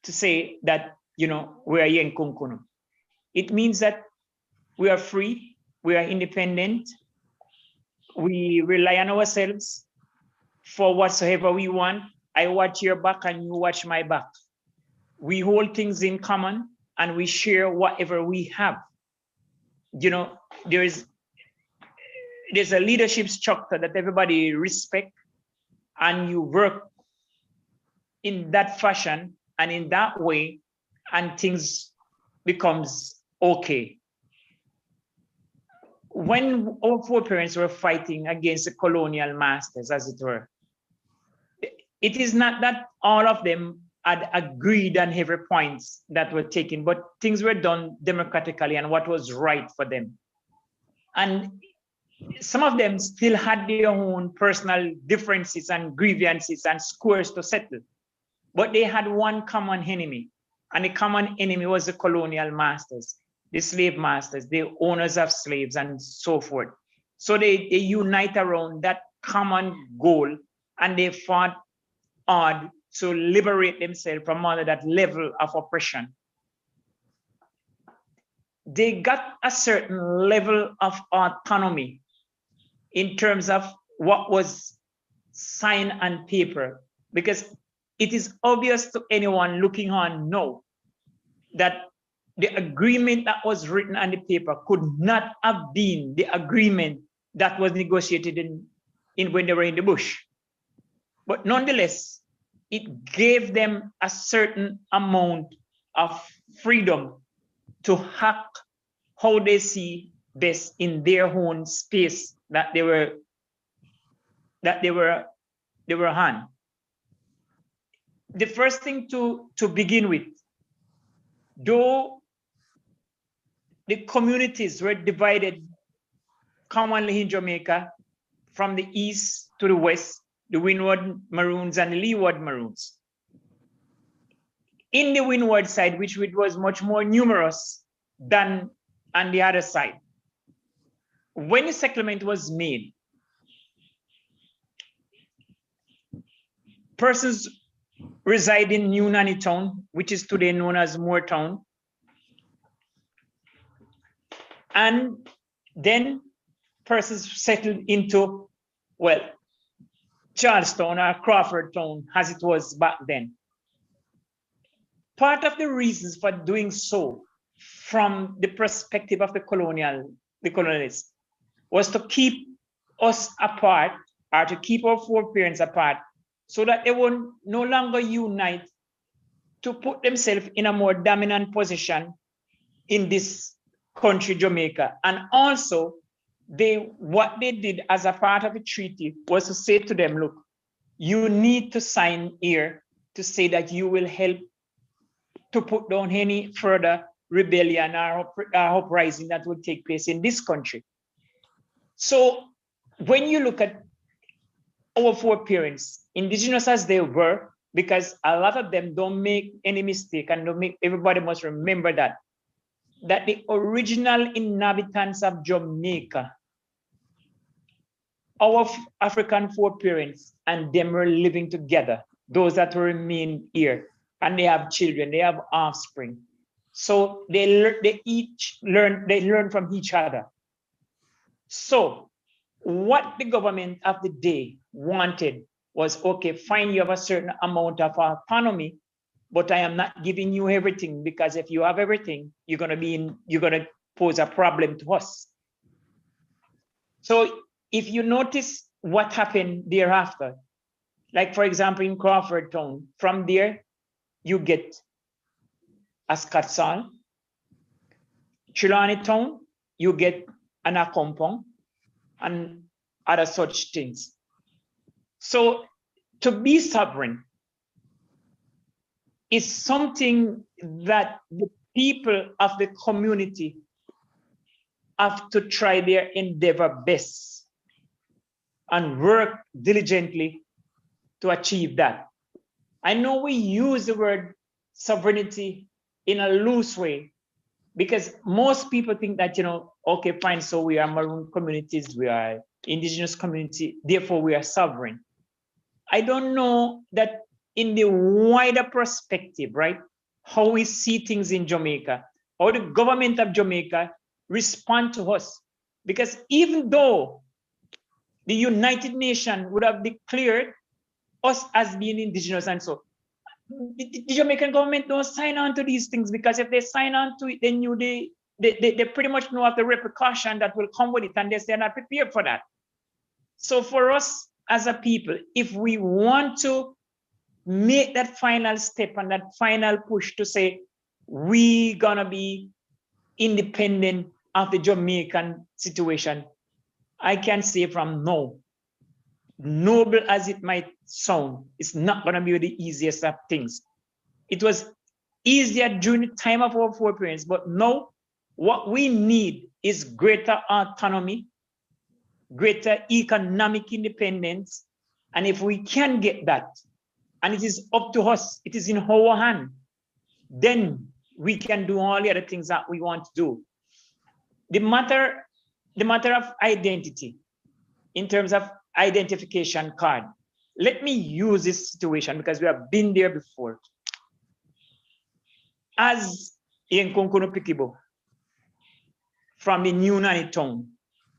to say that, we are Yenkunkuno? It means that we are free, we are independent, we rely on ourselves for whatsoever we want. I watch your back and you watch my back. We hold things in common and we share whatever we have. There's a leadership structure that everybody respect, and you work in that fashion and in that way, and things becomes okay. When our foreparents were fighting against the colonial masters, as it were, it is not that all of them had agreed on every points that were taken, but things were done democratically and what was right for them. And some of them still had their own personal differences and grievances and scores to settle, but they had one common enemy, and the common enemy was the colonial masters, the slave masters, the owners of slaves, and so forth. So they unite around that common goal, and they fought hard to liberate themselves from under that level of oppression. They got a certain level of autonomy in terms of what was signed on paper, because it is obvious to anyone looking on now that the agreement that was written on the paper could not have been the agreement that was negotiated in when they were in the bush. But nonetheless, it gave them a certain amount of freedom to act how they see best in their own space that they were on. The first thing to begin with, though the communities were divided commonly in Jamaica from the east to the west, the Windward Maroons and the Leeward Maroons. In the Windward side, which was much more numerous than on the other side, when the settlement was made, persons reside in New Nanny Town, which is today known as Moortown, and then persons settled into, well, Charlestown or Crawford Town, as it was back then. Part of the reasons for doing so from the perspective of the colonialists was to keep us apart, or to keep our foreparents apart, so that they would no longer unite to put themselves in a more dominant position in this country, Jamaica. And also, what they did as a part of the treaty was to say to them, look, you need to sign here to say that you will help to put down any further rebellion or uprising that would take place in this country. So when you look at our foreparents, indigenous as they were, because a lot of them don't make any mistake, and everybody must remember that the original inhabitants of Jamaica, our African foreparents and them were living together, those that remain here, and they have children, they have offspring. So they each learn from each other. So what the government of the day wanted was, okay, fine, you have a certain amount of autonomy, but I am not giving you everything, because if you have everything, you're gonna pose a problem to us. So if you notice what happened thereafter, like for example in Crawford Town, from there you get Ascatsal. Trelawney Town, you get Anakompong and other such things. So to be sovereign is something that the people of the community have to try their endeavor best and work diligently to achieve that. I know we use the word sovereignty in a loose way, because most people think that, okay, fine, so we are Maroon communities, we are indigenous community, therefore we are sovereign. I don't know that in the wider perspective, right, how we see things in Jamaica, how the government of Jamaica respond to us. Because even though the United Nations would have declared us as being indigenous, and so the Jamaican government don't sign on to these things, because if they sign on to it, then they pretty much know of the repercussion that will come with it, and they're not prepared for that. So for us as a people, if we want to make that final step and that final push to say we're gonna be independent of the Jamaican situation, I can say from now, noble as it might sound, it's not going to be the easiest of things. It was easier during the time of our foreparents, but now what we need is greater autonomy, greater economic independence. And if we can get that, and it is up to us, it is in our hand, then we can do all the other things that we want to do. The matter of identity, in terms of identification card, let me use this situation because we have been there before. As in Konkono Pikibo, from the New Nanny Town,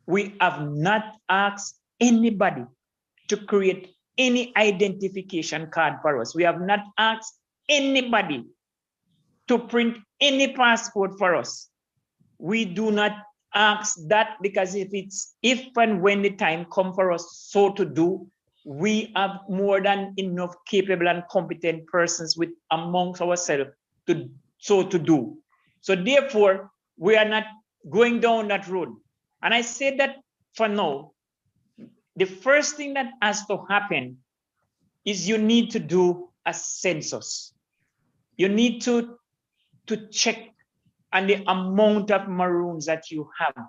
we have not asked anybody to create any identification card for us. We have not asked anybody to print any passport for us. We do not ask that, because if and when the time comes for us so to do, we have more than enough capable and competent persons amongst ourselves to do. So therefore, we are not going down that road. And I said that for now, the first thing that has to happen is you need to do a census. You need to check on the amount of Maroons that you have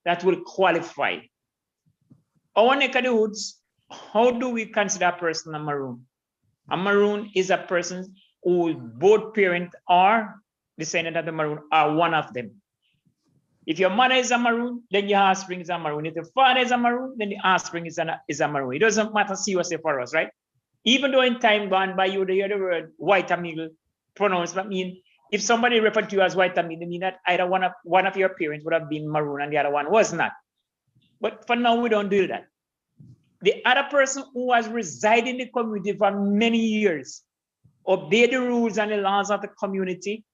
that will qualify. Our neck of the woods, how do we consider a person a Maroon? A Maroon is a person who both parents are descendant of the Maroon, are one of them. If your mother is a Maroon, then your offspring is a Maroon. If your father is a Maroon, then the offspring is a Maroon. It doesn't matter CUSA for us, right? Even though in time gone by, you hear the word white amigo pronounced, but mean if somebody referred to you as white amigo, mean that either one of your parents would have been Maroon and the other one was not. But for now, we don't do that. The other person who has resided in the community for many years, obey the rules and the laws of the community,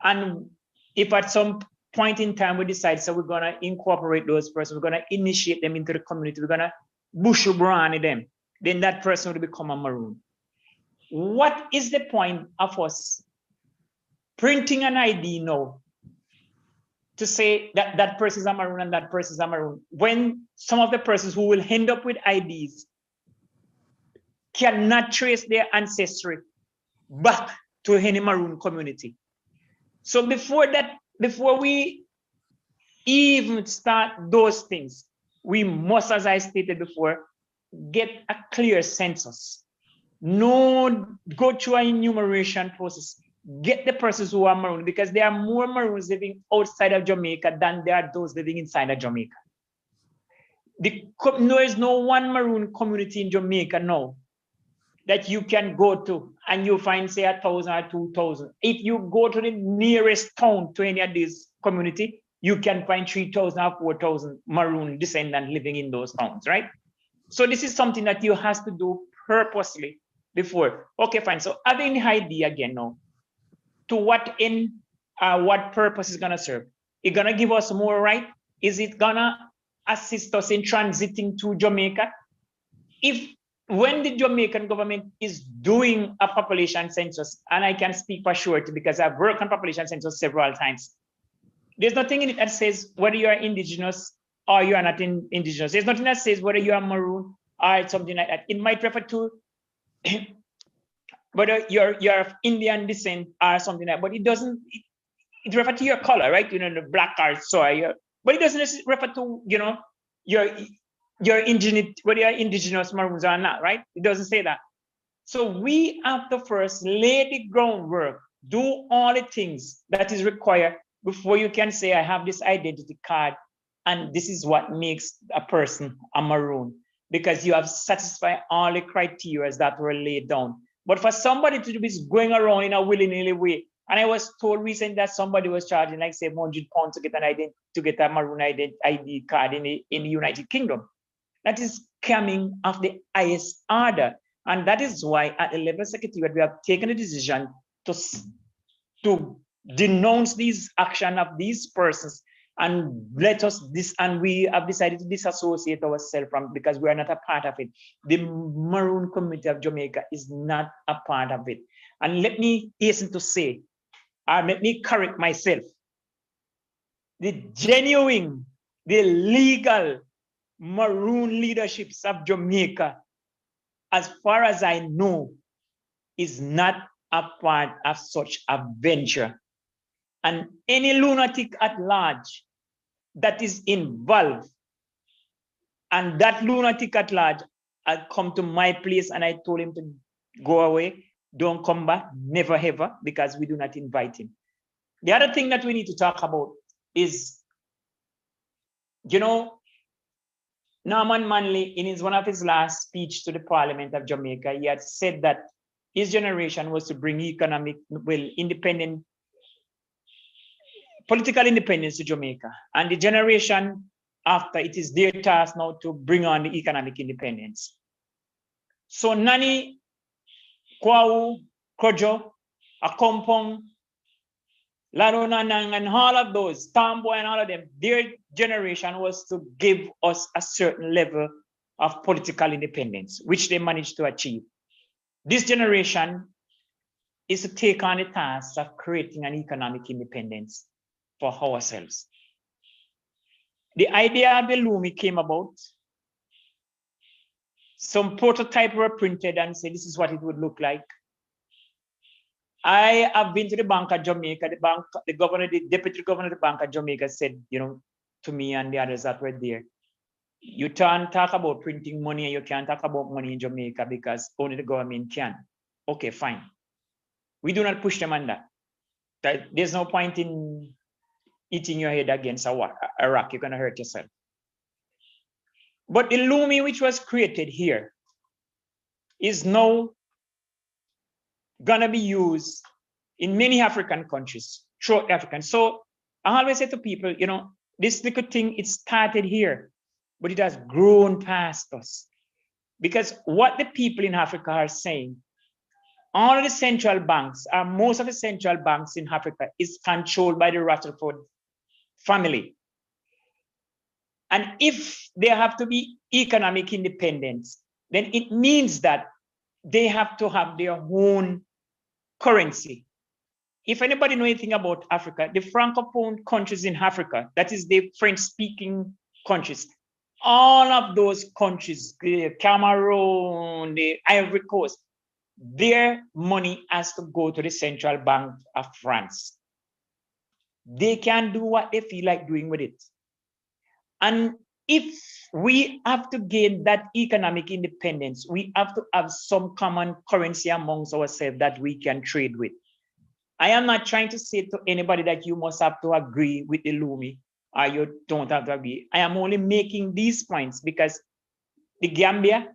and if at some point in time we decide, so we're gonna incorporate those persons, we're gonna initiate them into the community, we're gonna bushu brand them, then that person will become a Maroon. What is the point of us printing an ID now to say that that person is a Maroon and that person is a Maroon, when some of the persons who will end up with IDs cannot trace their ancestry back to any Maroon community. So before we even start those things, we must, as I stated before, get a clear census. No, go through an enumeration process. Get the persons who are Maroon, because there are more Maroons living outside of Jamaica than there are those living inside of Jamaica. There is no one Maroon community in Jamaica now that you can go to and you find, say, 1,000 or 2,000. If you go to the nearest town to any of these community, you can find 3,000 or 4,000 Maroon descendants living in those towns, right? So this is something that you have to do purposely before. Okay, fine. So having the idea again now, to what end, what purpose is gonna serve? It's gonna give us more right? Is it gonna assist us in transiting to Jamaica? When the Jamaican government is doing a population census, and I can speak for sure because I've worked on population census several times, there's nothing in it that says whether you are indigenous or you are not indigenous. There's nothing that says whether you are Maroon or something like that. It might refer to whether you're of Indian descent or something like that, but it doesn't, it refers to your color, right? You know, the black or soy, but it doesn't refer to, you know, your indigenous, whether you're indigenous Maroons or not, right? It doesn't say that. So we have to first lay the groundwork, do all the things that is required before you can say, I have this identity card and this is what makes a person a Maroon, because you have satisfied all the criteria that were laid down. But for somebody to be going around in a willy-nilly way, and I was told recently that somebody was charging like say £100 to get a Maroon ID card in the United Kingdom. That is coming of the highest order. And that is why at the level secretariat, we have taken a decision to denounce these action of these persons and we have decided to disassociate ourselves from, because we are not a part of it. The Maroon community of Jamaica is not a part of it. And let me hasten to say, let me correct myself. The genuine, the legal Maroon leaderships of Jamaica, as far as I know, is not a part of such a venture. And any lunatic at large that is involved, and that lunatic at large had come to my place and I told him to go away, don't come back, never ever, because we do not invite him. The other thing that we need to talk about is, you know, Norman Manley, in one of his last speech to the Parliament of Jamaica, he had said that his generation was to bring political independence to Jamaica. And the generation after, it is their task now to bring on the economic independence. So Nani, Kwau, Krojo, Akompong, Laronanang, and all of those, Tambo and all of them, their generation was to give us a certain level of political independence, which they managed to achieve. This generation is to take on the task of creating an economic independence for ourselves. The idea of the Lumi came about. Some prototypes were printed and said, this is what it would look like. I have been to the Bank of Jamaica. The governor, the deputy governor of the Bank of Jamaica said, you know, to me and the others that were there, you can't talk about printing money and you can't talk about money in Jamaica because only the government can. Okay, fine. We do not push them on that. There's no point in hitting your head against a rock. You're going to hurt yourself. But the Lumi, which was created here, is now going to be used in many African countries, throughout Africa. So I always say to people, you know, this little thing, it started here, but it has grown past us. Because what the people in Africa are saying, all of the central banks, most of the central banks in Africa is controlled by the Rutherford family. And if they have to be economic independence, then it means that they have to have their own currency. if anybody know anything about Africa, the Francophone countries in Africa, that is the French-speaking countries, all of those countries, the Cameroon, the Ivory Coast, their money has to go to the Central Bank of France. They can do what they feel like doing with it. And if we have to gain that economic independence, we have to have some common currency amongst ourselves that we can trade with. I am not trying to say to anybody that you must have to agree with the Lumi or you don't have to agree. I am only making these points because the Gambia,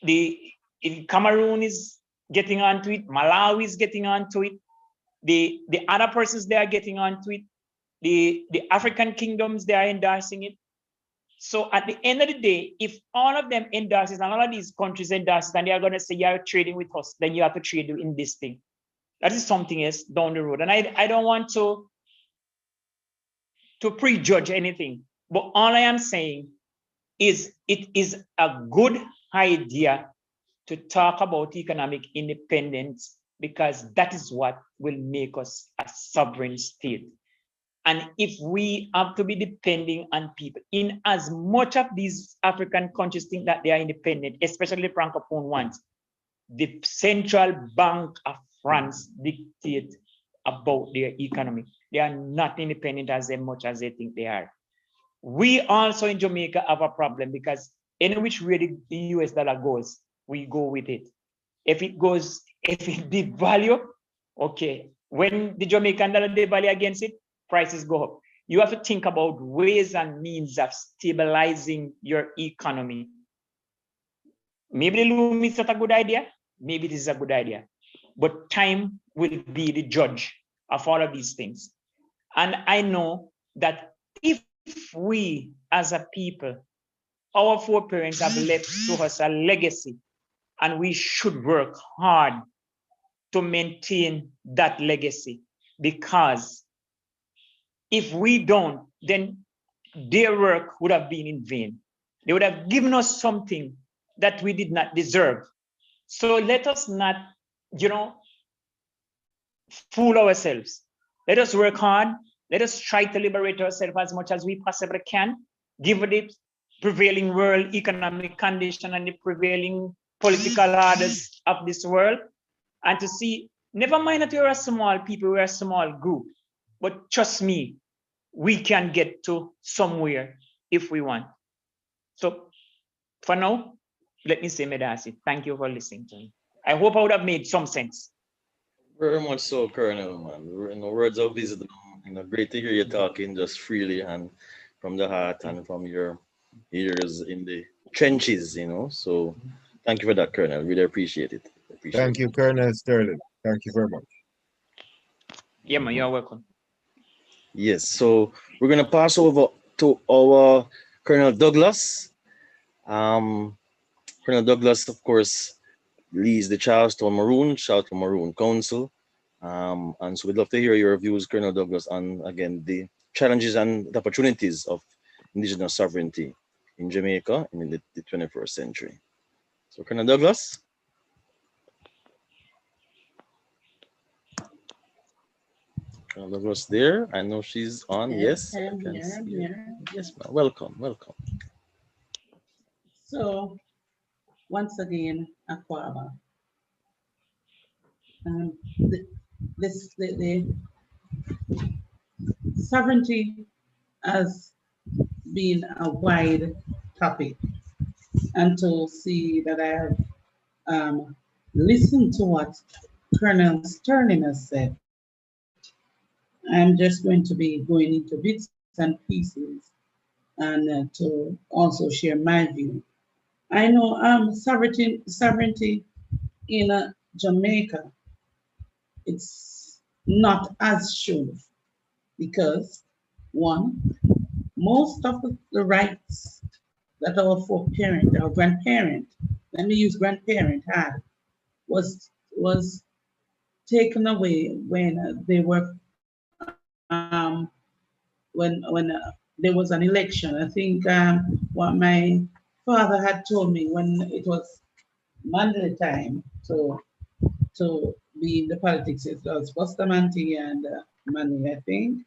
the Cameroon is getting onto it, Malawi is getting onto it, the other persons they are getting onto it, the African kingdoms, they are endorsing it. So at the end of the day, if all of them endorses and all of these countries endorses and they are going to say you're trading with us, then you have to trade in this thing. That is something else down the road. And I don't want to prejudge anything, but all I am saying is it is a good idea to talk about economic independence because that is what will make us a sovereign state. And if we have to be depending on people, in as much of these African countries think that they are independent, especially the Francophone ones, the Central Bank of France dictate about their economy. They are not independent as much as they think they are. We also in Jamaica have a problem because any which way the US dollar goes, we go with it. If it devalue, okay. When the Jamaican dollar devalue against it, prices go up. You have to think about ways and means of stabilizing your economy. Maybe the loom is not a good idea. Maybe this is a good idea. But time will be the judge of all of these things. And I know that if we as a people, our foreparents have left to us a legacy, and we should work hard to maintain that legacy, because if we don't, then their work would have been in vain. They would have given us something that we did not deserve. So let us not, fool ourselves. Let us work hard. Let us try to liberate ourselves as much as we possibly can, given the prevailing world economic condition and the prevailing political orders of this world, and to see, never mind that we're a small people, we're a small group, but trust me, we can get to somewhere if we want. So for now, let me say Medasi. Thank you for listening to me. I hope I would have made some sense. Very much so, Colonel, man. In the words of wisdom, great to hear you talking just freely and from the heart and from your ears in the trenches, So thank you for that, Colonel. Really appreciate it. Thank you, Colonel Sterling. Thank you very much. Yeah, man, you're welcome. Yes, so we're going to pass over to our Colonel Douglas. Colonel Douglas, of course, leads the Charlestown Maroon Council. And so we'd love to hear your views, Colonel Douglas, on, again, the challenges and the opportunities of indigenous sovereignty in Jamaica in the 21st century. So, Colonel Douglas. Colonel Douglas there. I know she's on. Yes. I'm here. Yes, ma'am. Welcome. So, once again, Aquaba. The sovereignty has been a wide topic, and to see that I have listened to what Colonel Sterling has said, I'm just going to be going into bits and pieces and to also share my view. I know sovereignty in Jamaica, it's not as should, because one, most of the rights that our foreparent, our grandparent, let me use grandparent, had was taken away when they were when there was an election. I think what my father had told me when it was mandatory time to being the politics, it was Bustamante and Manu, I think.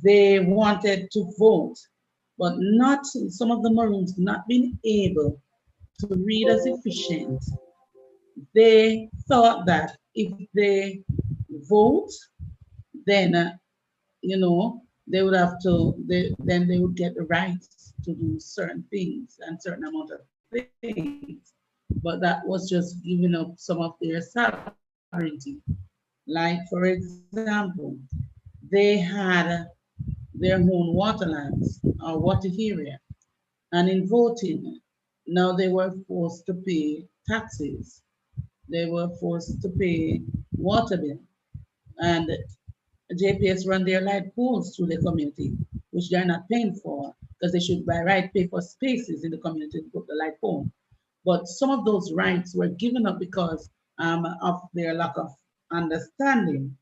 They wanted to vote, but not some of the Maroons not being able to read as efficient. They thought that if they vote, then they would have to. Then they would get the rights to do certain things and certain amount of things. But that was just giving up some of their sovereignty. Like for example, they had their own waterlands or water area, and in voting, now they were forced to pay taxes. They were forced to pay water bill, and JPS run their light poles through the community, which they're not paying for because they should by right pay for spaces in the community to put the light pole. But some of those rights were given up because of their lack of understanding.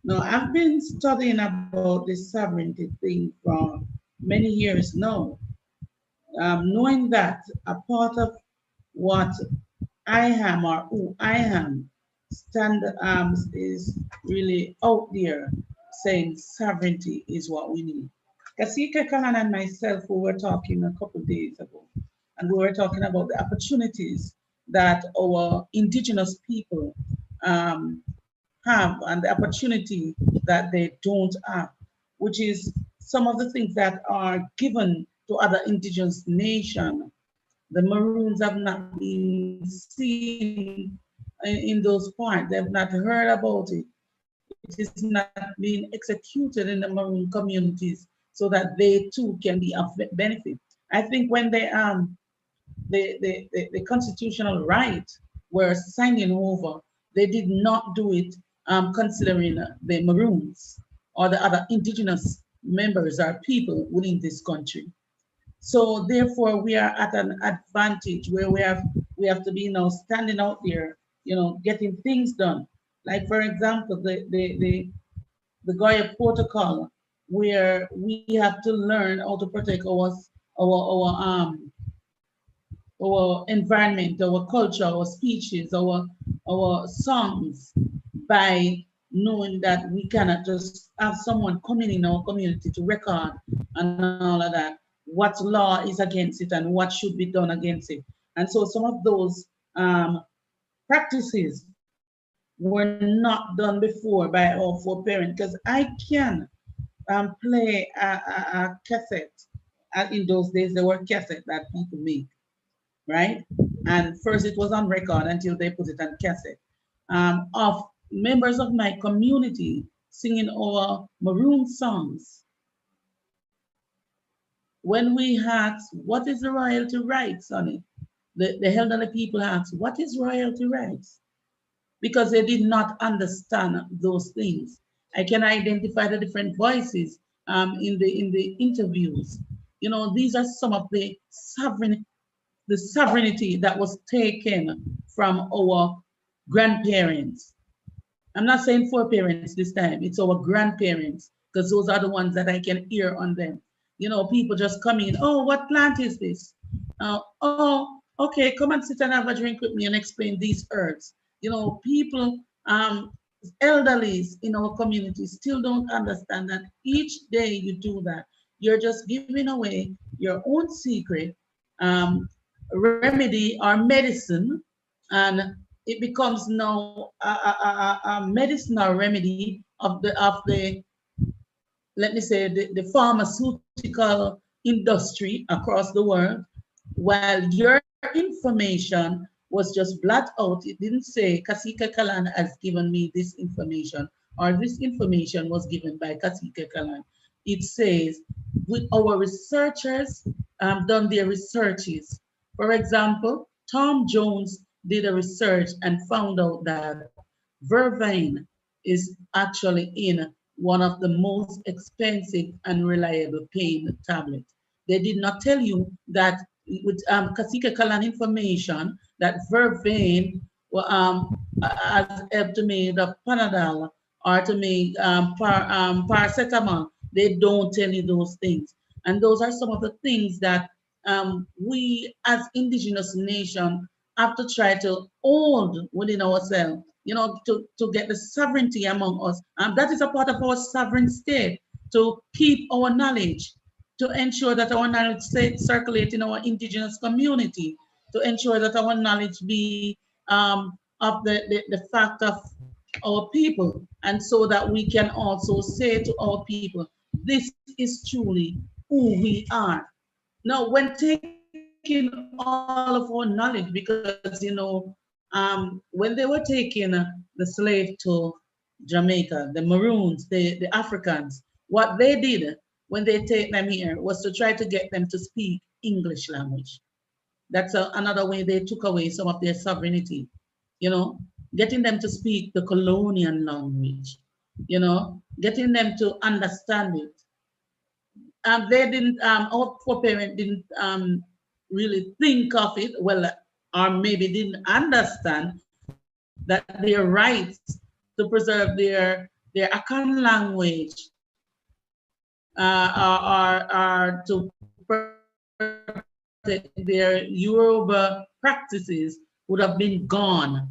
Now, I've been studying about this sovereignty thing for many years now, knowing that a part of what I am or who I am stand is really out there saying sovereignty is what we need. Kasika Kahan and myself, we were talking a couple of days ago, and we were talking about the opportunities that our indigenous people have and the opportunity that they don't have, which is some of the things that are given to other indigenous nations. The Maroons have not been seen in those parts. They've not heard about it. It is not being executed in the Maroon communities so that they too can be of benefit. I think when the constitutional right were signing over, they did not do it considering the Maroons or the other indigenous members or people within this country. So therefore, we are at an advantage where we have to be standing out there, getting things done. Like for example, the Goya Protocol, where we have to learn how to protect our environment, our culture, our speeches, our songs, by knowing that we cannot just have someone coming in our community to record and all of that. What law is against it and what should be done against it. And so some of those practices were not done before by our foreparents, because I can play a cassette. In those days, there were cassettes that people make, right? And first it was on record until they put it on cassette, of members of my community singing our Maroon songs. When we asked, what is the royalty rights on it? The elderly people asked, what is royalty rights? Because they did not understand those things. I can identify the different voices in the interviews. These are some of the sovereignty that was taken from our grandparents. I'm not saying foreparents this time, it's our grandparents, because those are the ones that I can hear on them. People just come in, oh, what plant is this? Oh, okay, come and sit and have a drink with me and explain these herbs. People, elderlies in our community still don't understand that each day you do that, you're just giving away your own secret remedy or medicine, and it becomes now a medicinal remedy of the let me say the pharmaceutical industry across the world, while your information was just blot out. It didn't say Kasika Kalan has given me this information, or this information was given by Kasika Kalan. It says with our researchers done their researches. For example, Tom Jones did a research and found out that vervain is actually in one of the most expensive and reliable pain tablets. They did not tell you that with Kasika Kalan information that vervain has helped to make the Panadol or to make paracetamol. They don't tell you those things. And those are some of the things that we as indigenous nation have to try to hold within ourselves, you know, to get the sovereignty among us. And that is a part of our sovereign state, to keep our knowledge, to ensure that our knowledge circulate in our indigenous community, to ensure that our knowledge be of the fact of our people, and so that we can also say to our people, this is truly who we are. Now, when taking all of our knowledge, because, you know, when they were taking the slave to Jamaica, the Maroons, the Africans, what they did when they take them here was to try to get them to speak English language. That's another way they took away some of their sovereignty, you know, getting them to speak the colonial language, you know, getting them to understand it. They didn't, our poor parents didn't really think of it, well, or maybe didn't understand that their rights to preserve their Akan language are to protect their Yoruba practices would have been gone,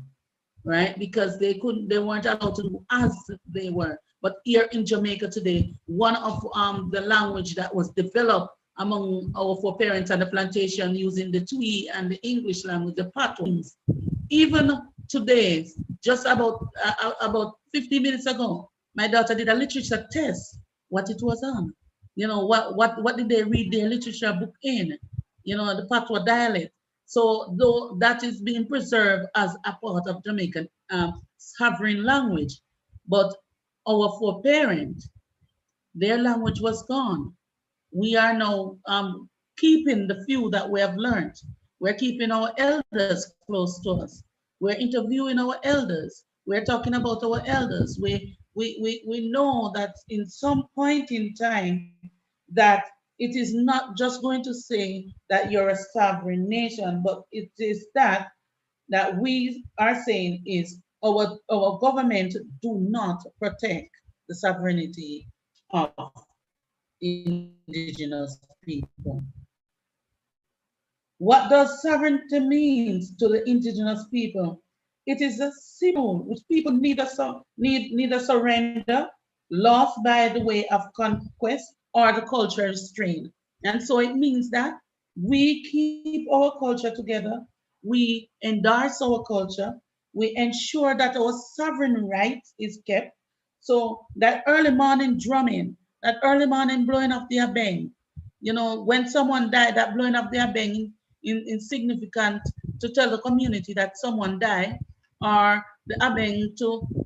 right? Because they weren't allowed to do as they were. But here in Jamaica today, one of the language that was developed among our foreparents on the plantation using the Twi and the English language, the Patois, even today, just about 50 minutes ago, my daughter did a literature test, what it was on. You know, what did they read their literature book in? You know, the Patois dialect. So though that is being preserved as a part of Jamaican sovereign language, but our foreparents, their language was gone. We are now keeping the few that we have learned. We're keeping our elders close to us. We're interviewing our elders. We're talking about our elders. We know that in some point in time that it is not just going to say that you're a sovereign nation, but it is that we are saying is our government do not protect the sovereignty of indigenous people. What does sovereignty mean to the indigenous people? It is a symbol which people neither surrender, lost by the way of conquest or the cultural strain. And so it means that we keep our culture together, we endorse our culture, we ensure that our sovereign rights is kept. So that early morning drumming, that early morning blowing of the abeng, you know, when someone died, that blowing of the abeng in significant to tell the community that someone died, or the abeng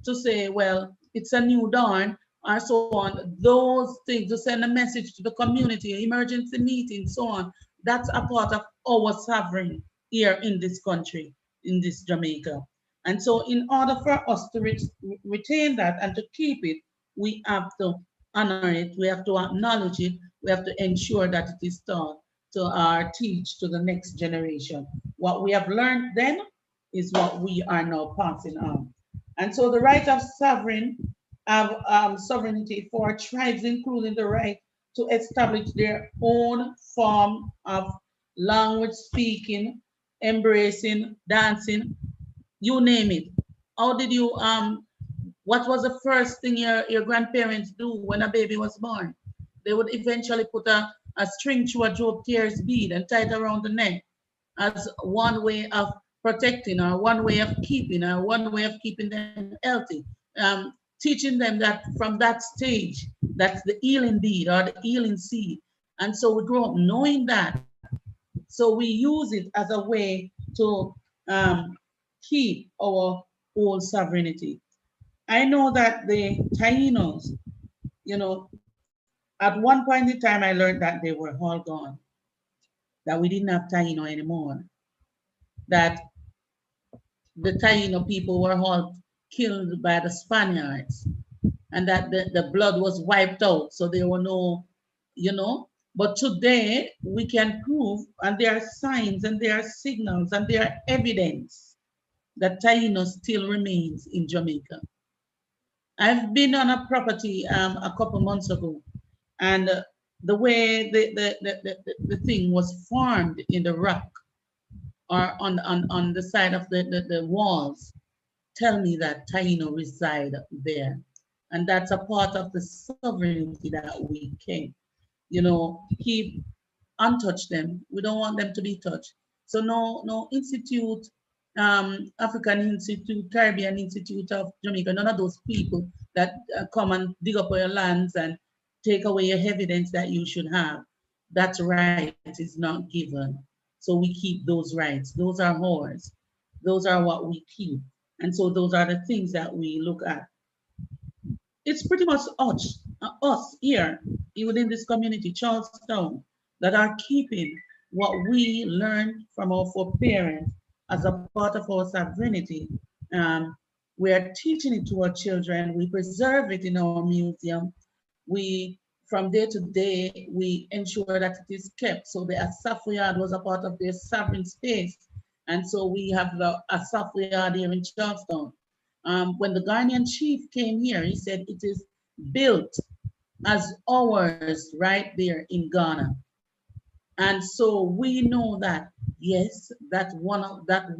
to say, well, it's a new dawn, or so on. Those things to send a message to the community, emergency meeting, so on. That's a part of our sovereign here in this country, in this Jamaica. And so in order for us to retain that and to keep it, we have to honor it, we have to acknowledge it, we have to ensure that it is taught to teach to the next generation. What we have learned then is what we are now passing on. And so the right of sovereignty for tribes, including the right to establish their own form of language speaking, embracing, dancing, you name it. How did you, what was the first thing your grandparents do when a baby was born? They would eventually put a string through a Job tears bead and tie it around the neck as one way of protecting, or one way of keeping, or one way of keeping them healthy. Teaching them that from that stage, that's the healing bead or the healing seed. And so we grow up knowing that. So we use it as a way to keep our own sovereignty. I know that the Tainos, you know, at one point in time, I learned that they were all gone, that we didn't have Taino anymore, that the Taino people were all killed by the Spaniards, and that the blood was wiped out, so there were no, you know. But today we can prove, and there are signs and there are signals and there are evidence that Taino still remains in Jamaica. I've been on a property a couple months ago, and the way the thing was formed in the rock or on the side of the walls tell me that Taino reside there. And that's a part of the sovereignty that we can, keep untouched them. We don't want them to be touched. So no institute, African Institute, Caribbean Institute of Jamaica, none of those people that come and dig up your lands and take away your evidence that you should have. That right is not given. So we keep those rights. Those are ours. Those are what we keep. And so those are the things that we look at. It's pretty much us here within this community, Charlestown, that are keeping what we learned from our foreparents as a part of our sovereignty. We are teaching it to our children. We preserve it in our museum. We, from day to day, we ensure that it is kept. So the Asafo Yard was a part of their sovereign space. And so we have the Asafo Yard here in Charlestown. When the Ghanaian chief came here, he said it is built as ours right there in Ghana. And so we know that, yes, that one of the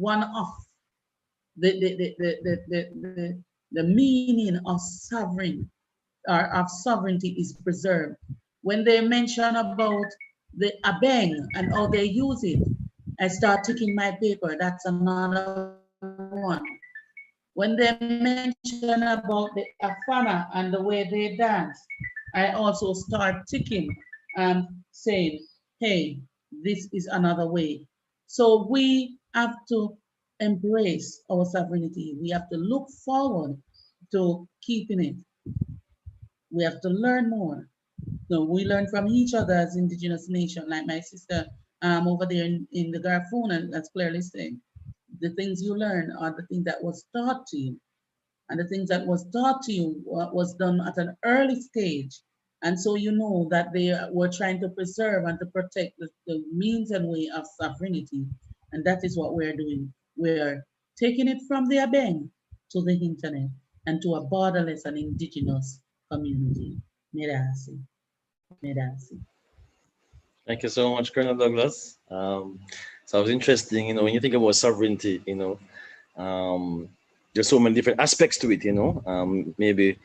meaning of sovereign or of sovereignty is preserved. When they mention about the abeng and how they use it, I start ticking my paper. That's another one. When they mention about the Afana and the way they dance, I also start ticking and saying, hey, this is another way. So we have to embrace our sovereignty. We have to look forward to keeping it. We have to learn more. So we learn from each other as indigenous nation, like my sister over there in the Garfoon, and that's clearly saying. The things you learn are the things that was taught to you. And the things that was taught to you was done at an early stage. And so you know that they were trying to preserve and to protect the means and way of sovereignty. And that is what we're doing. We're taking it from the Abeng to the internet and to a borderless and indigenous community. Medasi. Medasi. Thank you so much, Colonel Douglas. So it was interesting, when you think about sovereignty, there's so many different aspects to it, maybe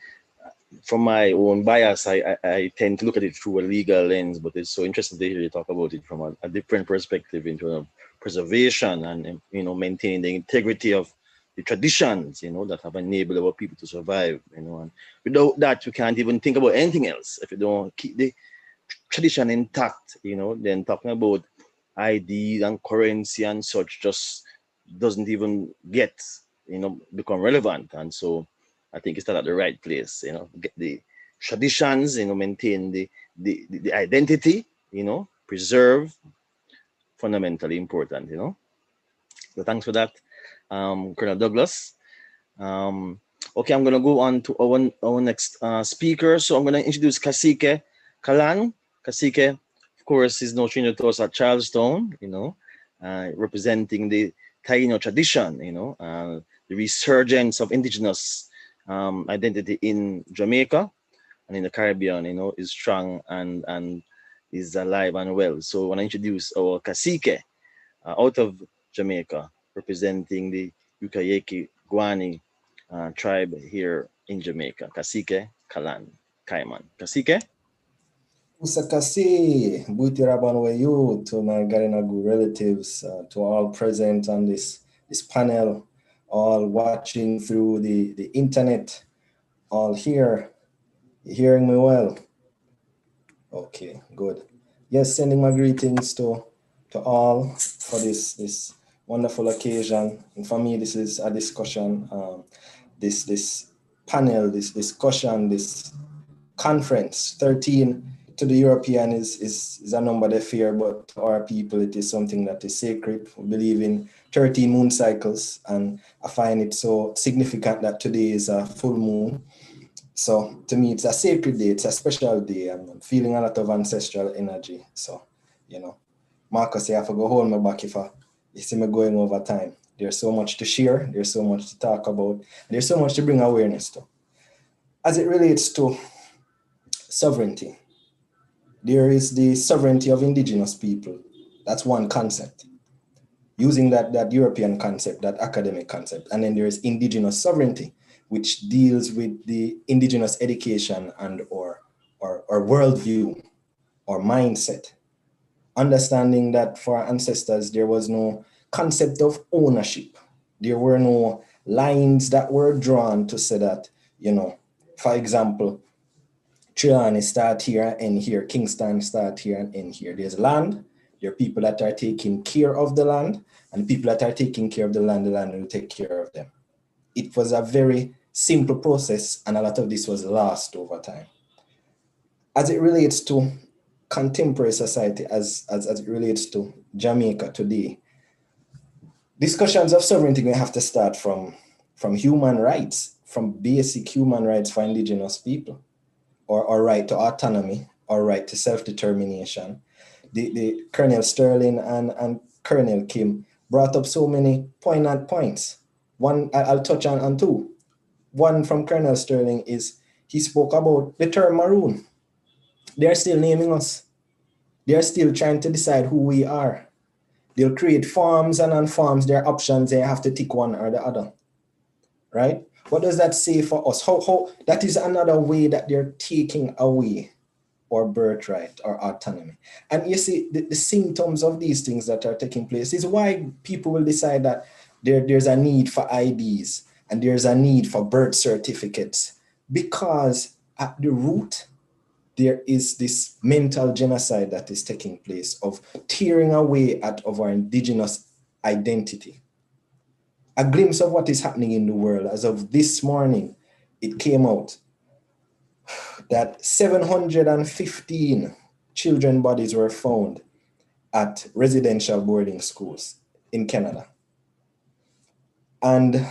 from my own bias, I tend to look at it through a legal lens, but it's so interesting to hear you talk about it from a different perspective in terms of preservation and, maintaining the integrity of the traditions, that have enabled our people to survive, and without that, you can't even think about anything else. If you don't keep the tradition intact, then talking about ID and currency and such just doesn't even become relevant. And so I think it's not at the right place, get the traditions, maintain the identity, preserve, fundamentally important, So thanks for that, Colonel Douglas. Okay, I'm gonna go on to our next speaker. So I'm gonna introduce Kasike Kalan. Kasike, of course, is no stranger to us at Charlestown, representing the Taino tradition, the resurgence of indigenous identity in Jamaica and in the Caribbean, is strong and is alive and well. So I want to introduce our Kasike out of Jamaica, representing the Ukayeki Guani tribe here in Jamaica. Kasike Kalan Kaiman. Kasike? Usakasi, Butirabanwayu, to my Garinagu relatives, to all present on this panel, all watching through the internet, all here. You hearing me well? Okay, good. Yes, sending my greetings to all for this wonderful occasion. And for me, this is a discussion, this panel, this discussion, this conference. 13 to the European is a number they fear, but to our people, it is something that is sacred. We believe in 13 moon cycles, and I find it so significant that today is a full moon. So to me, it's a sacred day, it's a special day. I'm feeling a lot of ancestral energy. So, Marcus, you have to go hold me back if you see me going over time. There's so much to share, there's so much to talk about, and there's so much to bring awareness to. As it relates to sovereignty, there is the sovereignty of indigenous people. That's one concept. using that European concept, that academic concept. And then there's indigenous sovereignty, which deals with the indigenous education and or worldview or mindset. Understanding that for our ancestors, there was no concept of ownership. There were no lines that were drawn to say that, you know, for example, Trelawney start here and end here, Kingston start here and end here. There's land, there are people that are taking care of the land, and people that are taking care of the land will take care of them. It was a very simple process, and a lot of this was lost over time. As it relates to contemporary society, as it relates to Jamaica today, discussions of sovereignty will have to start from human rights, from basic human rights for indigenous people, or right to autonomy, or right to self-determination. The Colonel Sterling and Colonel Kim brought up so many poignant points. One, I'll touch on two. One from Colonel Sterling is, he spoke about the term Maroon. They're still naming us. They're still trying to decide who we are. They'll create forms and on forms, there are options, they have to tick one or the other, right? What does that say for us? How that is another way that they're taking away our birthright or autonomy. And you see, the symptoms of these things that are taking place is why people will decide that there's a need for IDs and there's a need for birth certificates, because at the root, there is this mental genocide that is taking place of tearing away of our indigenous identity. A glimpse of what is happening in the world. As of this morning, it came out that 715 children bodies were found at residential boarding schools in Canada. And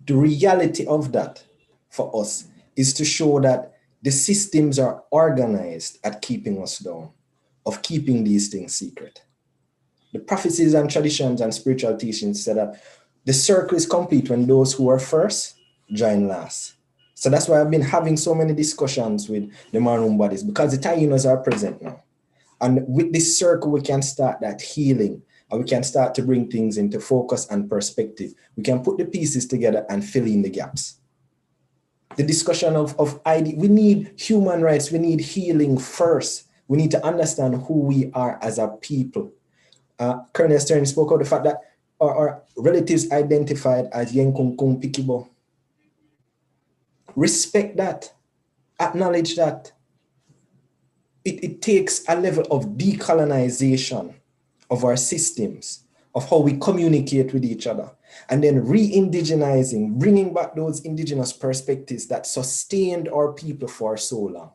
the reality of that for us is to show that the systems are organized at keeping us down, of keeping these things secret. The prophecies and traditions and spiritual teachings said that the circle is complete when those who are first join last. So that's why I've been having so many discussions with the Maroon bodies, because the Tainos are present now. And with this circle, we can start that healing, and we can start to bring things into focus and perspective. We can put the pieces together and fill in the gaps. The discussion of ID, we need human rights, we need healing first. We need to understand who we are as a people. Colonel Stern spoke of the fact that our relatives identified as Yenkung Pikibo. Respect that, acknowledge that. It takes a level of decolonization of our systems, of how we communicate with each other, and then re-indigenizing, bringing back those indigenous perspectives that sustained our people for so long.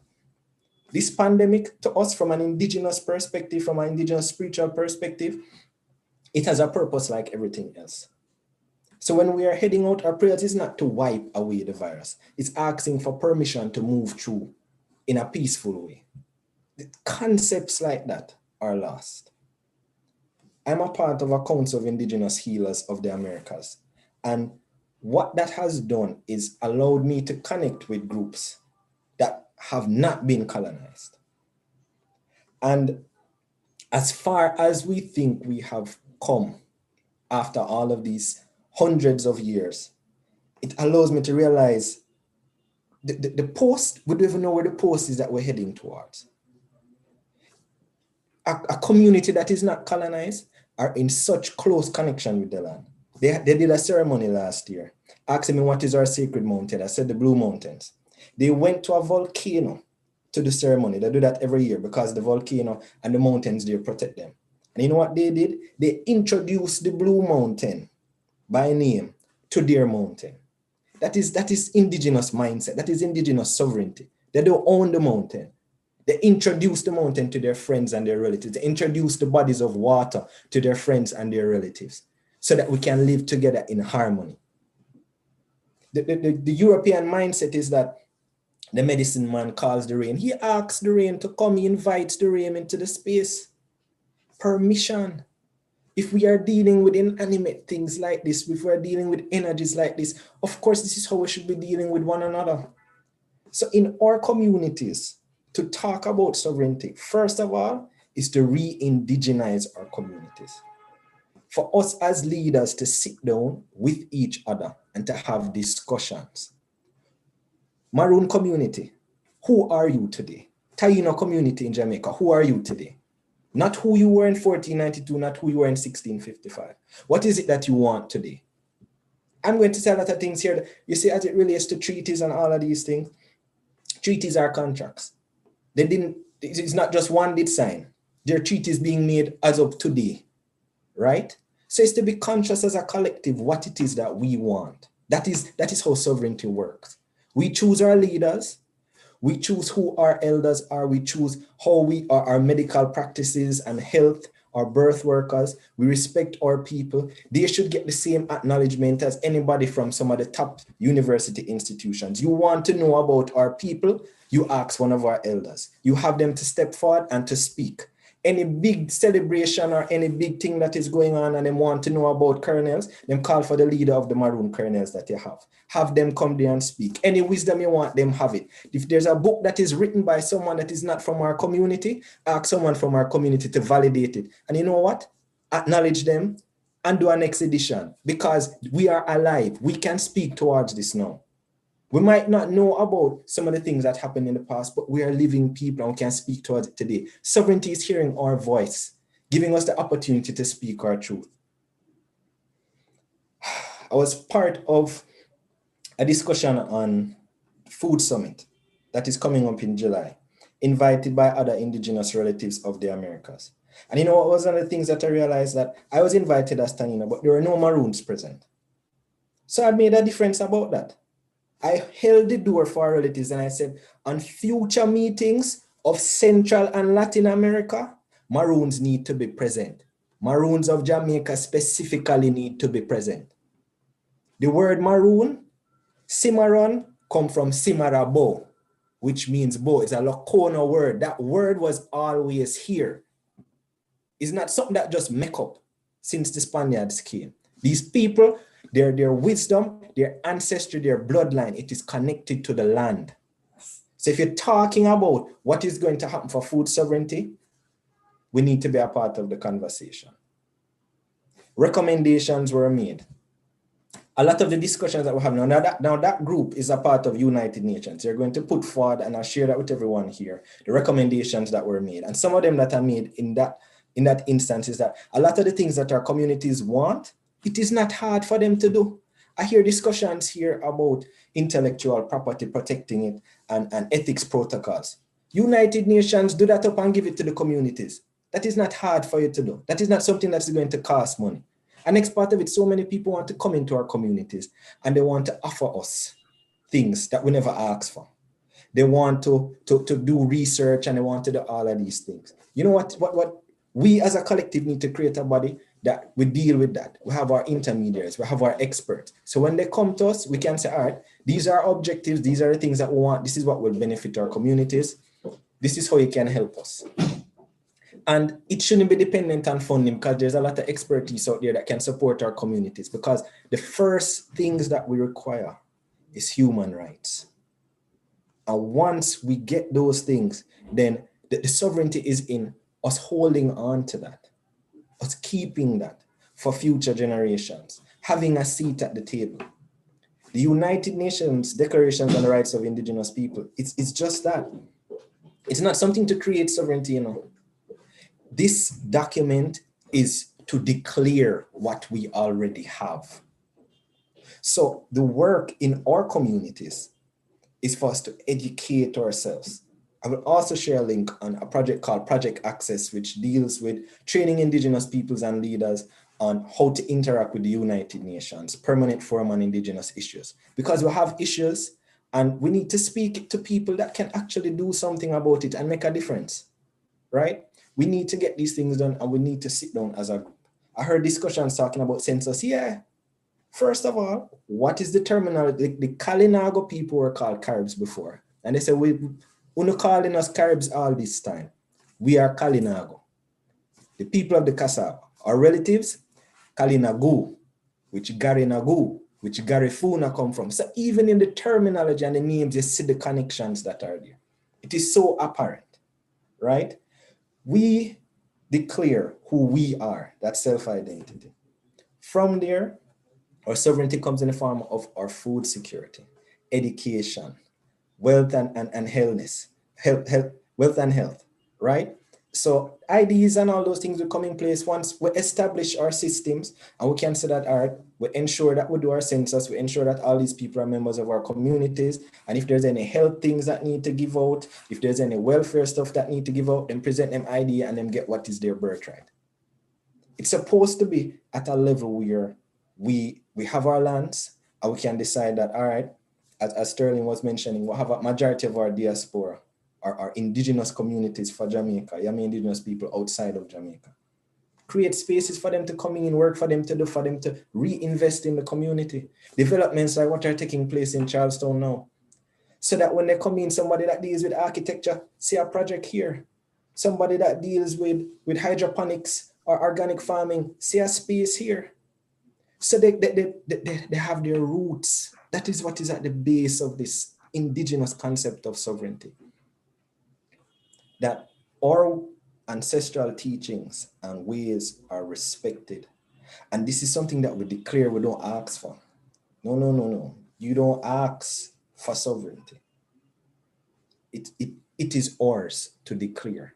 This pandemic, to us, from an indigenous perspective, from an indigenous spiritual perspective, it has a purpose like everything else. So when we are heading out, our prayers is not to wipe away the virus. It's asking for permission to move through in a peaceful way. The concepts like that are lost. I'm a part of a council of indigenous healers of the Americas. And what that has done is allowed me to connect with groups that have not been colonized. And as far as we think we have come after all of these hundreds of years, it allows me to realize the post, we don't even know where the post is that we're heading towards. A community that is not colonized are in such close connection with the land. They did a ceremony last year, asking me what is our sacred mountain. I said the Blue Mountains. They went to a volcano to the ceremony. They do that every year because the volcano and the mountains, they protect them. And you know what they did? They introduced the Blue Mountain by name to their mountain. That is indigenous mindset. That is indigenous sovereignty. They don't own the mountain. They introduce the mountain to their friends and their relatives. They introduce the bodies of water to their friends and their relatives so that we can live together in harmony. The European mindset is that the medicine man calls the rain. He asks the rain to come. He invites the rain into the space. Permission. If we are dealing with inanimate things like this, if we're dealing with energies like this, of course, this is how we should be dealing with one another. So in our communities, to talk about sovereignty, first of all, is to re-indigenize our communities. for us as leaders to sit down with each other and to have discussions. Maroon community, who are you today? Taino community in Jamaica, who are you today? Not who you were in 1492, not who you were in 1655. What is it that you want today? I'm going to say a lot of things here. You see, as it relates to treaties and all of these things, treaties are contracts. It's not just one did sign. There are treaties being made as of today, right? So it's to be conscious as a collective what it is that we want. That is how sovereignty works. We choose our leaders. We choose who our elders are. We choose how we are, our medical practices and health, our birth workers. We respect our people. They should get the same acknowledgement as anybody from some of the top university institutions. You want to know about our people, you ask one of our elders. You have them to step forward and to speak. Any big celebration or any big thing that is going on and they want to know about colonels, them call for the leader of the Maroon colonels that you have. Have them come there and speak. Any wisdom you want, them have it. If there's a book that is written by someone that is not from our community, ask someone from our community to validate it. And you know what? Acknowledge them and do an next edition because we are alive. We can speak towards this now. We might not know about some of the things that happened in the past, but we are living people and we can speak towards it today. Sovereignty is hearing our voice, giving us the opportunity to speak our truth. I was part of a discussion on Food Summit that is coming up in July, invited by other indigenous relatives of the Americas. And you know what was one of the things that I realized that I was invited as Tanina, but there were no Maroons present. So I made a difference about that. I held the door for our relatives and I said, on future meetings of Central and Latin America, Maroons need to be present. Maroons of Jamaica specifically need to be present. The word Maroon, Cimarron, come from Cimarabo, which means bow. It's a Lacona word. That word was always here. It's not something that just make up since the Spaniards came. These people, their wisdom, their ancestry, their bloodline, it is connected to the land. So if you're talking about what is going to happen for food sovereignty, we need to be a part of the conversation. Recommendations were made. A lot of the discussions that we have now that group is a part of United Nations. They're going to put forward, and I'll share that with everyone here, the recommendations that were made. And some of them that are made in that instance is that a lot of the things that our communities want, it is not hard for them to do. I hear discussions here about intellectual property, protecting it, and ethics protocols. United Nations, do that up and give it to the communities. That is not hard for you to do. That is not something that's going to cost money. And next part of it, so many people want to come into our communities and they want to offer us things that we never asked for. They want to do research and they want to do all of these things. You know what we as a collective need to create a body that we deal with that. We have our intermediaries, we have our experts. So when they come to us, we can say, all right, these are objectives, these are the things that we want, this is what will benefit our communities. This is how you can help us. And it shouldn't be dependent on funding because there's a lot of expertise out there that can support our communities because the first things that we require is human rights. And once we get those things, then the sovereignty is in us holding on to that, us keeping that for future generations, having a seat at the table. The United Nations Declaration on the Rights of Indigenous People, it's just that. It's not something to create sovereignty, you know. This document is to declare what we already have. So the work in our communities is for us to educate ourselves. I will also share a link on a project called Project Access, which deals with training Indigenous peoples and leaders on how to interact with the United Nations, Permanent Forum on Indigenous Issues. Because we have issues and we need to speak to people that can actually do something about it and make a difference, right? We need to get these things done and we need to sit down as a group. I heard discussions talking about census. Yeah. First of all, what is the terminology? The Kalinago people were called Caribs before. And they said, we're calling us Caribs all this time. We are Kalinago. The people of the Kasab, our relatives, Kalinagu, which Garinagu, which Garifuna come from. So even in the terminology and the names, you see the connections that are there. It is so apparent, right? We declare who we are, that self-identity. From there, our sovereignty comes in the form of our food security, education, wealth and healthness, wealth and health, right? So IDs and all those things will come in place once we establish our systems, and we can say that, all right, we ensure that we do our census, we ensure that all these people are members of our communities, and if there's any health things that need to give out, if there's any welfare stuff that need to give out, then present them ID and them get what is their birthright. It's supposed to be at a level where we have our lands, and we can decide that, all right, as Sterling was mentioning, we'll have a majority of our diaspora, our indigenous communities for Jamaica, Yami indigenous people outside of Jamaica. Create spaces for them to come in, work for them to do, for them to reinvest in the community. Developments like what are taking place in Charlestown now. So that when they come in, somebody that deals with architecture, see a project here. Somebody that deals with hydroponics or organic farming, see a space here. So they have their roots. That is what is at the base of this indigenous concept of sovereignty. That our ancestral teachings and ways are respected. And this is something that we declare, we don't ask for. No. You don't ask for sovereignty. It is ours to declare,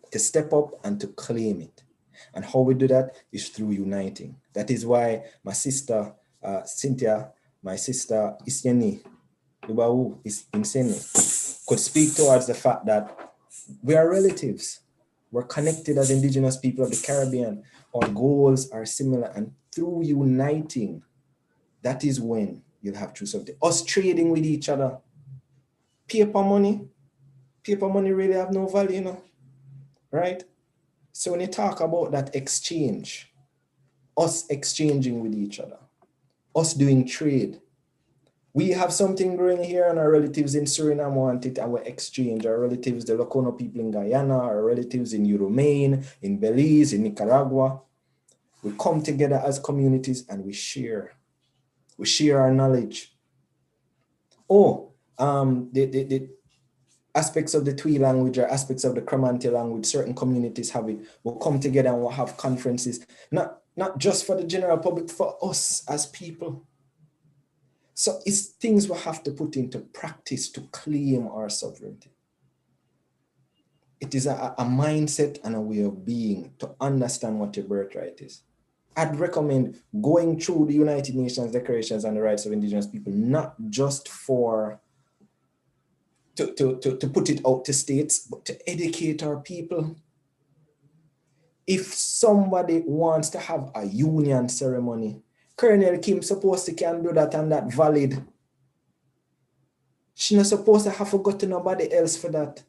to step up and to claim it. And how we do that is through uniting. That is why my sister Cynthia, my sister Isyeni, Ibawu is Inseni, could speak towards the fact that we are relatives. We're connected as indigenous people of the Caribbean. Our goals are similar, and through uniting, that is when you'll have true sovereignty. Us trading with each other, paper money really have no value, you know, right? So when you talk about that exchange, us exchanging with each other, us doing trade, we have something growing here, and our relatives in Suriname want it, and we exchange. Our relatives, the Locono people in Guyana, our relatives in Urumain, in Belize, in Nicaragua. We come together as communities and we share. We share our knowledge. The aspects of the Twi language or aspects of the Cromanti language, certain communities have it. We'll come together and we'll have conferences, not just for the general public, for us as people. So it's things we have to put into practice to claim our sovereignty. It is a mindset and a way of being to understand what your birthright is. I'd recommend going through the United Nations Declarations on the Rights of Indigenous People, not just for to put it out to states, but to educate our people. If somebody wants to have a union ceremony, Colonel Kim supposed to can do that and that valid. She's not supposed to have to go to nobody else for that.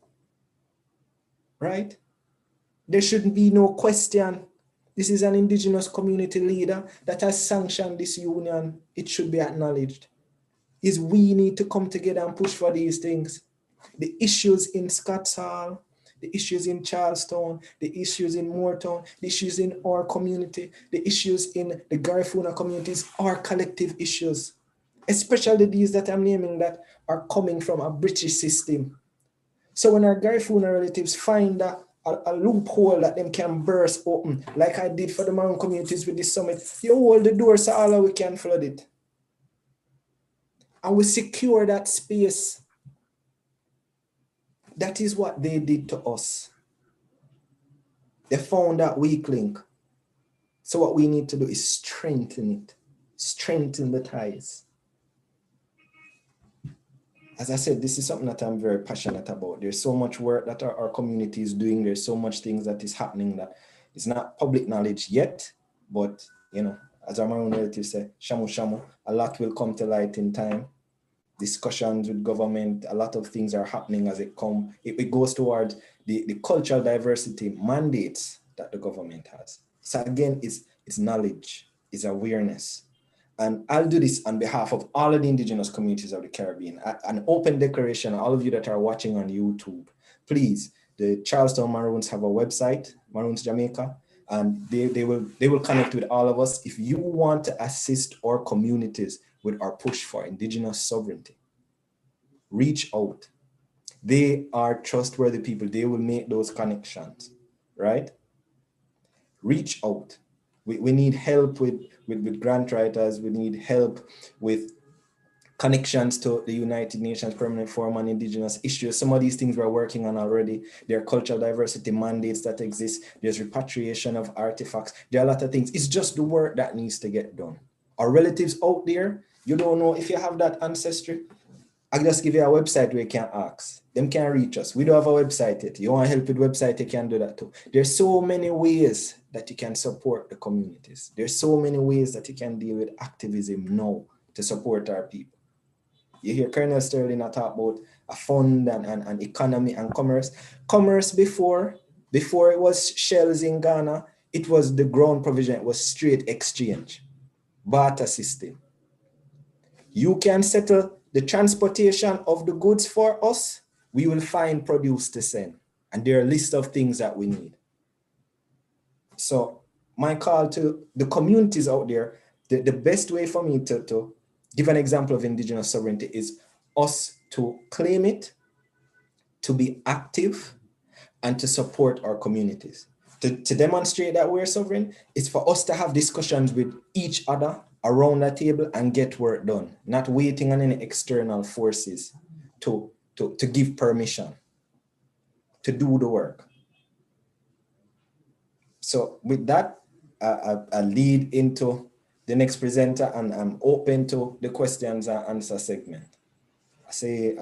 Right? There shouldn't be no question. This is an indigenous community leader that has sanctioned this union. It should be acknowledged. Is we need to come together and push for these things. The issues in Scotts Hall, the issues in Charlestown, the issues in Moortown, the issues in our community, the issues in the Garifuna communities are collective issues, especially these that I'm naming that are coming from a British system. So when our Garifuna relatives find a loophole that them can burst open, like I did for the Maroon communities with this summit, you hold the door so all we can flood it. And we secure that space. That is what they did to us. They found that weak link. So what we need to do is strengthen it, strengthen the ties. As I said, this is something that I'm very passionate about. There's so much work that our community is doing. There's so much things that is happening that is not public knowledge yet, but you know, as our Maroon relatives say, shamu shamu, a lot will come to light in time. Discussions with government, a lot of things are happening as it goes towards the cultural diversity mandates that the government has. So again, it's knowledge, it's awareness. And I'll do this on behalf of all of the indigenous communities of the Caribbean. An open declaration, all of you that are watching on YouTube, please, the Charlestown Maroons have a website, Maroons Jamaica, and they will connect with all of us. If you want to assist our communities with our push for indigenous sovereignty, reach out. They are trustworthy people. They will make those connections, right? Reach out. We need help with grant writers. We need help with connections to the United Nations Permanent Forum on Indigenous Issues. Some of these things we're working on already. There are cultural diversity mandates that exist. There's repatriation of artifacts. There are a lot of things. It's just the work that needs to get done. Our relatives out there, you don't know if you have that ancestry. I just give you a website where you can ask. Them can reach us. We don't have a website yet. You want help with website, you can do that too. There's so many ways that you can support the communities. There's so many ways that you can deal with activism now to support our people. You hear Colonel Sterling talk about a fund and economy and commerce. Commerce before it was shells in Ghana, it was the ground provision, it was straight exchange, barter system. You can settle the transportation of the goods for us, we will find produce to send. And there are a list of things that we need. So my call to the communities out there, the best way for me to give an example of indigenous sovereignty is us to claim it, to be active, and to support our communities. To demonstrate that we're sovereign, it's for us to have discussions with each other around that table and get work done, not waiting on any external forces to give permission to do the work. So with that, I lead into the next presenter, and I'm open to the questions and answer segment. I say,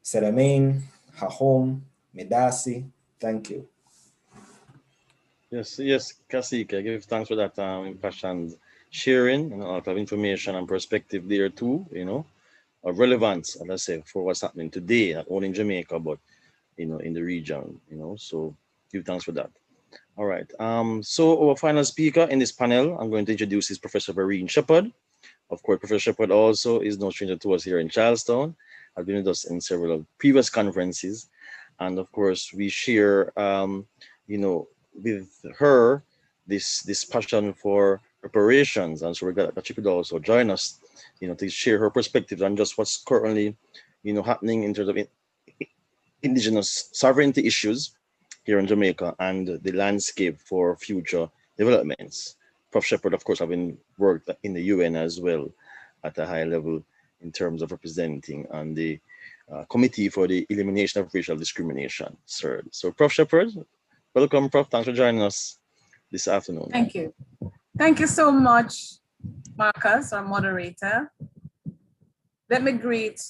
Sedamain, Hahom, Medasi, thank you. Yes, Kasika, I give thanks for that impassioned sharing and a lot of information and perspective there too, of relevance, as I say, for what's happening today, not only in Jamaica, but, in the region, so give thanks for that. All right, so our final speaker in this panel, I'm going to introduce is Professor Maroon Shepherd. Of course, Professor Shepherd also is no stranger to us here in Charlestown. I've been with us in several previous conferences. And of course, we share, with her, this passion for reparations. And so we're glad that she could also join us, to share her perspectives on just what's currently, happening in terms of indigenous sovereignty issues here in Jamaica and the landscape for future developments. Prof. Shepherd, of course, having worked in the UN as well at a high level in terms of representing on the Committee for the Elimination of Racial Discrimination, CERD. So Prof. Shepherd, welcome, Prof. Thanks for joining us this afternoon. Thank you. Thank you so much, Marcus, our moderator. Let me greet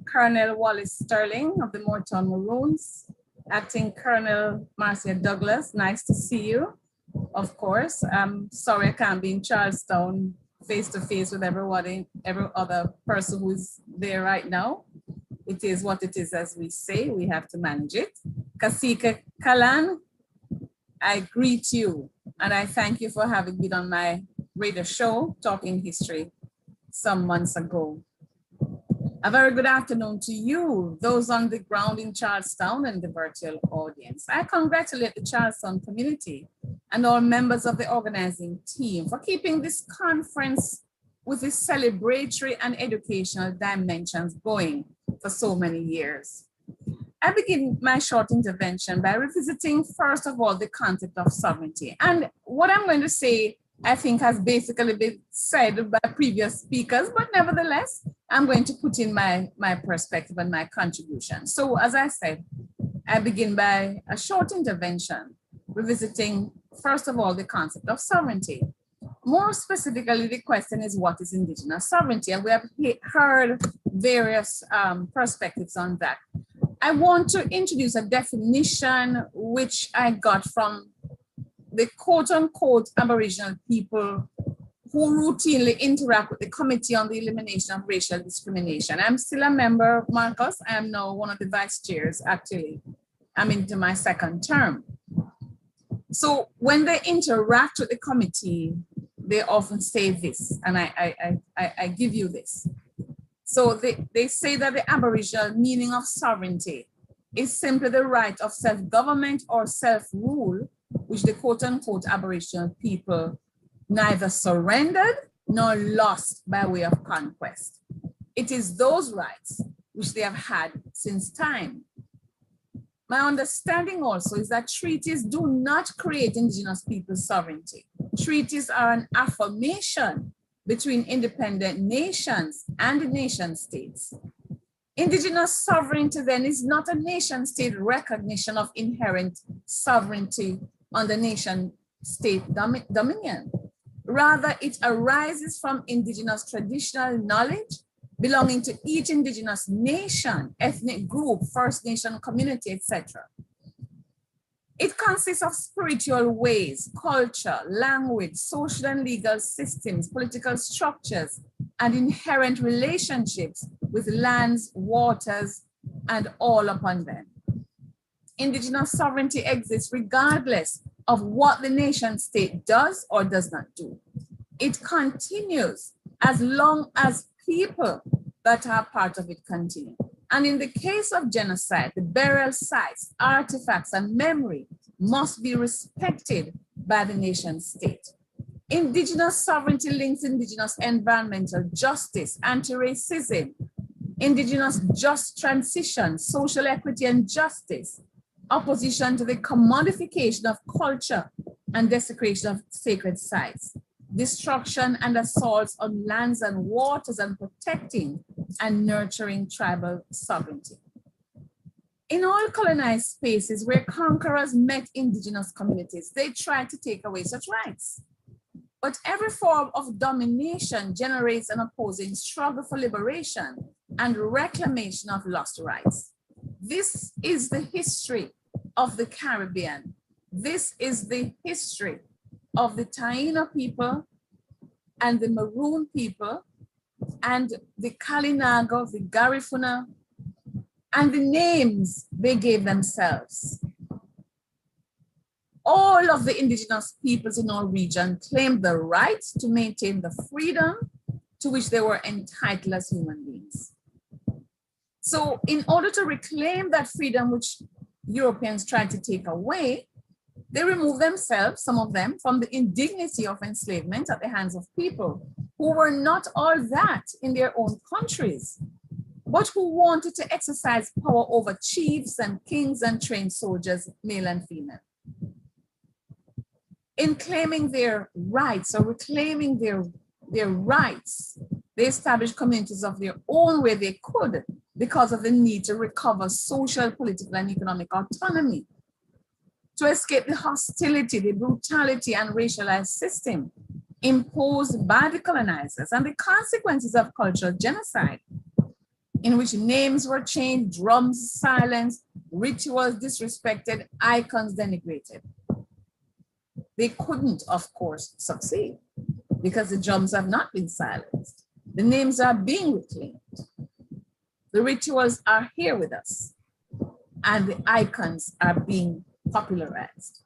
Colonel Wallace Sterling of the Moortown Maroons, Acting Colonel Marcia Douglas, nice to see you, of course. I'm sorry I can't be in Charlestown face-to-face with everybody, every other person who's there right now. It is what it is, as we say, we have to manage it. Kasika Kalan, I greet you and I thank you for having been on my radio show, Talking History, some months ago. A very good afternoon to you, those on the ground in Charlestown and the virtual audience. I congratulate the Charlestown community and all members of the organizing team for keeping this conference with its celebratory and educational dimensions going for so many years. I begin my short intervention by revisiting, first of all, the concept of sovereignty. And what I'm going to say, I think, has basically been said by previous speakers, but nevertheless, I'm going to put in my perspective and my contribution. So as I said, I begin by a short intervention, revisiting, first of all, the concept of sovereignty. More specifically, the question is, what is indigenous sovereignty? And we have heard various perspectives on that. I want to introduce a definition which I got from the quote-unquote Aboriginal people who routinely interact with the Committee on the Elimination of Racial Discrimination. I'm still a member, Marcus. I am now one of the vice chairs, actually. I'm into my second term. So when they interact with the committee, they often say this, and I give you this. So they say that the Aboriginal meaning of sovereignty is simply the right of self-government or self-rule, which the quote-unquote Aboriginal people neither surrendered nor lost by way of conquest. It is those rights which they have had since time. My understanding also is that treaties do not create indigenous people's sovereignty. Treaties are an affirmation between independent nations and the nation states. Indigenous sovereignty then is not a nation state recognition of inherent sovereignty on the nation state dominion. Rather, it arises from indigenous traditional knowledge belonging to each indigenous nation, ethnic group, First Nation community, etc. It consists of spiritual ways, culture, language, social and legal systems, political structures, and inherent relationships with lands, waters, and all upon them. Indigenous sovereignty exists regardless of what the nation state does or does not do. It continues as long as people that are part of it continue. And in the case of genocide, the burial sites, artifacts, and memory must be respected by the nation state. Indigenous sovereignty links indigenous environmental justice, anti-racism, indigenous just transition, social equity and justice, opposition to the commodification of culture and desecration of sacred sites, destruction and assaults on lands and waters, and protecting and nurturing tribal sovereignty. In all colonized spaces where conquerors met indigenous communities, they tried to take away such rights. But every form of domination generates an opposing struggle for liberation and reclamation of lost rights. This is the history of the Caribbean. This is the history of the Taíno people and the Maroon people and the Kalinago, the Garifuna, and the names they gave themselves. All of the indigenous peoples in our region claimed the right to maintain the freedom to which they were entitled as human beings. So in order to reclaim that freedom which Europeans tried to take away, they removed themselves, some of them, from the indignity of enslavement at the hands of people who were not all that in their own countries, but who wanted to exercise power over chiefs and kings and trained soldiers, male and female. In claiming their rights or reclaiming their rights, they established communities of their own where they could because of the need to recover social, political, and economic autonomy, to escape the hostility, the brutality, and racialized system imposed by the colonizers and the consequences of cultural genocide, in which names were changed, drums silenced, rituals disrespected, icons denigrated. They couldn't, of course, succeed because the drums have not been silenced. The names are being reclaimed. The rituals are here with us, and the icons are being popularized.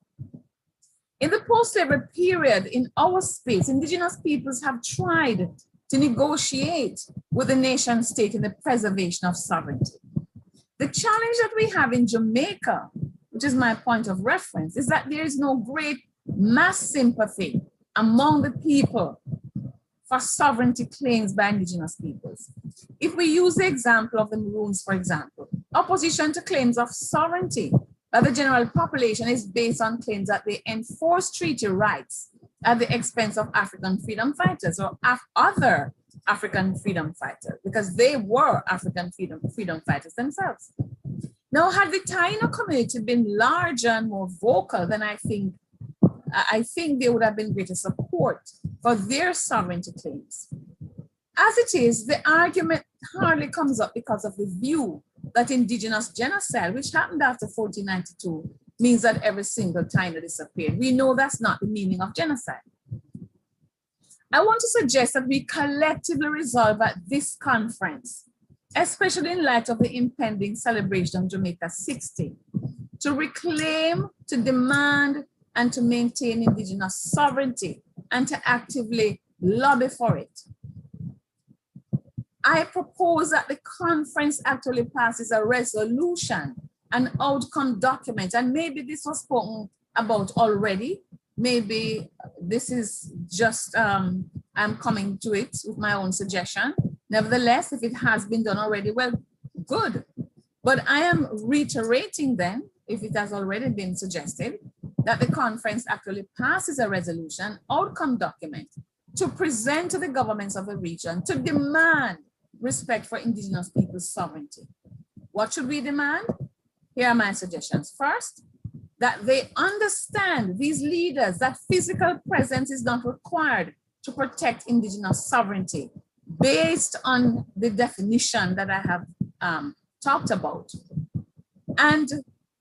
In the post-slavery period, in our space, indigenous peoples have tried to negotiate with the nation state in the preservation of sovereignty. The challenge that we have in Jamaica, which is my point of reference, is that there is no great mass sympathy among the people for sovereignty claims by indigenous peoples. If we use the example of the Maroons, for example, opposition to claims of sovereignty by the general population is based on claims that they enforce treaty rights at the expense of African freedom fighters or other African freedom fighters, because they were African freedom fighters themselves. Now, had the Taíno community been larger and more vocal, then I think there would have been greater support for their sovereignty claims. As it is, the argument hardly comes up because of the view that indigenous genocide, which happened after 1492, means that every single Taíno disappeared. We know that's not the meaning of genocide. I want to suggest that we collectively resolve at this conference, especially in light of the impending celebration of Jamaica 60, to reclaim, to demand, and to maintain indigenous sovereignty, and to actively lobby for it. I propose that the conference actually passes a resolution, an outcome document, and maybe this was spoken about already. Maybe this is just, I'm coming to it with my own suggestion. Nevertheless, if it has been done already, well, good. But I am reiterating then, if it has already been suggested, that the conference actually passes a resolution outcome document to present to the governments of the region to demand respect for indigenous people's sovereignty. What should we demand? Here are my suggestions. First, that they understand, these leaders, that physical presence is not required to protect indigenous sovereignty based on the definition that I have talked about. And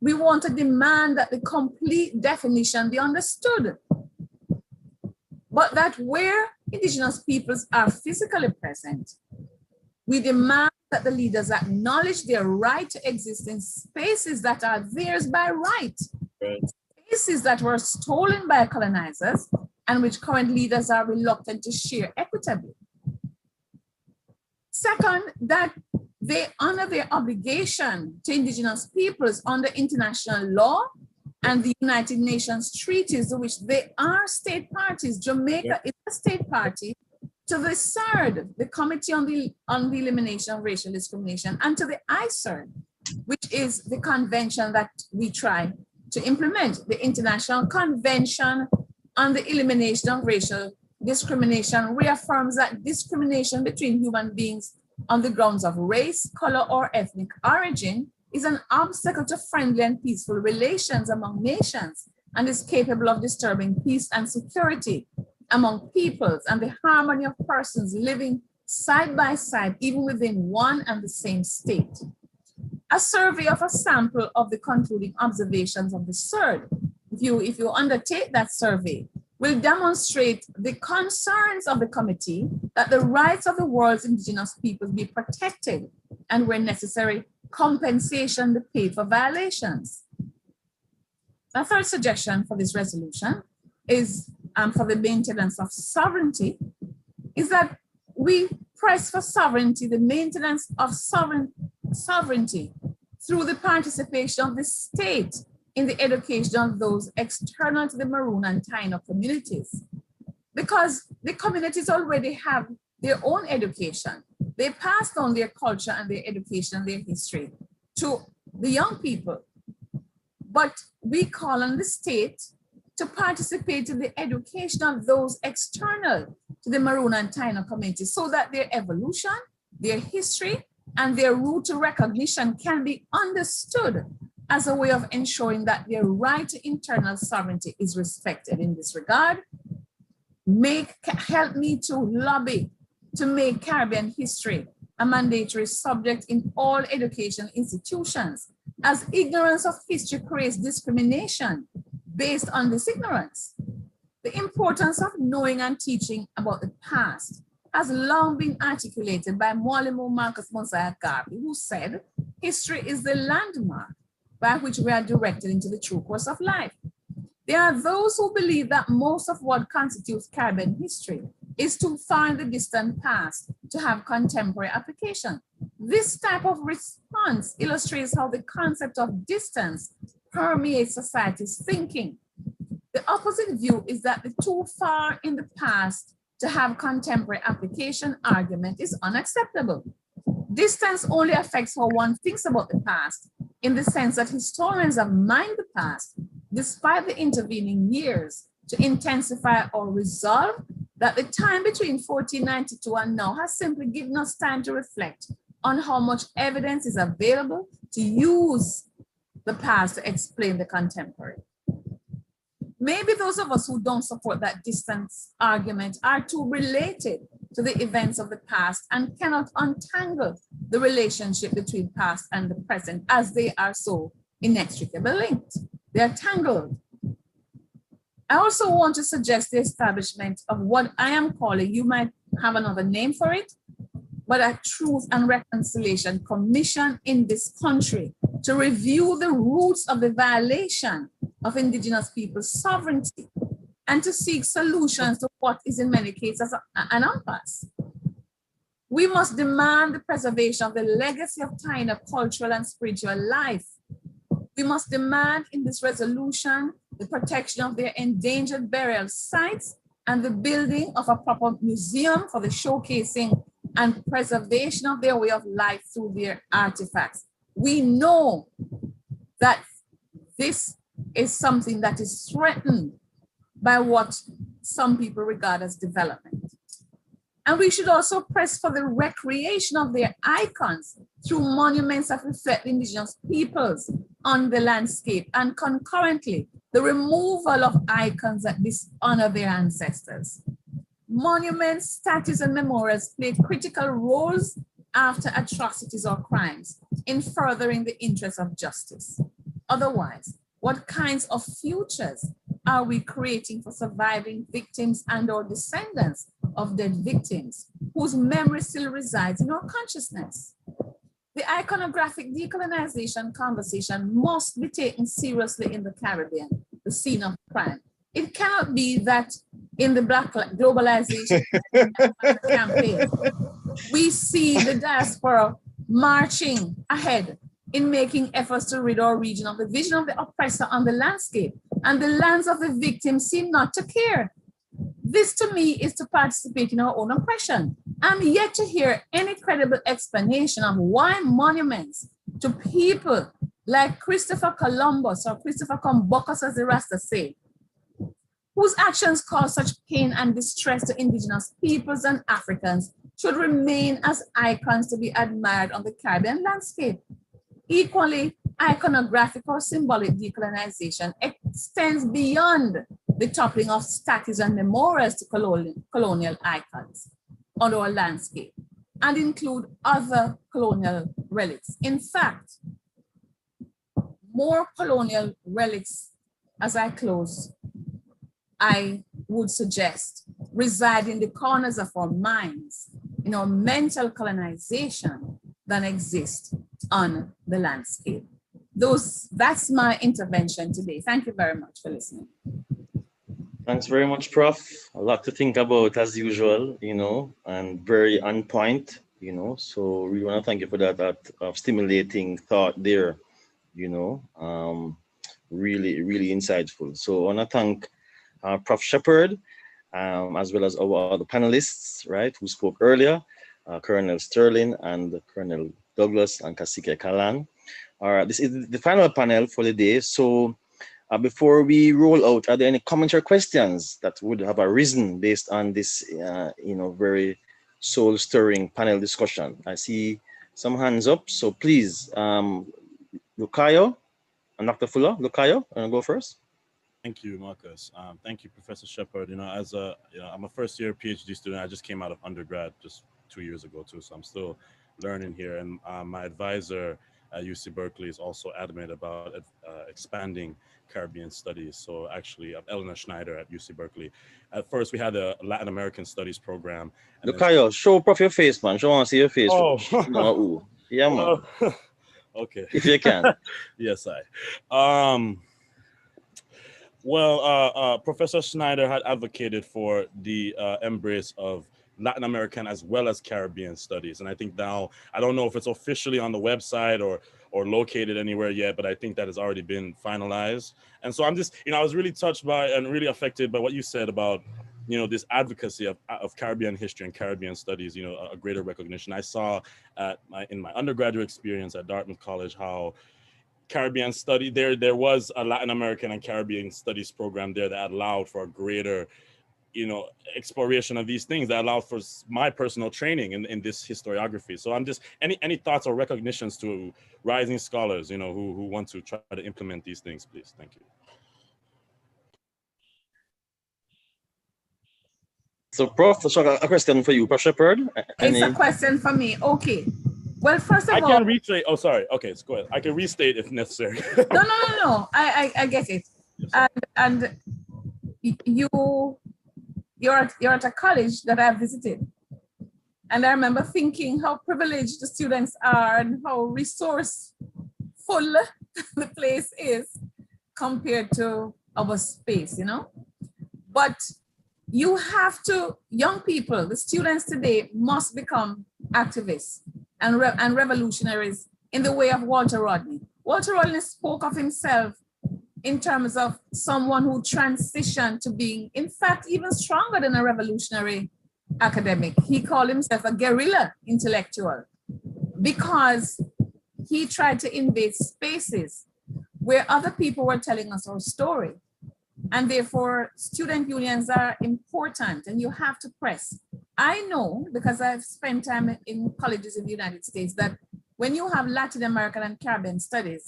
we want to demand that the complete definition be understood, but that where indigenous peoples are physically present, we demand that the leaders acknowledge their right to exist in spaces that are theirs by right, spaces that were stolen by colonizers and which current leaders are reluctant to share equitably. Second, that they honor their obligation to indigenous peoples under international law and the United Nations treaties to which they are state parties. Jamaica is a state party to the CERD, the Committee on the Elimination of Racial Discrimination, and to the ICERD, which is the convention that we try to implement. The International Convention on the Elimination of Racial Discrimination reaffirms that discrimination between human beings on the grounds of race, color, or ethnic origin is an obstacle to friendly and peaceful relations among nations and is capable of disturbing peace and security among peoples and the harmony of persons living side by side, even within one and the same state. A survey of a sample of the concluding observations of the CERD, if you undertake that survey, will demonstrate the concerns of the committee that the rights of the world's indigenous peoples be protected and where necessary, compensation be paid for violations. A third suggestion for this resolution is for the maintenance of sovereignty, is that we press for sovereignty, the maintenance of sovereignty through the participation of the state in the education of those external to the Maroon and Taino communities. Because the communities already have their own education. They passed on their culture and their education, their history to the young people. But we call on the state to participate in the education of those external to the Maroon and Taino communities so that their evolution, their history, and their route to recognition can be understood as a way of ensuring that their right to internal sovereignty is respected. In this regard, help me to lobby to make Caribbean history a mandatory subject in all education institutions, as ignorance of history creates discrimination based on this ignorance. The importance of knowing and teaching about the past has long been articulated by Mwalimu Marcus Mosiah Garvey, who said, history is the landmark by which we are directed into the true course of life. There are those who believe that most of what constitutes Caribbean history is too far in the distant past to have contemporary application. This type of response illustrates how the concept of distance permeates society's thinking. The opposite view is that the too far in the past to have contemporary application argument is unacceptable. Distance only affects how one thinks about the past, in the sense that historians have mined the past, despite the intervening years, to intensify or resolve that the time between 1492 and now has simply given us time to reflect on how much evidence is available to use the past to explain the contemporary. Maybe those of us who don't support that distance argument are too related to the events of the past and cannot untangle the relationship between past and the present, as they are so inextricably linked. They're tangled. I also want to suggest the establishment of what I am calling, you might have another name for it, but a Truth and Reconciliation Commission in this country to review the roots of the violation of indigenous people's sovereignty and to seek solutions to what is in many cases an impasse. We must demand the preservation of the legacy of Taino cultural and spiritual life. We must demand in this resolution the protection of their endangered burial sites and the building of a proper museum for the showcasing and preservation of their way of life through their artifacts. We know that this is something that is threatened by what some people regard as development. And we should also press for the recreation of their icons through monuments that reflect indigenous peoples on the landscape, and concurrently, the removal of icons that dishonor their ancestors. Monuments, statues, and memorials play critical roles after atrocities or crimes in furthering the interests of justice. Otherwise, what kinds of futures are we creating for surviving victims and or descendants of dead victims whose memory still resides in our consciousness? The iconographic decolonization conversation must be taken seriously in the Caribbean, the scene of crime. It cannot be that in the Black globalization campaign, we see the diaspora marching ahead in making efforts to rid our region of the vision of the oppressor on the landscape, and the lands of the victims seem not to care. This to me is to participate in our own oppression. I'm yet to hear any credible explanation of why monuments to people like Christopher Columbus or Christopher Columbus, as the Rasta say, whose actions cause such pain and distress to indigenous peoples and Africans, should remain as icons to be admired on the Caribbean landscape. Equally, iconographic or symbolic decolonization extends beyond the toppling of statues and memorials to colonial icons on our landscape and include other colonial relics. In fact, more colonial relics, as I close, I would suggest reside in the corners of our minds, in our mental colonization, than exist on the landscape. That's my intervention today. Thank you very much for listening. Thanks very much, Prof. A lot to think about as usual, and very on point, so we want to thank you for that stimulating thought there, really, really insightful. So I want to thank Prof. Shepherd, as well as our other panelists, right, who spoke earlier, Colonel Sterling and Colonel Douglas and Kasike Kalan. All right, this is the final panel for the day. So before we roll out, are there any comments or questions that would have arisen based on this, very soul-stirring panel discussion? I see some hands up, so please, Lucayo and Dr. Fuller. Lucayo, want to go first? Thank you, Marcus. Thank you, Professor Shepherd. I'm a first-year PhD student. I just came out of undergrad just 2 years ago too, so I'm still learning here. And my advisor at UC Berkeley is also adamant about expanding Caribbean studies. So actually, I'm Eleanor Schneider at UC Berkeley. At first, we had a Latin American studies program. Lucayo, show Prof your face, man. Show want to see your face. Oh, yeah, man. Okay. If you can. Yes, I. Well, Professor Schneider had advocated for the embrace of Latin American as well as Caribbean studies. And I think now, I don't know if it's officially on the website or located anywhere yet, but I think that has already been finalized. And so I'm just, I was really touched by and really affected by what you said about, this advocacy of Caribbean history and Caribbean studies, a greater recognition. I saw in my undergraduate experience at Dartmouth College how Caribbean study, there was a Latin American and Caribbean studies program there that allowed for a greater exploration of these things, that allowed for my personal training in this historiography. So I'm just, any thoughts or recognitions to rising scholars, who want to try to implement these things, please. Thank you. So Prof, a question for you, Prof. Shepherd. It's a question for me. Okay. Well, first of all, I can restate. Oh, sorry. Okay, so go ahead. I can restate if necessary. No. I get it. And you're at a college that I visited, and I remember thinking how privileged the students are and how resourceful the place is compared to our space, But you have to, young people, the students today must become activists and revolutionaries in the way of Walter Rodney. Walter Rodney spoke of himself in terms of someone who transitioned to being, in fact, even stronger than a revolutionary academic. He called himself a guerrilla intellectual because he tried to invade spaces where other people were telling us our story. And therefore, student unions are important and you have to press. I know, because I've spent time in colleges in the United States, that when you have Latin American and Caribbean studies,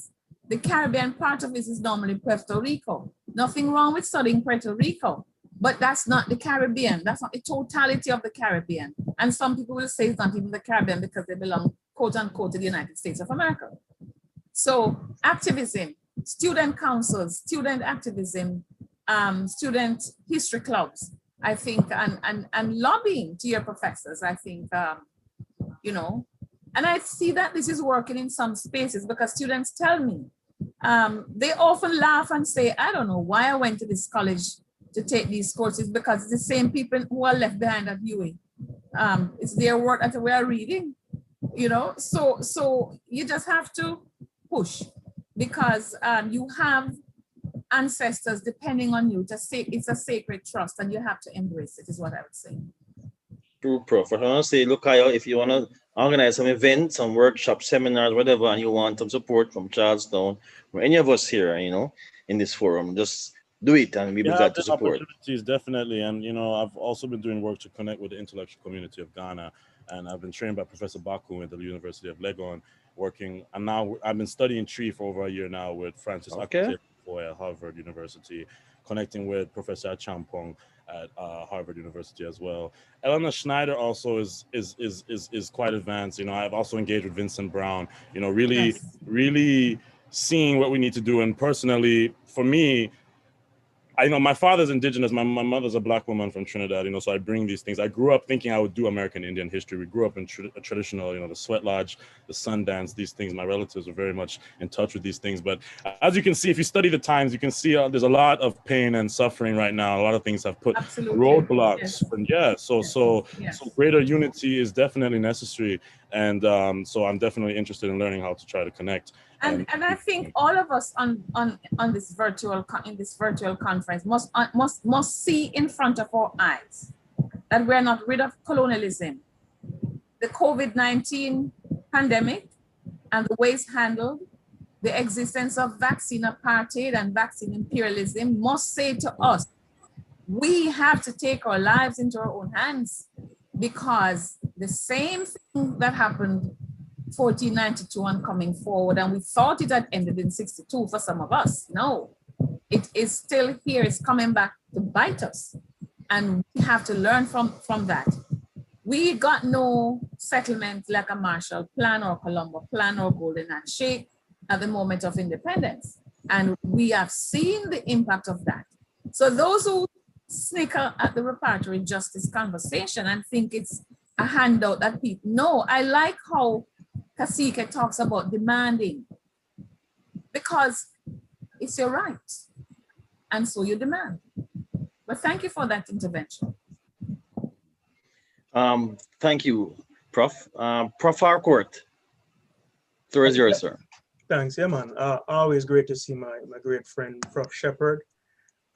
the Caribbean part of this is normally Puerto Rico. Nothing wrong with studying Puerto Rico, but that's not the Caribbean. That's not the totality of the Caribbean. And some people will say it's not even the Caribbean because they belong, quote unquote, to the United States of America. So activism, student councils, student activism, student history clubs, I think, and lobbying to your professors, I think, you know, and I see that this is working in some spaces because students tell me, they often laugh and say, I don't know why I went to this college to take these courses because it's the same people who are left behind at UA. It's their work that we are reading, you know, so you just have to push because you have ancestors depending on you to say it's a sacred trust and you have to embrace it, is what I would say. True, Prof. I want to say, look, if you want to organize some events, some workshops, seminars, whatever, and you want some support from Charlestown, or any of us here, you know, in this forum, just do it and we'll be glad to support. Opportunities, definitely. And, you know, I've also been doing work to connect with the intellectual community of Ghana. And I've been trained by Professor Baku at the University of Legon, working. And now I've been studying tree for over a year now with Francis Akote at Harvard University, connecting with Professor Champong at Harvard University as well. Elena Schneider also is quite advanced. You know, I've also engaged with Vincent Brown, you know, really seeing what we need to do. And personally, for me, I know my father's indigenous, my mother's a Black woman from Trinidad, you know, so I bring these things. I grew up thinking I would do American Indian history. We grew up in traditional, you know, the sweat lodge, the Sundance, these things. My relatives are very much in touch with these things. But as you can see, if you study the times, you can see there's a lot of pain and suffering right now. A lot of things have put roadblocks. Yes. And so greater unity is definitely necessary. And so I'm definitely interested in learning how to try to connect. And I think all of us on this virtual conference must see in front of our eyes that we're not rid of colonialism. The COVID-19 pandemic and the ways handled, the existence of vaccine apartheid and vaccine imperialism must say to us, we have to take our lives into our own hands, because the same thing that happened 1492 and coming forward, and we thought it had ended in 62 for some of us. No, it is still here. It's coming back to bite us, and we have to learn from that. We got no settlement like a Marshall Plan or Colombo Plan or Golden Handshake at the moment of independence, and we have seen the impact of that. So those who snicker at the reparatory justice conversation and think it's a handout that people know, I like how Kasika talks about demanding, because it's your right, and so you demand. But thank you for that intervention. Thank you, Prof. Prof. Harcourt, the floor is yours, sir. Thanks, yeah, man. Always great to see my great friend, Prof. Shepard,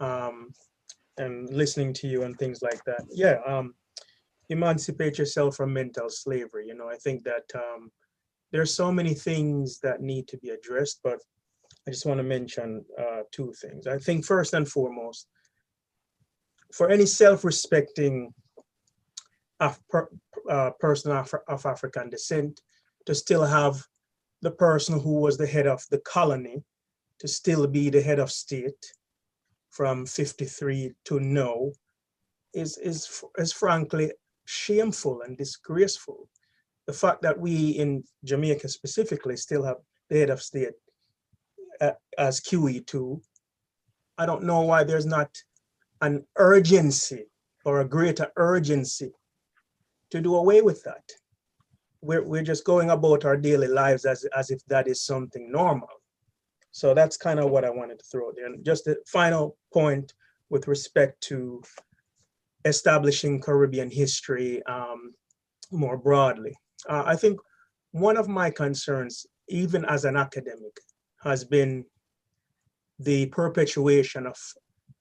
and listening to you and things like that. Yeah, emancipate yourself from mental slavery. You know, I think that there's so many things that need to be addressed, but I just want to mention two things. I think first and foremost, for any self-respecting person of African descent to still have the person who was the head of the colony to still be the head of state from 53 to now is frankly shameful and disgraceful. The fact that we in Jamaica specifically still have the head of state as QE2, I don't know why there's not an urgency or a greater urgency to do away with that. We're just going about our daily lives as if that is something normal. So that's kind of what I wanted to throw there. And just a final point with respect to establishing Caribbean history more broadly. I think one of my concerns, even as an academic, has been the perpetuation of,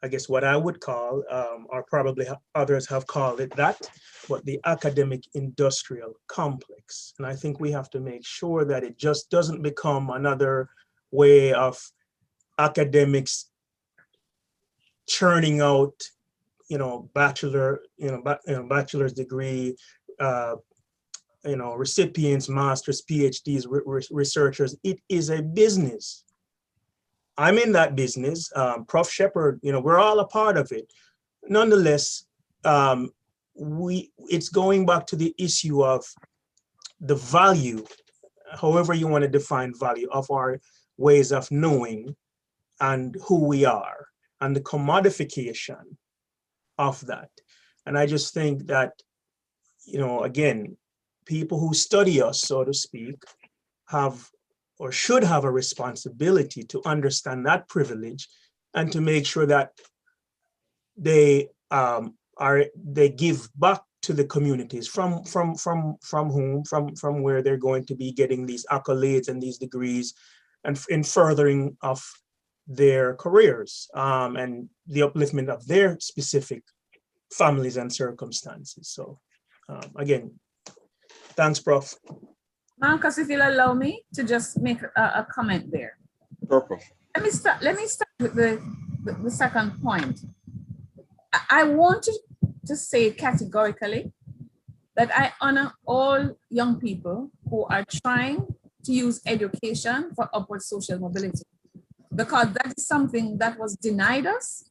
I guess, what I would call, or probably others have called it that, but the academic industrial complex. And I think we have to make sure that it just doesn't become another way of academics churning out, bachelor's degree, recipients, masters, PhDs, researchers. It is a business. I'm in that business. Prof. Shepard, we're all a part of it. Nonetheless, it's going back to the issue of the value, however you want to define value, of our ways of knowing and who we are, and the commodification of that. And I just think that, again, people who study us, so to speak, have or should have a responsibility to understand that privilege and to make sure that they give back to the communities from where they're going to be getting these accolades and these degrees, and in furthering of their careers and the upliftment of their specific families and circumstances. So again, thanks, Prof. Marcus, if you'll allow me to just make a comment there. Sure, Prof. Let me start with the second point. I want to say categorically that I honor all young people who are trying to use education for upward social mobility, because that is something that was denied us,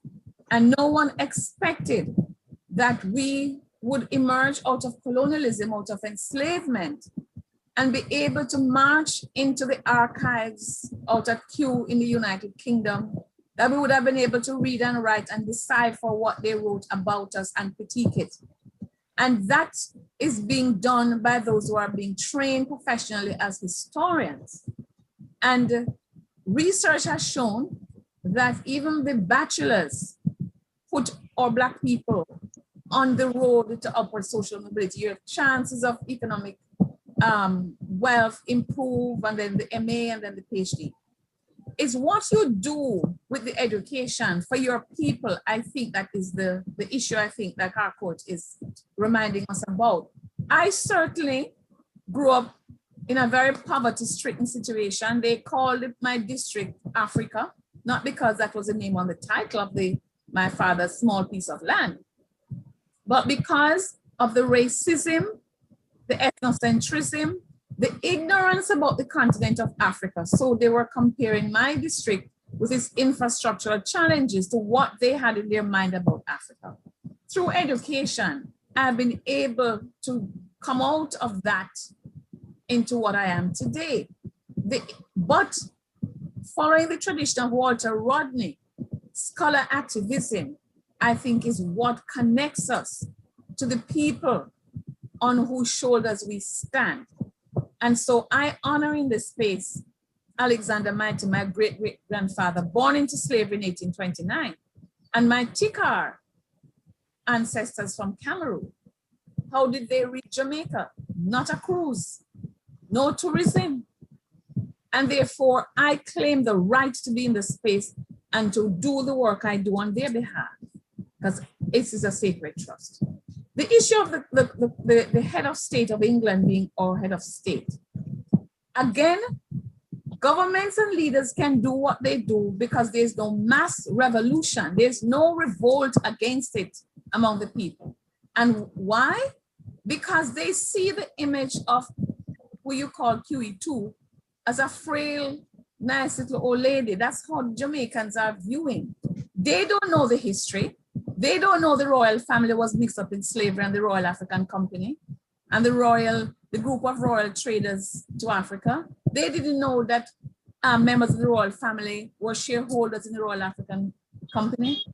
and no one expected that we would emerge out of colonialism, out of enslavement, and be able to march into the archives out at Kew in the United Kingdom, that we would have been able to read and write and decipher what they wrote about us and critique it. And that is being done by those who are being trained professionally as historians. And research has shown that even the bachelors put our Black people on the road to upward social mobility. Your chances of economic wealth improve, and then the MA and then the PhD. It's what you do with the education for your people. I think that is the issue I think that Harcourt is reminding us about. I certainly grew up in a very poverty-stricken situation. They called it my district Africa, not because that was the name on the title of my father's small piece of land, but because of the racism, the ethnocentrism, the ignorance about the continent of Africa. So they were comparing my district with its infrastructural challenges to what they had in their mind about Africa. Through education, I've been able to come out of that into what I am today. But following the tradition of Walter Rodney, scholar activism, I think, is what connects us to the people on whose shoulders we stand. And so I honor in this space Alexander Mighty, my great-great-grandfather, born into slavery in 1829, and my Tikar ancestors from Cameroon. How did they reach Jamaica? Not a cruise, no tourism. And therefore, I claim the right to be in the space and to do the work I do on their behalf, because it is a sacred trust. The issue of the head of state of England being our head of state. Again, governments and leaders can do what they do because there's no mass revolution. There's no revolt against it among the people. And why? Because they see the image of who you call QE2 as a frail, nice little old lady. That's how Jamaicans are viewing. They don't know the history. They don't know the royal family was mixed up in slavery and the Royal African Company and the group of royal traders to Africa. They didn't know that members of the royal family were shareholders in the Royal African Company.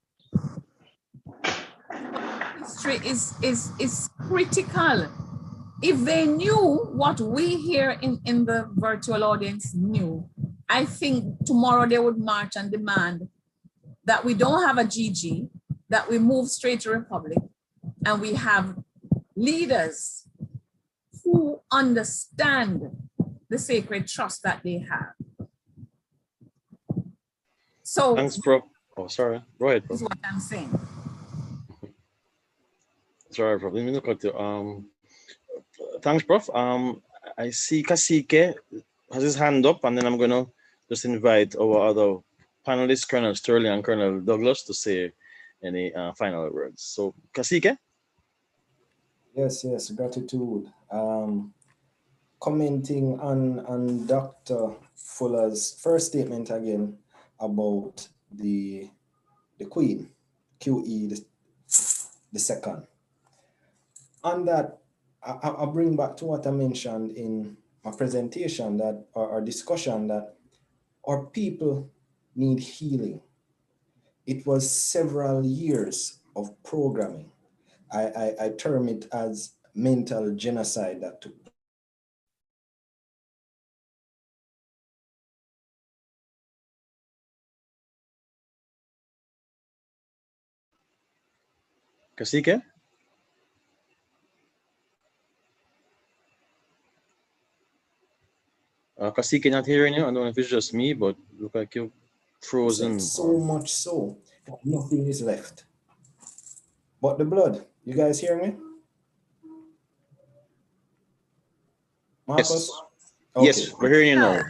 History is critical. If they knew what we here in the virtual audience knew, I think tomorrow they would march and demand that we don't have a GG, that we move straight to Republic, and we have leaders who understand the sacred trust that they have. So thanks, Prof. Oh, sorry. Go ahead, Prof. Is what I'm saying. Sorry, Prof. Let me look at you. Thanks, Prof. I see Kasike has his hand up, and then I'm going to just invite our other panelists, Colonel Sterling and Colonel Douglas, to say any final words. So, Kasike? Yes, yes, gratitude. Commenting on Dr. Fuller's first statement again about the Queen, QE, the second. On that, I'll bring back to what I mentioned in my presentation, that our discussion, that our people need healing. It was several years of programming. I term it as mental genocide that took place. Kasike? Kasike not hearing you. I don't know if it's just me, but look like you're frozen. So much so that nothing is left but the blood. You guys hear me? Marcus? Yes. Okay. Yes, we're hearing you now.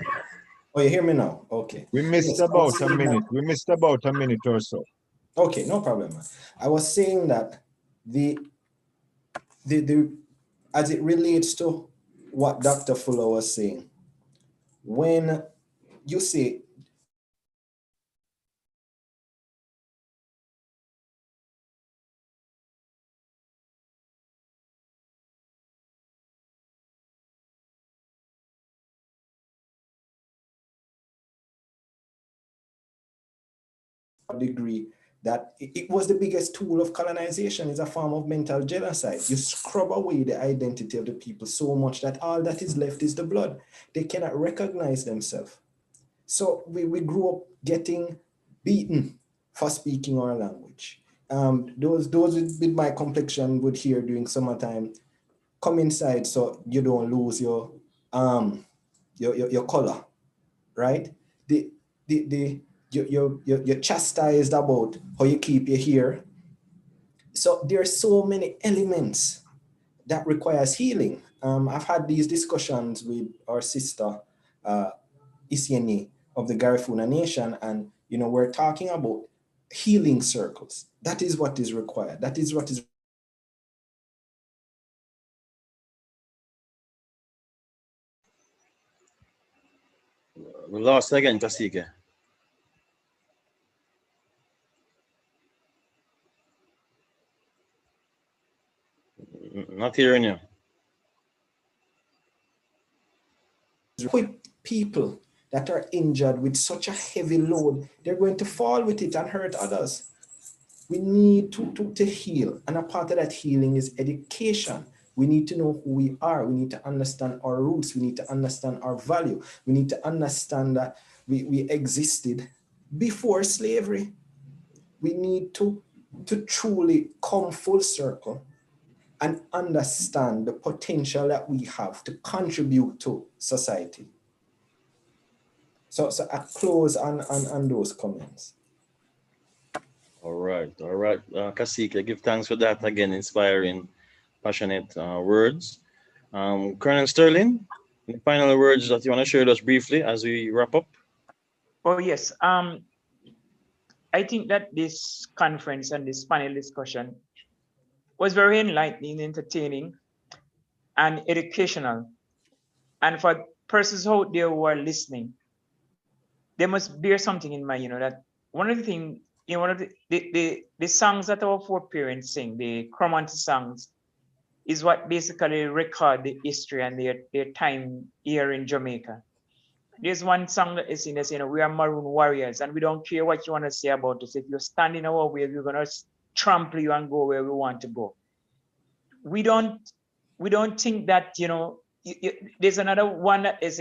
Oh, you hear me now? Okay. We missed Yes, about a minute. We missed about a minute or so. Okay, no problem, man. I was saying that the as it relates to what Dr. Fuller was saying, when you say degree that it was the biggest tool of colonization, is a form of mental genocide. You scrub away the identity of the people so much that all that is left is the blood. They cannot recognize themselves. So we grew up getting beaten for speaking our language. Those with my complexion would hear during summertime, come inside so you don't lose your color, right? You're chastised about how you keep your hair. So there are so many elements that requires healing. I've had these discussions with our sister, Isieni of the Garifuna Nation, and we're talking about healing circles. That is what is required. That is what is. We lost again, Kasike. Not hearing you. Equip people that are injured with such a heavy load, they're going to fall with it and hurt others. We need to heal. And a part of that healing is education. We need to know who we are. We need to understand our roots. We need to understand our value. We need to understand that we existed before slavery. We need to truly come full circle and understand the potential that we have to contribute to society. So I close on those comments. All right. Kasike, give thanks for that again, inspiring, passionate words. Colonel Sterling, any final words that you want to share with us briefly as we wrap up? Oh, yes. I think that this conference and this panel discussion was very enlightening, entertaining, and educational. And for persons out there who are listening, they must bear something in mind, that one of the things, one of the songs that our foreparents sing, the Cromanti songs, is what basically record the history and their time here in Jamaica. There's one song that is in this, we are Maroon warriors, and we don't care what you want to say about us. If you're standing our way, we're gonna trample you and go where we want to go. We don't think that, there's another one that is,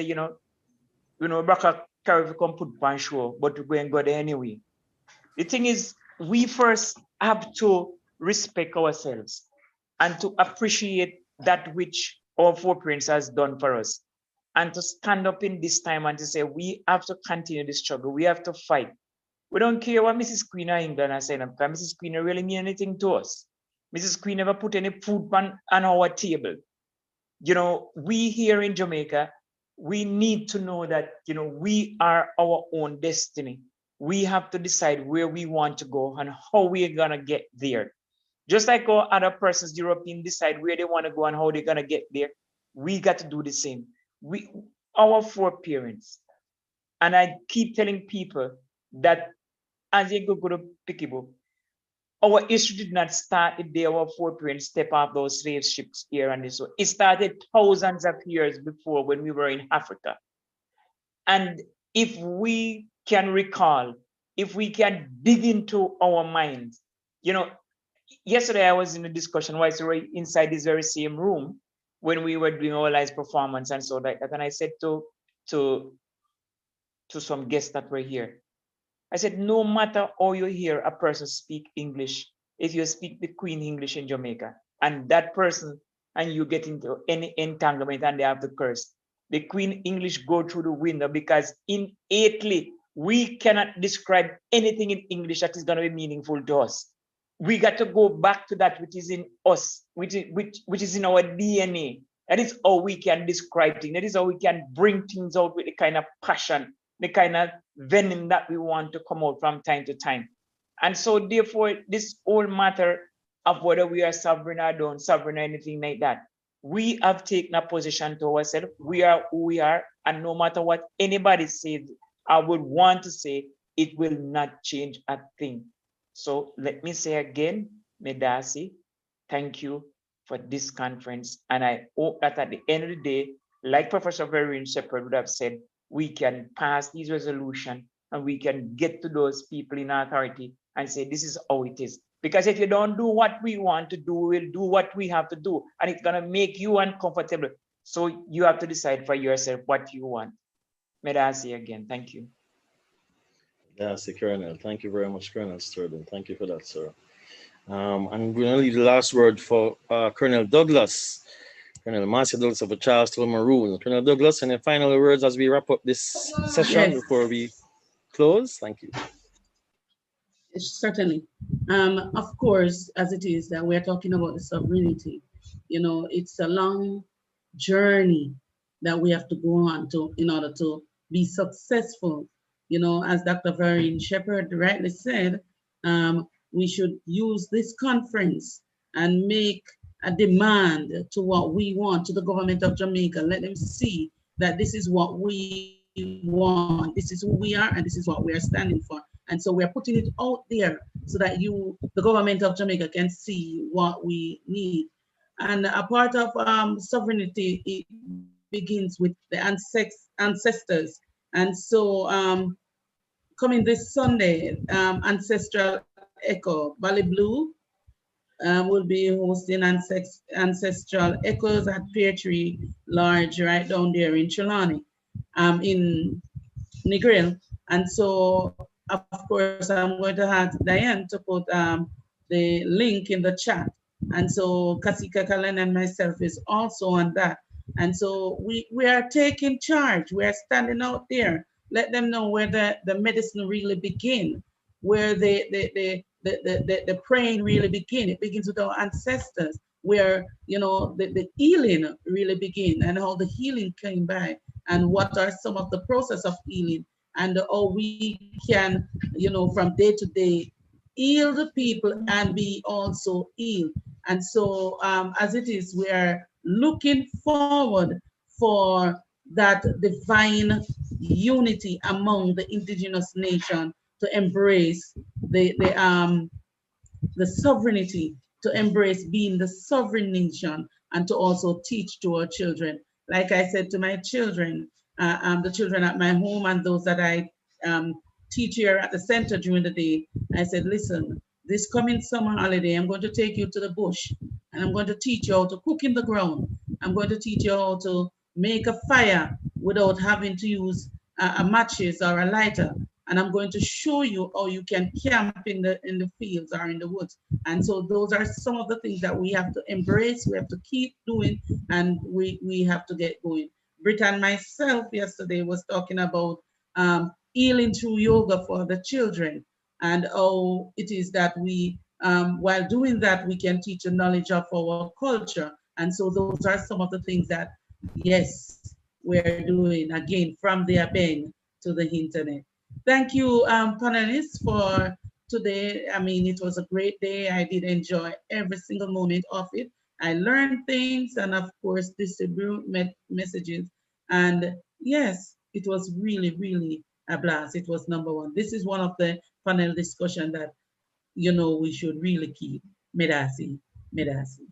Braka carry come put pan show, but we're going to go there anyway. The thing is, we first have to respect ourselves and to appreciate that which our foreparents has done for us, and to stand up in this time and to say, we have to continue the struggle. We have to fight. We don't care what Mrs. Queen of England has said, because Mrs. Queen really mean anything to us. Mrs. Queen never put any food on our table. We here in Jamaica, we need to know that, we are our own destiny. we have to decide where we want to go and how we're gonna get there. Just like how other persons, European, decide where they want to go and how they're gonna get there, we got to do the same. Our foreparents, and I keep telling people that as you go to Pikibo, our history did not start the day our foreparents step off those slave ships here and this. It started thousands of years before when we were in Africa. And if we can recall, if we can dig into our minds, you know, yesterday I was in a discussion right inside this very same room when we were doing our live performance and so like that. And I said to some guests that were here, I said, no matter how you hear a person speak English, if you speak the Queen English in Jamaica, and that person and you get into any entanglement and they have to curse, the Queen English go through the window, because innately we cannot describe anything in English that is going to be meaningful to us. We got to go back to that which is in us, which is in our DNA. That is how we can describe things. That is how we can bring things out with the kind of passion, the kind of venom that we want to come out from time to time. And so therefore, this whole matter of whether we are sovereign or don't sovereign or anything like that, we have taken a position to ourselves. We are who we are, and no matter what anybody says, I would want to say, it will not change a thing. So let me say again, Medasi, thank you for this conference. And I hope that at the end of the day, like Professor Vereen Shepherd would have said, we can pass these resolutions and we can get to those people in authority and say, this is how it is. Because if you don't do what we want to do, we'll do what we have to do. And it's gonna make you uncomfortable. So you have to decide for yourself what you want. Medasi again, thank you. Yes, Colonel. Thank you very much, Colonel Sturden. Thank you for that, sir. I'm going to leave the last word for Colonel Douglas, Colonel Marcia Douglas of the Charleston Maroon. Colonel Douglas, any final words as we wrap up this session before we close? Thank you. Certainly. Of course, as it is that we're talking about the sovereignty, you know, it's a long journey that we have to go on to in order to be successful. You know, as Dr. Vereen Shepherd rightly said, we should use this conference and make a demand to what we want, to the government of Jamaica. Let them see that this is what we want, this is who we are, and this is what we are standing for. And so we're putting it out there so that the government of Jamaica, can see what we need. And a part of sovereignty, it begins with the ancestors. And so coming this Sunday, Ancestral Echo, Valley Blue will be hosting Ancestral Echoes at Pear Tree Lodge right down there in Trelawney, in Negril. And so, of course, I'm going to ask Diane to put the link in the chat. And so Kasika Kalen and myself is also on that. And so we are taking charge. We are standing out there. Let them know where the medicine really begin, where the praying really begin. It begins with our ancestors, where, you know, the healing really begin, and how the healing came by, and what are some of the process of healing, and how we can, you know, from day to day, heal the people and be also healed. And so as it is, we are looking forward for that divine unity among the indigenous nation, to embrace the sovereignty, to embrace being the sovereign nation, and to also teach to our children. Like I said to my children, the children at my home and those that I teach here at the center during the day, I said, listen, this coming summer holiday, I'm going to take you to the bush, and I'm going to teach you how to cook in the ground. I'm going to teach you how to make a fire without having to use a matches or a lighter. And I'm going to show you how you can camp in the fields or in the woods. And so those are some of the things that we have to embrace, we have to keep doing, and we have to get going. Britt and myself yesterday was talking about healing through yoga for the children, and how it is that we, while doing that, we can teach the knowledge of our culture. And so those are some of the things that, yes, we're doing, again, from the Abeng to the internet. Thank you, panelists, for today. I mean, it was a great day. I did enjoy every single moment of it. I learned things and, of course, distribute messages. And yes, it was really, really a blast. It was number one. This is one of the panel discussion that, you know, we should really keep. Medasi, Medasi.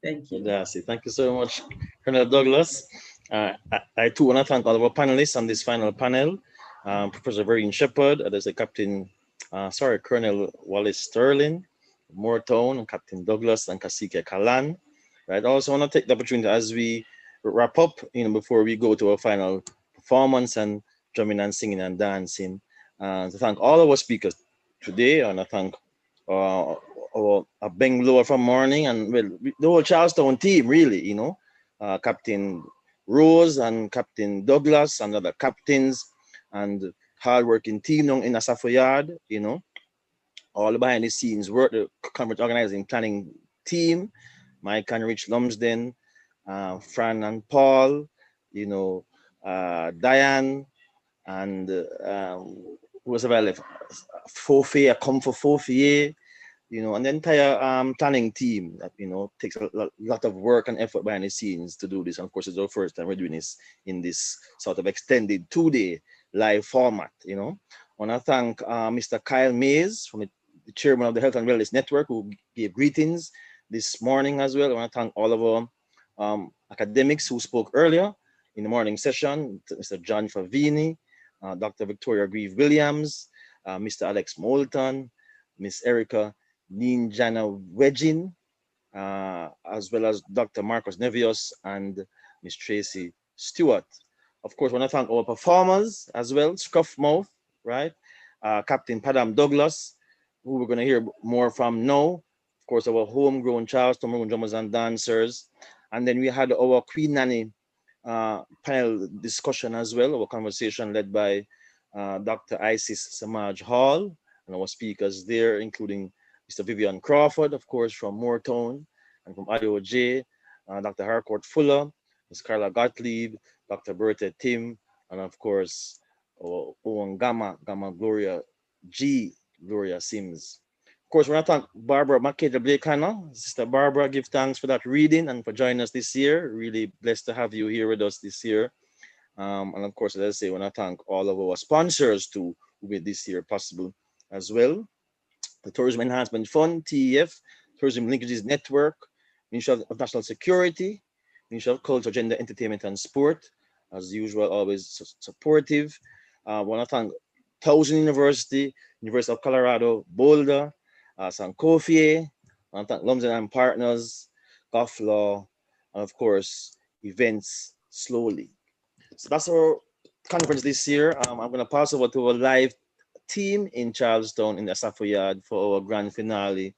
Thank you. Medasi. Thank you so much, Colonel Douglas. I too want to thank all of our panelists on this final panel. Professor Vereen Shepherd, there's a Captain, Colonel Wallace Sterling, Moortown, and Captain Douglas, and Kasike Kalan. Right. I also want to take the opportunity as we wrap up, before we go to our final performance and drumming and singing and dancing, to thank all of our speakers today. I want to thank our Bangalore from morning and the whole Charlestown team, really, Captain Rose and Captain Douglas and other captains and hardworking team in Asafo Yard, all behind the scenes work, the conference organizing planning team, Mike and Rich Lumsden, Fran and Paul, Diane, and who was available? Fofier, I come for Fofier, and the entire planning team that, takes a lot of work and effort behind the scenes to do this. And of course, it's our first time we're doing this in this sort of extended 2-day live format, I want to thank Mr. Kyle Mays, from the chairman of the Health and Wellness Network, who gave greetings this morning as well. I want to thank all of our academics who spoke earlier in the morning session, Mr. John Favini, Dr. Victoria Grieve-Williams, Mr. Alex Moulton, Miss Erica Ninjana Wedgin, as well as Dr. Marcus Nevios and Miss Tracy Stewart. Of course, I want to thank our performers as well, Scuffmouth, right? Captain Padam Douglas, who we're going to hear more from now. Of course, our homegrown Charlestown Maroon drummers and dancers. And then we had our Queen Nanny panel discussion as well, our conversation led by Dr. Isis Samaj Hall, and our speakers there, including Mr. Vivian Crawford, of course, from Moortown, and from IOJ, Dr. Harcourt Fuller, Ms. Carla Gottlieb, Dr. Bertha Tim, and of course, our own Gamma Gloria Sims. Of course, we want to thank Barbara Makeda Blake-Hanna. Sister Barbara, give thanks for that reading and for joining us this year. Really blessed to have you here with us this year. And of course, as I say, I want to thank all of our sponsors too, who made this year possible as well. The Tourism Enhancement Fund, TEF, Tourism Linkages Network, Ministry of National Security, Ministry of Culture, Gender, Entertainment, and Sport, as usual, always supportive. I want to thank Towson University, University of Colorado, Boulder, Sankofi. I want to thank Lumsden and Partners, Golf Law, and of course, Events Slowly. So that's our conference this year. I'm going to pass over to our live team in Charlestown in the Asafo Yard for our grand finale.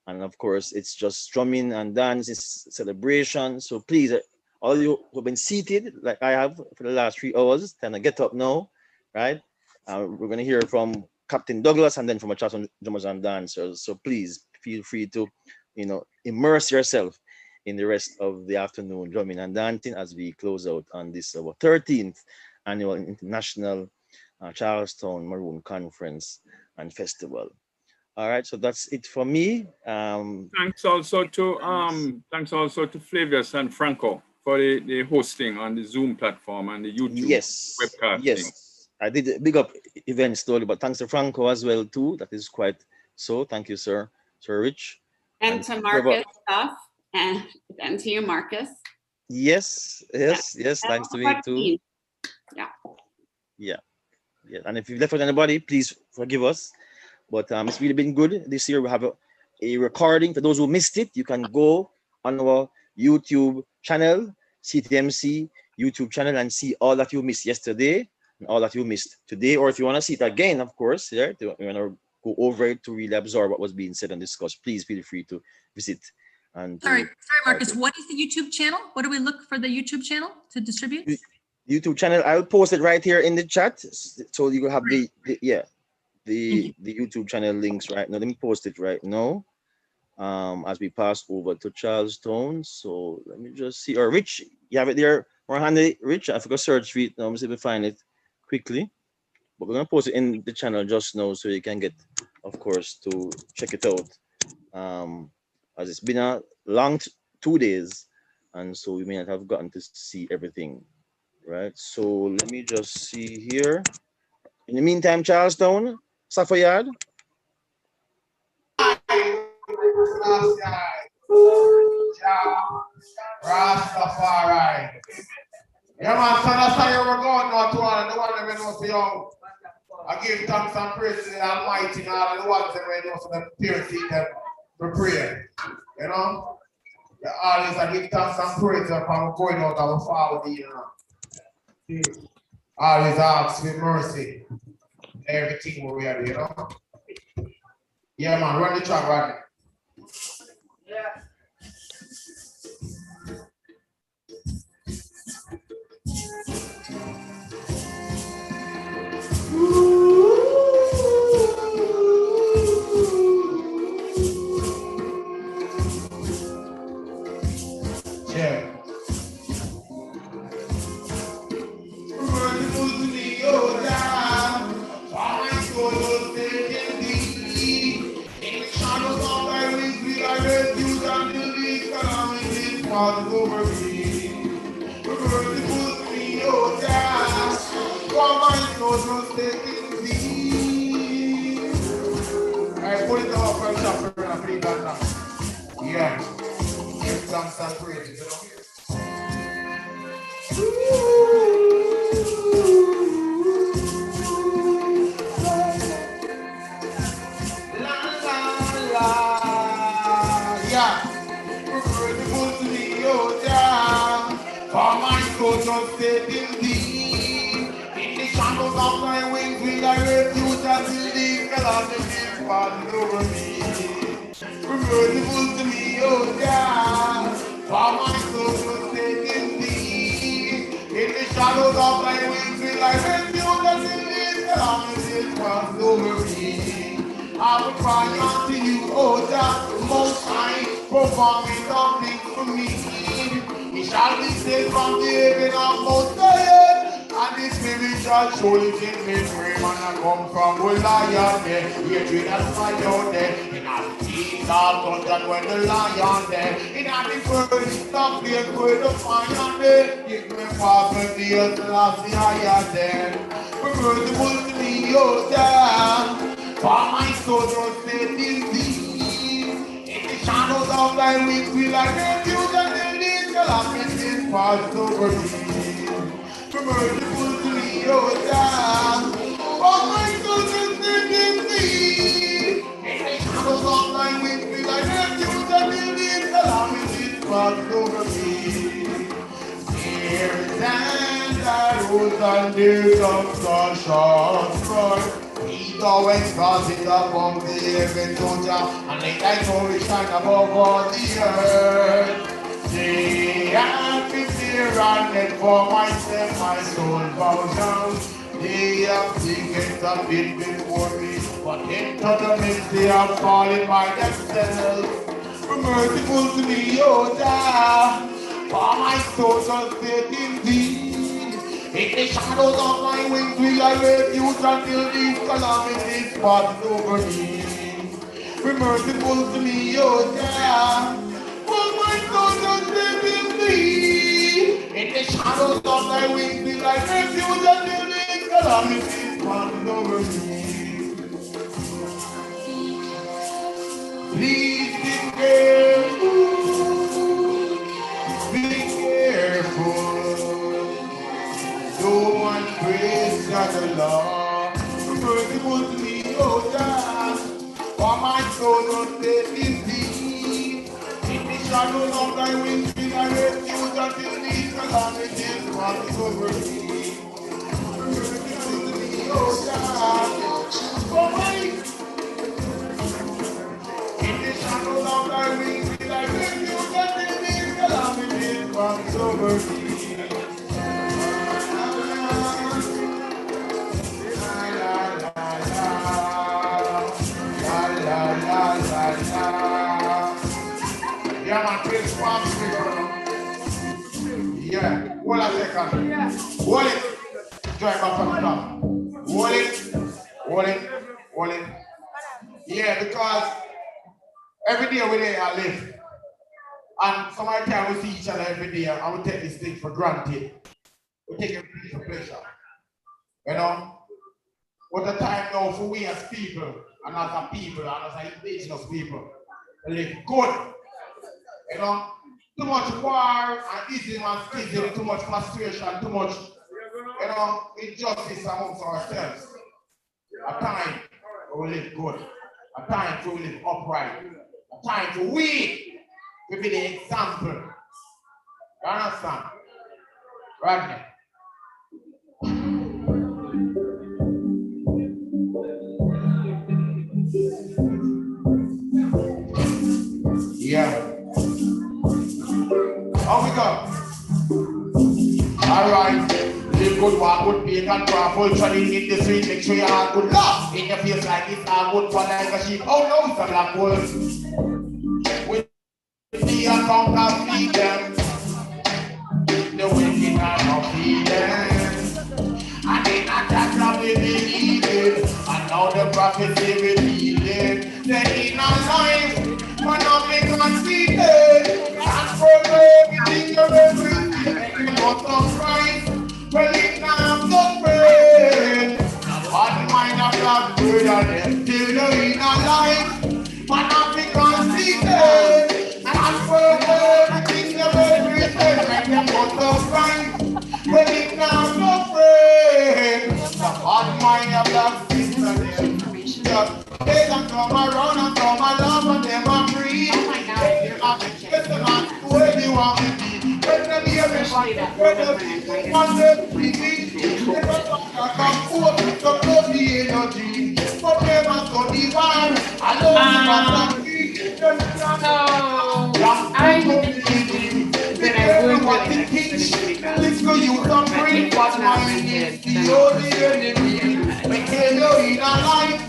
And of course, it's just drumming and dance, it's celebration. So please, all you who have been seated, like I have for the last 3 hours, kind of get up now, right? We're going to hear from Captain Douglas and then from our Charlestown drummers and dancers. So please feel free to, immerse yourself in the rest of the afternoon drumming and dancing as we close out on this our 13th annual International Charlestown Maroon Conference and Festival. All right, so that's it for me. Thanks also to Flavius and Franco for the hosting on the Zoom platform and the YouTube webcasting. Yes, I did big up event story, but thanks to Franco as well too. That is quite so. Thank you, Sir Rich. And to Marcus Stuff, and to you, Marcus. Yes. Thanks to you too. Yeah. And if you've left with anybody, please forgive us. But it's really been good. This year we have a recording. For those who missed it, you can go on our YouTube channel, CTMC YouTube channel, and see all that you missed yesterday and all that you missed today. Or if you want to see it again, of course, you want to go over it to really absorb what was being said and discussed, please feel free to visit. And sorry, Marcus, what is the YouTube channel? What do we look for the YouTube channel to distribute? YouTube channel, I'll post it right here in the chat. So you will have the YouTube channel links right now. Let me post it right now as we pass over to Charlestown. So let me just see. Or Rich, you have it there more handy, Rich? I forgot to search for it now. Let me see if we find it quickly. but we're gonna post it in the channel just now so you can get, of course, to check it out. As it's been a long 2 days, and so we may not have gotten to see everything, right? So let me just see here. In the meantime, Charlestown, Safayard. Rastafari. Yeah, man, so that's how we're going now to all the one that we know for you. I give thanks and praise to the Almighty and all the ones that we know for the purity that we pray. You know? Yeah, always I give thanks and praise upon going out our Father, you know. Always ask for mercy. Everything we are, you know. Yeah, man, run the track right now. Yeah. Yeah. Over me, merciful to me, oh God, for my soul was taken thee. I put it off and suffer and play that now. Yeah, give thanks and praise, you know. La la la, yeah. Merciful to me, oh God, for my soul just stayed in thee. In the shadows of thy wings will I refuge until these calamities pass over me. Merciful to me, oh God, for my soul just stayed in thee. In the shadows of thy wings will I refuge until these calamities pass over me. I will cry unto you, O God, most high, performing something for me. He shall be saved from the heaven of most high, and his spirit shall surely take me free. Man, I come from where lion there, hatred and fight out there. In all the deep dark dungeon when the lion there. In all the first stuff there, where the fire there. Give me fast when the earth last the higher there. Merciful to me, O God. For my soul was set in thee. In the shadows of thy wings will I refuge until these calamities pass over me. Merciful to me, O God. For my soul was set in thee. In the shadows of thy wings will I refuge until these calamities pass over me. Here stand I rose and days of sunshine bright. He always crosses above the heaven, Georgia, and let thy glory shine above all the earth. They have been there and then for myself, my soul bows down. They have taken a bit before me, but into the midst they have fallen by themselves. Merciful to me, O God, for my soul shall stay in thee. In the shadows of my wings will I refuge until these calamities pass over me. Be merciful to me, O God, for my soul shall stay in thee. In the shadows of thy wings will I refuge until these calamities pass over me. Please be careful. No one prays the Lord. Merciful to me, O God, for my soul was set in thee. In the shadows of thy wings will I refuge until these calamities pass over me. Merciful to me, O God, for my in the shadows of thy wings will I refuge until these calamities pass over me. Yeah, man, please palm yeah, hold a second. Hold it. Drive back from the top. Hold it. Yeah, because every day we there I live. And some of the time we see each other every day and we take this thing for granted. We take everything for pleasure. You know? What the time now for we as people and as a people and as indigenous people to live good. You know? Too much war and ism and schism, too much frustration, too much, you know, injustice amongst ourselves. A time for we live good. A time for we live upright. A time for we to be the example. You understand? Right now. Yeah. How we go? All right. Live good, walk good, bake and craft, full training in the street, make sure you have good love. In your face like it's all good, for like a sheep. Oh no, it's a black wolf. With the account of freedom, the wicked are not freedom. And in a that love we believe it, and now the prophecy revealing. Then in our life, one of me conceited, and for everything you're everything, you want to Christ. Well, it's not so great. But mind of that good and still in a life. Man of me conceited, and for everything you're everything, make them go to Christ. Well, it's not so great. But mind of that sister, they can come around and come along and them are free. Oh my God, where you want me to be. When them hear me, when them want them to be. They don't come forth to blow the energy. But never so divine. I love you, so I believe that I would want to teach. Let's go use some free. What mine is the only enemy. We tell you in a life.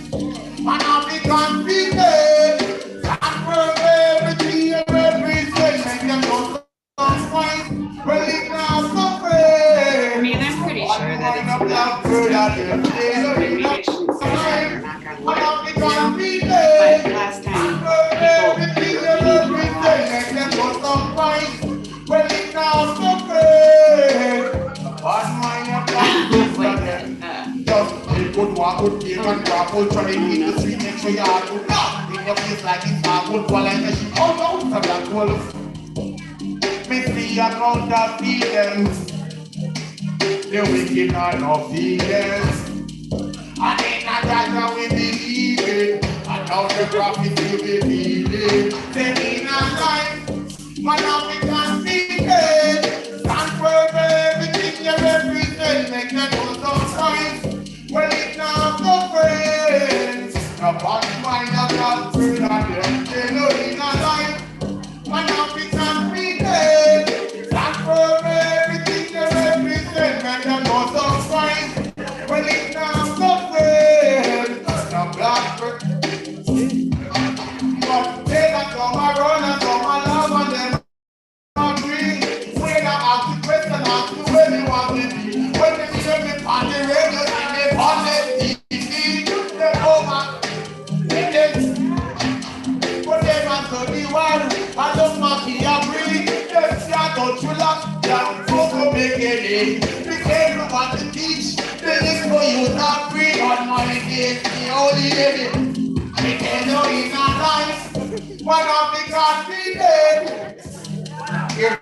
And I'll be confident. And for everything you represent, make them know some point. Well, it's not so great. I mean, I'm pretty sure that it's but last time people make them know some point. Well, it's not so great. But just a good walk, good game and grapple, trying in the street, make sure you are good. In your face like it's a good one like a sheep. Oh no, it's a black wolf. Miss the account of feelings. The wicked are no feelings. And in a that we believe it. And now the prophecy we believe it. Then in a life, man of it can see it. Stand for everything you represent. Make them know some signs. Well, it's not so great. The body mind of that spirit and them. They know in a life. Man of it can see it. Stand for everything you represent. Make them know some signs. Well, it's not so great. The black bird. But they that come around and come along and them agree. When I ask the question, ask me where you want to be. When they hear me on the radio, see me on the TV, they over. But they must go the one, I don't want to agree. They start to chill up, down for beginning. We can't want to teach. They live for you, not free. On money is the only limit. We can't know in our life. One of the God we did. Yeah.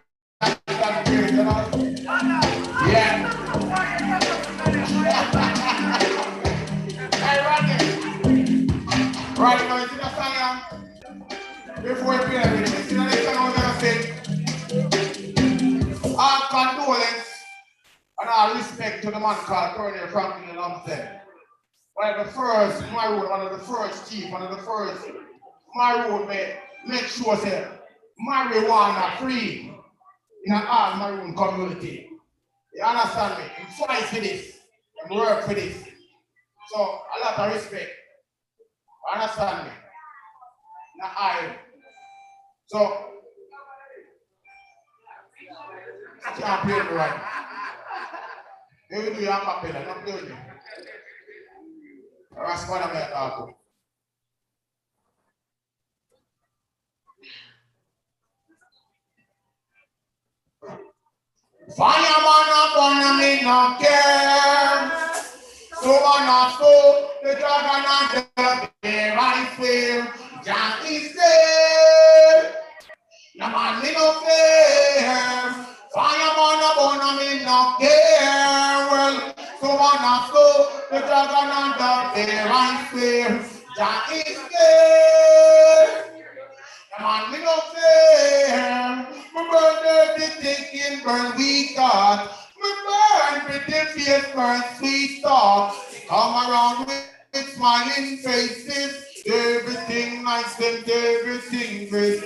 Right now, you see the song, before we play everything, you see the next song we're going to sing? Our condolence and our respect to the man called Colonel Franklin Lumsden. One of the first Maroon, one of the first chief, one of the first Maroon make sure that marijuana free in our Maroon community. You understand me? And fight for this, and work for this. So a lot of respect. You understand me? Now I. So I can't play me right. They will do your acapella, not play me. Fireman upon me no care. So on a soul, the dragon and the bear I swear. Jack is there. No man me no fear. Fireman upon me no care. Well, so on a soul, the dragon and the bear I swear. Jack is there. No man me no fear. My burn dirty thinking, burn weak God. My burn pretty face, burn sweet talk. Come around with smiling faces. Everything nice and everything great.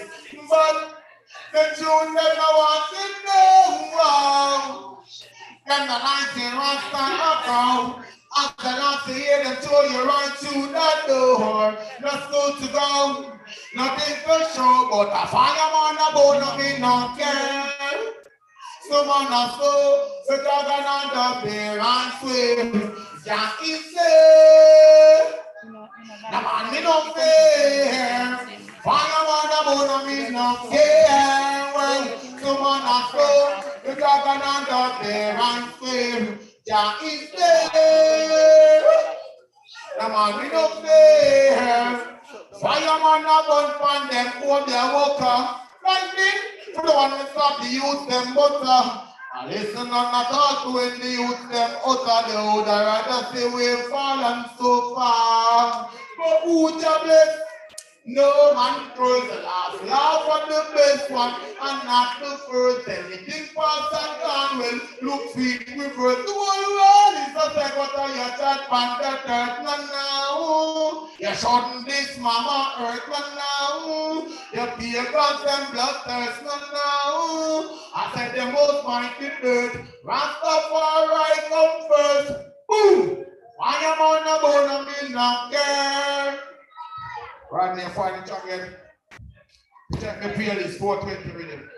But the truth never wants to know. Wow. Them the lights in Rasta account. After not to hear them told you right through that door. Just go to go. Nothing for sure, but a fireman about nothing not care. Someone a soul, the dragon and the bear and swear. Jack is there. The man me no fear. Fireman about nothing not care. Well, someone a soul, the dragon and the bear and swear. Jack is there. The man me no fear. Fireman a gun from them home their worker. Lightning, the one who stop the youth them butter. And listen and not talk when the youth them utter. The would rather say we fallen so far. But whoจะbless? No man throws the last laugh on the best one and not the first. Anything past and gone well, look sweet with first. The whole world is a second of your chat pan the dirt now. You shouldn't this mama earth now. You pagans and bloodthirst now. I said the most mighty bird, Rastafari come first. Boom! I am on the bone of me not care. Right now, find the again. Check the playlist, 420 rhythm.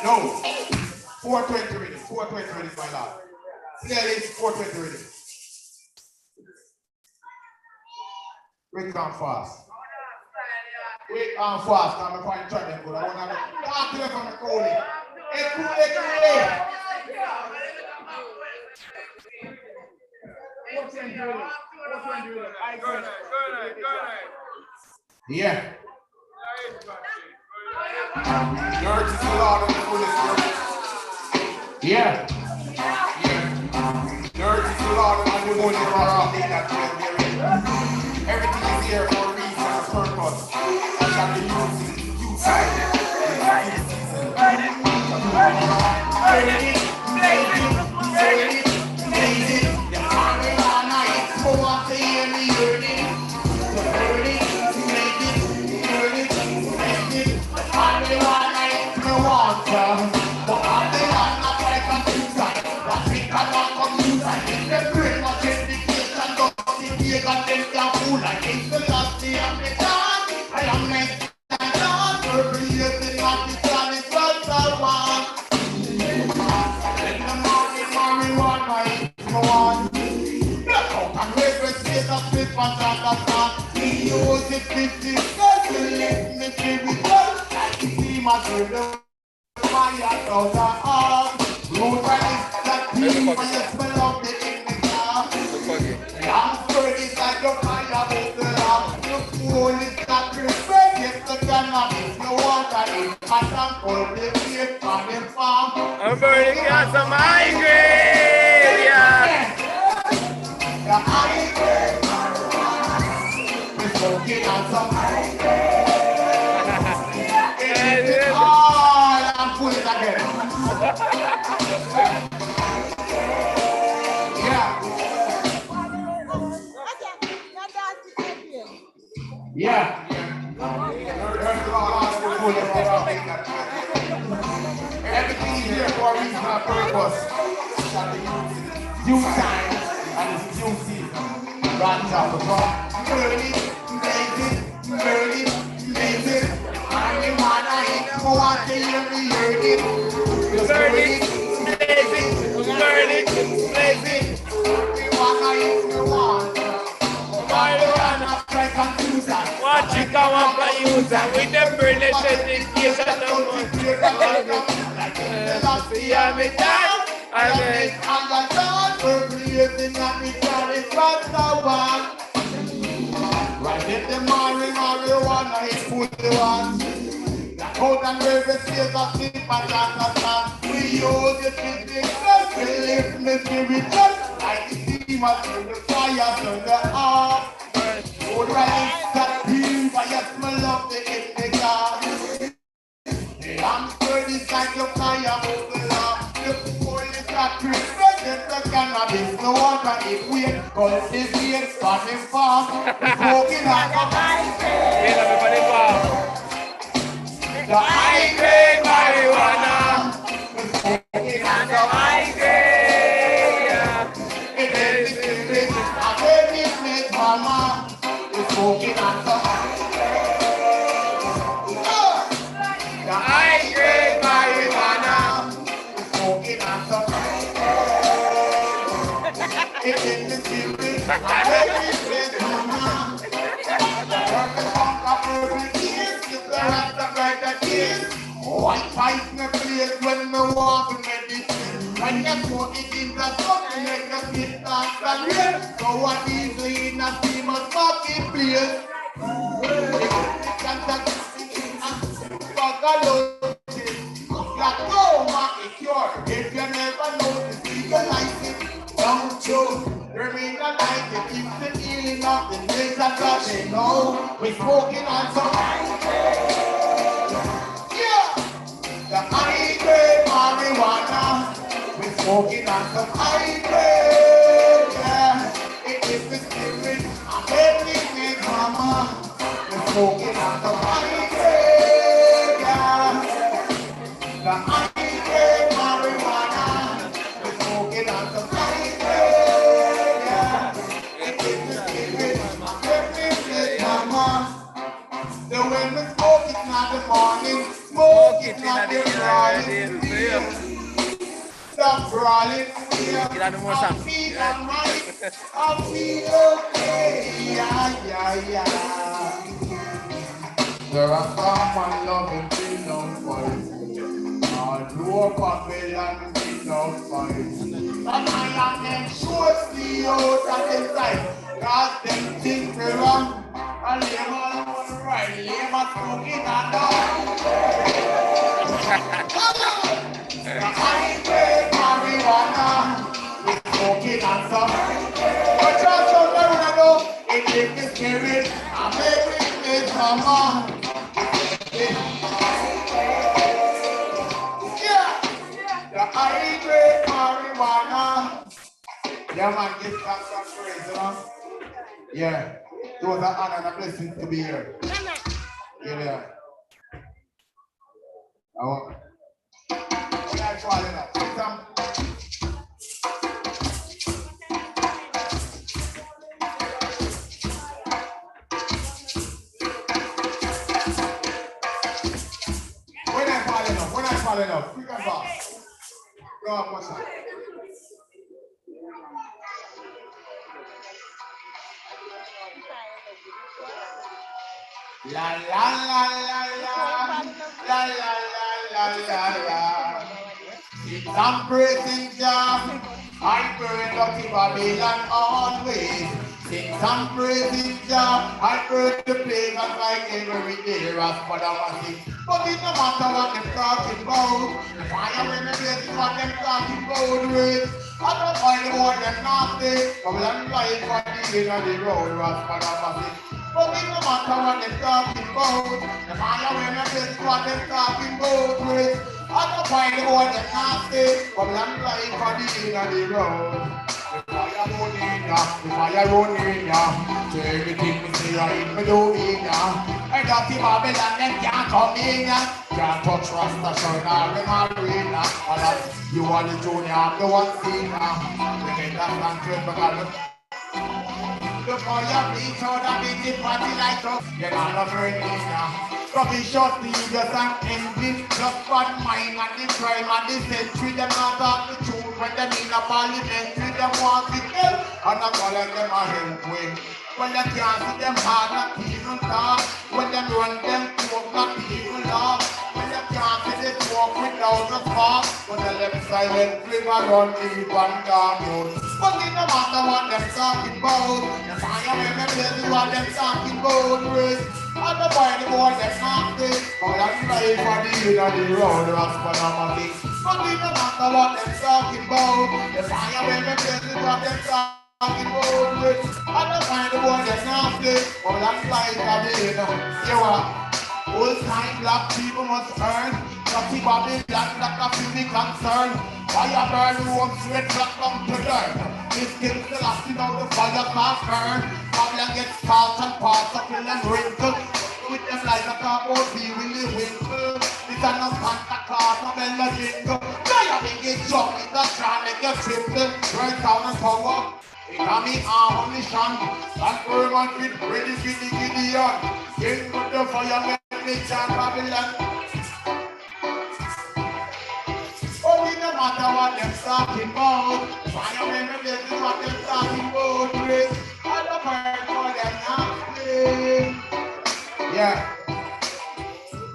No, 420 rhythm, 420 rhythm, my lord. Playlist, 420 rhythm. Quick and fast. Quick and fast, I'm going to find the track them good. I want to talk to them from the calling. Hey, cool. Yeah. Nerd is the Lord of the fullest world. Yeah. Nerd is the Lord of the fullest world. Everything is here for a reason and a purpose. I got the youth side. I'm burning got some high grade, yeah. The high grade. We're smoking on some high grade. Oh, I'm pulling it again. Yeah. Everything is here for a reason and purpose. Due time and it's due season. God job to come. Burn it. I wanna hit, who want to hear me heard it. Burn it, blaze it. We marijuana if you want. Marijuana try confuse us. Watch it come up and use it with them brilliant education. See how me done. And then we're creating a picture but the one. Right in the marijuana is full the one. The code and river stays of the pattern. We use it with the blood. We live in the spiritual. Like the demons in the fire to the earth. Oh, right, that pure, but yes, my love the indica. I'm sturdy like the fire of the love. The police are prevented the cannabis. No water if we cultivate from the farm. Smoking on the high grade. The high grade marijuana. Smoking on the high grade. It is the spirit of every place, mama. Smoking on the high grade. The high grade marijuana. Smoking on the high grade. It is the spirit of every place, mama. Purple funk of purple ears, the rest of the tears. White pipe me place when me walk in medicine. When you smoke it in the sun, make the skin dance and rain. So what easily in a famous marketplace. Glaucoma is cure. If you never notice, legalize it. Don't you remain alive? It keeps the healing of the days that they know. We're smoking on some high grade. Yeah, the high grade marijuana. We're smoking on some high grade. Yeah, it is the spirit of everything, mama. We're smoking on some high grade. Yeah, the high grade marijuana. We're smoking on some high grade. Yeah, it is the spirit of everything, mama. The way we smoke it in the morning, smoke it in the crawling field. Stop crawling field. I feel alright. I feel okay. Yeah, yeah, yeah. There are some man loving things on fight. All through Babylon with no fight. And I am them sure see out at the side. Cause them things we wrong. And they all on the right. They must smoking and down. The high grade marijuana. We smoking and some. But just so they wanna know, it is the spirit of every place, mama. Yeah, the high grade marijuana. Yeah, man, give thanks and praise, you know? Yeah, it was an honor and a blessing to be here. Yeah. I want. That's all enough. When I fall enough, quick and fast. Go on, what's that? La la la la la la la la la la. I'm praising Jah, I burn dirty Babylon always. Since I'm praising Jah, I burn the pagans like every day. Raspadamasi. But it no matter what them talking about. The fire when they get what them talking about with. I don't find the word them nasty. Come and fly for the end of the road. Raspadamasi. But it no matter what them talking about. The fire when they get what them talking about with. I don't find the word them nasty. Come and fly for the end of the road. The fire running ya, the fire running ya. So everything we see right, we do in ya. And dirty Babylon, them can't come in ya. Can't touch Rasta, shine or in arena. You are the junior, I'm the one senior. We get that country because the fire bleach out and beat it party like up. You're not a burning ya. So be short, just an envy. Just bad mind and the crime and the century. Them not talk the truth. when them in a parliament, with them want to help, and I call them a help wing. When they can't see them hard, not even talk. When them run them talk, not even laugh. When they can't see this walk without a spark. But the left silent river run deep and dark road. But it no matter what them talking about. The fire when them blaze what them talking about, Rick. And the boy them not this. But that's life for the in and the road, Raspadamatic. But it no matter what them talking about. The fire when them blaze what them talking about, Rick. And the find the boy them not this. But that's life for the in. You are. Old time black people must earn. Dirty body black like a few concern. Fire burn room straight black down to dirt. This kills the last you know the fire can't burn. Babylon gets caught and parts up in them wrinkle. With them like a cardboard be really winkle. This are no Santa Claus, no Bella jingle. Now you think it's jump with the try make you triple. Right down and power. Economic ammunition. And Burman fit ready for the Gideon. King with the fire. Babylon. Oh, it no matter what them talking about. Fire when them is what them talking about, Chris. I don't care for them nothing. Yeah.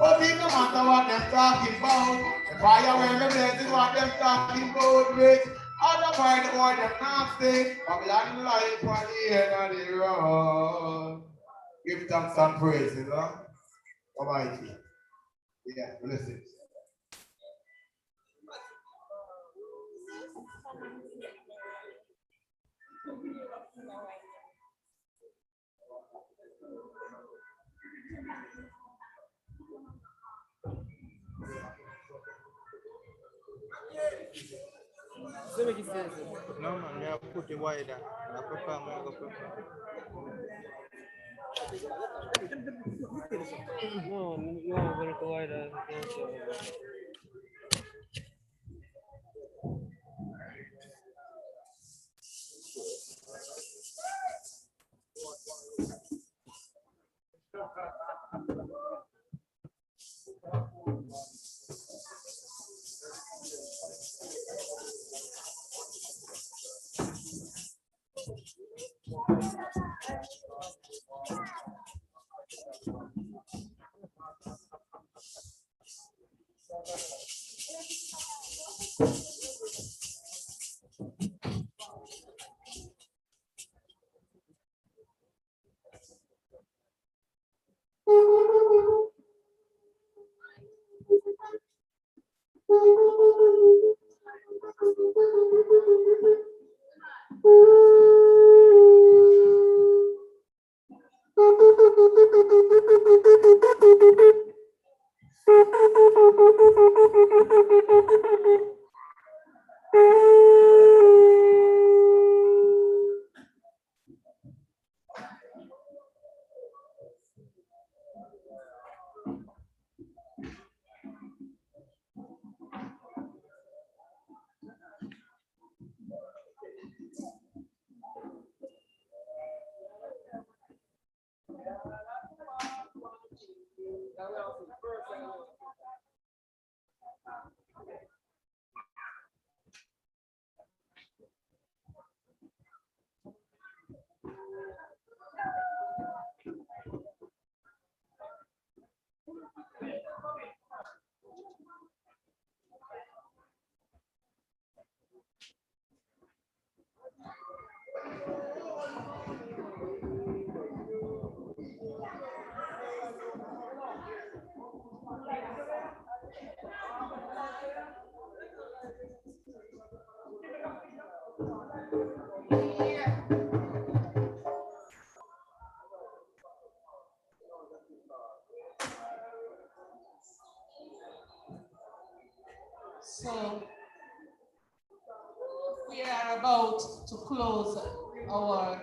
Oh, it no matter what them talking about. Fire when them is what them talking about, Chris. I don't care for them nothing. Babylon life for the end of the road. Give thanks and praises, huh? Almighty. Yeah, listen. No, man, I put it wider. I prefer more. No, you are going to go wider. So we are about to close our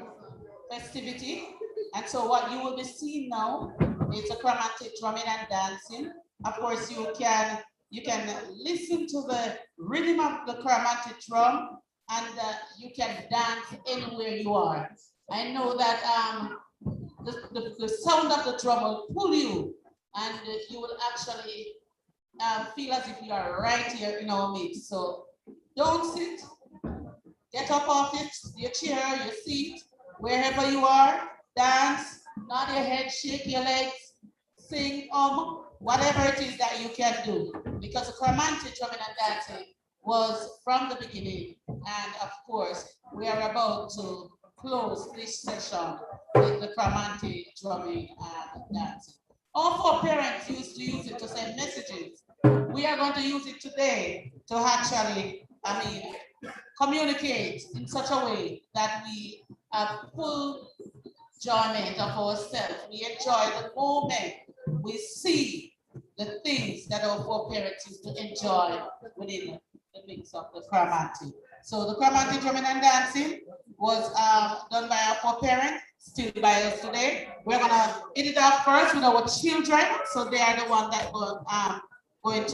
festivity. And so what you will be seeing now is a chromatic drumming and dancing. Of course, you can listen to the rhythm of the chromatic drum, and you can dance anywhere you are. I know that the sound of the drum will pull you, and you will actually feel as if you are right here in our midst. So Don't sit. Get up off your chair, your seat, wherever you are. Dance, nod your head, shake your legs, sing, whatever it is that you can do. Because the Coromantee drumming and dancing was from the beginning. And of course, we are about to close this session with the Coromantee drumming and dancing. All four parents used to use it to send messages. We are going to use it today to actually, communicate in such a way that we have full enjoyment of ourselves. We enjoy the moment. We see the things that our foreparents used to enjoy within the mix of the Coromantee. So the Coromantee drumming and dancing was done by our foreparents, still by us today. We're gonna hit it off first with our children, so they are the ones that going to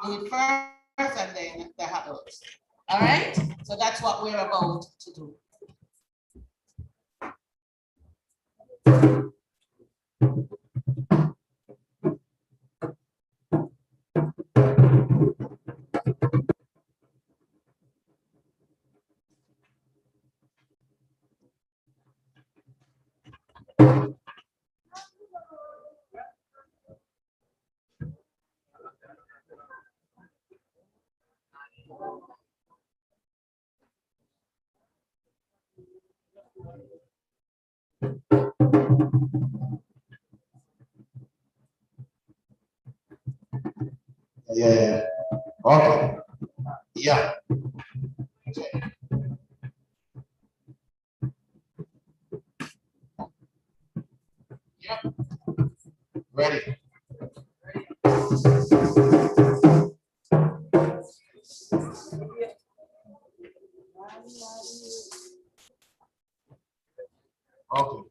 do it first, and then the adults. All right, so that's what we're about to do. Yeah. Okay. Yeah. Okay. Yep. Ready. Okay.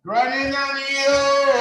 Running on you.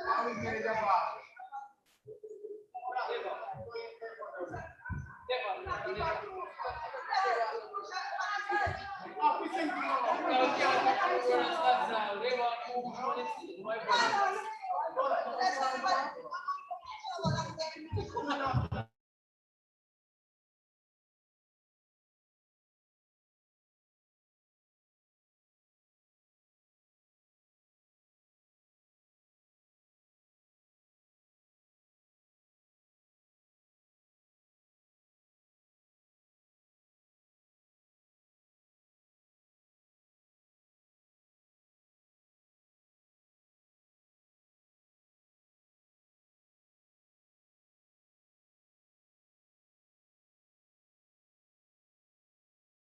Thank you.